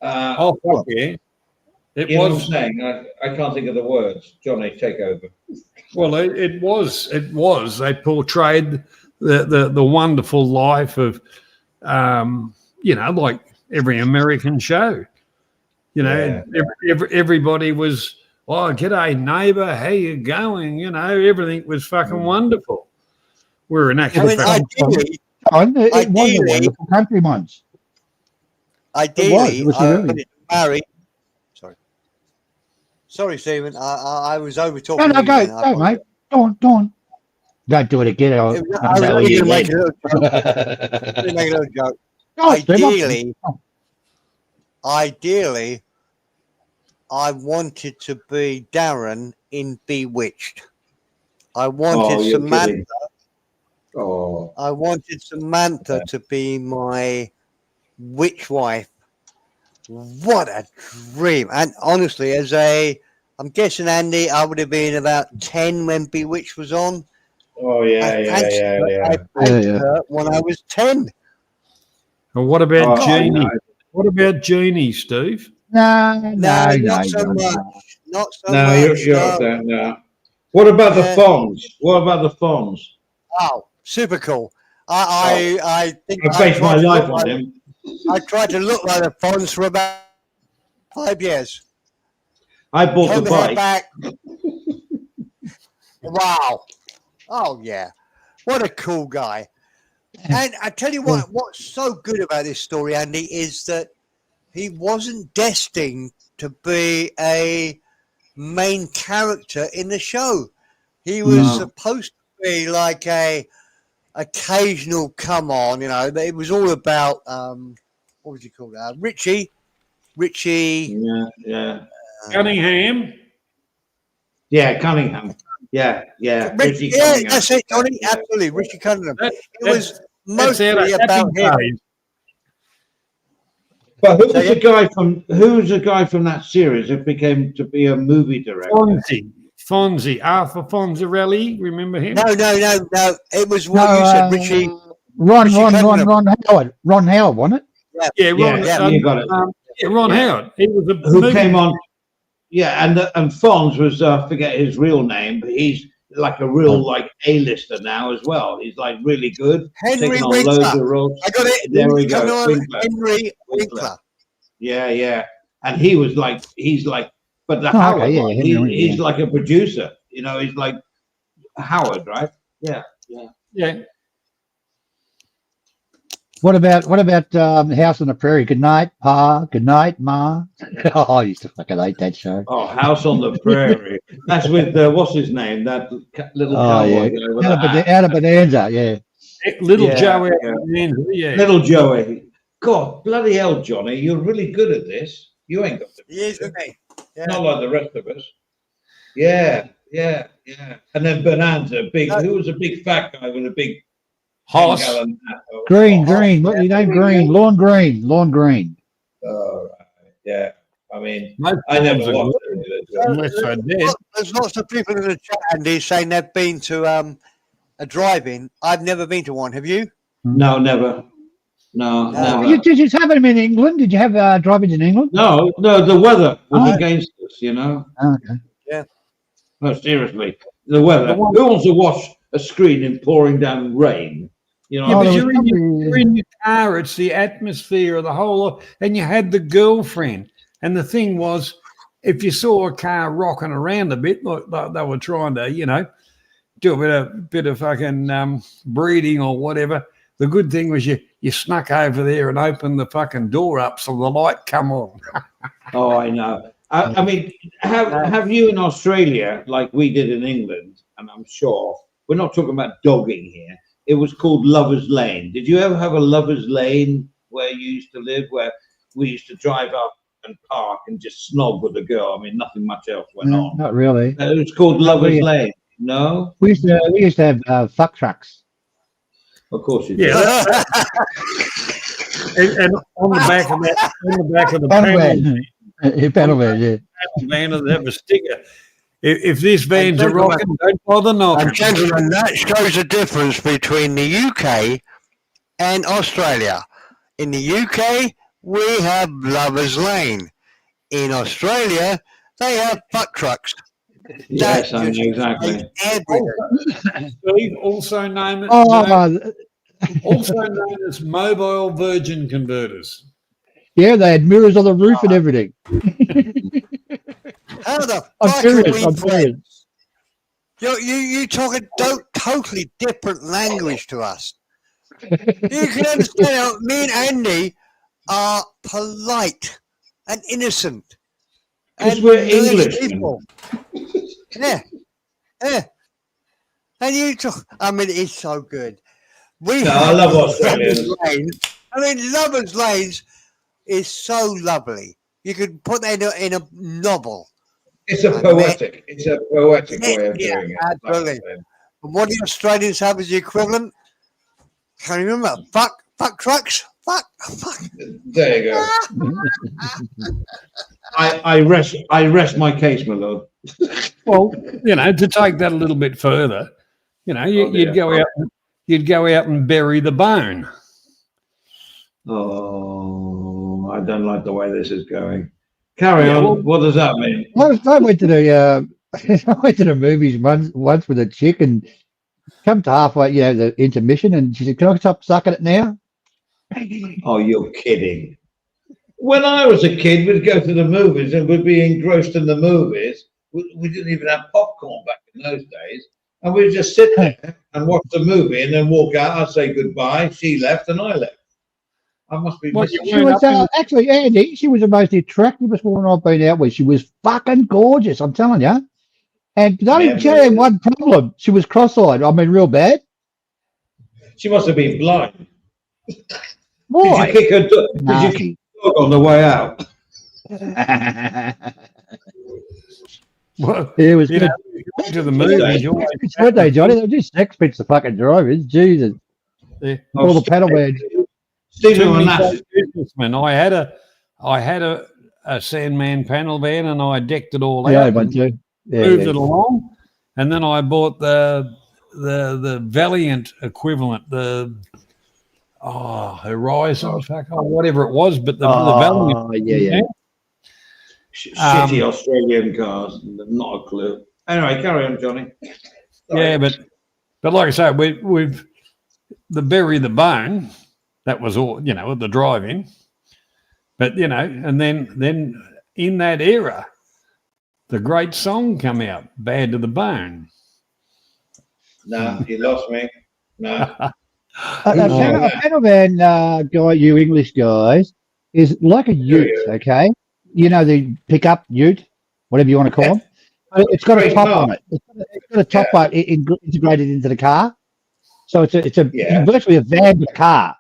Fuck yeah. It you know was. what I'm saying? I can't think of the words. Johnny, take over. Well, it was. They portrayed the wonderful life of, like every American show. Everybody was, oh, g'day neighbour, how you going? Everything was fucking wonderful. We're in actual fact. It was a wonderful country once. Ideally, it was I really. was married. Sorry, Stephen. I was over talking. No, go, mate. Go on. Don't do it again. I was going to make a little joke. Ideally, I wanted to be Darren in Bewitched. I wanted Samantha. I wanted Samantha to be my witch wife. What a dream! And honestly, I'm guessing, Andy, I would have been about 10 when Bewitched was on. Oh yeah. I played her when I was 10. Well, what about Jeannie? No. What about Jeannie, Steve? No, not so much. Not so no, much. You're no. What about the Fonz? Oh, super cool. I think I based my life on him. I tried to look like the Fonz for about 5 years. I bought the bike. Back. Wow. Oh, yeah. What a cool guy. And I tell you what's so good about this story, Andy, is that he wasn't destined to be a main character in the show. He was supposed to be like a occasional come on, you know. It was all about what was he called? Richie. Yeah. Cunningham. Yeah, Cunningham. Yeah. Richie Yeah, Cunningham. that's it, Johnny. Absolutely, Richie Cunningham. It was That's out mostly of about Happy him. Days. But who was the guy from that series that became to be a movie director? Fonzie, Arthur Fonzarelli. Remember him? No. It was what you said, Richie. Ron Howard. Ron Howard, wasn't it? Yeah, Ron. You got it. Ron Howard. He was a who came on. Yeah, and Fonz was I forget his real name, but he's like a real like A-lister now as well. He's like really good. Henry taking on Winkler. loads of roles. I got it. There we go. Henry Winkler. Yeah. And he's like, but the Howard, he's like a producer. You know, he's like Howard, right? Yeah. What about House on the Prairie? Good night, Pa. Good night, Ma. Oh, I used to fucking hate that show. Oh, House on the Prairie. That's with what's his name? That little cowboy. Out of Bonanza, yeah. Little Joey. Yeah. Little Joey. God, bloody hell, Johnny, you're really good at this. You ain't got to. Yes, okay. Yeah. Not like the rest of us. Yeah. And then Bonanza, who was a big fat guy with a big horse? Green. What you name? Green. Lawn Green. Oh, right. Yeah. I mean, Most I never watched it. There's lots of people in the chat, Andy, saying they've been to a drive-in. I've never been to one. Have you? No, never. No, never. Did you have them in England? Did you have drive-ins in England? No, the weather was against us, you know. Okay. Yeah. No, seriously, the weather. Who wants to watch a screen in pouring down rain? You know, but you're in your car. It's the atmosphere of the whole, and you had the girlfriend. And the thing was, if you saw a car rocking around a bit, like they were trying to, you know, do a bit of fucking breeding or whatever. The good thing was you snuck over there and opened the fucking door up so the light come on. Oh, I know. I mean, have you in Australia, like we did in England, and I'm sure, we're not talking about dogging here, it was called Lover's Lane. Did you ever have a Lover's Lane where you used to live, where we used to drive up and park and just snog with a girl? I mean, nothing much else went on. Not really. It was called Lover's Lane. No? We used to have fuck trucks. Of course you did. Yeah. and on the back of the panel van, yeah. Van will have a sticker. If this van's a rocking, don't bother knocking. And gentlemen, that shows the difference between the UK and Australia. In the UK, we have Lover's Lane. In Australia, they have fuck trucks. Yes, I know exactly. Steve, also known as mobile virgin converters. Yeah, they had mirrors on the roof and everything. How the I'm fuck serious. are I'm we serious. You talk a totally different language to us. You can understand how me and Andy are polite and innocent. Because we're English people. Yeah. And you talk, I mean, it's so good. I love Australians. Lover's Lanes is so lovely. You could put that in a novel. It's a poetic way of doing it. Absolutely. And what the Australians have as the equivalent? Can't you remember? Fuck trucks. Fuck. There you go. I rest my case, my lord. Well, you know, to take that a little bit further, you know, you'd go out and bury the bone. Oh, I don't like the way this is going. Carry on. Well, what does that mean? I went to the movies once with a chick and come to halfway, you know, the intermission, and she said, "Can I stop sucking it now?" Oh, you're kidding. When I was a kid, we'd go to the movies and we'd be engrossed in the movies. We didn't even have popcorn back in those days. And we'd just sit there and watch the movie and then walk out. I'd say goodbye. She left and I left. I must be Well, missing. you She weren't was up in, actually, Andy, she was the most attractivest woman I've been out with. She was fucking gorgeous, I'm telling you. And she only had Never. one problem. She was cross-eyed. I mean, real bad. She must have been blind. Did you Why? kick her? Did you kick Nasty. her dog on the way out? well, It was you know, good. going to the movies. You always It's chat birthday, with Johnny. They were just sex pits, the fucking drivers. Jesus. the Oh, All the pedal bands. Stephen too many Manasseh. businessmen. I had a Sandman panel van, and I decked it all Yeah, I out had one and too. Yeah, moved yeah. it along, and then I bought the Valiant equivalent, the Horizon, whatever it was, but the Valiant. Oh, yeah, yeah. Shitty Australian cars. Not a clue. Anyway, carry on, Johnny. Sorry. Yeah, but like I say, we've the Bury the Bone. That was all, at the drive-in. But and then in that era, the great song come out, "Bad to the Bone." No, you lost me. No. A pedal van guy, you English guys, is like a ute, okay? You know, the pickup ute, whatever you want to call them. But it's got a Great top car. on it. It's got a top on it integrated into the car. So it's virtually a van with a car.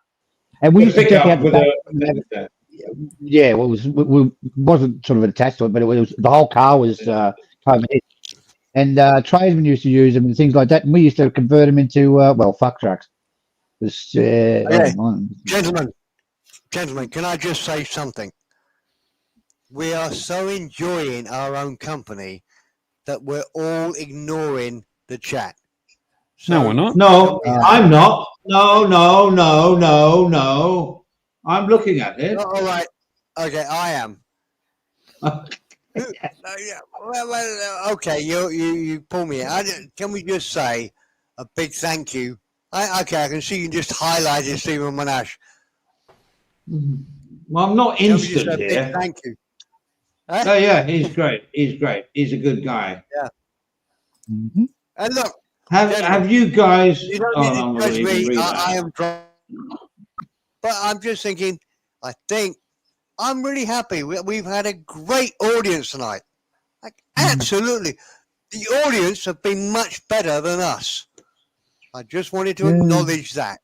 And we used to Pick take out up the with back. Yeah, well, it wasn't sort of attached to it, but it was the whole car was overhead. And tradesmen used to use them and things like that. And we used to convert them into fuck trucks. It was, Gentlemen, can I just say something? We are so enjoying our own company that we're all ignoring the chat. No, we're not. No, I'm not. No. I'm looking at it. All right. Okay, I am. Okay, you pull me in. Can we just say a big thank you? I can see you just highlighted Stephen Monash. Well, I'm not Can we just instant say a big here. thank you. Oh yeah, he's great. He's great. He's a good guy. Yeah. Mm-hmm. And look, have you guys? you don't need to judge me. I am drunk, but I'm just thinking. I think I'm really happy. We've had a great audience tonight. Like absolutely, the audience have been much better than us. I just wanted to acknowledge that.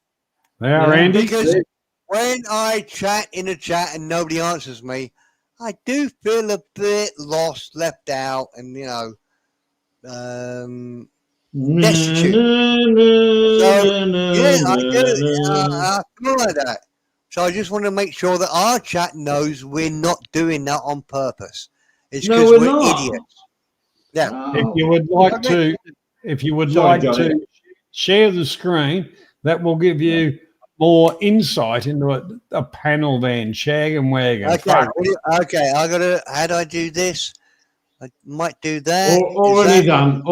They are, Andy. Because when I chat in the chat and nobody answers me, I do feel a bit lost, left out, and destitute. So yeah, I do. I feel like that. So I just want to make sure that our chat knows we're not doing that on purpose. It's because we're idiots. Yeah. If you would like to share the screen, that will give you more insight into a panel van, shag and wagon. Okay. How do I do this? I might do that. Already done.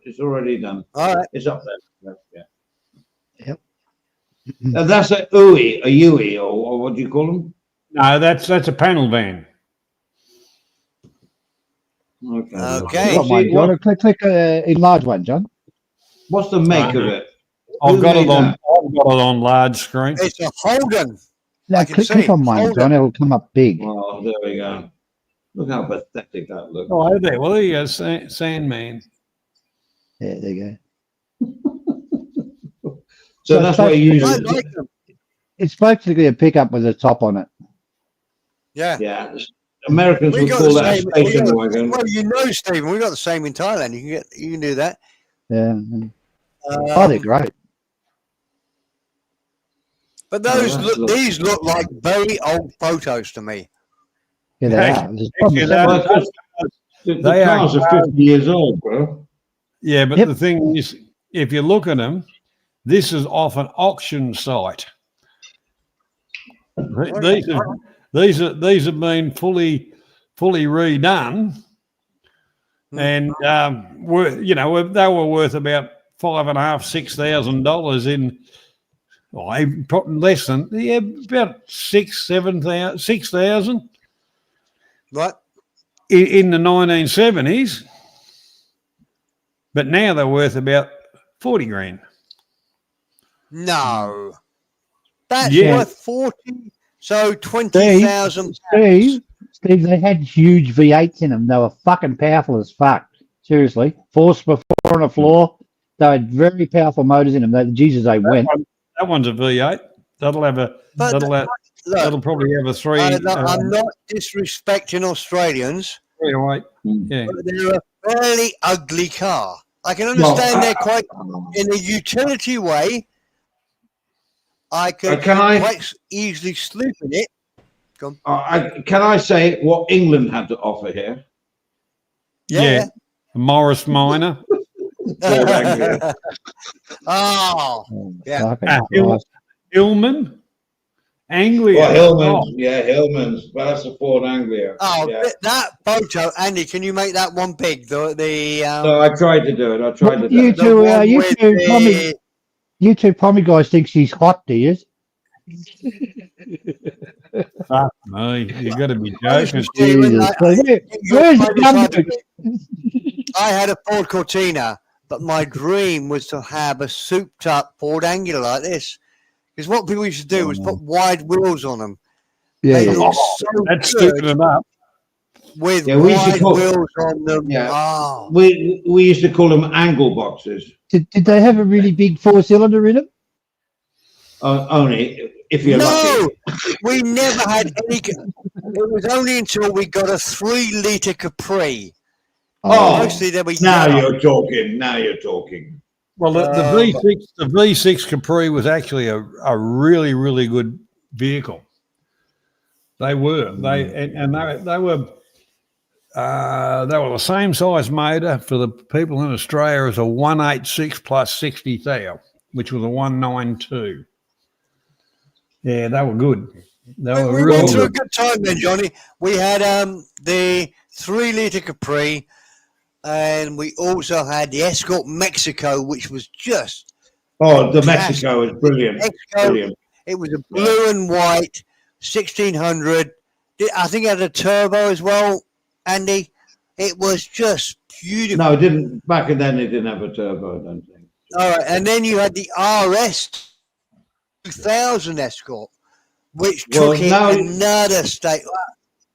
It's already done. All right. It's up there. Yeah. Yep. That's a Yui, or what do you call them? No, that's a panel van. Okay. Click enlarge one, John. What's the make of it? I've got it on large screen. It's a Holden. Now click on mine, John. It'll come up big. Oh, there we go. Look how pathetic that looks. Oh, there. Well, there you go, Sandman. Yeah, there you go. So that's what you use. I like them. It's basically a pickup with a top on it. Yeah. Yeah. Americans would call that a station wagon. Well, Stephen, we got the same in Thailand. You can do that. Yeah. They're great. But these look like very old photos to me. Yeah, they are. The cars are 50 years old, bro. Yeah, but the thing is, if you look at them, this is off an auction site. These have been fully redone, and they were worth about $5,500–6,000 in. Less than about 6,000 What? In the 1970s, but now they're worth about 40 grand. No. That's Yeah. worth 40. So 20,000. Steve, they had huge V8s in them. They were fucking powerful as fuck. Seriously. Force before on the floor. They had very powerful motors in them. Jesus, they went. That one's a V8. That'll have a. But That'll look, probably have a three. I'm not disrespecting Australians, 308. Yeah. but they're a fairly ugly car. I can understand they're quite in a utility way. I could quite easily sleep in it. Can I say what England had to offer here? Yeah. Morris Minor. Oh, yeah. Hillman. Anglia. Well, Hillman's, Hillman's. Well, that's a Ford Anglia. Oh, yeah. that photo, Andy, can you make that one big? No, I tried to do it. You two Pommy guys think she's hot, do you? Fuck me, you got to be joking. I had a Ford Cortina, but my dream was to have a souped-up Ford Anglia like this. Because what people used to do was put wide wheels on them. Yeah, they look so that's good stupid enough. with wide wheels on them. Yeah. Oh. We used to call them angle boxes. Did they have a really big 4-cylinder in them? Only if you're No, lucky. we never had any. It was only until we got a 3-litre Capri. Mostly there were. Now you're talking. Well, the V6 Capri was actually a really, really good vehicle. They were they were the same size motor for the people in Australia as a 186 plus 60 thou, which was a 192. Yeah, they were good. We went through a good time then, Johnny. We had the 3-litre Capri. And we also had the Escort Mexico, which was just the Mexico was brilliant. Brilliant. It was a blue and white 1600. I think it had a turbo as well, Andy. It was just beautiful. No, it didn't. Back then, they didn't have a turbo. I don't think. All right, and then you had the RS 2000 Escort, which took it another state.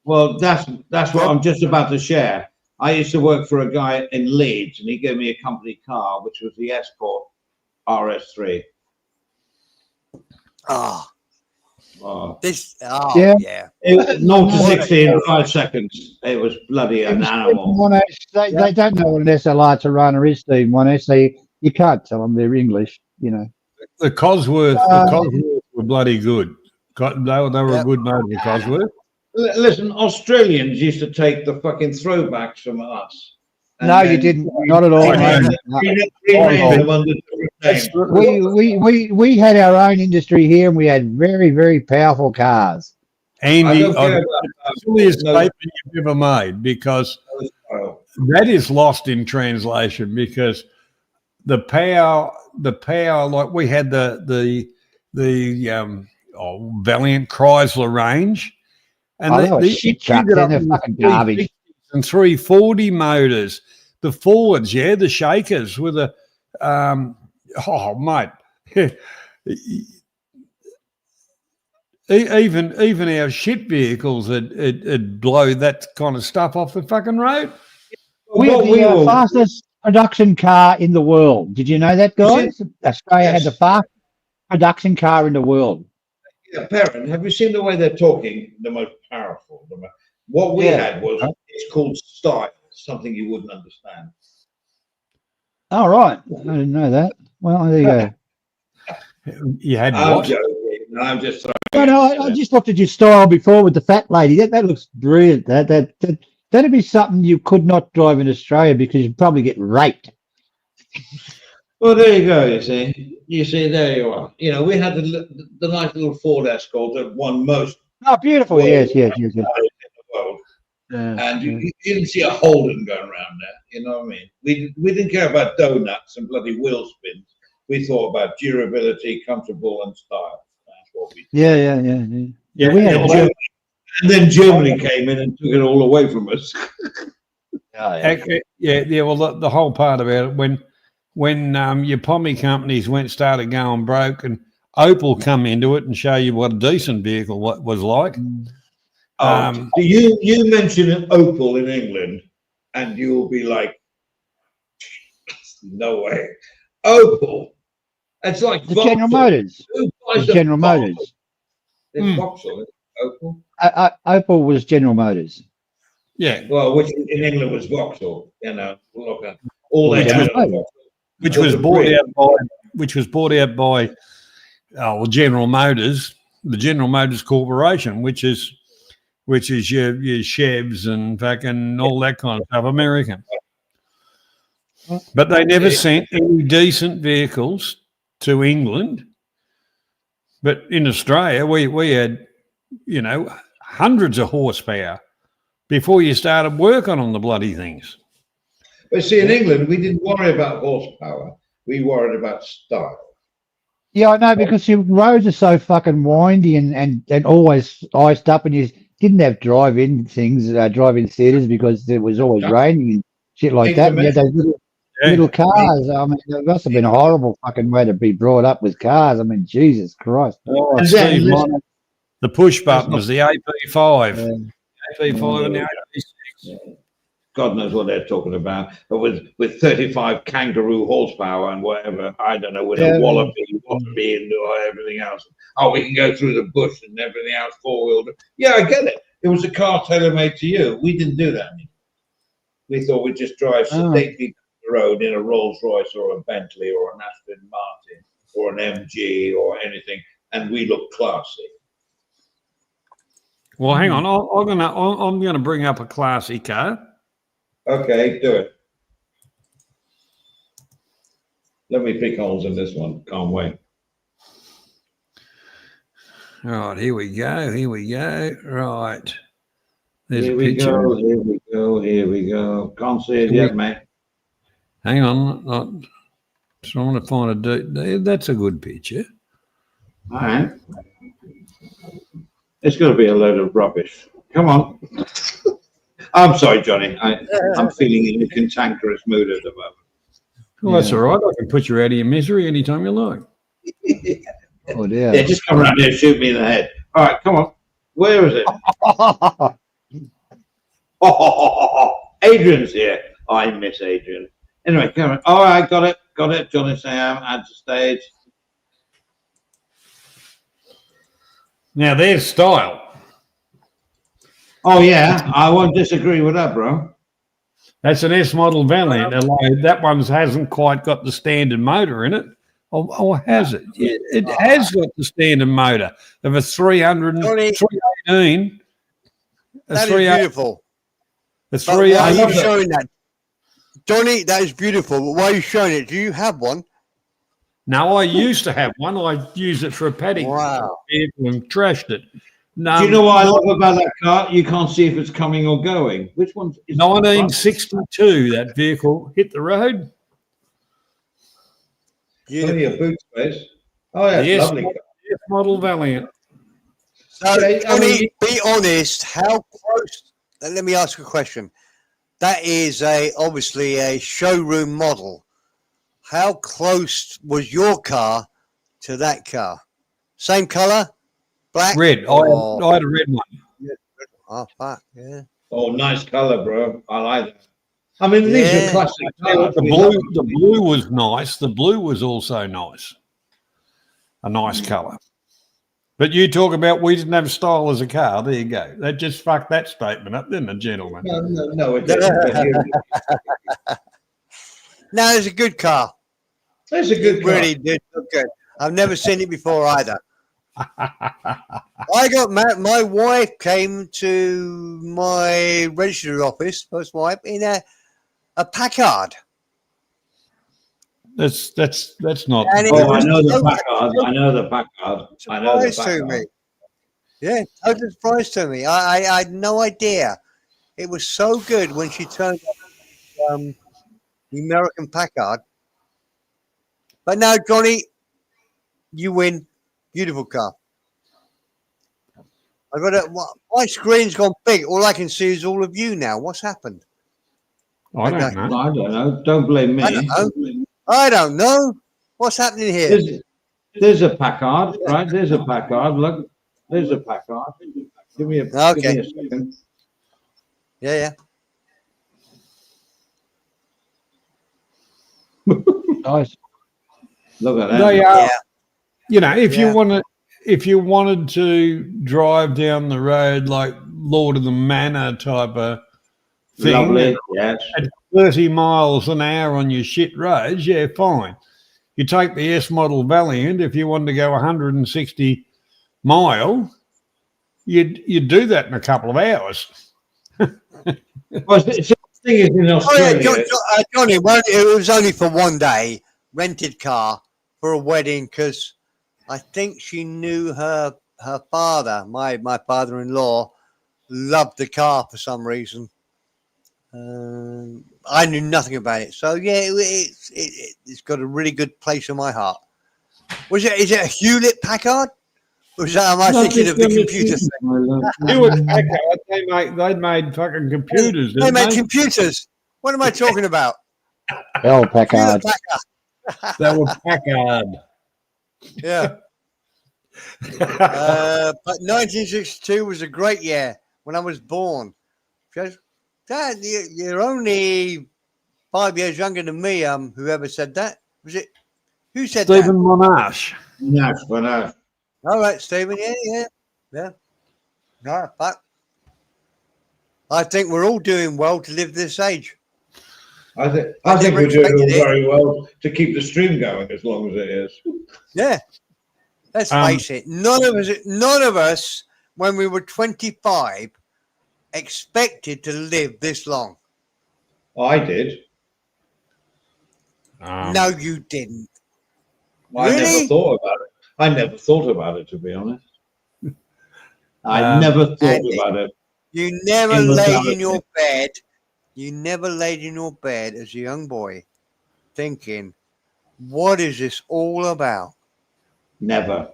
Well, that's what I'm just about to share. I used to work for a guy in Leeds, and he gave me a company car, which was the Escort RS3. Yeah. It was 0 to 60 in 5 seconds. It was bloody an animal. They don't know what an SLR Tirana is, Steve. You can't tell them they're English, you know. The Cosworth were bloody good. They were a good motor, the Cosworth. Listen, Australians used to take the fucking throwbacks from us. No, you didn't. Not at all. We had our own industry here, and we had very, very powerful cars. Andy, the silliest statement you've ever made, because that is lost in translation. Because the power, like we had the Valiant Chrysler range. And they were shit trucks, they're fucking garbage. And 340 motors, the Fords, the Shakers with a, mate, even our shit vehicles would blow that kind of stuff off the fucking road. We had the fastest production car in the world. Did you know that, guys? Australia had the fastest production car in the world. Yeah, Perrin, have you seen the way they're talking? The most powerful. What we had was, it's called style, something you wouldn't understand. Oh, right. I didn't know that. Well, there you go. You had what? I'm just throwing I just looked at your style before with the fat lady. That looks brilliant. That'd be something you could not drive in Australia because you'd probably get raped. Well, there you go, You see, there you are. You know, we had the nice little Ford Escort that won most. Oh, beautiful. Yes. In the world. And you didn't see a Holden going around there. You know what I mean? We didn't care about donuts and bloody wheel spins. We thought about durability, comfortable, and style. That's what we did. Yeah. We had and then Germany came in and took it all away from us. Well, the whole part about it, when your pommy companies started going broke, and Opal come into it and show you what a decent vehicle was like. So you mention an Opal in England, and you'll be like, no way. Opal. It's like The General Motors. The General Motors. It's Vauxhall, Opal. Opal was General Motors. Yeah. Well, which in England was Vauxhall. You know, look at all they had. Which was bought out by General Motors, the General Motors Corporation, which is your Chevs and fucking all that kind of stuff, American. But they never sent any decent vehicles to England. But in Australia, we had, hundreds of horsepower before you started working on the bloody things. But see, in England, we didn't worry about horsepower. We worried about style. Yeah, I know, because your roads are so fucking windy and always iced up, and you didn't have drive-in theatres because it was always raining and shit like that. And you had those little cars. I mean, it must have been a horrible fucking way to be brought up with cars. I mean, Jesus Christ. Oh, Steve, the push button was the AP5. AP5 and the AP6. God knows what they're talking about. But with 35 kangaroo horsepower and whatever, I don't know, with a wallaby and everything else. Oh, we can go through the bush and everything else, four-wheeled. Yeah, I get it. It was a car tailor-made to you. We didn't do that. We thought we'd just drive sedately down the road in a Rolls-Royce or a Bentley or an Aston Martin or an MG or anything, and we look classy. Well, hang on. I'm gonna bring up a classy car. Okay, do it. Let me pick holes in this one. Can't wait. All right, here we go. Right. There's Here a we picture. go. Here we go. Can't see it yet, mate. Hang on. So I want to find a date. That's a good picture. All right. It's going to be a load of rubbish. Come on. I'm sorry, Johnny. I'm feeling in a cantankerous mood at the moment. Well, that's all right. I can put you out of your misery anytime you like. Oh, dear. Yeah, just come around here and shoot me in the head. All right, come on. Where is it? Adrian's here. I miss Adrian. Anyway, come on. All right, got it. Johnny Sam, add to stage. Now, there's style. Oh, yeah. I won't disagree with that, bro. That's an S model Valiant. That one hasn't quite got the standard motor in it. Or has it? Yeah, it has got the standard motor of a 318. That is beautiful. Why are you showing that? Johnny, that is beautiful. But why are you showing it? Do you have one? No, I used to have one. I used it for a paddock vehicle and trashed it. No, do you know what I love about that car? You can't see if it's coming or going. Which one? 1962, that vehicle hit the road. Plenty of boot space. Oh, yeah, yes, lovely. Yes, model Valiant. So, Johnny, be honest. How close? Let me ask you a question. That is obviously a showroom model. How close was your car to that car? Same color? Black? Red. I had a red one. Oh, fuck, yeah. Oh, nice color, bro. I like that. I mean, these are classic cars. The blue was nice. The blue was also nice. A nice color. But you talk about we didn't have style as a car. There you go. That just fucked that statement up, didn't it, gentlemen? No, it didn't. No, it's a good car. It's a good car. Really did look good. I've never seen it before either. I got my wife came to my registry office, post wife, in a Packard. That's not. Oh, I know the Packard. I know the Packard. Surprise to me. Yeah, total surprise to me. I had no idea. It was so good when she turned up the American Packard. But now, Johnny, you win. Beautiful car. I got it. My screen's gone big. All I can see is all of you now. What's happened? I don't know. Don't blame me. I don't know. What's happening here? There's a Packard, right? There's a Packard. Look, there's a Packard. Give me a second. Yeah. Nice. Look at that. They are, Yeah. you know, if Yeah. you wanted to drive down the road like Lord of the Manor type of thing, Lovely. Yes. at 30 miles an hour on your shit roads, yeah, fine. You take the S model Valiant, if you wanted to go 160 mile, you'd do that in a couple of hours. Well, the thing is in Australia. Johnny, it was only for one day, rented car for a wedding, because I think she knew her father, my father-in-law, loved the car for some reason. I knew nothing about it, so yeah, it's got a really good place in my heart. Is it a Hewlett Packard? Or am I thinking of the computer thing? Hewlett Packard, they made fucking computers. They made computers. What am I talking about? Hell, Packard. They were Packard. Yeah. But 1962 was a great year when I was born. Dad, you're only 5 years younger than me. Whoever said that, was it? Who said that? Stephen Monash. Monash. All right, Stephen. Yeah. No, but I think we're all doing well to live this age. I think we're doing very well to keep the stream going as long as it is. Yeah. Let's face it. None of us, when we were 25, expected to live this long. I did. No, you didn't. I Really? never thought about it. I never thought about it, to be honest. I never thought about it. You never laid in your bed. You never laid in your bed as a young boy thinking, what is this all about? Never.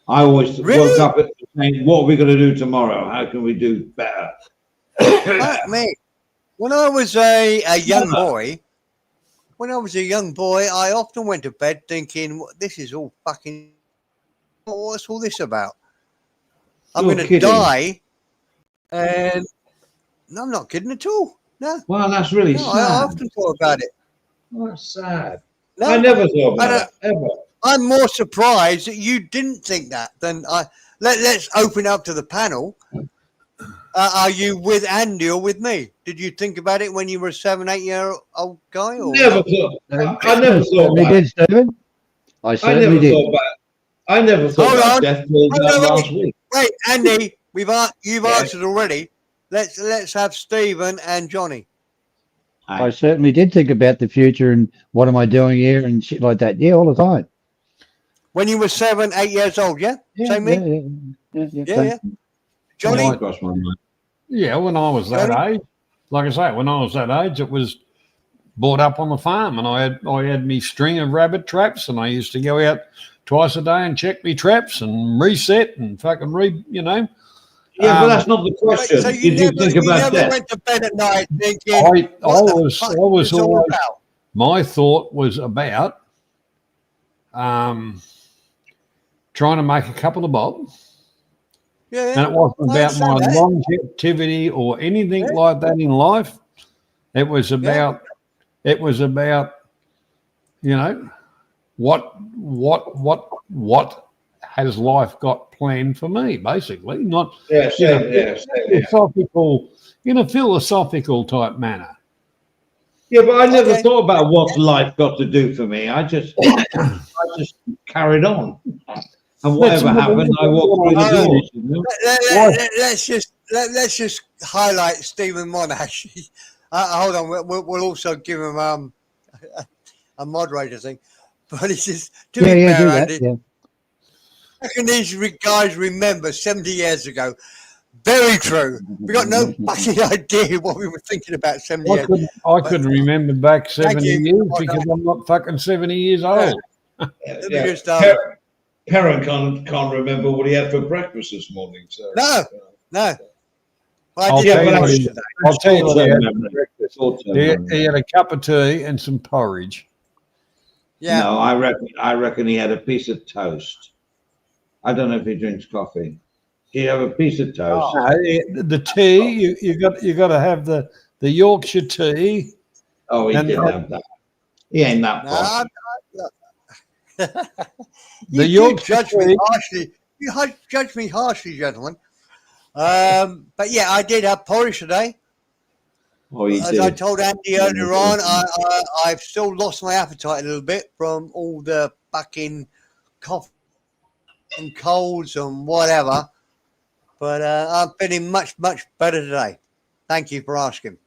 I always woke up saying, what are we going to do tomorrow? How can we do better? Fuck me. When I was a young boy, I often went to bed thinking, this is all fucking, what's all this about? I'm going to die. And no, I'm not kidding at all. No. Well, that's really sad. I often thought about it. Oh, that's sad. No, I never thought about it, ever. I'm more surprised that you didn't think that than I. Let's open up to the panel. Are you with Andy or with me? Did you think about it when you were a 7-8 year old guy? Or never thought. I never thought about it. Stephen. I certainly did. I never thought about death till last week. Wait, Andy, you've answered already. Let's have Stephen and Johnny. I certainly did think about the future and what am I doing here and shit like that. Yeah, all the time. When you were 7-8 years old, yeah? Same me? Yeah. Johnny? Yeah, when I was that age, like I say, when I was that age, it was brought up on the farm, and I had me string of rabbit traps, and I used to go out twice a day and check me traps and reset and fucking Yeah, but that's not the question. So you never went to bed at night thinking, I was always, my thought was about trying to make a couple of bob. Yeah, and it wasn't about my longevity or anything like that in life. It was about, you know, what has life got planned for me, basically, not philosophical, in a philosophical type manner. Yeah, but I never thought about what life got to do for me. I just carried on. And whatever happened, I walked through the doors. You know? Let's just highlight Stephen Monash. Hold on, we'll also give him a moderator thing. But it's just to be fair, Andy. How can these guys remember 70 years ago? Very true. We got no fucking idea what we were thinking about 70 years ago. I couldn't remember back 70 years because I'm not fucking 70 years old. Perrin can't remember what he had for breakfast this morning. So no. I'll tell you what he had for breakfast. He had a cup of tea and some porridge. That's Yeah. No, I reckon he had a piece of toast. I don't know if he drinks coffee. Do you have a piece of toast? No, the tea, you got to have the Yorkshire tea. Oh, he And did have that. He ain't that No, posh. The you Yorkshire judge me tea. harshly. You judge me harshly, gentlemen. But yeah, I did have porridge today. Oh, he As did. I told Andy earlier on, I've still lost my appetite a little bit from all the fucking cough and colds and whatever. But I'm feeling much, much better today. Thank you for asking.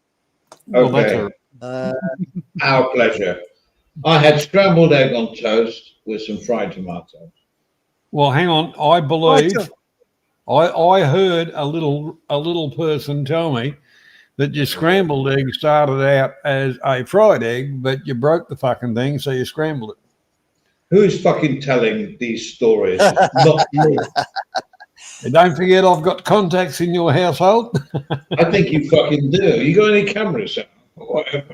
Well, that's Okay. all Our pleasure. I had scrambled egg on toast with some fried tomatoes. Well, hang on. I believe I heard a little person tell me that your scrambled egg started out as a fried egg, but you broke the fucking thing, so you scrambled it. Who's fucking telling these stories? Not me. And don't forget, I've got contacts in your household. I think you fucking do. You got any cameras out? Or whatever.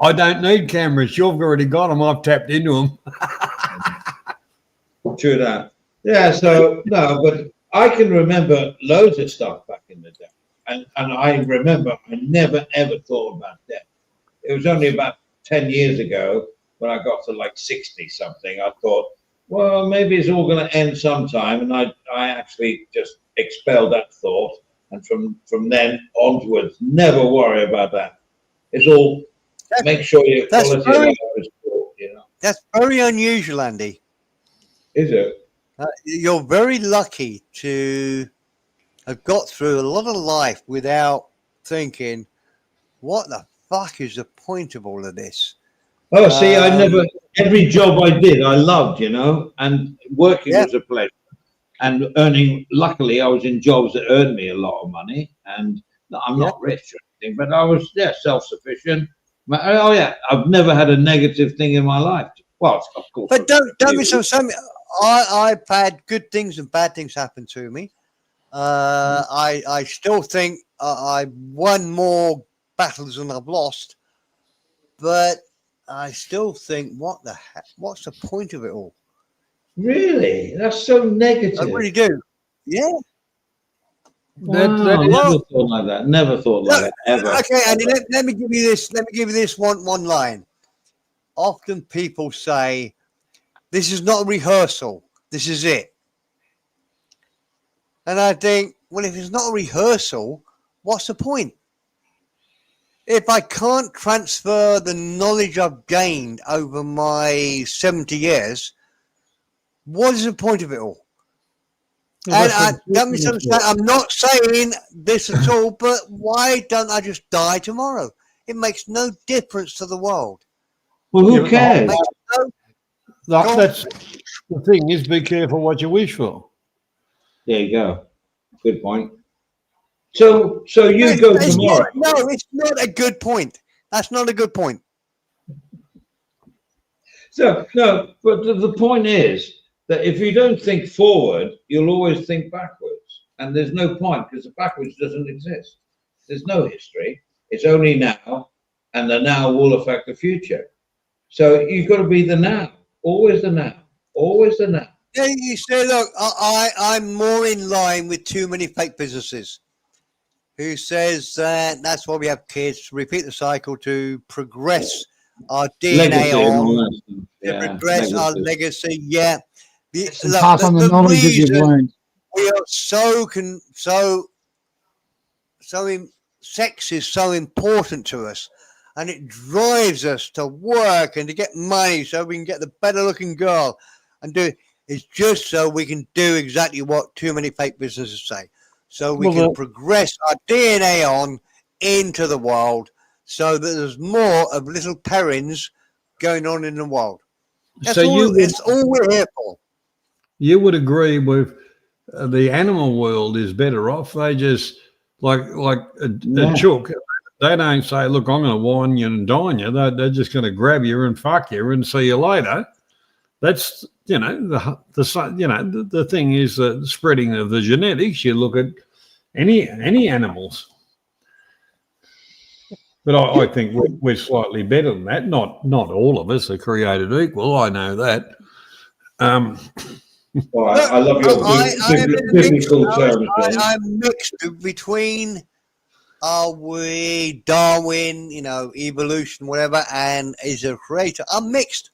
I don't need cameras. You've already got them. I've tapped into them. True that. Yeah, so, no, but I can remember loads of stuff back in the day. And I remember I never, ever thought about death. It was only about 10 years ago when I got to like 60 something, I thought, well, maybe it's all going to end sometime. And I actually just expelled that thought. And from then onwards, never worry about that. It's all, make sure your quality of life is good, you know. That's very unusual, Andy. Is it? You're very lucky to have got through a lot of life without thinking, what the fuck is the point of all of this? Oh, see, I never, every job I did, I loved, you know, and working was a pleasure. And earning, luckily, I was in jobs that earned me a lot of money. And I'm not rich or anything, but I was, self-sufficient. Oh, yeah, I've never had a negative thing in my life. Well, of course. But don't be so. I've had good things and bad things happen to me. I still think I've won more battles than I've lost, but I still think, what the heck? What's the point of it all? Really? That's so negative. I really do. Yeah. Never thought like that. Never thought like that ever. Okay, Andy. Let me give you this. Let me give you this one line. Often people say, "This is not a rehearsal. This is it." And I think, well, if it's not a rehearsal, what's the point? If I can't transfer the knowledge I've gained over my 70 years, what is the point of it all? And don't misunderstand, I'm not saying this at all, but why don't I just die tomorrow? It makes no difference to the world. Well, who cares? That's the thing is, be careful what you wish for. There you go. Good point. So you go tomorrow. No, it's not a good point. That's not a good point. So, no, but the point is that if you don't think forward, you'll always think backwards. And there's no point because the backwards doesn't exist. There's no history. It's only now, and the now will affect the future. So you've got to be the now. Always the now. Always the now. Yeah, you say, look, I'm more in line with too many fake businesses who says that that's why we have kids, to repeat the cycle, to progress our DNA on, to progress our legacy. Yeah. Pass on the knowledge that you've learned. We are sex is so important to us, and it drives us to work and to get money so we can get the better looking girl and do it. It's just so we can do exactly what too many fake businesses say. So we can progress our DNA on into the world so that there's more of little Perrins going on in the world. That's it's all we're here for. You would agree with the animal world is better off. They just, like a chook, they don't say, look, I'm going to wine you and dine you. They're just going to grab you and fuck you and see you later. That's, the thing is the spreading of the genetics. You look at any animals. But I think we're slightly better than that. Not all of us are created equal. I know that. Well, I love your biblical terms, John. I'm mixed between we Darwin, evolution, whatever, and is a creator. I'm mixed.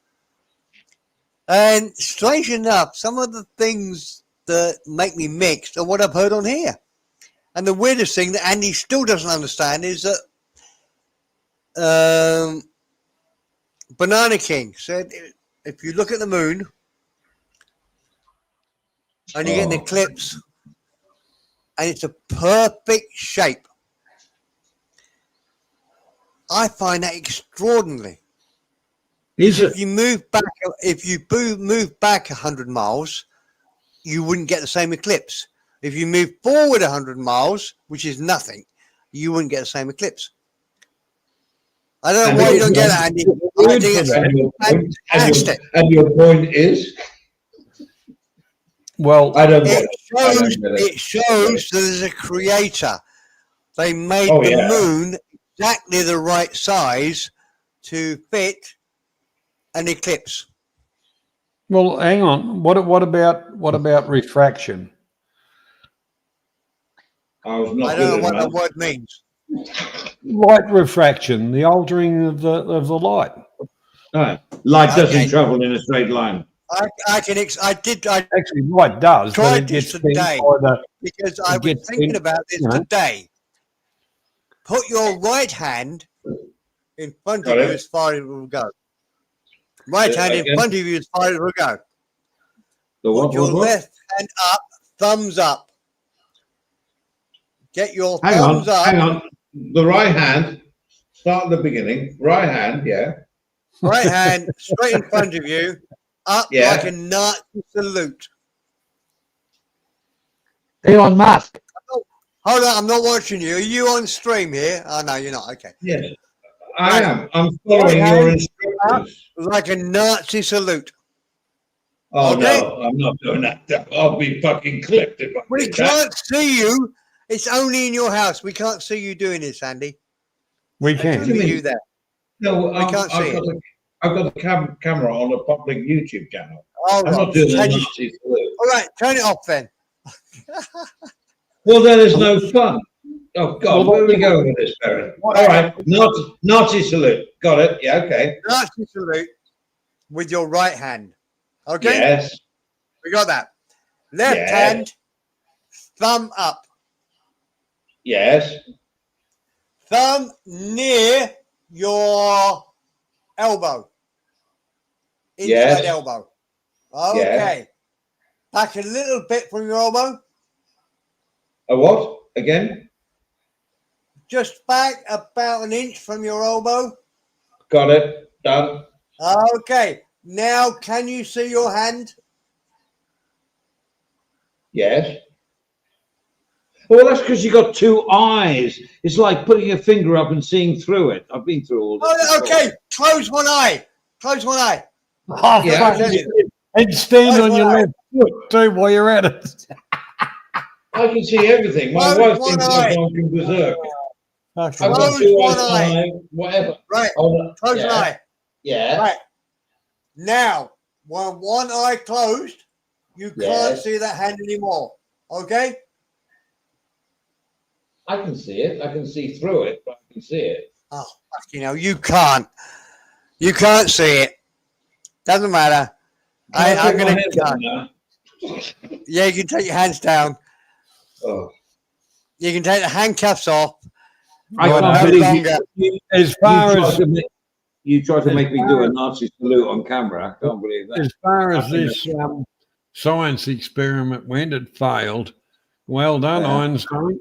And strange enough, some of the things that make me mixed are what I've heard on here. And the weirdest thing that Andy still doesn't understand is that Banana King said if you look at the moon and you get an eclipse and it's a perfect shape, I find that extraordinary. If you move back 100 miles, you wouldn't get the same eclipse. If you move forward 100 miles, which is nothing, you wouldn't get the same eclipse. I don't know why you don't get it, Andy. I think it's fantastic. And your point is? Well, I don't it shows that there's a creator. They made the moon exactly the right size to fit an eclipse. Well, hang on. What about refraction? I was not. I don't know what that word means. Light refraction, the altering of the light. No, light doesn't travel in a straight line. Actually, light does. Tried this today because I was thinking about this today. Put your right hand in front of you as far as it will go. Right hand in front of you as far as it will go. Put your left hand up, thumbs up. Get your thumbs up. Hang on. The right hand, start at the beginning. Right hand, yeah. Right hand straight in front of you, up like a Nazi salute. Elon Musk. Hold on, I'm not watching you. Are you on stream here? Oh, no, you're not. Okay. Yes, I am. I'm following your instructions. Like a Nazi salute. Oh, no, I'm not doing that. I'll be fucking clipped if I We can't see you. It's only in your house. We can't see you doing this, Andy. We can. Only you there. No, we can't see it. I've got the camera on a public YouTube channel. All I'm not doing the Nazi salute. All right, turn it off then. Well, then there's no fun. Oh, God, where are we going with this, Barry? All right, Nazi salute. Got it. Yeah, okay. Nazi salute with your right hand. Okay? Yes. We got that. Left hand, thumb up. Yes. Thumb near your elbow. Inside elbow. Okay. Back a little bit from your elbow. A what? Again? Just back about an inch from your elbow. Got it. Done. Okay. Now, can you see your hand? Yes. Well, that's because you got two eyes. It's like putting your finger up and seeing through it. I've been through all this. Oh, okay. Close one eye. Close one eye. Oh, yeah. And stand on your left foot too while you're at it. I can see everything. My wife thinks I'm going berserk. I've got two eyes, whatever. Right. Close an eye. Yeah. Right. Now, when one eye closed, you can't see that hand anymore. Okay? I can see it. I can see through it, but I can see it. Oh, you can't. You can't see it. Doesn't matter. I'm going to. Yeah, you can take your hands down. Oh. You can take the handcuffs off. I can't believe you. As far as you tried to make me do a Nazi salute on camera. I can't believe that. As far as this science experiment went, it failed. Well done, Einstein.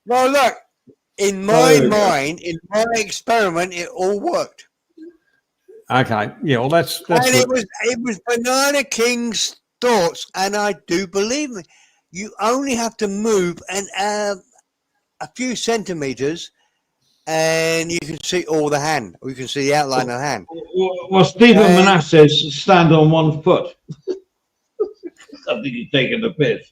Well, look, in my mind, in my experiment, it all worked. Okay, yeah, well, that's and it was Banana King's thoughts, and I do believe me. You only have to move a few centimeters, and you can see all the hand. You can see the outline of the hand. Well, Stephen Manasseh says stand on 1 foot. I think he's taking the piss.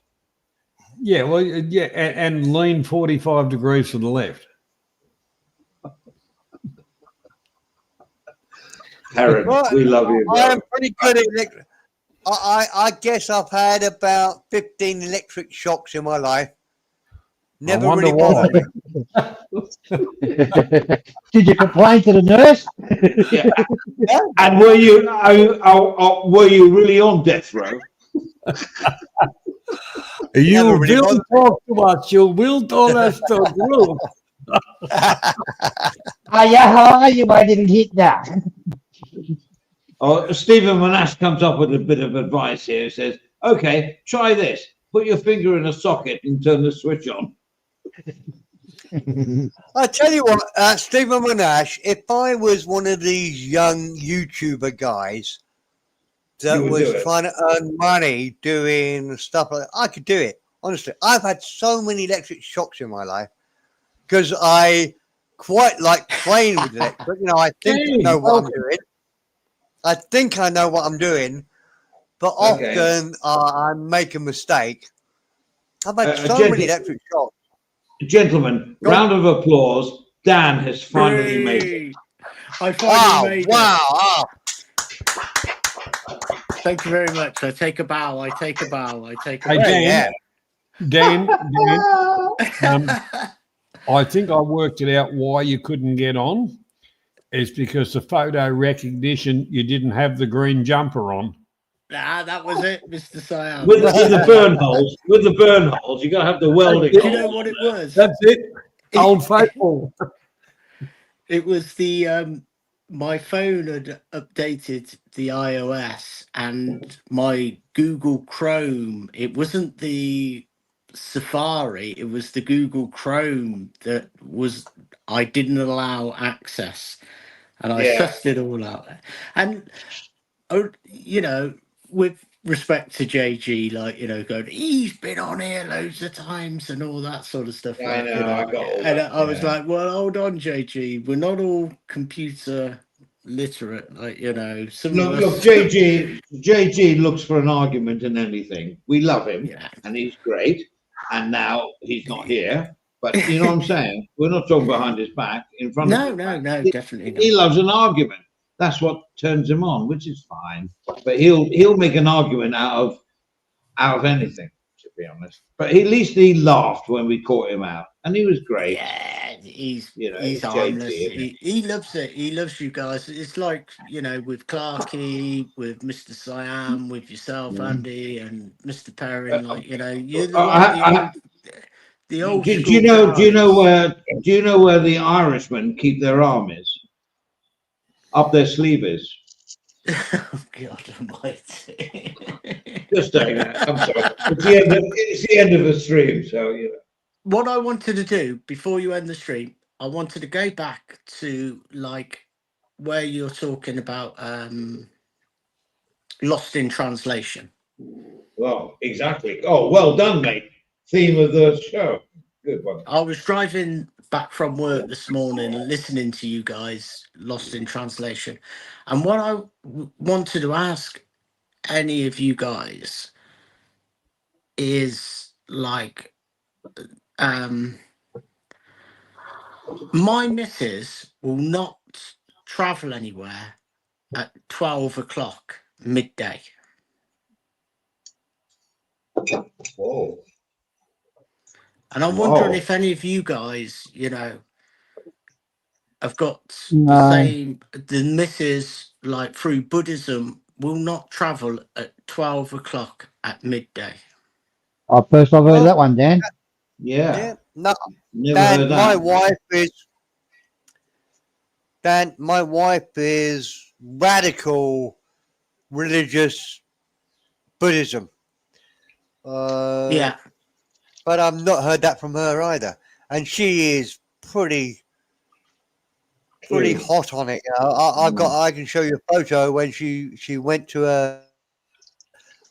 Yeah, well, yeah, and lean 45 degrees to the left. Karen, Well, we love you, I am bro. pretty good at electric. I guess I've had about 15 electric shocks in my life. Never wonder really why. bothered me. Did you complain to the nurse? Yeah. Yeah. And were you really on death row? You Never really will bothered talk to us. You will tell us the truth. I didn't hit that. Oh, Stephen Monash comes up with a bit of advice here. He says, okay, try this. Put your finger in a socket and turn the switch on. I tell you what, Stephen Monash, if I was one of these young YouTuber guys that You would was do it. trying to earn money doing stuff like that, I could do it. Honestly, I've had so many electric shocks in my life because I quite like playing with electric. You know, I think I know what I'm doing. I think I know what I'm doing, but Okay. often I make a mistake. I've had so many electric shocks. Gentlemen, round of applause. Dan has finally made it. I finally made wow. it. Thank you very much. I take a bow. I take a bow. I take a Hey, bow. Dan, Dan, I think I worked it out why you couldn't get on. It's because the photo recognition, you didn't have the green jumper on. That was it, Mr. Siam. With the burn holes, you got to have the welding Do holes. you know what it was? That's it. Old faithful. It was the my phone had updated the iOS and my Google Chrome. It wasn't the Safari, it was the Google Chrome that was I didn't allow access, and I sussed it all out. And you know, with respect to JG, like, you know, going, he's been on here loads of times and all that sort of stuff. I like, know, you know, I got all and that, I was yeah. like, well, hold on, JG, we're not all computer literate, like, you know. Some Look, of look, us, JG looks for an argument in anything. We love him, yeah. and he's great. And now he's not here, but you know what I'm saying? We're not talking behind his back, in front of his back. No, definitely He not. loves an argument. That's what turns him on, which is fine. But he'll make an argument out of anything, to be honest. But at least he laughed when we caught him out, and he was great. Yeah, he's You know, he's it's harmless. JG, isn't it? He loves it. He loves you guys. It's like, you know, with Clarkey, with Mr. Siam, with yourself, Andy, and Mr. Perrin. Like, you know, you're the old Do school you know guys. where the Irishmen keep their armies? Up their sleeves. Oh, God Almighty! Just saying that. I'm sorry. It's the end of the stream, so you know. What I wanted to do before you end the stream, I wanted to go back to like where you're talking about lost in translation. Well, exactly. Oh, well done, mate. Theme of the show. Good one. I was driving back from work this morning listening to you guys, Lost in Translation. And what I wanted to ask any of you guys is like, my missus will not travel anywhere at 12 o'clock midday. Whoa. And I'm wondering if any of you guys, you know, have got the No. same, the missus, like through Buddhism, will not travel at 12 o'clock at midday. I first I've heard that one, Dan. Yeah. No, Never heard Dan, that. my wife is radical religious Buddhism. Yeah. But I've not heard that from her either, and she is pretty hot on it. You know, I can show you a photo when she went to a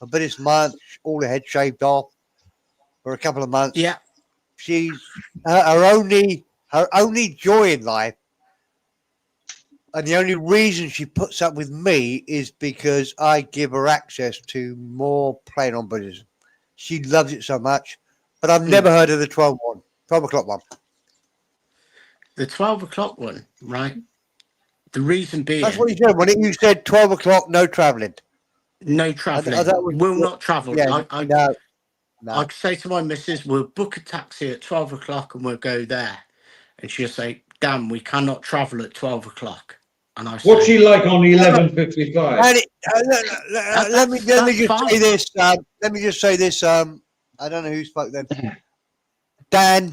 Buddhist monk, all her head shaved off for a couple of months. Yeah. She's her only joy in life, and the only reason she puts up with me is because I give her access to more playing on Buddhism. She loves it so much. But I've never heard of the 12 o'clock one. The 12 o'clock one, right? The reason being, That's what you said. When you said 12 o'clock, no travelling. no travelling. Will not travel. I say to my missus, we'll book a taxi at 12 o'clock and we'll go there. And she'll say, damn, we cannot travel at 12 o'clock. And I say, What's she like on 11:55? Let me just say this. Let me just say this. I don't know who spoke then. Dan,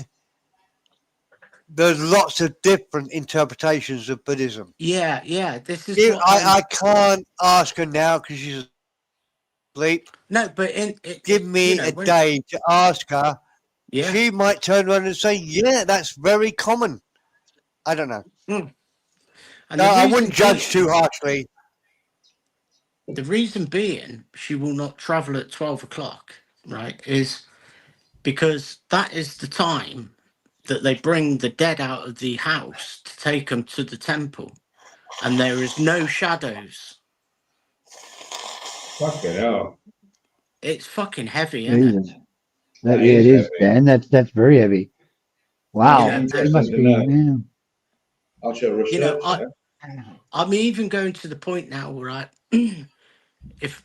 there's lots of different interpretations of Buddhism. Yeah. This is what I can't ask her now because she's asleep. No, but give me a day to ask her. Yeah. She might turn around and say, yeah, that's very common. I don't know. And no, I wouldn't judge too harshly. The reason being she will not travel at 12 o'clock, right, is because that is the time that they bring the dead out of the house to take them to the temple. And there is no shadows. Fucking hell. It's fucking heavy, isn't it? It is, Dan. That's very heavy. Wow. It must be. Yeah. I shall research that. I'm even going to the point now, right? If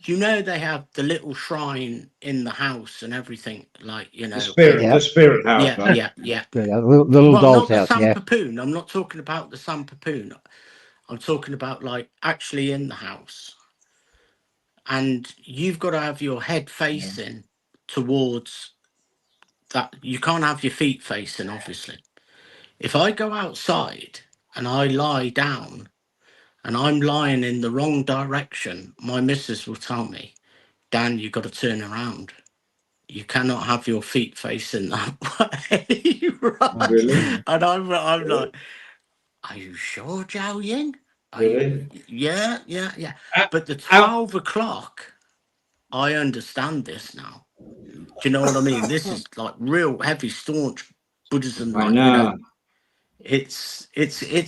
you know they have the little shrine in the house and everything, like, you know, the spirit house. Yeah. The little doll's not house. the Sampapoon. I'm not talking about the Sampapoon. I'm talking about like actually in the house. And you've got to have your head facing towards that. You can't have your feet facing, obviously. If I go outside and I lie down and I'm lying in the wrong direction, my missus will tell me, Dan, you've got to turn around. You cannot have your feet facing that way. Right? Really? And I'm like, are you sure, Zhao Ying? Really? Yeah. But the 12 o'clock, I understand this now. Do you know what I mean? This is like real heavy, staunch Buddhism. Like, I know. You know, it's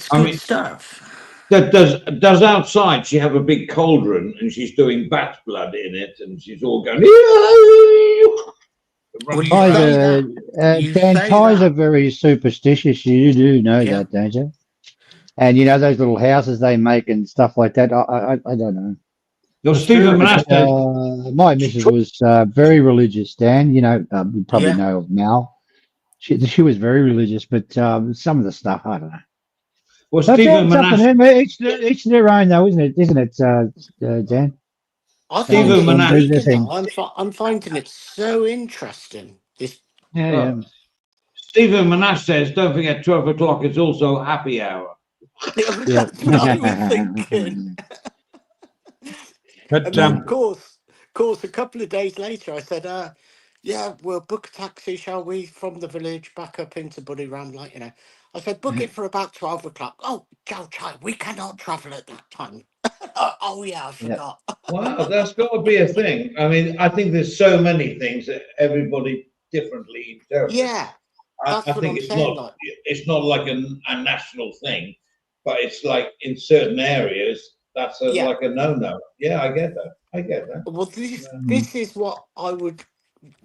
good stuff. Does outside she have a big cauldron and she's doing bat blood in it and she's all going. Thais are very superstitious. You do know that, don't you? And you know those little houses they make and stuff like that. I don't know. My missus was very religious, Dan. You know, you probably know of Mal. She was very religious, but some of the stuff I don't know. Well, Stephen Manasseh, each their own, though, isn't it? Isn't it, Dan? I'm finding it so interesting. Stephen Manasseh says, "Don't forget, 12 o'clock is also happy hour." That's what I was thinking. But and then, of course, a couple of days later, I said, "Yeah, we'll book a taxi, shall we, from the village back up into Buddyram, like, you know." I said, book it for about 12 o'clock. Oh, Chow Chai, we cannot travel at that time. Oh, yeah, I forgot. Wow, that's got to be a thing. I mean, I think there's so many things that everybody differently interprets. Yeah, I think it's not like a national thing, but it's like in certain areas, that's like a no-no. Yeah, I get that. Well, this is what I would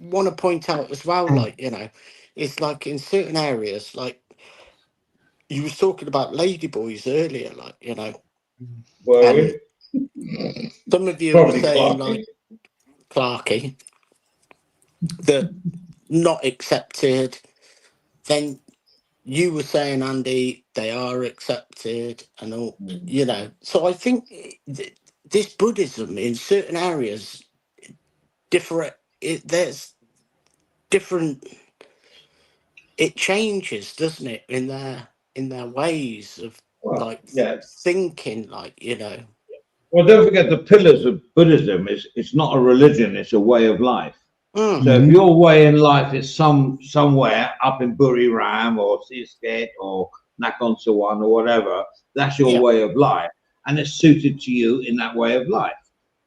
want to point out as well, like, you know, it's like in certain areas, like, you was talking about ladyboys earlier, like, you know. Some of you were saying, like, Clarky, that not accepted. Then you were saying, Andy, they are accepted and all, you know. So I think this Buddhism in certain areas, there's different, it changes, doesn't it, in their ways of thinking, like, you know. Well, don't forget the pillars of Buddhism it's not a religion, it's a way of life. So if your way in life is somewhere up in Buriram or Seasket or Nakhon Sawan or whatever, that's your way of life, and it's suited to you in that way of life.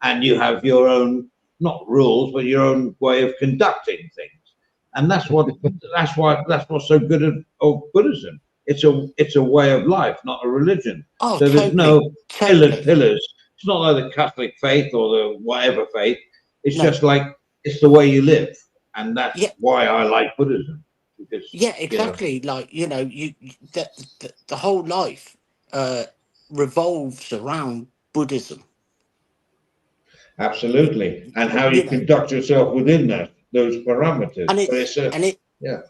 And you have your own, not rules, but your own way of conducting things. And that's what's so good of Buddhism. It's a way of life, not a religion. Oh, so there's no pillars. It's not like the Catholic faith or the whatever faith. It's No. just like it's the way you live, and that's Yeah. why I like Buddhism. Because Yeah, exactly. Like, you know, the whole life revolves around Buddhism. absolutely, and how You you know, conduct yourself within those parameters. and But it's a yeah.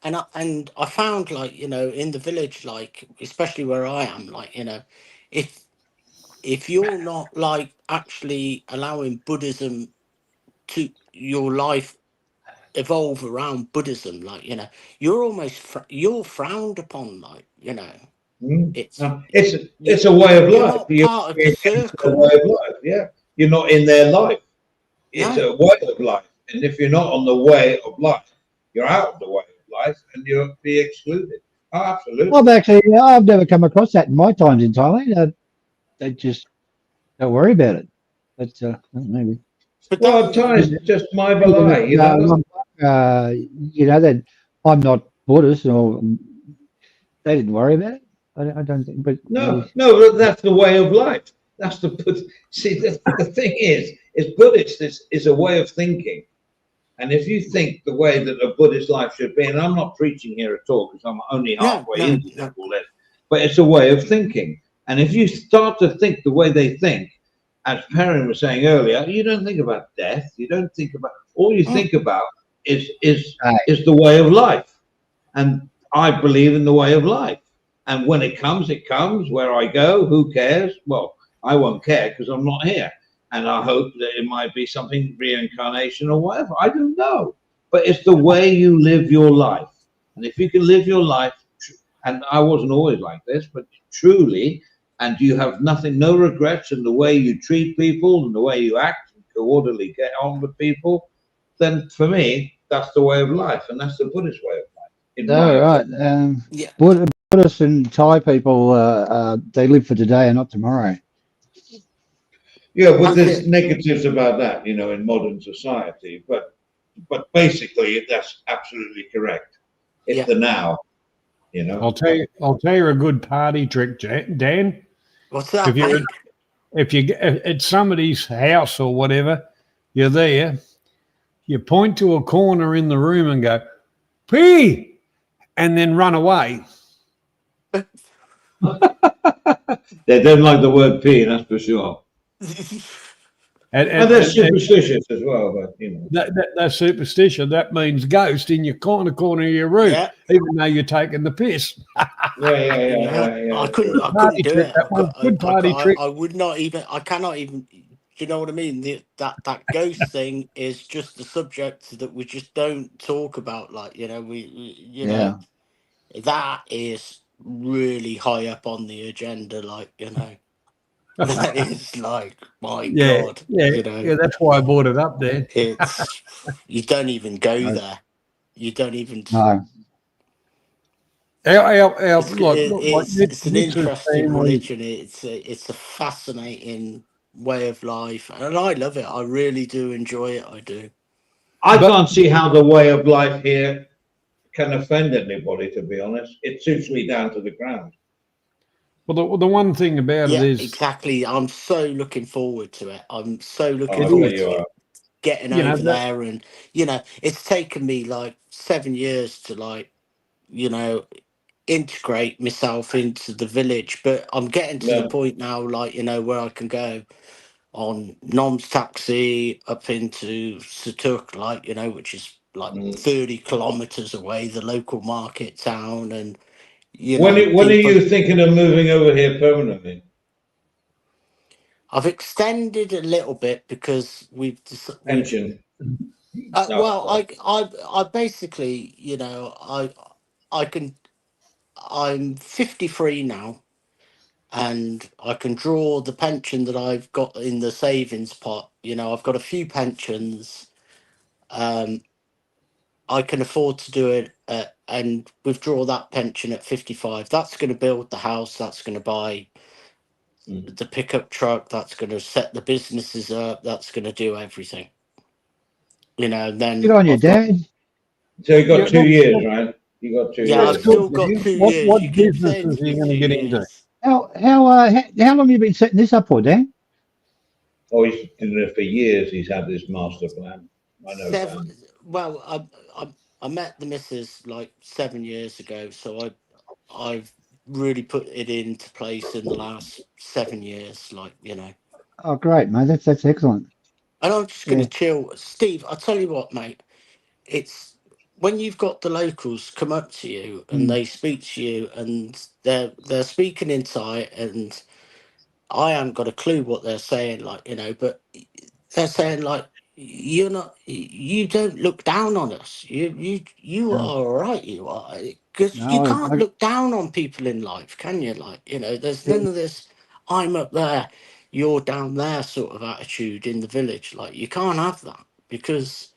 and I found, like, you know, in the village, like, especially where I am, like, you know, if you're not like actually allowing Buddhism to your life evolve around Buddhism, like, you know, you're almost you're frowned upon, like, you know, it's No, you, it's a way of you're life. not You're part of the against a circle. way of life. Yeah, you're not in their life. It's No. a way of life, and if you're not on the way of life, you're out of the way of life, and you'll be excluded. Oh, absolutely. I've never come across that in my times in Thailand. They just don't worry about it. But maybe. But Well, Thai's just my balai, you know. You know that I'm not Buddhist, or they didn't worry about it. I don't think. But No, maybe. no, that's the way of life. That's the see. The thing is Buddhist is a way of thinking, and if you think the way that a Buddhist life should be, and I'm not preaching here at all because I'm only no, halfway no, into no. all this, but it's a way of thinking, and if you start to think the way they think, as Perrin was saying earlier, you don't think about death. You don't think about all you think about is the way of life, and I believe in the way of life. And when it comes, it comes. Where I go, who cares? Well, I won't care because I'm not here. And I hope that it might be something reincarnation or whatever. I don't know. But it's the way you live your life. And if you can live your life, and I wasn't always like this, but truly, and you have nothing, no regrets in the way you treat people and the way you act and orderly get on with people, then for me, that's the way of life. And that's the Buddhist way of life. In my Right. Yeah. Buddhists and Thai people, they live for today and not tomorrow. Yeah, but That's there's it. negatives about that, you know, in modern society. But basically, that's absolutely correct. It's Yeah. the now, you know. I'll tell you a good party trick, Dan. What's that, If you're mate? if you at somebody's house or whatever, you're there. You point to a corner in the room and go, "Pee," and then run away. They don't like the word pee, that's for sure. And they're superstitious as well, but you know. That's superstition. That means ghost in your corner of your room, Yeah. even though you're taking the piss. Yeah. I couldn't Party do trick, it. that one. Good party trick. I would not even. I cannot even. Do you know what I mean? That ghost thing is just a subject that we just don't talk about. Like, you know, you know, that is really high up on the agenda. Like, you know, that is like, my God. You know, That's why I brought it up there. it's you don't even go there. You don't even. No. It's an interesting religion. It's a fascinating way of life, and I love it. I really do enjoy it. I do. I can't see how the way of life here can offend anybody, to be honest. It suits me down to the ground. Well, the one thing about it is exactly. I'm so looking forward to it. I'm so looking I forward bet you to are. getting over there, and you know, it's taken me like 7 years to, like, you know, integrate myself into the village, but I'm getting to the point now, like, you know, where I can go on Nom's taxi up into Satuk, like, you know, which is like 30 kilometers away, the local market town, and you When know, are people. you thinking of moving over here permanently? I've extended a little bit because we've Pension. well, I basically, you know, I'm 53 now, and I can draw the pension that I've got in the savings pot. You know, I've got a few pensions. I can afford to do it and withdraw that pension at 55. That's going to build the house. That's going to buy the pickup truck. That's going to set the businesses up. That's going to do everything. You know, then Good on you, I've got. Dad. So you got 2 years, right? You got 2 years. Yeah, I've still got 2 years. What You keep saying businesses to are you me going to 2 get into? years. How long have you been setting this up for, Dan? Oh, he's been there for years. He's had this master plan. I know that. Well, I met the missus like 7 years ago, so I've really put it into place in the last 7 years, like, you know. Oh, great, mate. That's excellent. And I'm just Yeah. gonna chill. Steve, I'll tell you what, mate. It's when you've got the locals come up to you and Mm. they speak to you and they're speaking in Thai and I haven't got a clue what they're saying, like, you know, but they're saying like you don't look down on us. You are No, all right, you are. Because you no, can't look down on people in life, can you? Like, you know, there's none of this I'm up there, you're down there sort of attitude in the village. Like, you can't have that because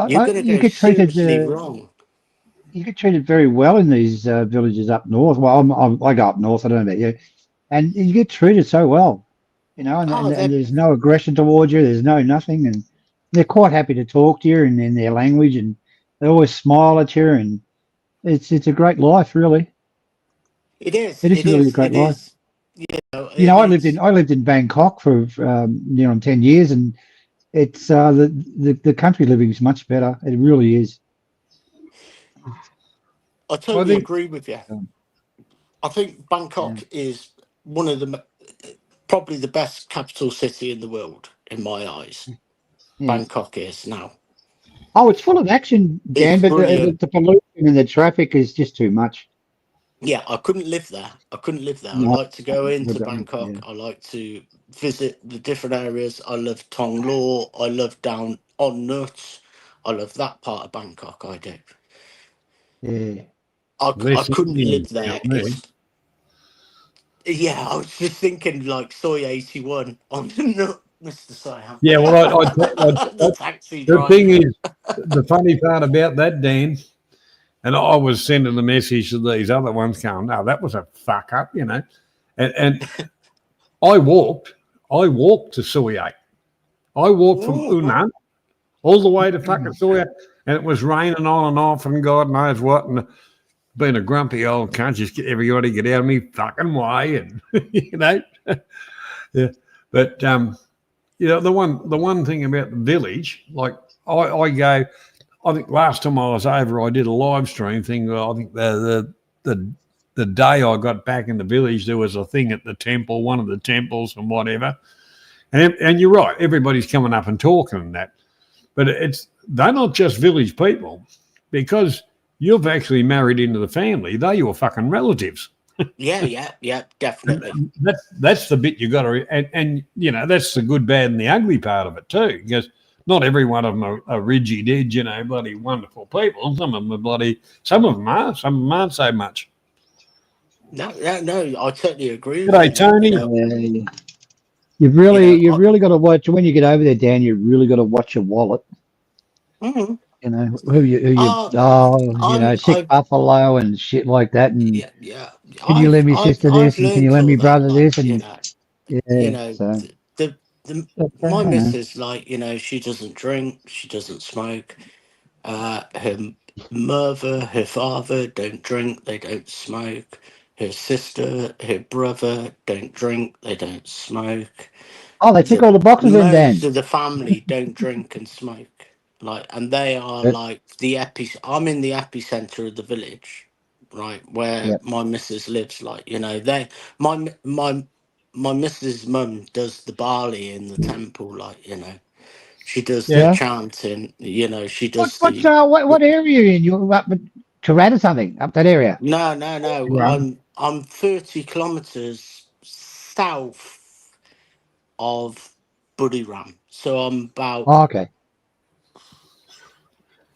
you're gonna you go get treated. seriously wrong. You get treated very well in these villages up north. Well, I go up north. I don't know about you, and you get treated so well, you know. And, Oh, and, and they're there's no aggression towards you. There's no nothing, and they're quite happy to talk to you in their language, and they always smile at you, and it's a great life, really. it is, It is it really a is, great it life. is. You know, You know, it's I lived in Bangkok for near on 10 years, and it's the country living is much better. It really is. I I totally think agree with you. Um, I think yeah. Bangkok is one of probably the best capital city in the world in my eyes. Yes. Bangkok is now. Oh, it's full of action, It's Dan, but brilliant. the pollution and the traffic is just too much. Yeah, I couldn't live there. I couldn't live there. I No, like to go I into don't. Bangkok. Yeah. I like to visit the different areas. I love Tong Lo. I love down on Nuts. I love that part of Bangkok. I do. Yeah. I less couldn't Indians live there. out there. Yeah, I was just thinking like Soy 81 on the Nut, Mr. Siam. Yeah, well, The taxi the thing driver. is, the funny part about that, Dan, and I was sending the message to these other ones going, no, that was a fuck up, you know. And I walked to Suya. I walked from Ooh. Unan all the way to fucking Suya, and it was raining on and off, and God knows what. And being a grumpy old cunt, just get everybody get out of me fucking way, and you know, yeah. But you know, the one thing about the village, like I go, I think last time I was over, I did a live stream thing. I think the day I got back in the village, there was a thing at the temple, one of the temples, and whatever. And you're right, everybody's coming up and talking and that, but they're not just village people, because you've actually married into the family. They're your fucking relatives. Yeah, definitely. And that's the bit you got to, and you know, that's the good, bad, and the ugly part of it too, because not every one of them are rigid, you know, bloody wonderful people. Some of them are bloody, some of them aren't so much. No, I totally agree with G'day, you. Tony. You know, Yeah. you know, You've really got to watch when you get over there, Dan. You really got to watch your wallet. mhm. You know who you sick I've buffalo and shit like that. And yeah. can you lend me sister I've this? And can you learned lend all me that. brother Like, this? And you yeah, know, so the I my know. missus, like, you know, she doesn't drink, she doesn't smoke. Her mother, her father don't drink, they don't smoke. Her sister, her brother don't drink, they don't smoke. Oh, they tick all the boxes then, Most Dan. of the family don't drink and smoke. Like, and they are Yep. like I'm in the epicenter of the village, right, where Yep. my missus lives. Like, you know, my missus' mum does the barley in the temple. Like, you know, she does the Yeah. Yeah. chanting. You know, she does the. What area are you in? You're up at Karrat or something up that area? No. Right. I'm 30 kilometers south of Buriram, so I'm about Oh, okay.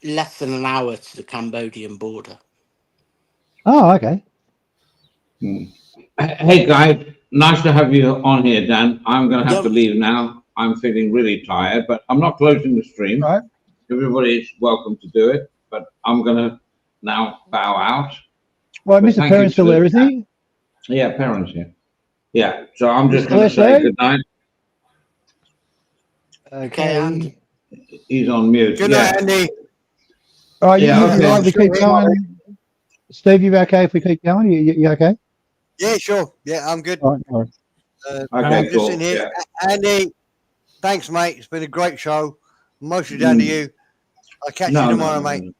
less than an hour to the Cambodian border. Oh, okay. Hey guys, nice to have you on here, Dan. I'm going to have to Yeah, leave now. I'm feeling really tired, but I'm not closing the stream. Right. Everybody's welcome to do it, but I'm going to now bow out. Well, But Mr. thank you Perrin's for still the there, isn't chat. he? Yeah, parents here. Yeah, so I'm He's just going to still say there, good night. okay, and Okay. He's on mute. Good Yeah. night, Andy. All right, Yeah, you okay. mind if we keep going? Steve, you okay if we keep going? You okay? Yeah, sure. Yeah, I'm good. All right. All right. Okay, I'm just cool. in here. Yeah. Andy, Thanks, mate. It's been a great show. Mostly down to you. I'll catch you tomorrow, mate.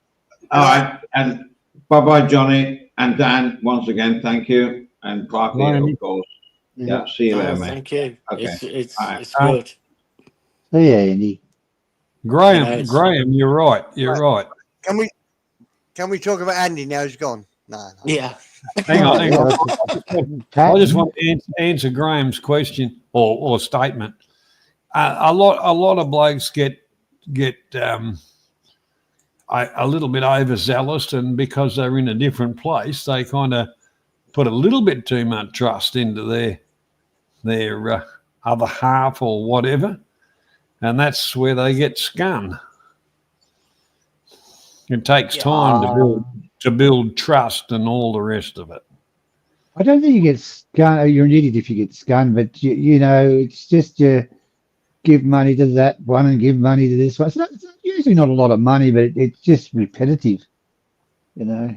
All right. And bye-bye, Johnny. And Dan, once again, thank you. And Clarky, Bye, Andy. of course. Yeah, see you later, mate. Thank you. Okay. It's good. See ya, Andy. Graham, you're right. You're right. Can we talk about Andy now? He's gone. No. Yeah. Hang on. I just Pat, want to answer Graham's question or statement. A lot of blokes get a little bit overzealous, and because they're in a different place, they kind of put a little bit too much trust into their other half or whatever, and that's where they get scum. It takes time to build trust and all the rest of it. I don't think you get scun. You're an idiot if you get scun, but you know, it's just you give money to that one and give money to this one. It's usually not a lot of money, but it's just repetitive, you know.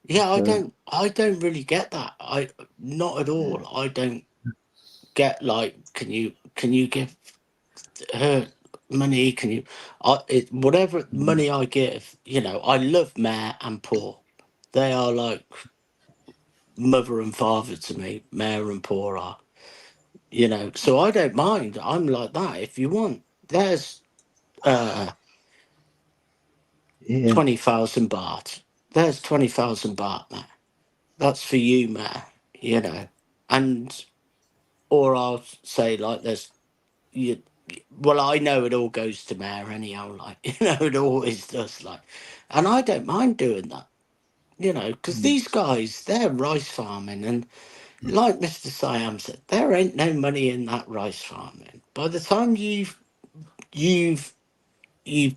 Yeah, So- I don't really get that. Not at all. I don't get like, can you give her money? Can you whatever money I give, you know, I love Mayor and Poor. They are like mother and father to me. Mayor and Poor are, you know, so I don't mind. I'm like that. If you want, there's Yeah. 20,000 baht. There's 20,000 baht, man. That's for you, man. You know, and or I'll say like there's you. Well, I know it all goes to Mayor anyhow. Like you know, it always does. Like, and I don't mind doing that. You know, because these guys, they're rice farming, and like Mr. Siam said, there ain't no money in that rice farming. By the time you've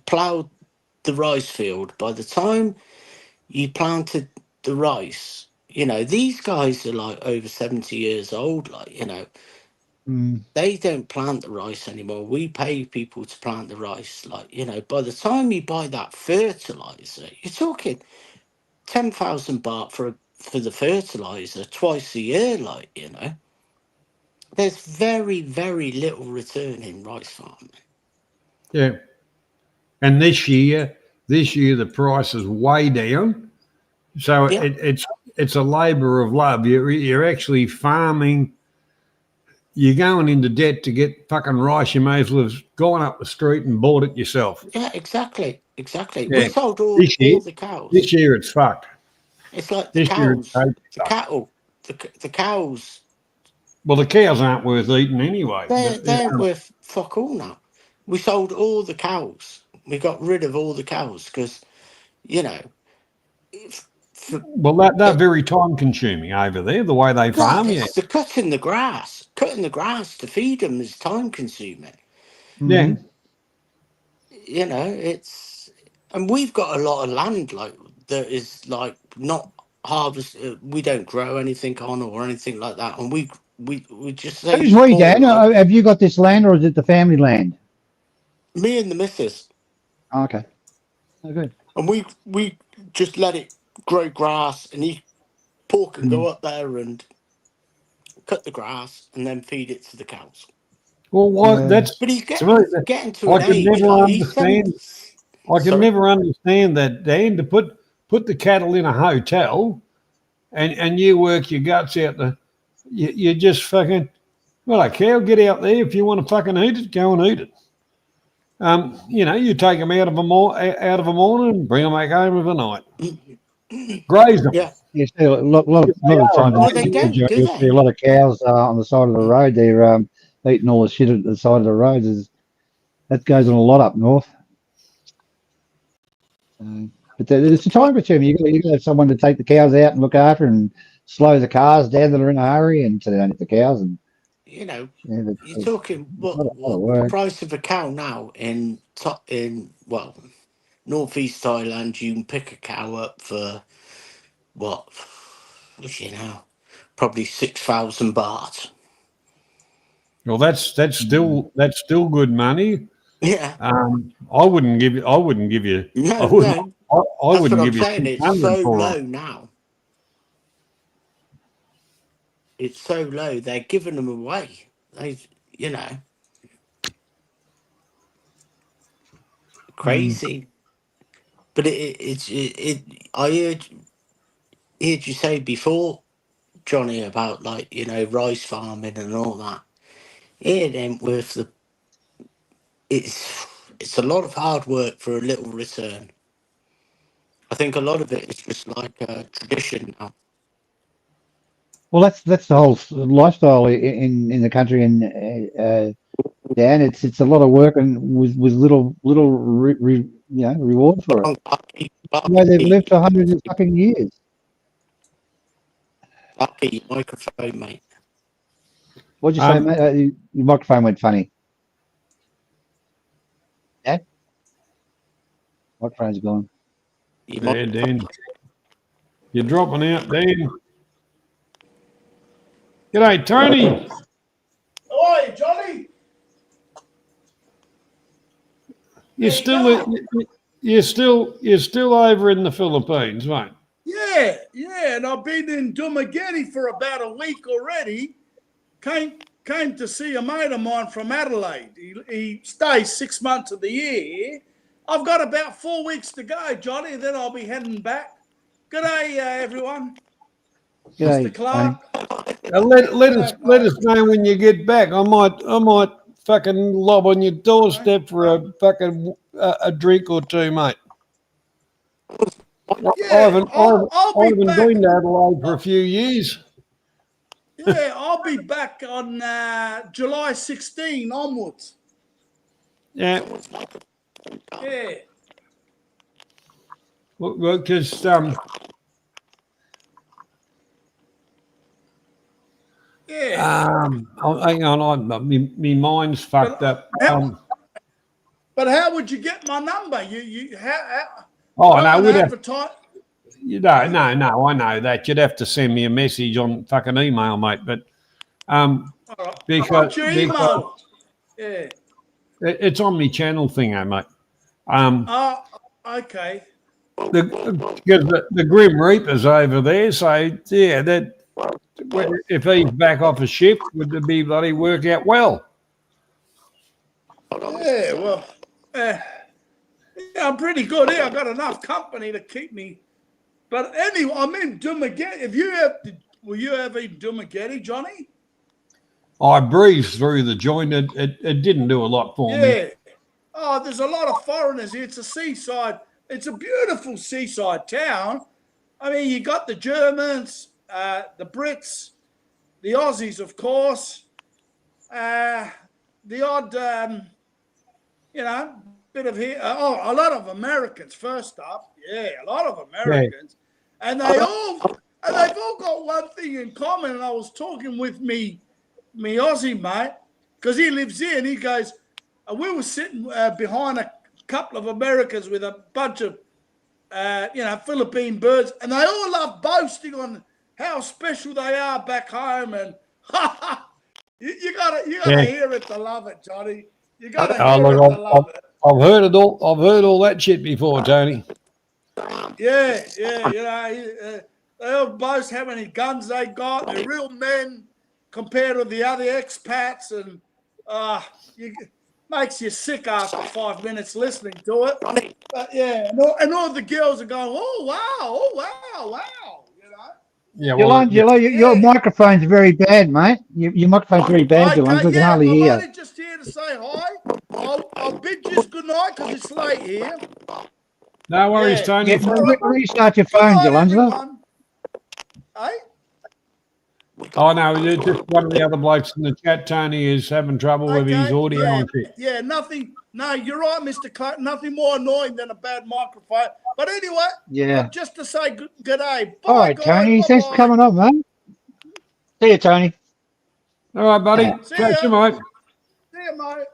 ploughed the rice field, by the time you planted the rice, you know, these guys are like over 70 years old, like, you know, they don't plant the rice anymore. We pay people to plant the rice. Like, you know, by the time you buy that fertilizer, you're talking 10,000 baht for the fertilizer twice a year, like, you know. There's very, very little return in rice farming. Yeah. And this year the price is way down. So Yeah. it's a labour of love. You're actually farming. You're going into debt to get fucking rice. You may as well have gone up the street and bought it yourself. Yeah, exactly. Yeah. We sold all the cows. This year it's fucked. It's like the This year cows, it's totally the fucked. cattle, the cows. Well, the cows aren't worth eating anyway. They ain't worth fuck all now. We sold all the cows. We got rid of all the cows because, you know, Well, they're very time consuming over there, the way they farm. Yeah. the cutting the grass to feed them is time consuming. Yeah. You know, and we've got a lot of land like that is like not harvest. We don't grow anything on or anything like that, and we just say. Who's we, Dan? Have you got this land or is it the family land? Me and the missus. Oh, okay. Oh, good. And we just let it grow grass, and Paul can go up there and cut the grass and then feed it to the cows. Well, why? That's. But he's to me, getting to I an could age. never Like, understand. I could never understand that, Dan, to put the cattle in a hotel, and you work your guts out. You just fucking. Well, a cow, get out there. If you want to fucking eat it, go and eat it. You know, you take them out of a morning and bring them back home of a night. Graze them. Yeah. You see a lot of times you'll see a lot of cows on the side of the road. They're eating all the shit at the side of the roads. That goes on a lot up north. But it's a time consuming. You got to have someone to take the cows out and look after and slow the cars down that are in a hurry, and so they don't hit the cows. And you know, you're talking what the price of a cow now in northeast Thailand. You can pick a cow up for what, you know, probably 6,000 baht. Well, that's still good money. Yeah. I wouldn't give you. No, I wouldn't give you. That's what I'm you saying. It's 600 so for low them. now. It's so low. They're giving them away. You know. crazy. But I heard you say before, Johnny, about like, you know, rice farming and all that. It ain't worth the. It's a lot of hard work for a little return. I think a lot of it is just like tradition now. Well, that's the whole lifestyle in the country, and Dan, it's a lot of work and with little reward for it. The way they've lived for hundreds of fucking years. Lucky your microphone, mate. What'd you say, mate? Your microphone went funny. Yeah? Microphone's gone. Yeah, Dan. You're dropping out, Dan. G'day, Tony. How are you, Johnny? You're still over in the Philippines, mate. Yeah, and I've been in Dumaguete for about a week already. Came to see a mate of mine from Adelaide. He stays 6 months of the year here. I've got about 4 weeks to go, Johnny, and then I'll be heading back. G'day, everyone. G'day, Mr. Clark. Let us know when you get back. I might fucking lob on your doorstep for a fucking a drink or two, mate. Yeah, I haven't I'll be back. been to Adelaide for a few years. Yeah, I'll be back on July 16 onwards. Yeah. Yeah. Well, because hang on, my mind's fucked up. But how would you get my number? No, we'd have. advertise. No, I know that. You'd have to send me a message on fucking email, mate. But because What's your email? Yeah. it's on my channel thing, mate. Okay. The Grim Reaper's over there, so yeah, that if he's back off a shift, would it be bloody work out well? Yeah, well, yeah, I'm pretty good here. I've got enough company to keep me. But anyway, I'm in Dumaguete. Were you ever in Dumaguete, Johnny? I breezed through the joint. It didn't do a lot for me. Yeah. Oh, there's a lot of foreigners here. It's a seaside. It's a beautiful seaside town. I mean, you got the Germans, the Brits, the Aussies, of course, the odd, bit of here. A lot of Americans. First up, yeah, a lot of Americans, and they've all got one thing in common. And I was talking with me Aussie mate, because he lives here, and he goes, we were sitting behind a couple of Americans with a bunch of, Philippine birds, and they all love boasting on how special they are back home. And you gotta hear it to love it, Johnny. You gotta hear it to love it. I've heard it all. I've heard all that shit before, Tony. Yeah. They all boast how many guns they got. They're real men compared to the other expats, and makes you sick after 5 minutes listening to it. But yeah, and all the girls are going, oh wow. Yeah, Your microphone's very bad, mate. Your microphone's very bad, Dylan. We can hardly hear. I'm only just here to say hi. I'll bid you good night because it's late here. No worries, Tony. Yeah, restart your phone, Dylan. Hey? Oh no, just one of the other blokes in the chat, Tony, is having trouble with his audio and shit. Yeah, nothing. No, you're right, Mr. Clark. Nothing more annoying than a bad microphone. But anyway, just to say good day. Bye, all right, guys. Tony. Thanks for coming on, mate. See you, Tony. All right, buddy. Catch you, mate. See you, mate.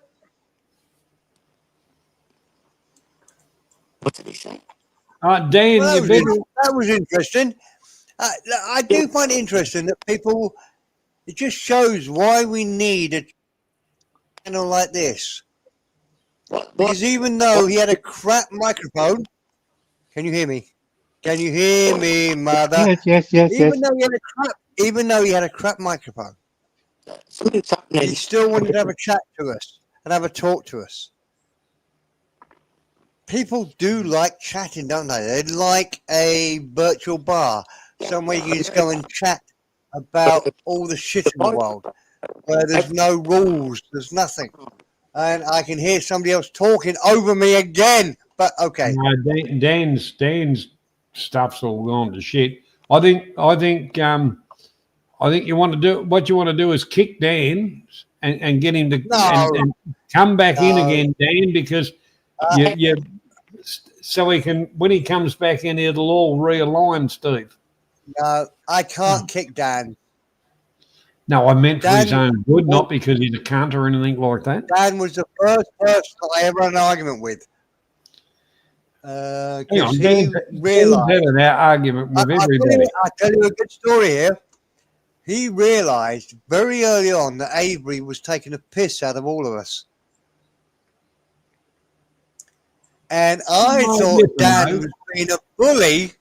What did he say? Dan, well, that was interesting. I do find it interesting that people, it just shows why we need a channel like this. Because even though he had a crap microphone, can you hear me? Can you hear me, mother? Yes. Even though he had a crap microphone, he still wanted to have a chat to us and have a talk to us. people do like chatting, don't they? They like a virtual bar, somewhere you can just go and chat about all the shit in the world, where there's no rules, there's nothing. And I can hear somebody else talking over me again. But okay. No, Dan's stuff's all gone to shit. I think you want to do what you want to do is kick Dan and get him to and come back in again, Dan, because you so he can, when he comes back in, it'll all realign, Steve. No, I can't kick Dan. No, I meant for his own good, not because he's a cunt or anything like that. Dan was the first person I ever had an argument with. Hang on, Dan's had an argument with everybody. I'll tell you a good story here. He realised very early on that Avery was taking a piss out of all of us. And I thought Dan was being a bully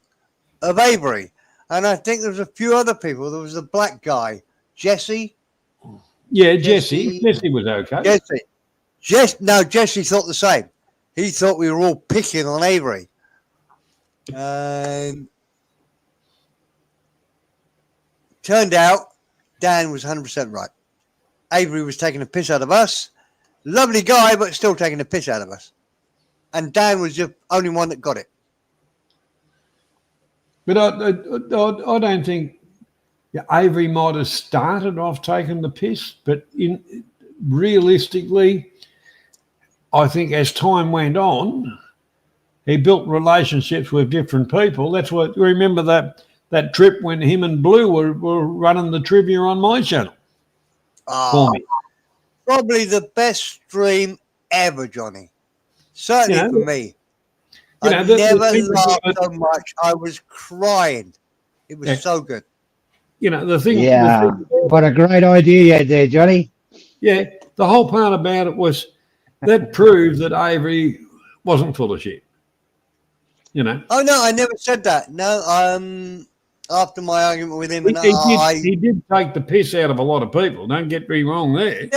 of Avery. And I think there was a few other people. There was a black guy, Jesse. Yeah, Jesse. Jesse was okay. Jesse thought the same. He thought we were all picking on Avery. Turned out Dan was 100% right. Avery was taking a piss out of us. Lovely guy, but still taking a piss out of us. And Dan was the only one that got it. But I don't think Avery might have started off taking the piss, but realistically, I think as time went on, he built relationships with different people. That's what, remember that trip when him and Blue were running the trivia on my channel. For me. Probably the best stream ever, Johnny. Certainly for me. I never laughed so much. I was crying. It was so good. The thing. Yeah, what a great idea you had there, Johnny. Yeah, the whole part about it was that proved that Avery wasn't full of shit. Oh no, I never said that. No, after my argument with him, he did take the piss out of a lot of people. Don't get me wrong there.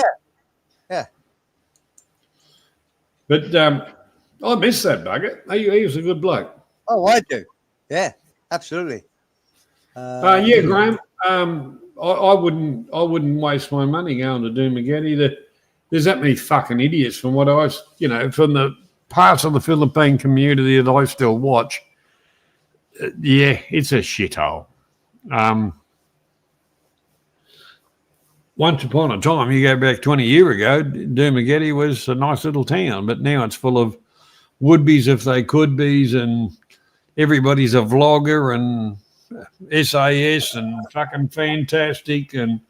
Yeah. But I miss that bugger. He was a good bloke. Oh, I do. Yeah, absolutely. Graham. I wouldn't waste my money going to Dumageddon. There's that many fucking idiots from what I was, from the parts of the Philippine community that I still watch. It's a shithole. Once upon a time, you go back 20 years ago, Dumageddon was a nice little town, but now it's full of would-be's if they could-be's, and everybody's a vlogger and SAS and fucking fantastic, and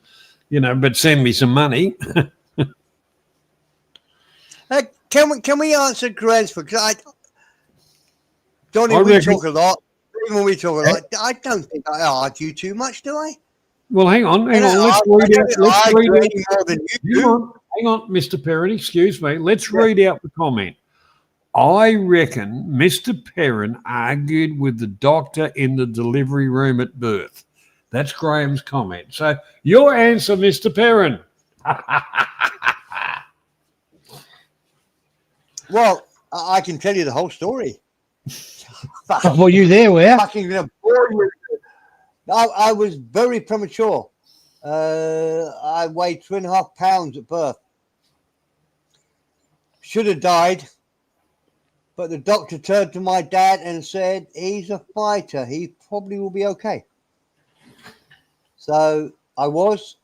but send me some money. Can we answer Grant's? Because Johnny, we talk a lot. Even when we talk a lot, I don't think I argue too much, do I? Well, hang on. Let's read out. Hang on, Mr. Perrin. Excuse me. Let's read out the comment. I reckon Mr. Perrin argued with the doctor in the delivery room at birth. That's Graham's comment. So your answer, Mr. Perrin. Well, I can tell you the whole story. Were you there, where? Fucking gonna bore you. I was very premature. I weighed 2.5 pounds at birth. Should have died. But the doctor turned to my dad and said, he's a fighter. He probably will be okay. So I was,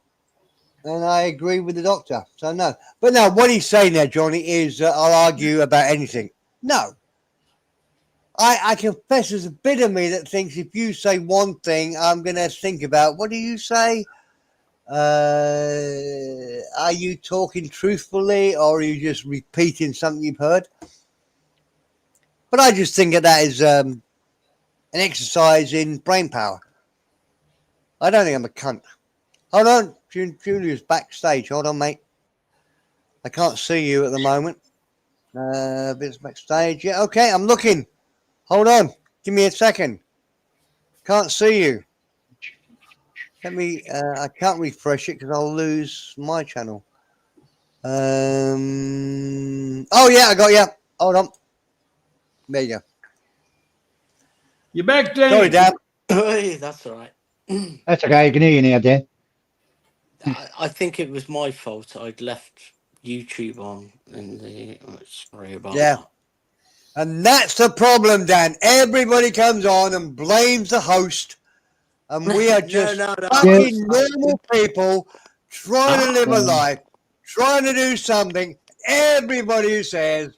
and I agree with the doctor. So no. But no, what he's saying there, Johnny, is I'll argue about anything. No. I confess there's a bit of me that thinks if you say one thing, I'm going to think about, what do you say? Are you talking truthfully, or are you just repeating something you've heard? But I just think of that as an exercise in brain power. I don't think I'm a cunt. Hold on. Julia's backstage. Hold on, mate. I can't see you at the moment. Bits backstage. Yeah, okay, I'm looking. Hold on. Give me a second. Can't see you. Let me, I can't refresh it because I'll lose my channel. Oh, yeah, I got you. Hold on. There you go. You're back, Dan. Sorry, Dan. Hey, that's all right. That's okay. You can hear you now, Dan. I think it was my fault. I'd left YouTube on in the. Sorry about Yeah. that. And that's the problem, Dan. Everybody comes on and blames the host, and we are just no. fucking normal people trying to live a life, trying to do something. Everybody who says,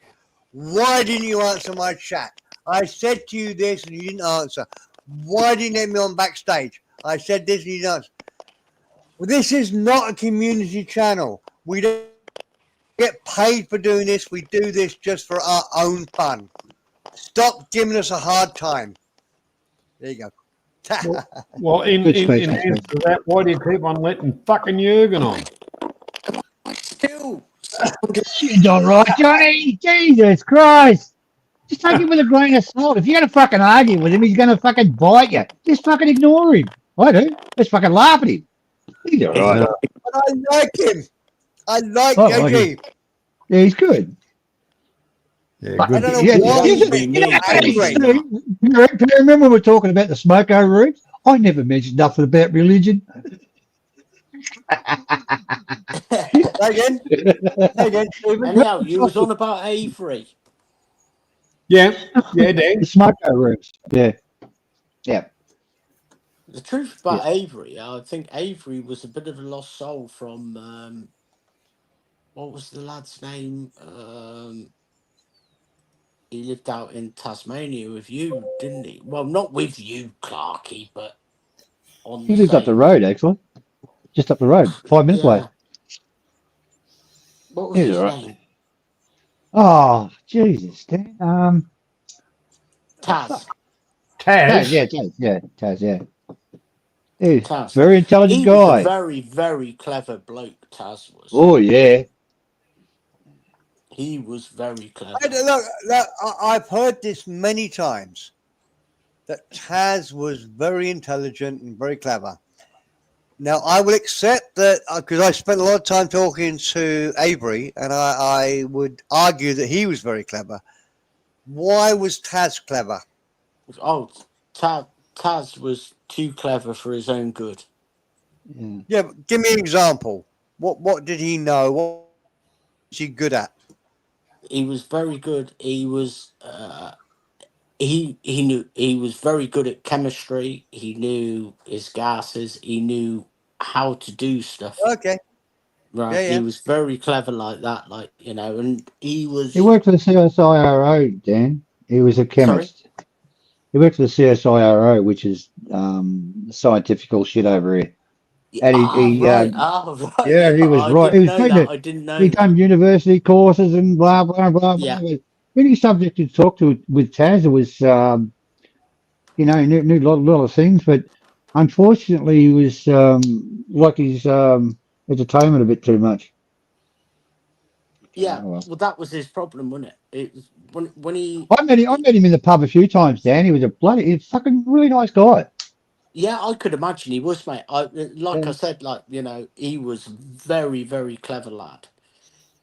"Why didn't you answer my chat? I said to you this and you didn't answer. Why didn't you let me on backstage? I said this and you didn't answer." Well, this is not a community channel. We don't get paid for doing this. We do this just for our own fun. Stop giving us a hard time. There you go. Well, in answer to that, why do you keep on letting fucking Jurgen on? Still. She's all right, Johnny. Jesus Christ. Just take him with a grain of salt. If you're going to fucking argue with him, he's going to fucking bite you. Just fucking ignore him. I do. Just fucking laugh at him. He's all right. But I like him. I like I like JG. him. Yeah, he's good. Yeah, I good. don't know Yeah, why you he's angry. remember we were talking about the smoker rooms? I never mentioned nothing about religion. Again, Stephen. Anyhow, you was on about Avery. Yeah, Dan. The smoker rooms. Yeah. Yeah. The truth about Avery, I think Avery was a bit of a lost soul from what was the lad's name? He lived out in Tasmania with you, didn't he? Well, not with you, Clarky, but on He the lives up the same. road, actually. Just up the road. 5 minutes away. What was He's his all right. name? Oh, Jesus, Dan. Taz. Taz, yeah. He's Taz. very intelligent He was guy. a very, very clever bloke, Taz was. Oh, yeah. He was very clever. Look, I've heard this many times, that Taz was very intelligent and very clever. Now, I will accept that because I spent a lot of time talking to Avery, and I would argue that he was very clever. Why was Taz clever? Oh, Taz was too clever for his own good. Yeah, but give me an example. What did he know? What was he good at? He was very good. He was he was very good at chemistry. He knew his gases. He knew how to do stuff. Okay. Right. Yeah. He was very clever like that, and he was. He worked for the CSIRO, Dan. He was a chemist. He worked for the CSIRO, which is scientific shit over here. And right. yeah, he was right. He was I didn't know. He done university courses and blah blah blah blah. Any subject you talk to with Taz, it was he knew a lot of things, but unfortunately, he was like his entertainment a bit too much. Yeah, Oh, well. well, that was his problem, wasn't it? It was when he. I met him in the pub a few times, Dan. He was he's a fucking really nice guy. Yeah, I could imagine he was, mate. I said, he was very, very clever lad.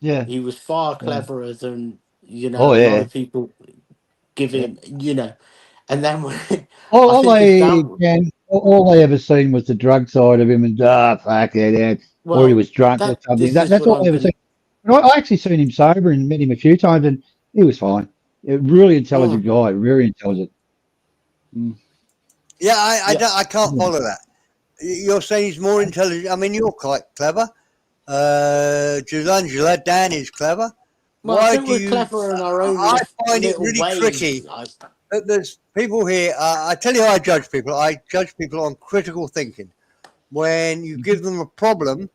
Yeah, he was far cleverer than a Oh, lot yeah. of people give him. And then when All they ever seen was the drug side of him, and fuck that, or he was drunk or something. That's all I ever seen. But I actually seen him sober and met him a few times, and he was fine. A really intelligent guy, very intelligent. Yeah, I can't follow that. You're saying he's more intelligent. I mean, you're quite clever. Angela, Dan is clever. Well, I think we're clever in our own. I find it little really ways, tricky. There's people here. I tell you how I judge people. I judge people on critical thinking. When you give them a problem,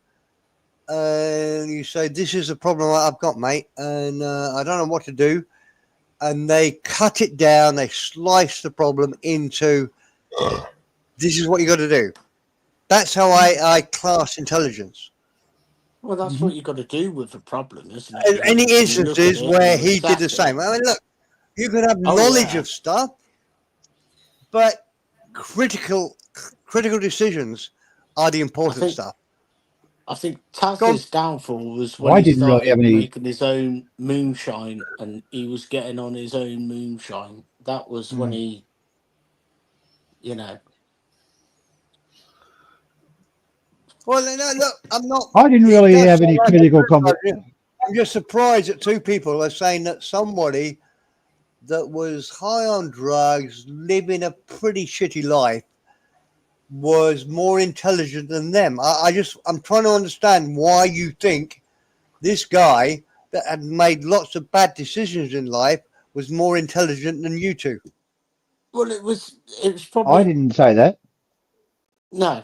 and you say, "This is a problem I've got, mate, and I don't know what to do," and they cut it down. They slice the problem into. This is what you got to do. That's how I class intelligence. Well, that's what you got to do with the problem, isn't it? Any You instances look at it where and he did the accept same. I mean, look, you can have Oh, knowledge yeah. of stuff, but critical decisions are the important stuff. I think Taz's downfall was when I he didn't really have started any. making his own moonshine and he was getting on his own moonshine. That was when he, you know. Well, no, look, I'm not. I didn't It really does have sound any like critical conversation. I'm just surprised that two people are saying that somebody that was high on drugs, living a pretty shitty life, was more intelligent than them. I'm trying to understand why you think this guy that had made lots of bad decisions in life was more intelligent than you two. Well, it was I probably didn't say that. no,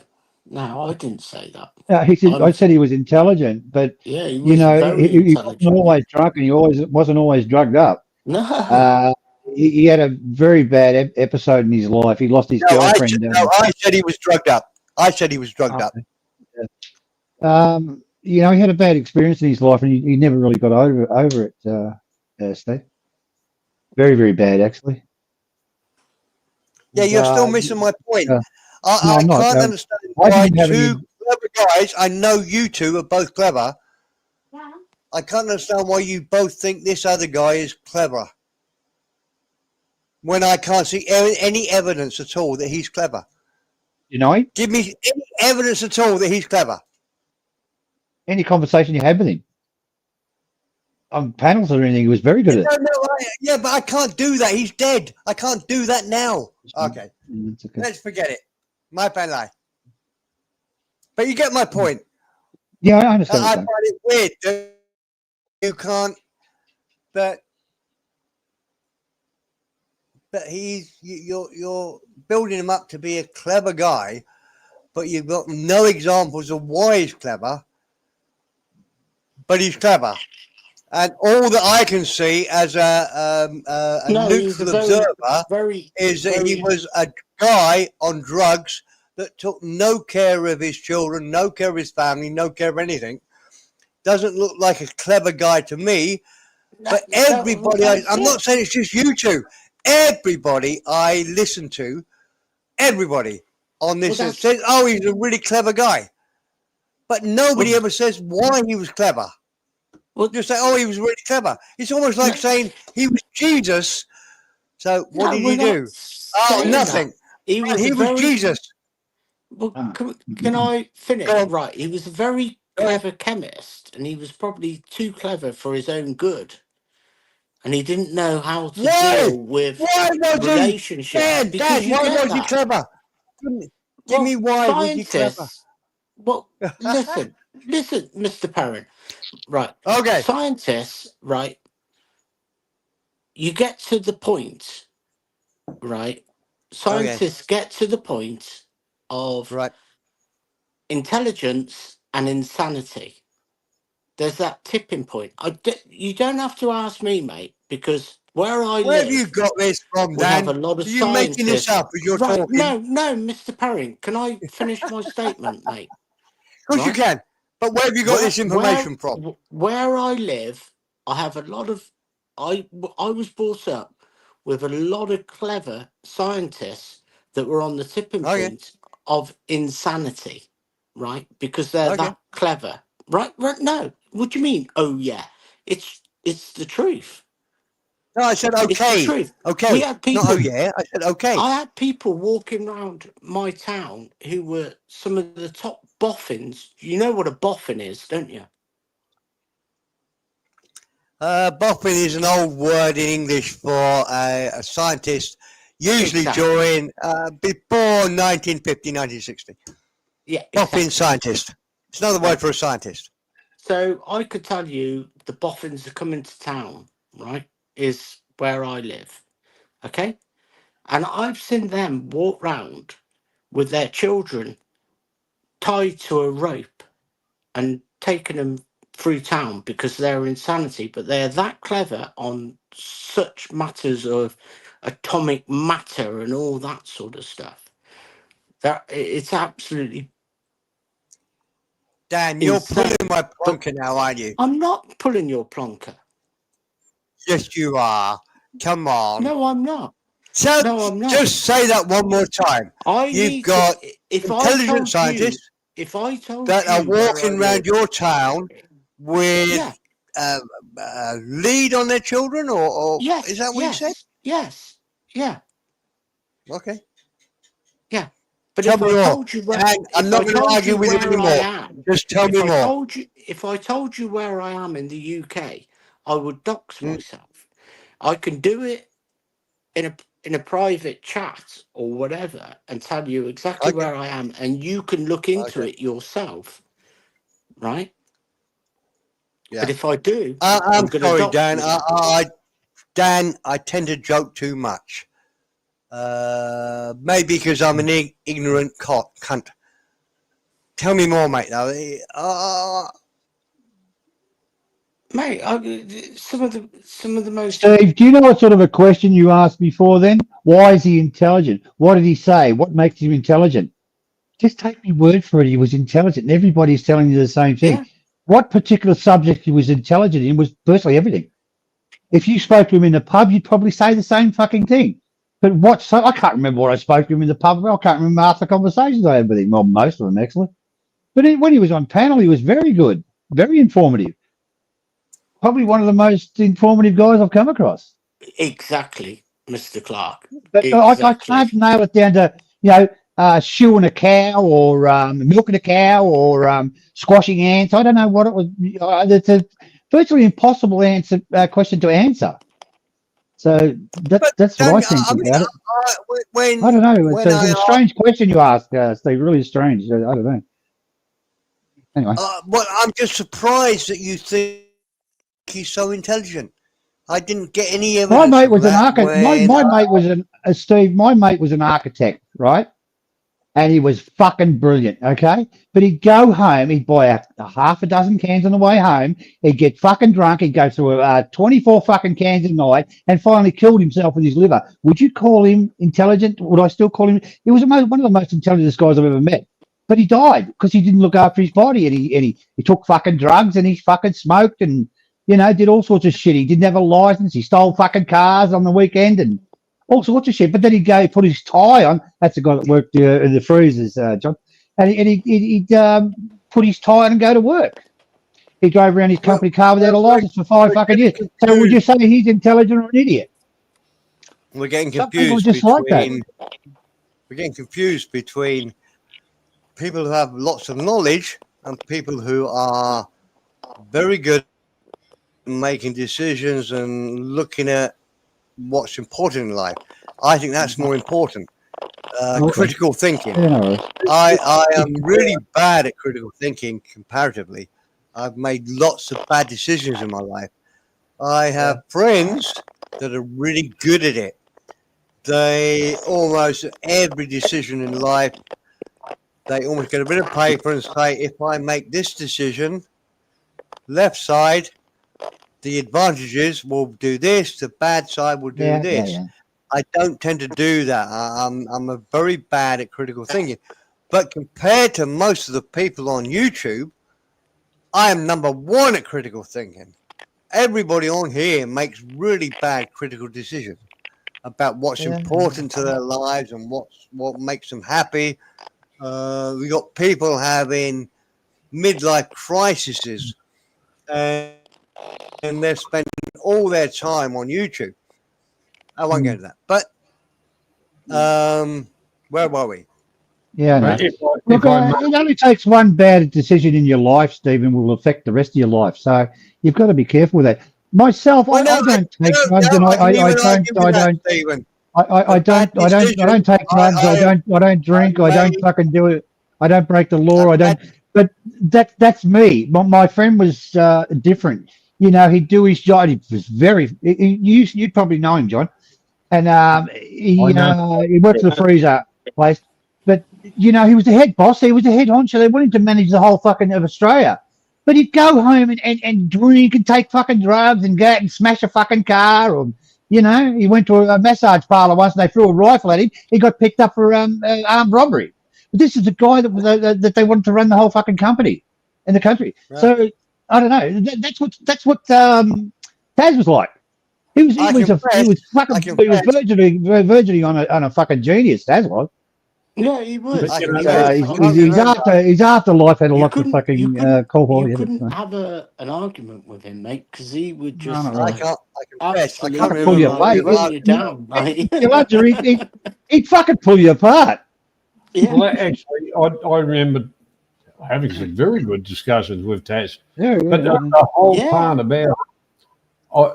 I didn't say that. He said, I I'm said he was intelligent, but yeah, he you was know, very he wasn't intelligent. always drunk, and he always wasn't always drugged up. No, He had a very bad episode in his life. He lost his girlfriend. I said he was drugged up. I said he was drugged up. You know, he had a bad experience in his life, and he never really got over it. Steve, very very bad actually. Yeah, And, you're still missing my point. no, I I'm not. can't understand I why didn't have two any. clever guys, I know you two are both clever. I can't understand why you both think this other guy is clever when I can't see any evidence at all that he's clever. You know, Give me any evidence at all that he's clever. any conversation you had with him on panels or anything, he was very good at it. Yeah, but I can't do that. He's dead. I can't do that now. Okay, It's okay. let's forget it. My bad lie. But you get my point. Yeah, I understand. I find it weird that you can't, but you're building him up to be a clever guy, but you've got no examples of why he's clever. But he's clever, and all that I can see as a no, he was a neutral observer very is that he was a guy on drugs that took no care of his children, no care of his family, no care of anything. Doesn't look like a clever guy to me. But everybody, I'm not saying it's just you two. Everybody I listen to, everybody on this says, "Oh, he's a really clever guy," but nobody ever says why he was clever. Just say, "Oh, he was really clever." It's almost like saying he was Jesus. So what did he do? Oh, nothing. He was he was Jesus. Well, can I finish? Right, he was a very clever chemist, and he was probably too clever for his own good. And he didn't know how to deal with relationships. Dad, why was he clever? Give me why was he clever? Well, listen, Mr. Perrin. Right. Okay. Scientists, right, you get to the point, right? Scientists get to the point of intelligence and insanity. There's that tipping point. You don't have to ask me, mate, because where I Where live, have you got this from, we have a Dan? lot of Are you making this scientists. up as you're Right? talking? No, Mr. Perrin. Can I finish my statement, mate? Of course you can. But where have you got this information from? Where I live, I have a lot of. I was brought up with a lot of clever scientists that were on the tipping point of insanity, right? Because they're that clever, right? No, what do you mean? Oh yeah, it's the truth. No, I said okay. It's the truth. Okay. We had people. Not oh yeah. I said okay. I had people walking around my town who were some of the top boffins. You know what a boffin is, don't you? Boffin is an old word in English for a scientist, usually during before 1950, 1960. Yeah, boffin scientist. It's another word for a scientist. So I could tell you the boffins are coming to town, right? Is where I live, okay? And I've seen them walk round with their children tied to a rope and taking them through town because they're insanity, but they're that clever on such matters of atomic matter and all that sort of stuff. That it's absolutely. Dan, you're pulling my plonker now, aren't you? I'm not pulling your plonker. Yes, you are. Come on. No, I'm not. No, I'm not. Just say that one more time. You've got intelligent scientists. if I told that you are where walking I around live, your town with yeah, lead on their children, or yes, is that what you said? yes, yeah, Okay. yeah. But Tell if me I more. told you where, And I'm if not I going to told argue you with you where I anymore. am, Just tell me more. if I told you where I am in the UK, I would dox Mm. myself. I can do it in a private chat or whatever and tell you exactly Okay. where I am, and you can look into Okay. it yourself, right? Yeah. But if I do, I'm going to sorry, dox Dan. myself. Dan, I tend to joke too much. Maybe because I'm an ignorant cunt. Tell me more, mate. Though. Mate, some of the most. Steve, do you know what sort of a question you asked before then? Why is he intelligent? What did he say? What makes him intelligent? Just take me word for it. He was intelligent, and everybody's telling you the same thing. Yeah. What particular subject he was intelligent in was virtually everything. If you spoke to him in the pub, you'd probably say the same fucking thing. But I can't remember what I spoke to him in the pub about. I can't remember half the conversations I had with him. Well, most of them, actually. But when he was on panel, he was very good, very informative. Probably one of the most informative guys I've come across. Exactly, Mr. Clark. But I Exactly. can't nail it down to shoeing a cow or milking a cow or squashing ants. I don't know what it was. It's a virtually impossible question to answer. So that's what I think about it. I don't know. It's a strange question you ask, Steve. Really strange. I don't know. Anyway. Well, I'm just surprised that you think he's so intelligent. I didn't get any evidence. My mate was an architect. My mate was Steve. My mate was an architect, right? And he was fucking brilliant. Okay, but he'd go home. He'd buy a half a dozen cans on the way home. He'd get fucking drunk. He'd go through 24 fucking cans a night, and finally killed himself with his liver. Would you call him intelligent? Would I still call him? He was one of the most intelligent guys I've ever met. But he died because he didn't look after his body, and he took fucking drugs, and he fucking smoked, and did all sorts of shit. He didn't have a license. He stole fucking cars on the weekend and all sorts of shit. But then he'd go put his tie on. That's the guy that worked in the freezers, John. And he'd put his tie on and go to work. He drove around his company car without a license for 5 fucking years. So would you say he's intelligent or an idiot? We're getting Some people confused just like that. We're getting confused between people who have lots of knowledge and people who are very good at making decisions and looking at what's important in life. I think that's more important. Critical thinking. I am really bad at critical thinking comparatively. I've made lots of bad decisions in my life. I have friends that are really good at it. They almost every decision in life, they almost get a bit of paper and say, if I make this decision, left side, the advantages will do this, the bad side will do this. Yeah. I don't tend to do that. I'm a very bad at critical thinking. But compared to most of the people on YouTube, I am number one at critical thinking. Everybody on here makes really bad critical decisions about what's important to their lives and what makes them happy. We got people having midlife crises, and they're spending all their time on YouTube. I won't go into that. But where were we? Yeah, no. Look, it only takes one bad decision in your life, Stephen, will affect the rest of your life. So you've got to be careful with that. Myself, I don't take drugs, and I don't take drugs. I don't drink. I don't fucking do it. I don't break the law. I don't. But that's me. My friend was different. He'd do his job. He was very. You'd probably know him, John. And he worked for the freezer place. But, he was the head boss. He was the head honcho. They wanted to manage the whole fucking of Australia. But he'd go home and drink and take fucking drugs and go out and smash a fucking car. Or, he went to a massage parlor once and they threw a rifle at him. He got picked up for armed robbery. But this is the guy that they wanted to run the whole fucking company in the country. Right. So, I don't know. That's what Taz was like. He was verging on a fucking genius. Taz was. Yeah, he was. But, I can He say was. I can't remember. his afterlife had a You lot of couldn't, you fucking couldn't, cowboy you in it. couldn't So. have an argument with him, mate, because he would No, just not I really. like can't. I confess. I can't Fucking pull absolutely you, remember like much mate. of run our. you down, mate. You lads are, he'd fucking pull you apart. Yeah. Well, actually, I remember having some very good discussions with Taz. Yeah, But yeah. the whole Yeah. part about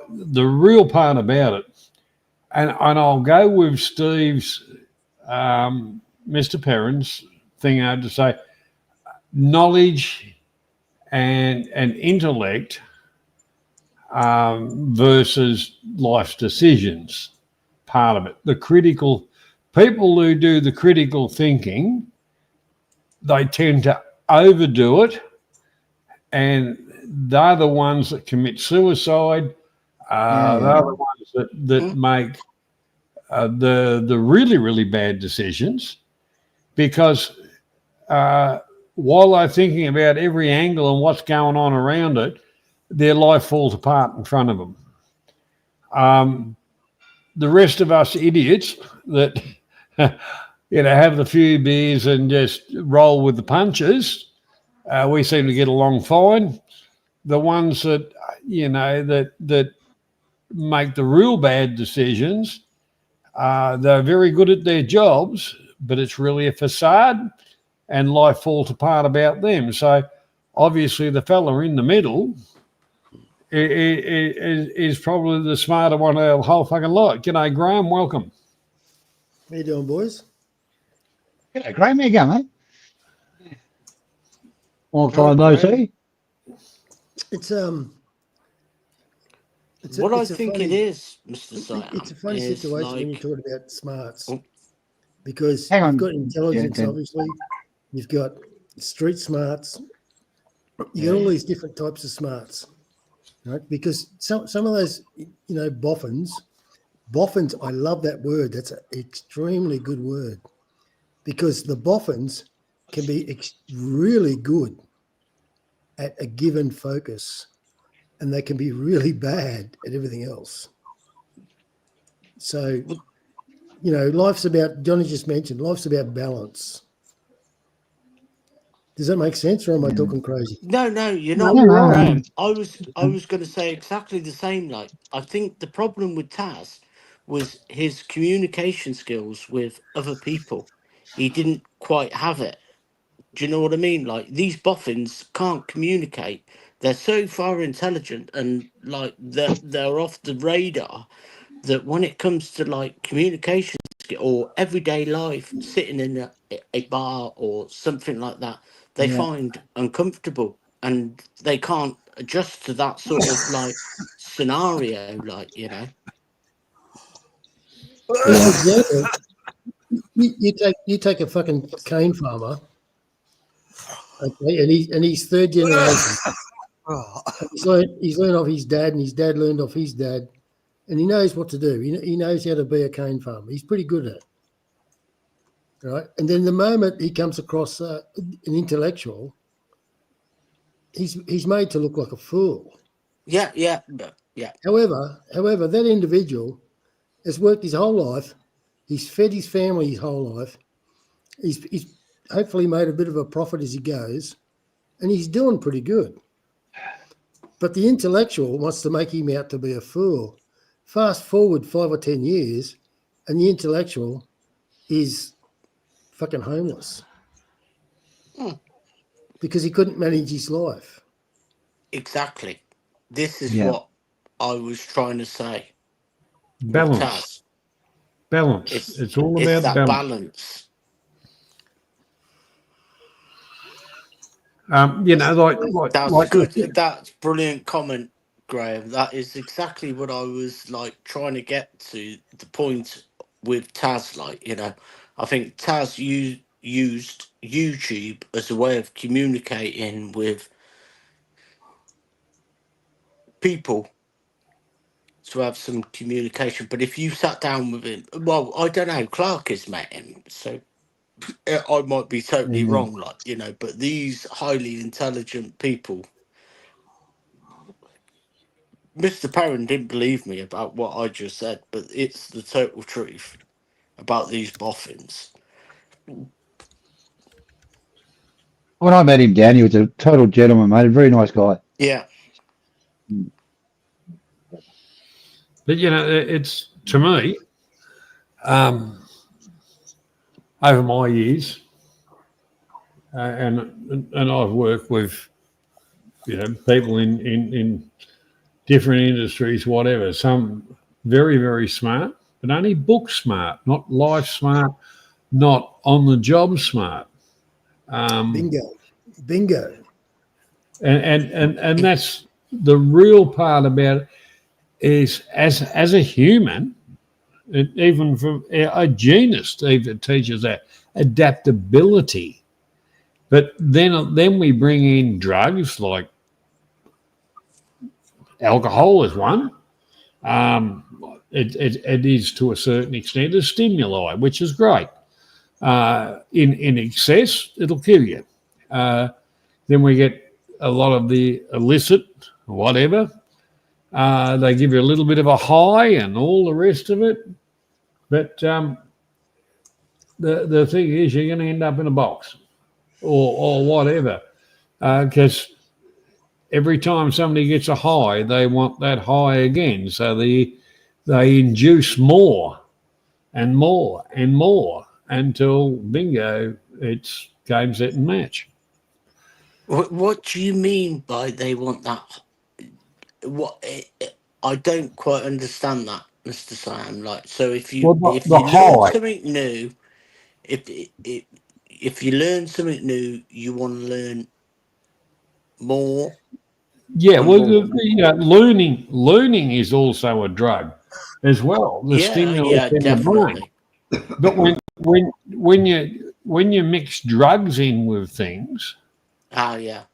the real part about it, and I'll go with Steve's, Mr. Perrin's thing I had to say, knowledge and intellect versus life's decisions, part of it. The critical people who do the critical thinking, they tend to overdo it, and they're the ones that commit suicide. They're the ones that make the really, really bad decisions, because while they're thinking about every angle and what's going on around it, their life falls apart in front of them. The rest of us idiots that have the few beers and just roll with the punches, we seem to get along fine. The ones that that make the real bad decisions, they're very good at their jobs, but it's really a facade, and life falls apart about them. So obviously the fella in the middle is probably the smarter one of the whole fucking lot. G'day, Graham. Welcome. How you doing, boys? G'day, Graham. How you going, mate? Long Oh, time no great. see. It's What I it's a think funny, it is, Mr. Siam, it's a funny is situation when you like, talk about smarts, Oh. because Hang on. you've got intelligence, Yeah, obviously. You've got street smarts. You Yeah. got all these different types of smarts, right? Because some of those, boffins. I love that word. That's an extremely good word, because the boffins can be really good at a given focus, and they can be really bad at everything else. So, life's about, Johnny just mentioned, life's about balance. Does that make sense, or am I talking crazy? no, you're No, not, no, no. Graham. I was going to say exactly the same. Like, I think the problem with Taz was his communication skills with other people. He didn't quite have it. Do you know what I mean? Like, these boffins can't communicate. They're so far intelligent and like they're off the radar that when it comes to like communication or everyday life, sitting in a bar or something like that, they Yeah. find uncomfortable and they can't adjust to that sort of like scenario, For example, you take a fucking cane farmer, okay, and he's third generation. He's learned off his dad, and his dad learned off his dad, and he knows what to do. He knows how to be a cane farmer. He's pretty good at it, right? And then the moment he comes across an intellectual, he's made to look like a fool. Yeah. However, that individual has worked his whole life. He's fed his family his whole life. He's hopefully made a bit of a profit as he goes, and he's doing pretty good. But the intellectual wants to make him out to be a fool. Fast forward 5 or 10 years, and the intellectual is fucking homeless because he couldn't manage his life. Exactly. This is Yeah. what I was trying to say. with Balance. Taz. Balance. It's all It's about that balance. balance. That's Like good. That's brilliant comment, Graham. That is exactly what I was like trying to get to. The point with Taz, I think Taz used YouTube as a way of communicating with people to have some communication. But if you sat down with him, well, I don't know. Clark has met him, so I might be totally wrong, but these highly intelligent people, Mr. Perrin didn't believe me about what I just said, but it's the total truth about these boffins. When I met him, Dan, he was a total gentleman, mate. A very nice guy. Yeah. But it's to me, over my years, and I've worked with people in different industries, whatever. Some very, very smart, but only book smart, not life smart, not on the job smart. Bingo. And that's the real part about it, is as a human, even from a genist even teaches that adaptability. But then we bring in drugs like alcohol is one. It is to a certain extent a stimuli, which is great. In excess, it'll kill you. Then we get a lot of the illicit, whatever. They give you a little bit of a high and all the rest of it. But the thing is, you're going to end up in a box or whatever. Because every time somebody gets a high, they want that high again. So they induce more and more and more until, bingo, it's game, set and match. What do you mean by they want that? I don't quite understand that, Mr. Sam. Like, so if you learn something new, if you learn something new, you want to learn more. Yeah, well, learning is also a drug as well. The stimulus in definitely. the brain. But when you mix drugs in with things, yeah.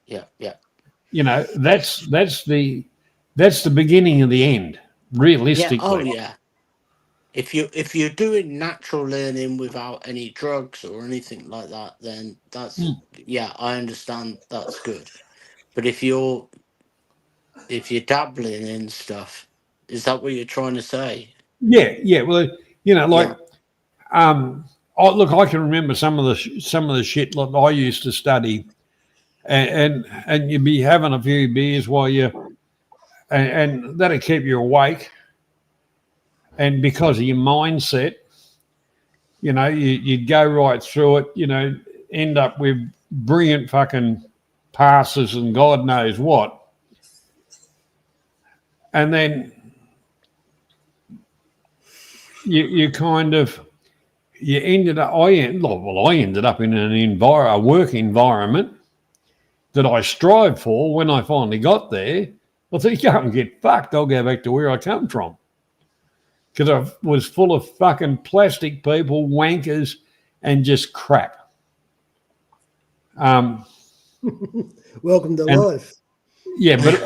that's the beginning of the end, realistically. Yeah. Oh yeah. If you're doing natural learning without any drugs or anything like that, then that's I understand, that's good. But if you're dabbling in stuff, is that what you're trying to say? Yeah. Well, look, I can remember some of the shit that I used to study, and you'd be having a few beers while and that'd keep you awake. And because of your mindset, you'd go right through it, end up with brilliant fucking passes and God knows what. And then I ended up in a work environment that I strived for. When I finally got there, I thought, you can't get fucked. I'll go back to where I come from. Because I was full of fucking plastic people, wankers, and just crap. Welcome to life. Yeah, but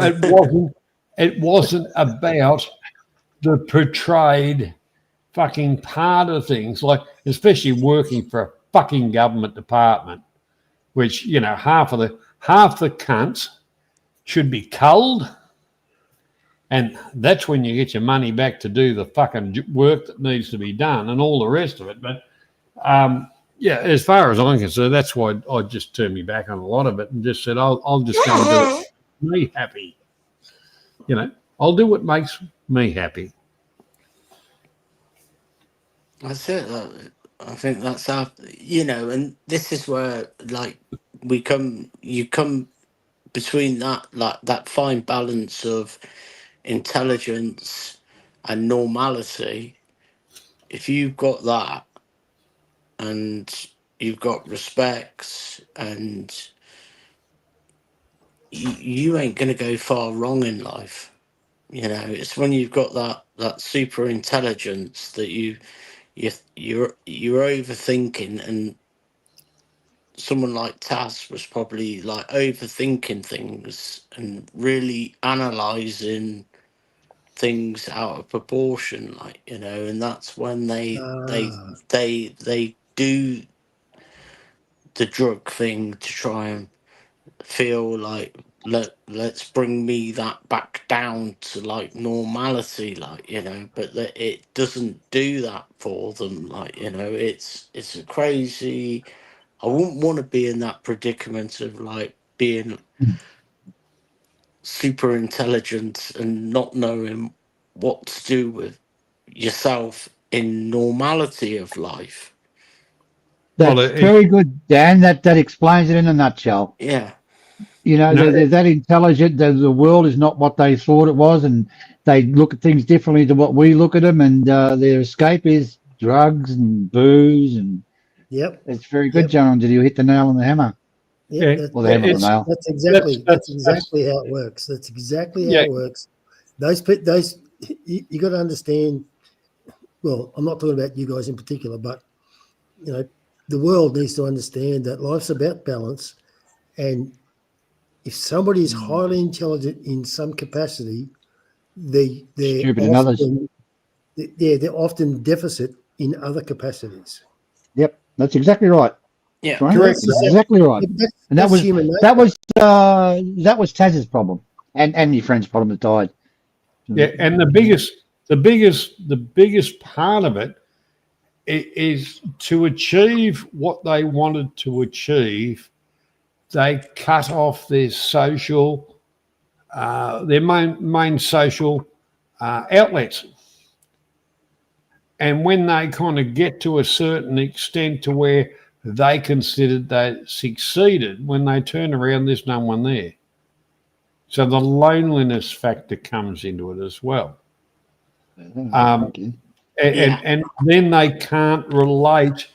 it wasn't about the portrayed fucking part of things, like especially working for a fucking government department, which half the cunts should be culled. And that's when you get your money back to do the fucking work that needs to be done and all the rest of it. But, as far as I'm concerned, that's why I just turned me back on a lot of it and just said, I'll just go and do it me happy. I'll do what makes me happy. That's it. I think that's our, and this is where, like, you come between that, like, that fine balance of intelligence and normality. If you've got that and you've got respect, and you ain't going to go far wrong in life. It's when you've got that super intelligence that you're overthinking, and someone like Taz was probably like overthinking things and really analysing things out of proportion, like, and that's when they do the drug thing to try and feel like let's bring me that back down to like normality, like, you know, but that it doesn't do that for them, like, you know, it's a crazy. I wouldn't want to be in that predicament of like being super intelligent and not knowing what to do with yourself in normality of life. Well, That's very good, Dan. That explains it in a nutshell. Yeah. You know, no, they're that intelligent. The world is not what they thought it was, and they look at things differently to what we look at them. And their escape is drugs and booze, and Yep. it's very good, John. Did you hit the nail on the hammer? Yeah, Yeah, that, Or the hammer on the that's, nail? that's exactly that's exactly how it works. That's exactly how yeah. it works. Those you got to understand. Well, I'm not talking about you guys in particular, but you know, the world needs to understand that life's about balance. And if somebody is highly intelligent in some capacity, they're Stupid in others. often they're often deficit in other capacities. Yep, that's exactly right. Yeah, Right? correct. That's exactly right. That's, And that's human nature. that was Taz's problem, and your friend's problem that died. Yeah, and the biggest part of it is to achieve what they wanted to achieve. They cut off their social, their main social outlets, and when they kind of get to a certain extent to where they considered they succeeded, when they turn around, there's no one there. So the loneliness factor comes into it as well. And then they can't relate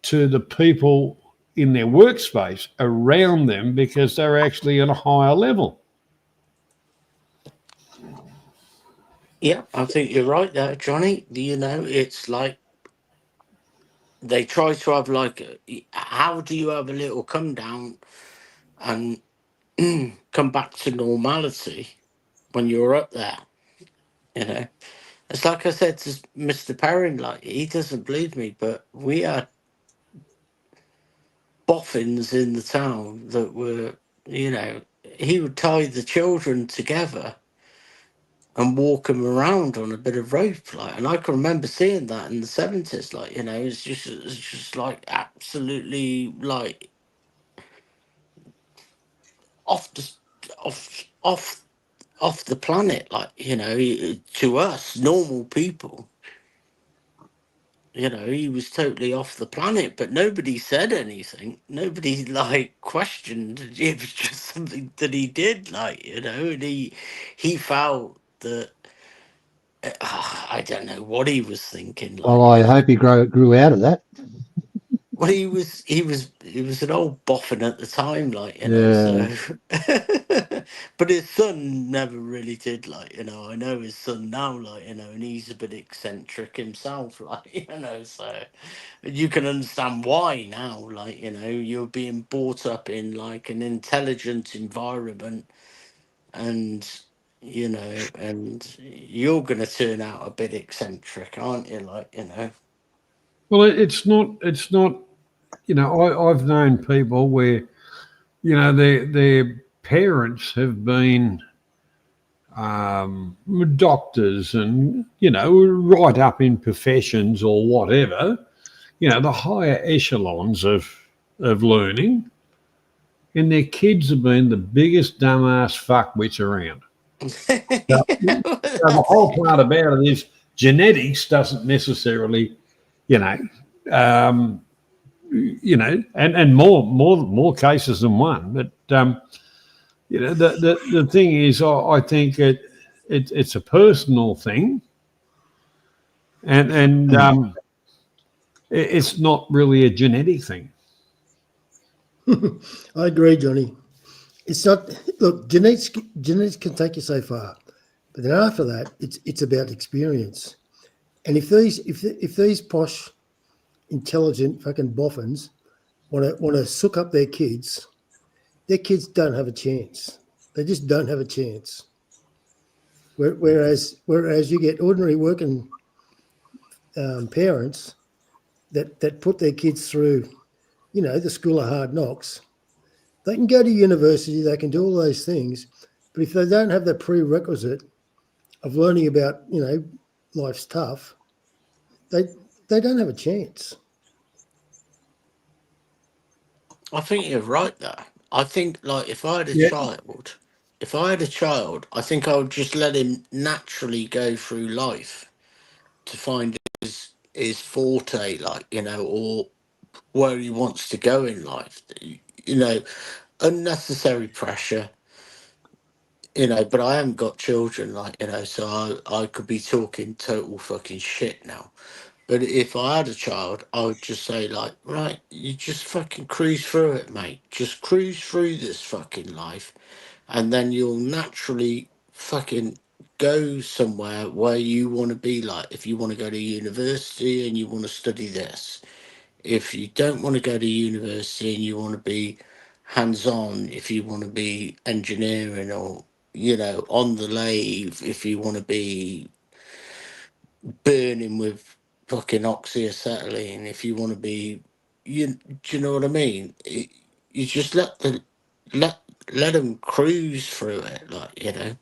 to the people in their workspace around them because they're actually at a higher level. Yeah, I think you're right there, Johnny. You know, it's like they try to have like, how do you have a little come down and come back to normality when you're up there? You know, it's like I said to Mr. Perrin, like, he doesn't believe me, but we had boffins in the town that were, you know, he would tie the children together and walk them around on a bit of rope, like, and I can remember seeing that in the 70s, like, you know, it's just like absolutely like off the off off the planet, like, you know, to us normal people, you know, he was totally off the planet, but nobody said anything. Nobody like questioned. It was just something that he did, like, you know, and he felt that. I don't know what he was thinking. Like, Well, I hope he grew out of that. well, he was an old boffin at the time, like, you know. Yeah. So, but his son never really did, like, you know. I know his son now, like, you know, and he's a bit eccentric himself, like, you know. So you can understand why now, like, you know, you're being brought up in like an intelligent environment, and you know, and you're going to turn out a bit eccentric, aren't you? Like, you know. Well, it's not. You know, I've known people where, you know, their parents have been doctors and, you know, right up in professions or whatever, you know, the higher echelons of learning, and their kids have been the biggest dumbass fuckwits around. So the whole part about it is genetics doesn't necessarily, you know, and more cases than one. But you know, the thing is, I think it's a personal thing, and it's not really a genetic thing. I agree, Johnny. It's not. Look, genetics can take you so far, but then after that, it's about experience. And if these posh, intelligent fucking boffins want to sook up their kids don't have a chance. They just don't have a chance. Whereas you get ordinary working parents that put their kids through, you know, the school of hard knocks, They can go to university, they can do all those things, but if they don't have the prerequisite of learning about, life's tough, they don't have a chance. I think you're right there. I think like if I had a Yeah. child, I think I would just let him naturally go through life to find his forte, like, or where he wants to go in life. Unnecessary pressure, but I haven't got children, like, so I could be talking total fucking shit now. But if I had a child, I would just say, like, right, you just fucking cruise through it, mate. Just cruise through this fucking life, and then you'll naturally fucking go somewhere where you want to be. Like, if you want to go to university and you want to study this, if you don't want to go to university and you want to be hands-on, if you want to be engineering or, on the lathe, if you want to be burning with fucking oxyacetylene, if you want to be, do you know what I mean? You just let let them cruise through it, like.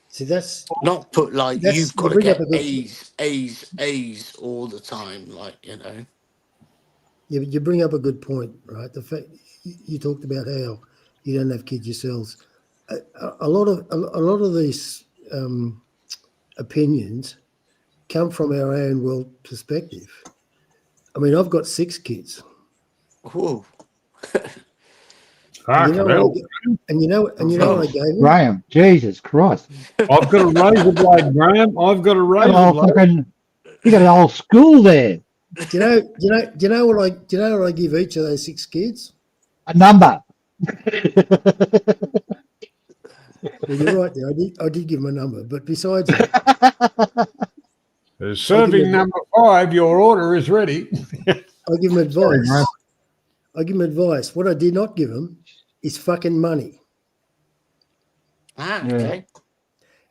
See, that's Not put like you've you got to bring up get a good A's all the time, like. you bring up a good point, right? The fact you talked about how you don't have kids yourselves. A lot of these opinions come from our own world perspective. I mean, I've got 6 kids. Whoa. And you know what I gave them? Graham, Jesus Christ. I've got a razor blade, Graham. I've got a razor blade. You got a whole school there. Do you know what I give each of those 6 kids? A number. Well, you're right there. I did give them a number, but besides that, serving number 5, your order is ready. I give them advice. I give them advice. What I did not give them is fucking money. Okay.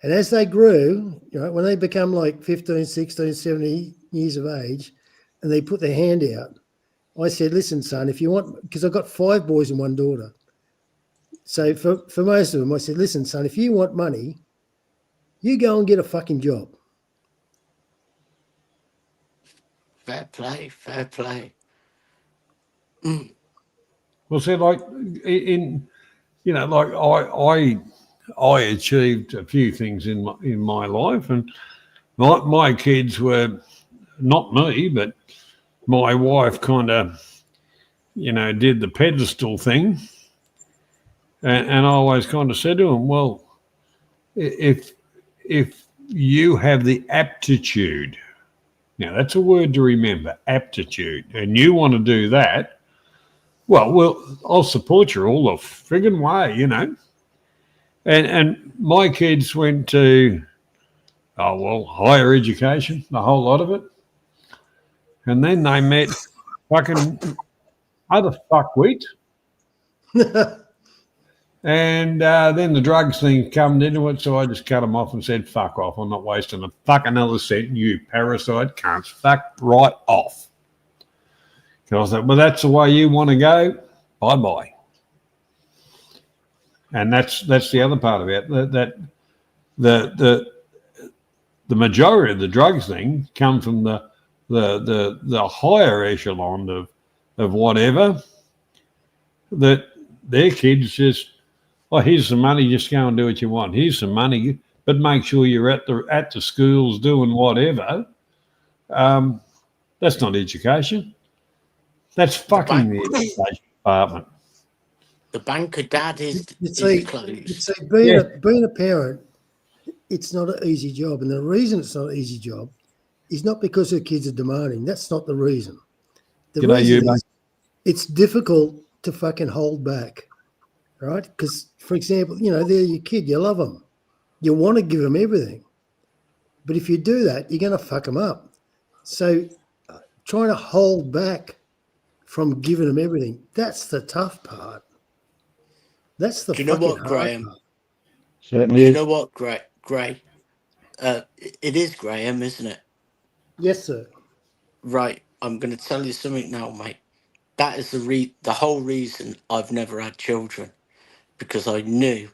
And as they grew, when they become like 15, 16, 17 years of age, and they put their hand out, I said, listen, son, if you want, because I've got 5 boys and 1 daughter. So for most of them, I said, listen, son, if you want money, you go and get a fucking job. Fair play. Well, see, like I achieved a few things in my life, and my kids were not me, but my wife kind of, did the pedestal thing, and I always kind of said to them, well, if you have the aptitude, now that's a word to remember, aptitude, and you want to do that, well, I'll support you all the friggin' way, And my kids went to, higher education, the whole lot of it. And then they met fucking other fuckwit. And then the drugs thing come into it, so I just cut them off and said, fuck off. I'm not wasting a fucking another cent. You parasite cunts. Fuck right off. Because I thought, well, that's the way you want to go. Bye-bye. And that's the other part of it. That the majority of the drugs thing come from the higher echelon of whatever, that their kids just, here's some money, just go and do what you want. Here's some money, but make sure you're at the schools doing whatever. That's not education. That's fucking the education department. The banker dad is closed. Being a parent, it's not an easy job. And the reason it's not an easy job is not because the kids are demanding. That's not the reason. The reason is it's difficult to fucking hold back, right? Because, for example, they're your kid. You love them. You want to give them everything. But if you do that, you're going to fuck them up. So trying to hold back from giving them everything, that's the tough part. That's the fucking hard Graham? part. Certainly is. You know what, Gray? It is Graham, isn't it? Yes, sir. Right. I'm going to tell you something now, mate. that is the whole reason I've never had children, because I knew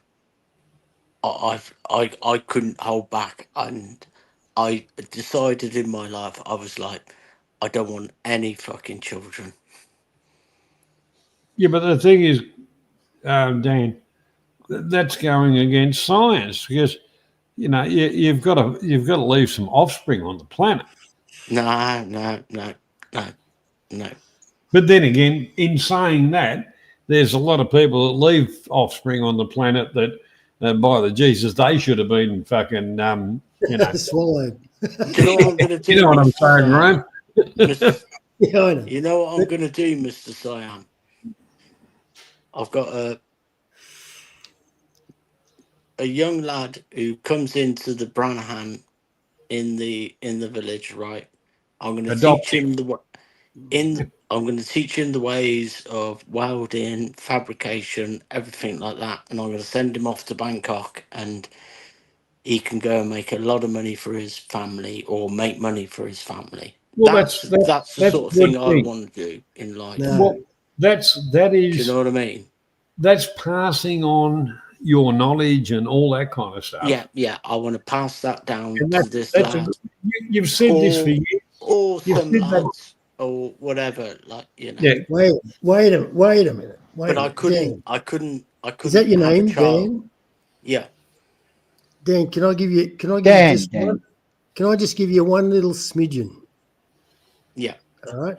I couldn't hold back, and I decided in my life, I was like, I don't want any fucking children. Yeah, but the thing is, Dan, that's going against science because you've got to leave some offspring on the planet. No. But then again, in saying that, there's a lot of people that leave offspring on the planet that, by the Jesus, they should have been fucking, swallowed. Do you know what I'm going to do? You know what I'm saying, right? Yeah, I know. You know what I'm going to do, Mr. Siam? I've got a young lad who comes into the Brannahan in the village, right? I'm going to teach him I'm going to teach him the ways of welding, fabrication, everything like that, and I'm going to send him off to Bangkok, and he can go and make a lot of money for his family, or make money for his family. Well, that's the sort of thing I want to do in life. Well, that is. Do you know what I mean? That's passing on your knowledge and all that kind of stuff. Yeah. I want to pass that down to this that's lad. You've said this for years. Or some lads, or whatever, like, you know. Yeah. Wait a minute. But I couldn't. Is that your have a name, child. Dan? Yeah. Dan, can I give you Dan, just Dan. one? Can I just give you one little smidgen? Yeah. All right.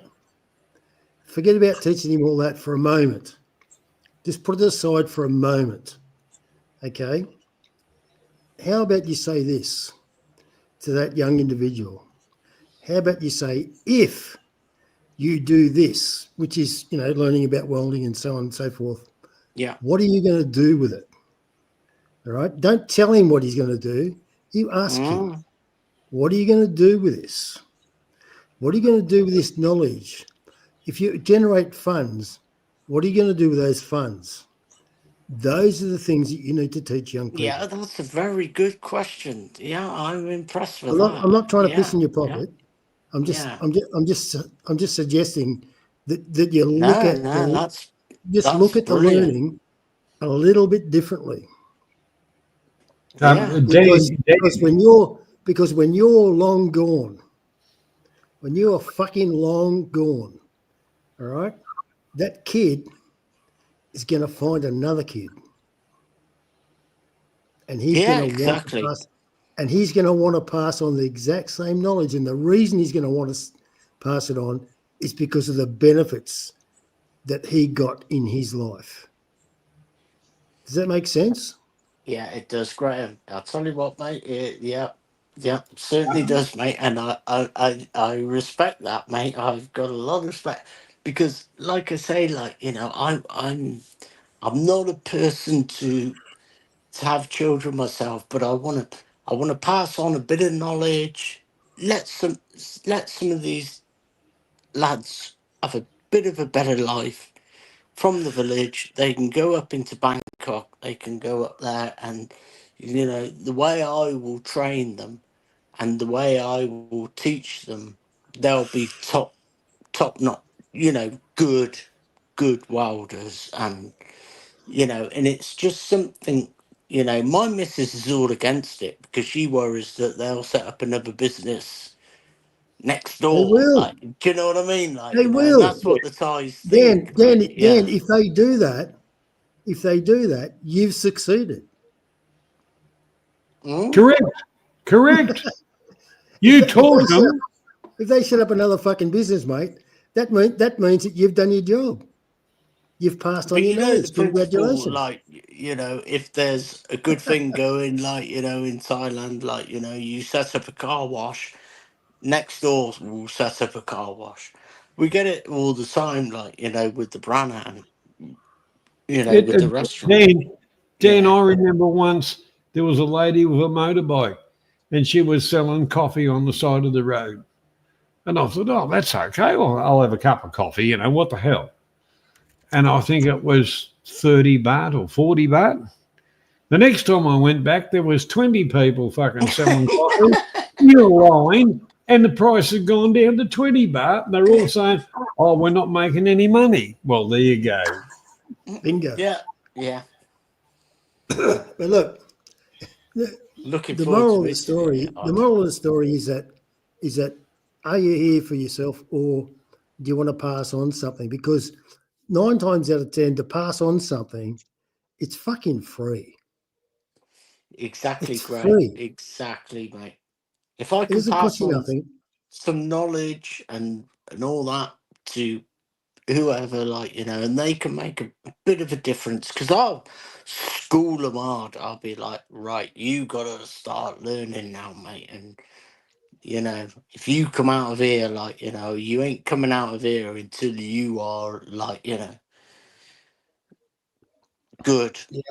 Forget about teaching him all that for a moment. Just put it aside for a moment. Okay. How about you say this to that young individual? How about you say, if you do this, which is, learning about welding and so on and so forth. Yeah. What are you going to do with it? All right. Don't tell him what he's going to do. You ask him, what are you going to do with this? What are you going to do with this knowledge? If you generate funds, what are you going to do with those funds? Those are the things that you need to teach young people. Yeah, that's a very good question. Yeah, I'm impressed with I'm that. I'm not trying to piss in your Yeah. pocket. I'm just suggesting that you look No, at that's look at the brilliant. learning a little bit differently. Yeah. Because when you're long gone, when you are fucking long gone, all right, that kid is going to find another kid, and he's going to want to pass, and he's going to want to pass on the exact same knowledge. And the reason he's going to want to pass it on is because of the benefits that he got in his life. Does that make sense? Yeah, it does, Graham. I'll tell you what, mate. Yeah, certainly does, mate. And I respect that, mate. I've got a lot of respect because, like I say, I'm not a person to have children myself, but I want to pass on a bit of knowledge. Let some of these lads have a bit of a better life from the village. They can go up into Bangkok. They can go up there, and the way I will train them and the way I will teach them, they'll be top notch, good welders, and and it's just something. My missus is all against it because she worries that they'll set up another business next They door. will. Like, do you know what I mean? Like, They and will. that's what the Thais Dan, think. Dan, like, yeah. Dan, if they do that, you've succeeded. Correct. You taught them. If they set up another fucking business, mate, that means that you've done your job. You've passed on But your knowledge. the principle, Congratulations. like, if there's a good thing going, like, in Thailand, like, you set up a car wash, next door will set up a car wash. We get it all the time, like, with the Brannan, with the restaurant. Dan, I remember once there was a lady with a motorbike and she was selling coffee on the side of the road. And I thought, oh, that's okay. Well, I'll have a cup of coffee, what the hell? And I think it was 30 baht or 40 baht. The next time I went back, there was 20 people fucking selling coffee in a line and the price had gone down to 20 baht. And they're all saying, oh, we're not making any money. Well, there you go. Bingo. Yeah, yeah. But look, Looking the forward moral to of the visiting story, it. the moral of the story is that are you here for yourself, or do you want to pass on something? Because 9 times out of 10, to pass on something, it's fucking free. Exactly, It's Gray. free. Exactly, mate. If I It can doesn't cost pass you on nothing. some knowledge and all that to whoever, like, you know, and they can make a bit of a difference, because I'll school them hard. I'll be like, right, you gotta start learning now, mate. And you know, if you come out of here, like, you know, you ain't coming out of here until you are, like, you know, good, Yeah.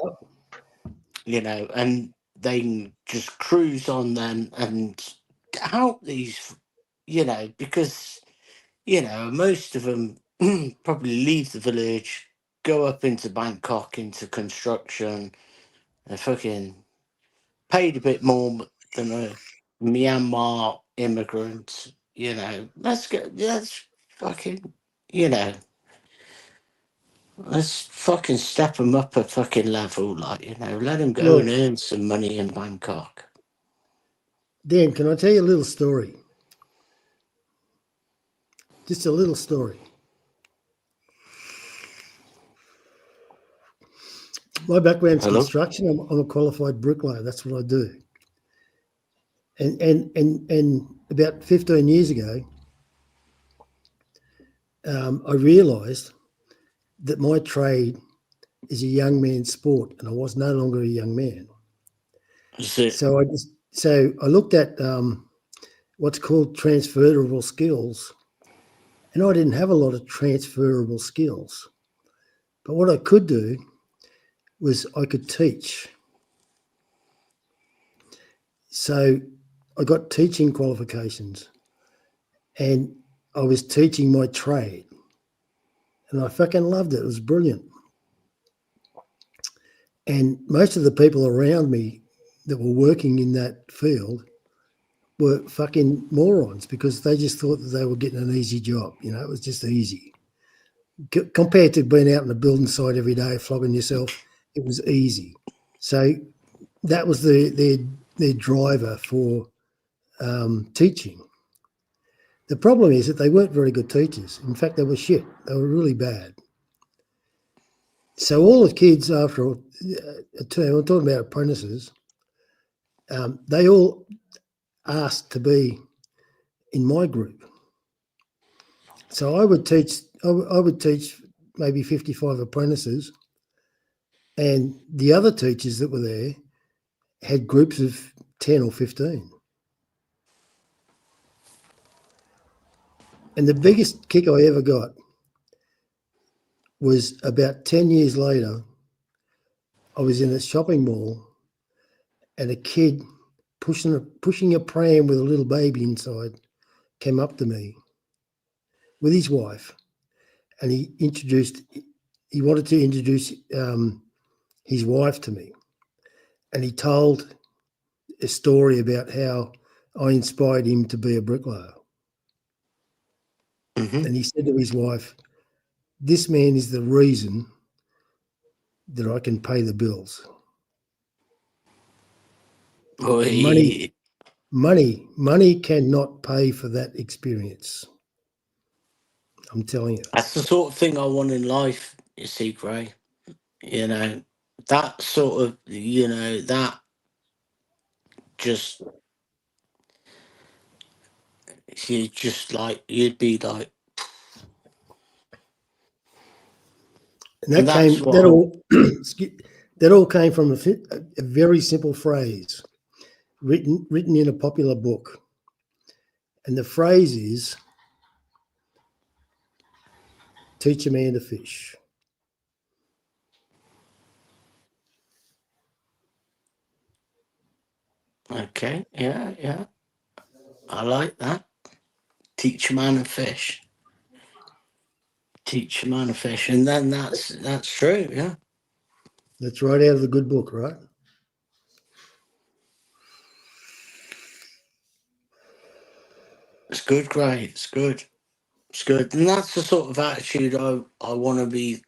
you know, and they can just cruise on then and help these, you know, because, you know, most of them probably leave the village, go up into Bangkok, into construction, and fucking paid a bit more than a Myanmar immigrant, you know. Let's fucking, you know, let's fucking step them up a fucking level, like, you know, let them go and Look, earn some money in Bangkok. Dan, can I tell you a little story? Just a little story. My background's Hello? construction. I'm a qualified bricklayer. That's what I do. And about 15 years ago, I realised that my trade is a young man's sport, and I was no longer a young man. So I looked at what's called transferable skills, and I didn't have a lot of transferable skills. But what I could do was I could teach. So I got teaching qualifications, and I was teaching my trade, and I fucking loved it. It was brilliant. And most of the people around me that were working in that field were fucking morons, because they just thought that they were getting an easy job. You know, it was just easy. Compared to being out in the building site every day, flogging yourself, it was easy. So that was their driver for teaching. The problem is that they weren't very good teachers. In fact, they were shit. They were really bad. So all the kids, after a term, I'm talking about apprentices, they all asked to be in my group. So I would teach maybe 55 apprentices, and the other teachers that were there had groups of 10 or 15. And the biggest kick I ever got was about 10 years later. I was in a shopping mall, and a kid pushing a pram with a little baby inside came up to me with his wife, and he wanted to introduce his wife to me, and he told a story about how I inspired him to be a bricklayer. And he said to his wife, "This man is the reason that I can pay the bills." Oi. Money cannot pay for that experience. I'm telling you. That's the sort of thing I want in life, you see, Gray. You know, that sort of, you know, that just, you just like, you'd be like, And and that's what that all came from a very simple phrase written in a popular book. And the phrase is, teach a man to fish. okay, yeah. I like that. Teach a man to fish. Teach a man to fish. And then that's true, yeah. That's right out of the good book, right? It's good, great. It's good. It's good. And that's the sort of attitude I want to be.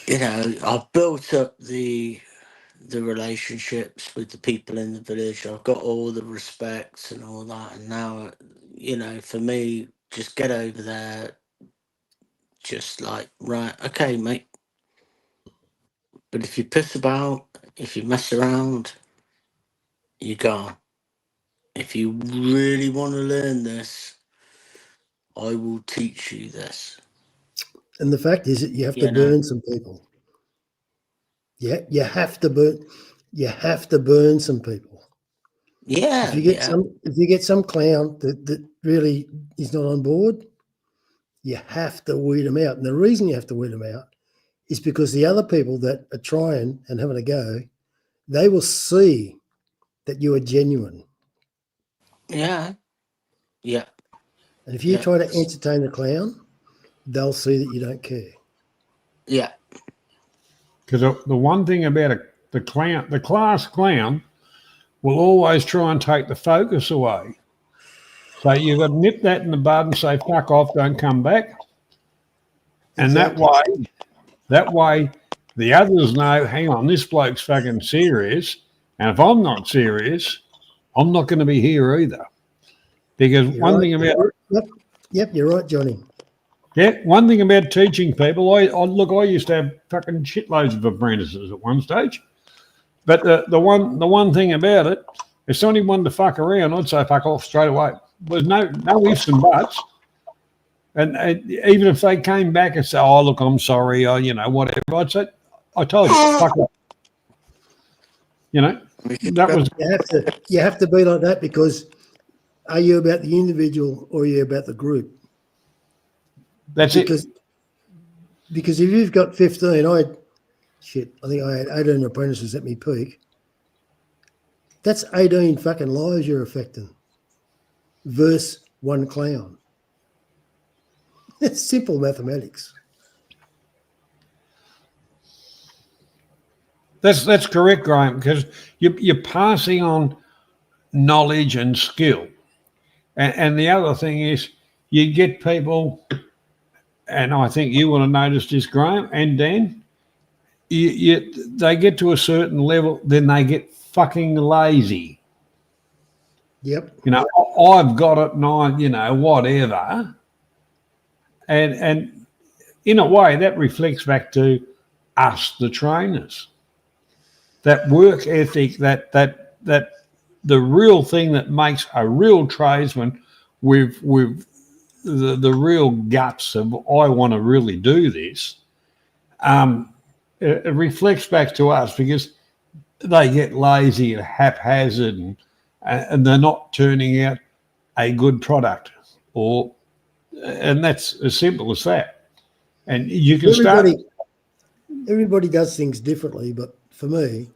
I've built up the relationships with the people in the village. I've got all the respects and all that. And now, for me, just get over there, just like, right, okay, mate. But if you piss about, if you mess around, you're gone. If you really want to learn this, I will teach you this. And the fact is that you have to burn some people. Yeah, you have to burn some people. Yeah. If you get some clown that really is not on board, you have to weed them out. And the reason you have to weed them out is because the other people that are trying and having a go, they will see that you are genuine. Yeah. Yeah. And if you try to entertain the clown, they'll see that you don't care. Yeah. Because the one thing about the class clown will always try and take the focus away. So you've got to nip that in the bud and say, fuck off, don't come back. And Exactly. that way the others know, hang on, this bloke's fucking serious. And if I'm not serious, I'm not going to be here either. Because one thing about... Yep, you're right, Johnny. Yeah, one thing about teaching people, I used to have fucking shitloads of apprentices at one stage. But the one thing about it, if somebody wanted to fuck around, I'd say fuck off straight away. There's no ifs and buts. And even if they came back and said, oh, look, I'm sorry, whatever, I'd say, I told you, fuck off. That was... You have to be like that because are you about the individual or are you about the group? That's it. Because if you've got 15, I think I had 18 apprentices at me peak. That's 18 fucking lives you're affecting versus one clown. It's simple mathematics. That's correct, Graham, because you're passing on knowledge and skill. And the other thing is you get people, and I think you would have noticed this, Graham and Dan, they get to a certain level, then they get fucking lazy. Yep. I've got it, whatever. And in a way, that reflects back to us, the trainers. That work ethic, that the real thing that makes a real tradesman with the real guts of I want to really do this. It reflects back to us because they get lazy and haphazard and they're not turning out a good product, and that's as simple as that. And you can everybody does things differently, but for me,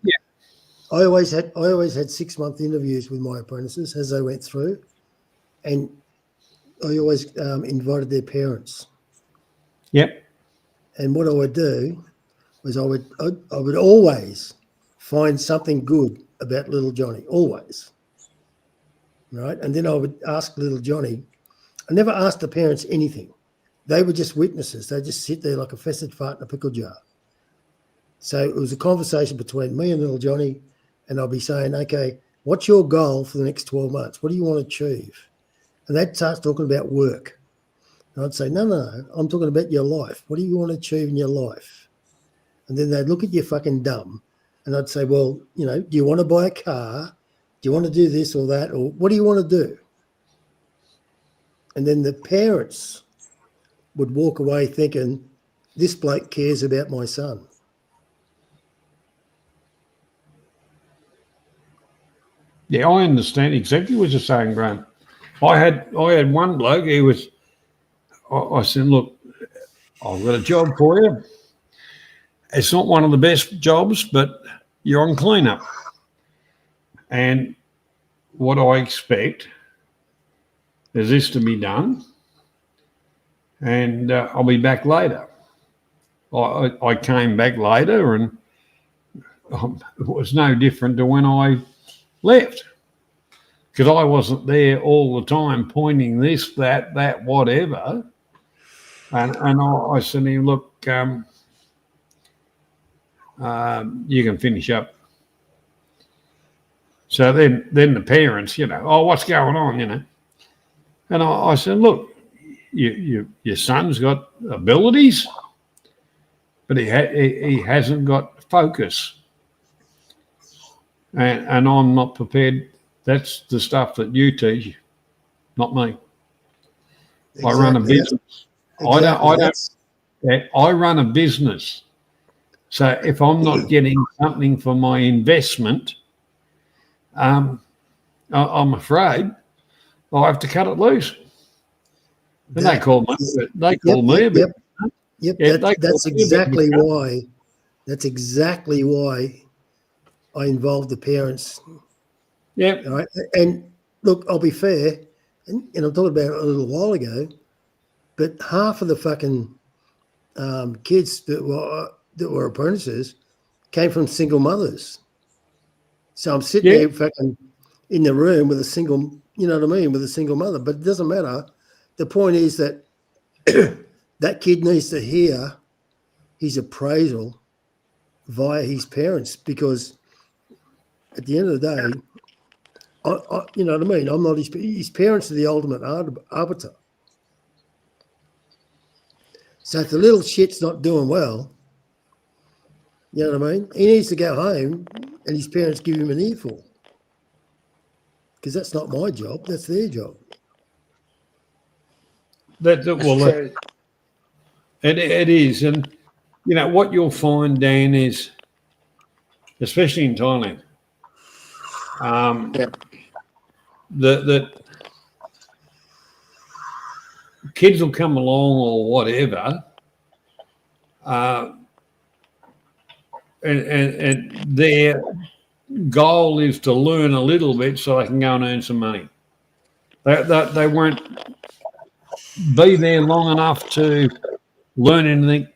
I always had 6-month interviews with my apprentices as they went through, and I always invited their parents. Yep. And what I would do was I would always find something good about little Johnny, always. Right? And then I would ask little Johnny. I never asked the parents anything. They were just witnesses. They just sit there like a festered fart in a pickle jar. So it was a conversation between me and little Johnny, and I'll be saying, okay, what's your goal for the next 12 months? What do you want to achieve? And they'd start talking about work. And I'd say, no, I'm talking about your life. What do you want to achieve in your life? And then they'd look at you fucking dumb. And I'd say, well, do you want to buy a car? Do you want to do this or that? Or what do you want to do? And then the parents would walk away thinking, this bloke cares about my son. Yeah, I understand exactly what you're saying, Graham. I had one bloke, I said, look, I've got a job for you. It's not one of the best jobs, but you're on cleanup. And what I expect is this to be done, and I'll be back later. I came back later, and it was no different to when I left. because I wasn't there all the time pointing this, that, whatever. And I said to him, look, you can finish up. So then the parents, oh, what's going on, And I said, look, your son's got abilities, but he hasn't got focus. And I'm not prepared. That's the stuff that you teach, not me. Exactly. I run a business. Exactly. I run a business. So if I'm not getting something for my investment, I'm afraid I'll have to cut it loose. And they call me. They call me. That's exactly why. That's exactly why I involved the parents. Yeah. Right. And look, I'll be fair, and I talked about it a little while ago, but half of the fucking kids that were apprentices came from single mothers. So I'm sitting there fucking in the room with a single, you know what I mean, with a single mother. But it doesn't matter. The point is that that kid needs to hear his appraisal via his parents, because at the end of the day, you know what I mean? I'm not his parents are the ultimate arbiter. So if the little shit's not doing well, you know what I mean? He needs to go home and his parents give him an earful. Because that's not my job, that's their job. It is. And, what you'll find, Dan, is, especially in Thailand, that kids will come along or whatever, and their goal is to learn a little bit so they can go and earn some money. They won't be there long enough to learn anything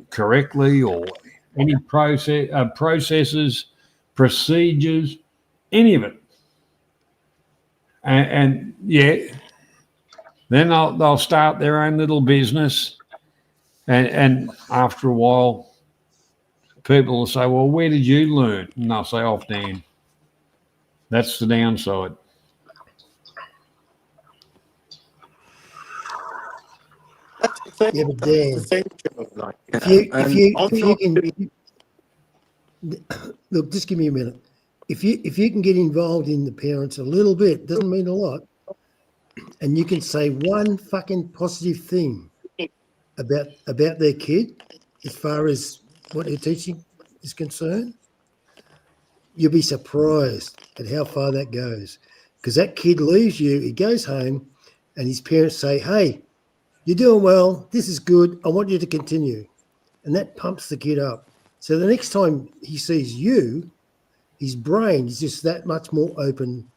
correctly or any processes, procedures, any of it. And then they'll start their own little business, and after a while, people will say, well, where did you learn? And they'll say, off Dan. That's the downside. Yeah, but Dan, if you can look, just give me a minute. If you can get involved in the parents a little bit, doesn't mean a lot, and you can say one fucking positive thing about their kid as far as what you're teaching is concerned, you'll be surprised at how far that goes. Because that kid leaves you, he goes home, and his parents say, hey, you're doing well, this is good, I want you to continue. And that pumps the kid up. So the next time he sees you, his brain is just that much more open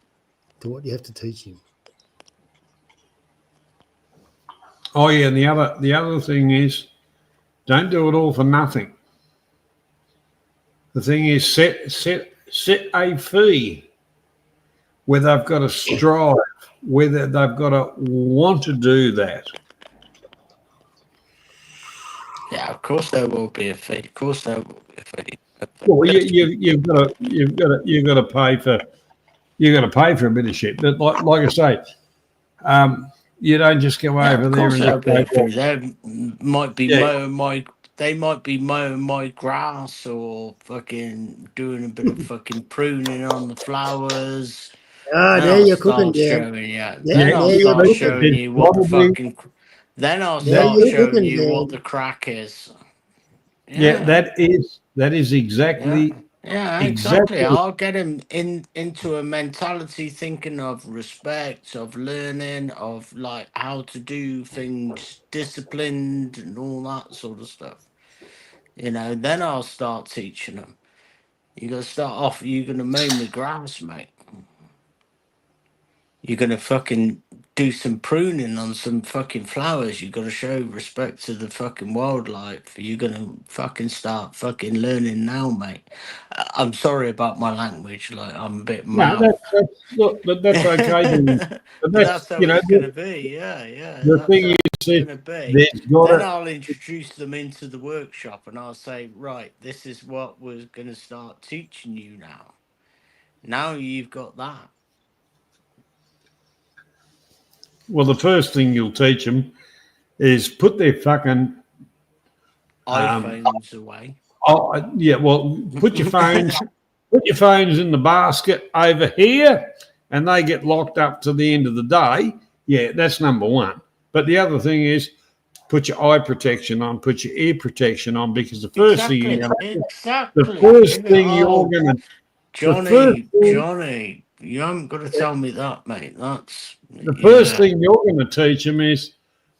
to what you have to teach him. Oh yeah, and the other thing is, don't do it all for nothing. The thing is, set a fee where they've got to strive, whether they've got to want to do that. Yeah, of course there will be a fee. Of course there will be a fee. Well, you've got to pay for a bit of shit. But like I say, you don't just go over there and just they might be mowing my grass or fucking doing a bit of fucking pruning on the flowers. There you're cooking, Dan. Then I'll start showing you what the fucking. Then I'll start showing you what the crack is. Yeah, that is exactly. Yeah, exactly. I'll get him into a mentality thinking of respect, of learning, of like how to do things disciplined and all that sort of stuff. Then I'll start teaching them. You're going to start off, you're going to mow the grass, mate. You're going to fucking do some pruning on some fucking flowers. You got to show respect to the fucking wildlife. You're gonna fucking start fucking learning now, mate. I'm sorry about my language. Like I'm a bit No, mouth. look, but that's okay. But But that's that's, how it's gonna be. Yeah, the that's thing how is, it's gonna be. there's got Then to, I'll introduce them into the workshop, and I'll say, right, this is what we're gonna start teaching you now. Now you've got that. well, the first thing you'll teach them is put their fucking iPhones away. Oh, yeah. Well, put your phones in the basket over here, and they get locked up to the end of the day. Yeah, that's number one. But the other thing is, put your eye protection on, put your ear protection on, because the first thing you're going to, the first thing you're going to, Johnny, you haven't got to tell me that, mate. That's the first thing you're going to teach them is,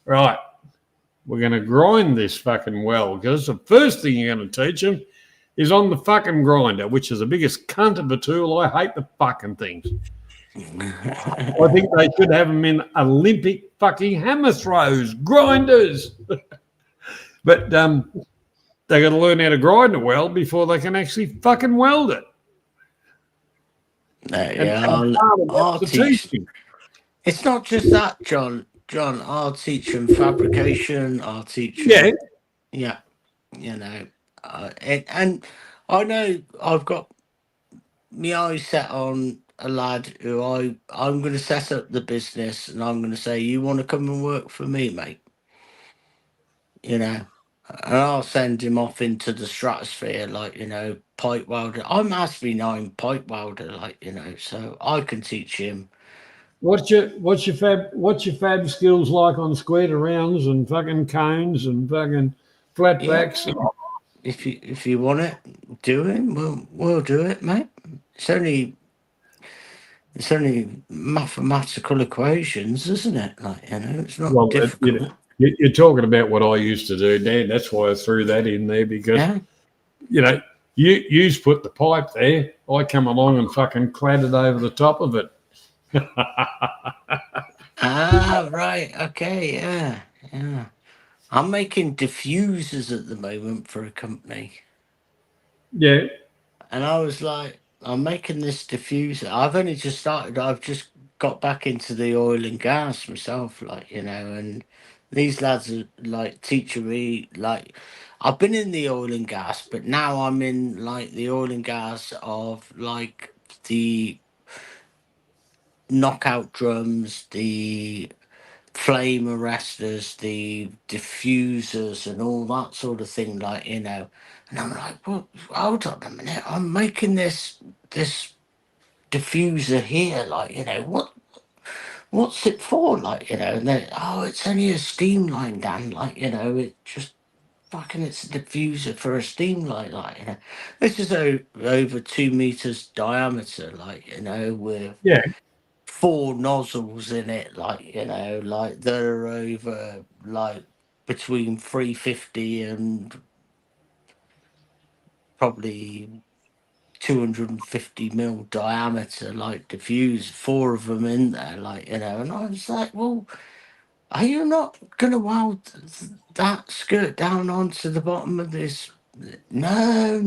right, we're going to grind this fucking well, because the first thing you're going to teach them is on the fucking grinder, which is the biggest cunt of a tool. I hate the fucking things. I think they should have them in Olympic fucking hammer throws, grinders. But they got to learn how to grind a weld before they can actually fucking weld it. I'll teach. It's not just that, John. I'll teach them fabrication. I'll teach them. Yeah. You know, and I know I've got my eyes set on a lad who I'm going to set up the business, and I'm going to say, you want to come and work for me, mate? You know, and I'll send him off into the stratosphere, like, you know, pipe welder. I'm actually 9 pipe welder, like, you know, so I can teach him. What's your fab skills like on square rounds and fucking cones and fucking flatbacks? Yeah. If you want it, do it. We'll do it, mate. It's only mathematical equations, isn't it? Like, you know, it's not difficult. You're talking about what I used to do, Dan. That's why I threw that in there, because you know, you put the pipe there. I come along and fucking clattered over the top of it. Right. Okay. Yeah. I'm making diffusers at the moment for a company. Yeah. And I was like, I'm making this diffuser. I've only just started. I've just got back into the oil and gas myself, like, you know, and these lads are like teaching me, like, I've been in the oil and gas, but now I'm in like the oil and gas of like the knockout drums, the flame arresters, the diffusers, and all that sort of thing, like, you know. And I'm like, well, hold on a minute, I'm making this diffuser here, like, you know, what's it for, like, you know? And then, it's only a steam line, Dan, like, you know, it just fucking, it's a diffuser for a steam line, like, you know. This is over 2 meters diameter, like, you know, with 4 nozzles in it, like, you know, like they're over like between 350 and probably 250 mil diameter, like diffuse, 4 of them in there, like, you know. And I was like, well, are you not gonna weld that skirt down onto the bottom of this? No,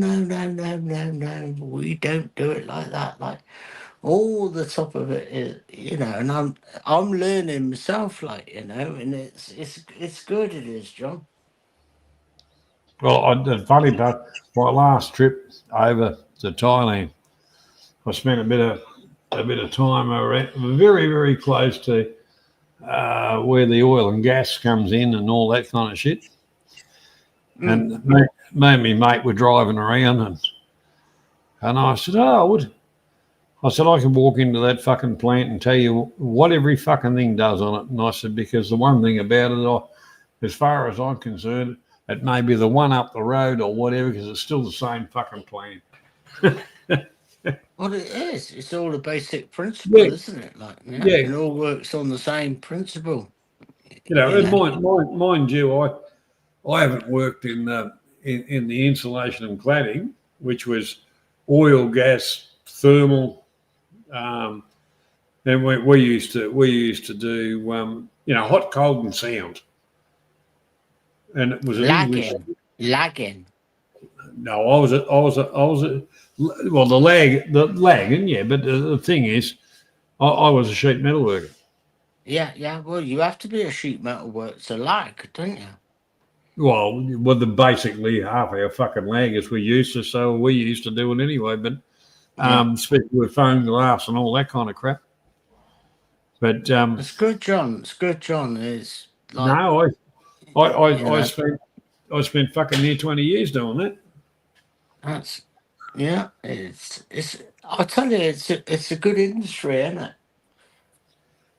we don't do it like that. Like, all the top of it is, you know, and I'm learning myself, like, you know, and it's good. It is, John. Well, the funny part, my last trip over to Thailand, I spent a bit of time around, very, very close to where the oil and gas comes in and all that kind of shit. And me and my mate were driving around, and I said, I can walk into that fucking plant and tell you what every fucking thing does on it. And I said, because the one thing about it, as far as I'm concerned, it may be the one up the road or whatever, because it's still the same fucking plant. Well, it is. It's all a basic principle, isn't it? Like, it all works on the same principle. You know, and mind you, I haven't worked in the insulation and cladding, which was oil, gas, thermal, And we used to do hot, cold, and sound. And it was an English. Lagging. No, I was well, the lagging, yeah. But the thing is, I was a sheet metal worker. Yeah. Well, you have to be a sheet metal worker to lag, don't you? Well, basically half our fucking laggers we used to, so we used to do it anyway. But especially with foam glass and all that kind of crap. But it's good, John. It's good, John. It's like, no, I spent fucking near 20 years doing that. That's it's. I tell you, it's a good industry, isn't it?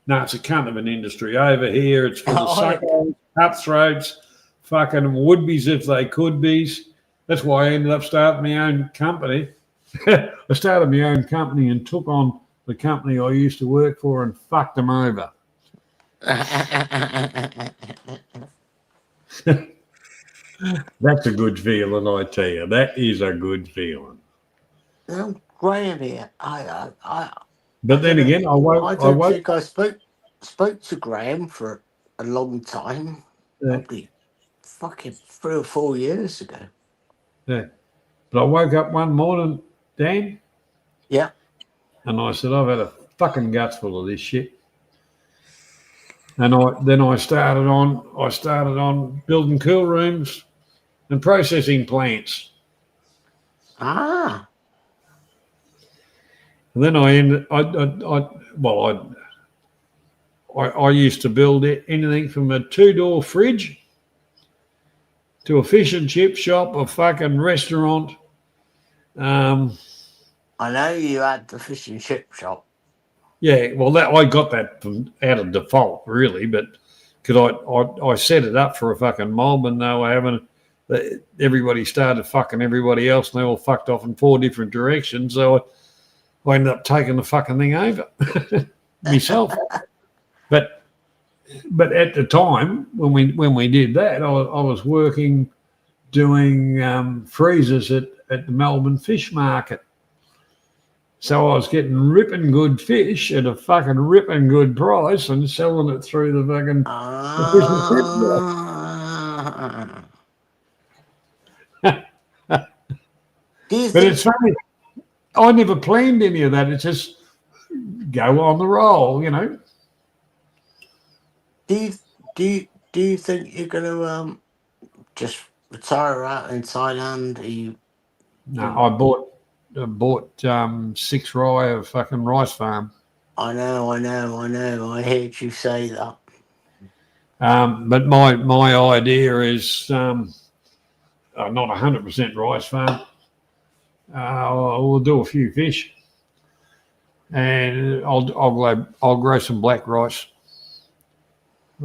No, it's a cunt of an industry. Over here, it's for the suckers, cutthroats, fucking would-be's if they could be's. That's why I ended up starting my own company. I started my own company and took on the company I used to work for and fucked them over. That's a good feeling, I tell you. That is a good feeling. I'm Graham here. But then again, I don't think I spoke to Graham for a long time. Probably fucking 3 or 4 years ago. Yeah. But I woke up one morning, Dan. Yeah. And I said, I've had a fucking guts full of this shit. And I started on building cool rooms and processing plants. Ah. And then I used to build anything from a 2-door fridge to a fish and chip shop, a fucking restaurant. I know you had the fish and chip shop. Yeah, well, I got that out of default, really, but because I set it up for a fucking mob, and they were having everybody started fucking everybody else, and they all fucked off in 4 different directions. So I ended up taking the fucking thing over myself. But at the time when we did that, I was working doing freezers at the Melbourne Fish Market. So I was getting ripping good fish at a fucking ripping good price and selling it through the fucking But it's funny. I never planned any of that. It's just go on the roll, you know. Do you think you're gonna just retire out in Thailand? No, I bought 6 rye of fucking rice farm. I know. I heard you say that. But my idea is not 100% rice farm. We'll do a few fish, and I'll grow some black rice.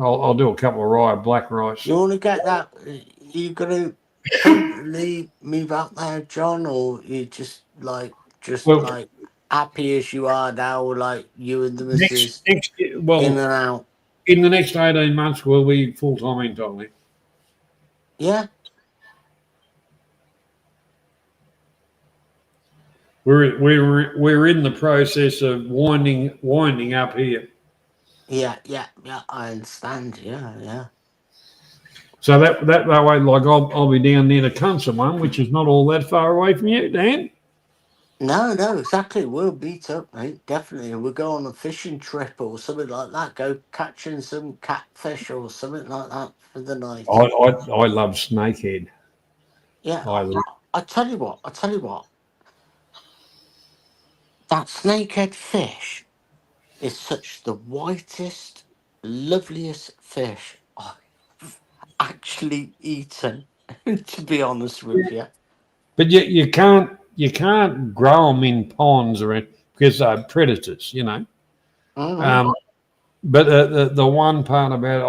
I'll do a couple of rye black rice. You want to get that? You gonna permanently move out there, John, or you just happy as you are now, like you and the missus in and out? In the next 18 months, we'll be full-time entirely. Yeah. We're in the process of winding up here. Yeah, I understand. Yeah. So that way, like I'll be down near the Cunson one, which is not all that far away from you, Dan. No, exactly. We'll meet up, mate. Definitely. We'll go on a fishing trip or something like that. Go catching some catfish or something like that for the night. I love snakehead. Yeah. I tell you what. That snakehead fish is such the whitest, loveliest fish I've actually eaten, to be honest with you. But you can't grow them in ponds or because they're predators, you know. Mm-hmm. But the one part about it,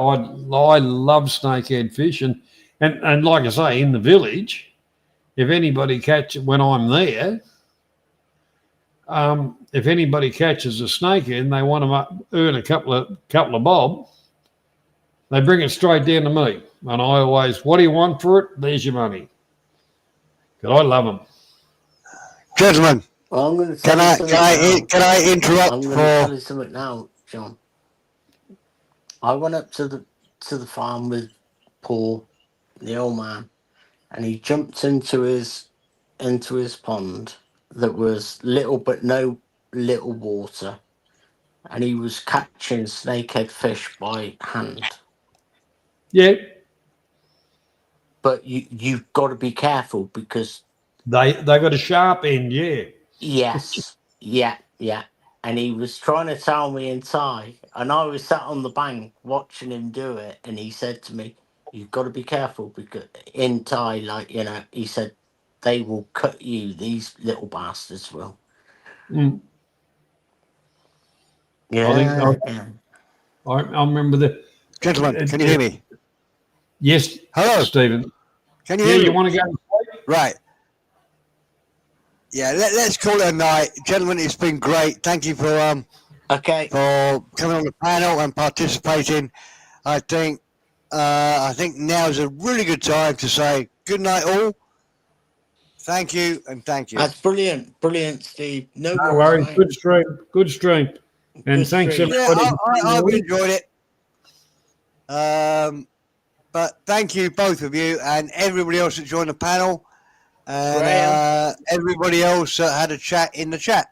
I love snakehead fish, and like I say, in the village, if anybody when I'm there, if anybody catches a snakehead and they want to earn a couple of bob, they bring it straight down to me, and I always, what do you want for it? There's your money. Because I love them. Gentlemen, Well, I'm going to tell you something now. Can I interrupt I'm going to tell you something now, John. I went up to the farm with Paul, the old man, and he jumped into his pond that was little but no little water, and he was catching snakehead fish by hand. Yeah. But you've got to be careful because they got a sharp end. Yeah. yes, yeah. And he was trying to tell me in Thai, and I was sat on the bank watching him do it, and he said to me, "You've got to be careful because in Thai, like he said, they will cut you. These little bastards will." Mm. Yeah, I remember the gentlemen. Can you hear me? Yes. Hello, Stephen. Can you hear me? You want to go? Right. Yeah, let's call it a night, gentlemen. It's been great. Thank you for for coming on the panel and participating. I think now is a really good time to say good night, all. Thank you and thank you. That's brilliant, Steve. No worries. mate. Good stream, and Good thanks stream. everybody. I've enjoyed it. But thank you, both of you, and everybody else that joined the panel, and everybody else that had a chat in the chat.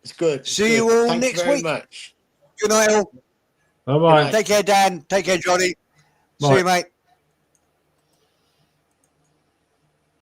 It's good. See you all Thanks next very week. much. Good night, all. Bye bye. Take care, Dan. Take care, Johnny. Bye. See you, mate.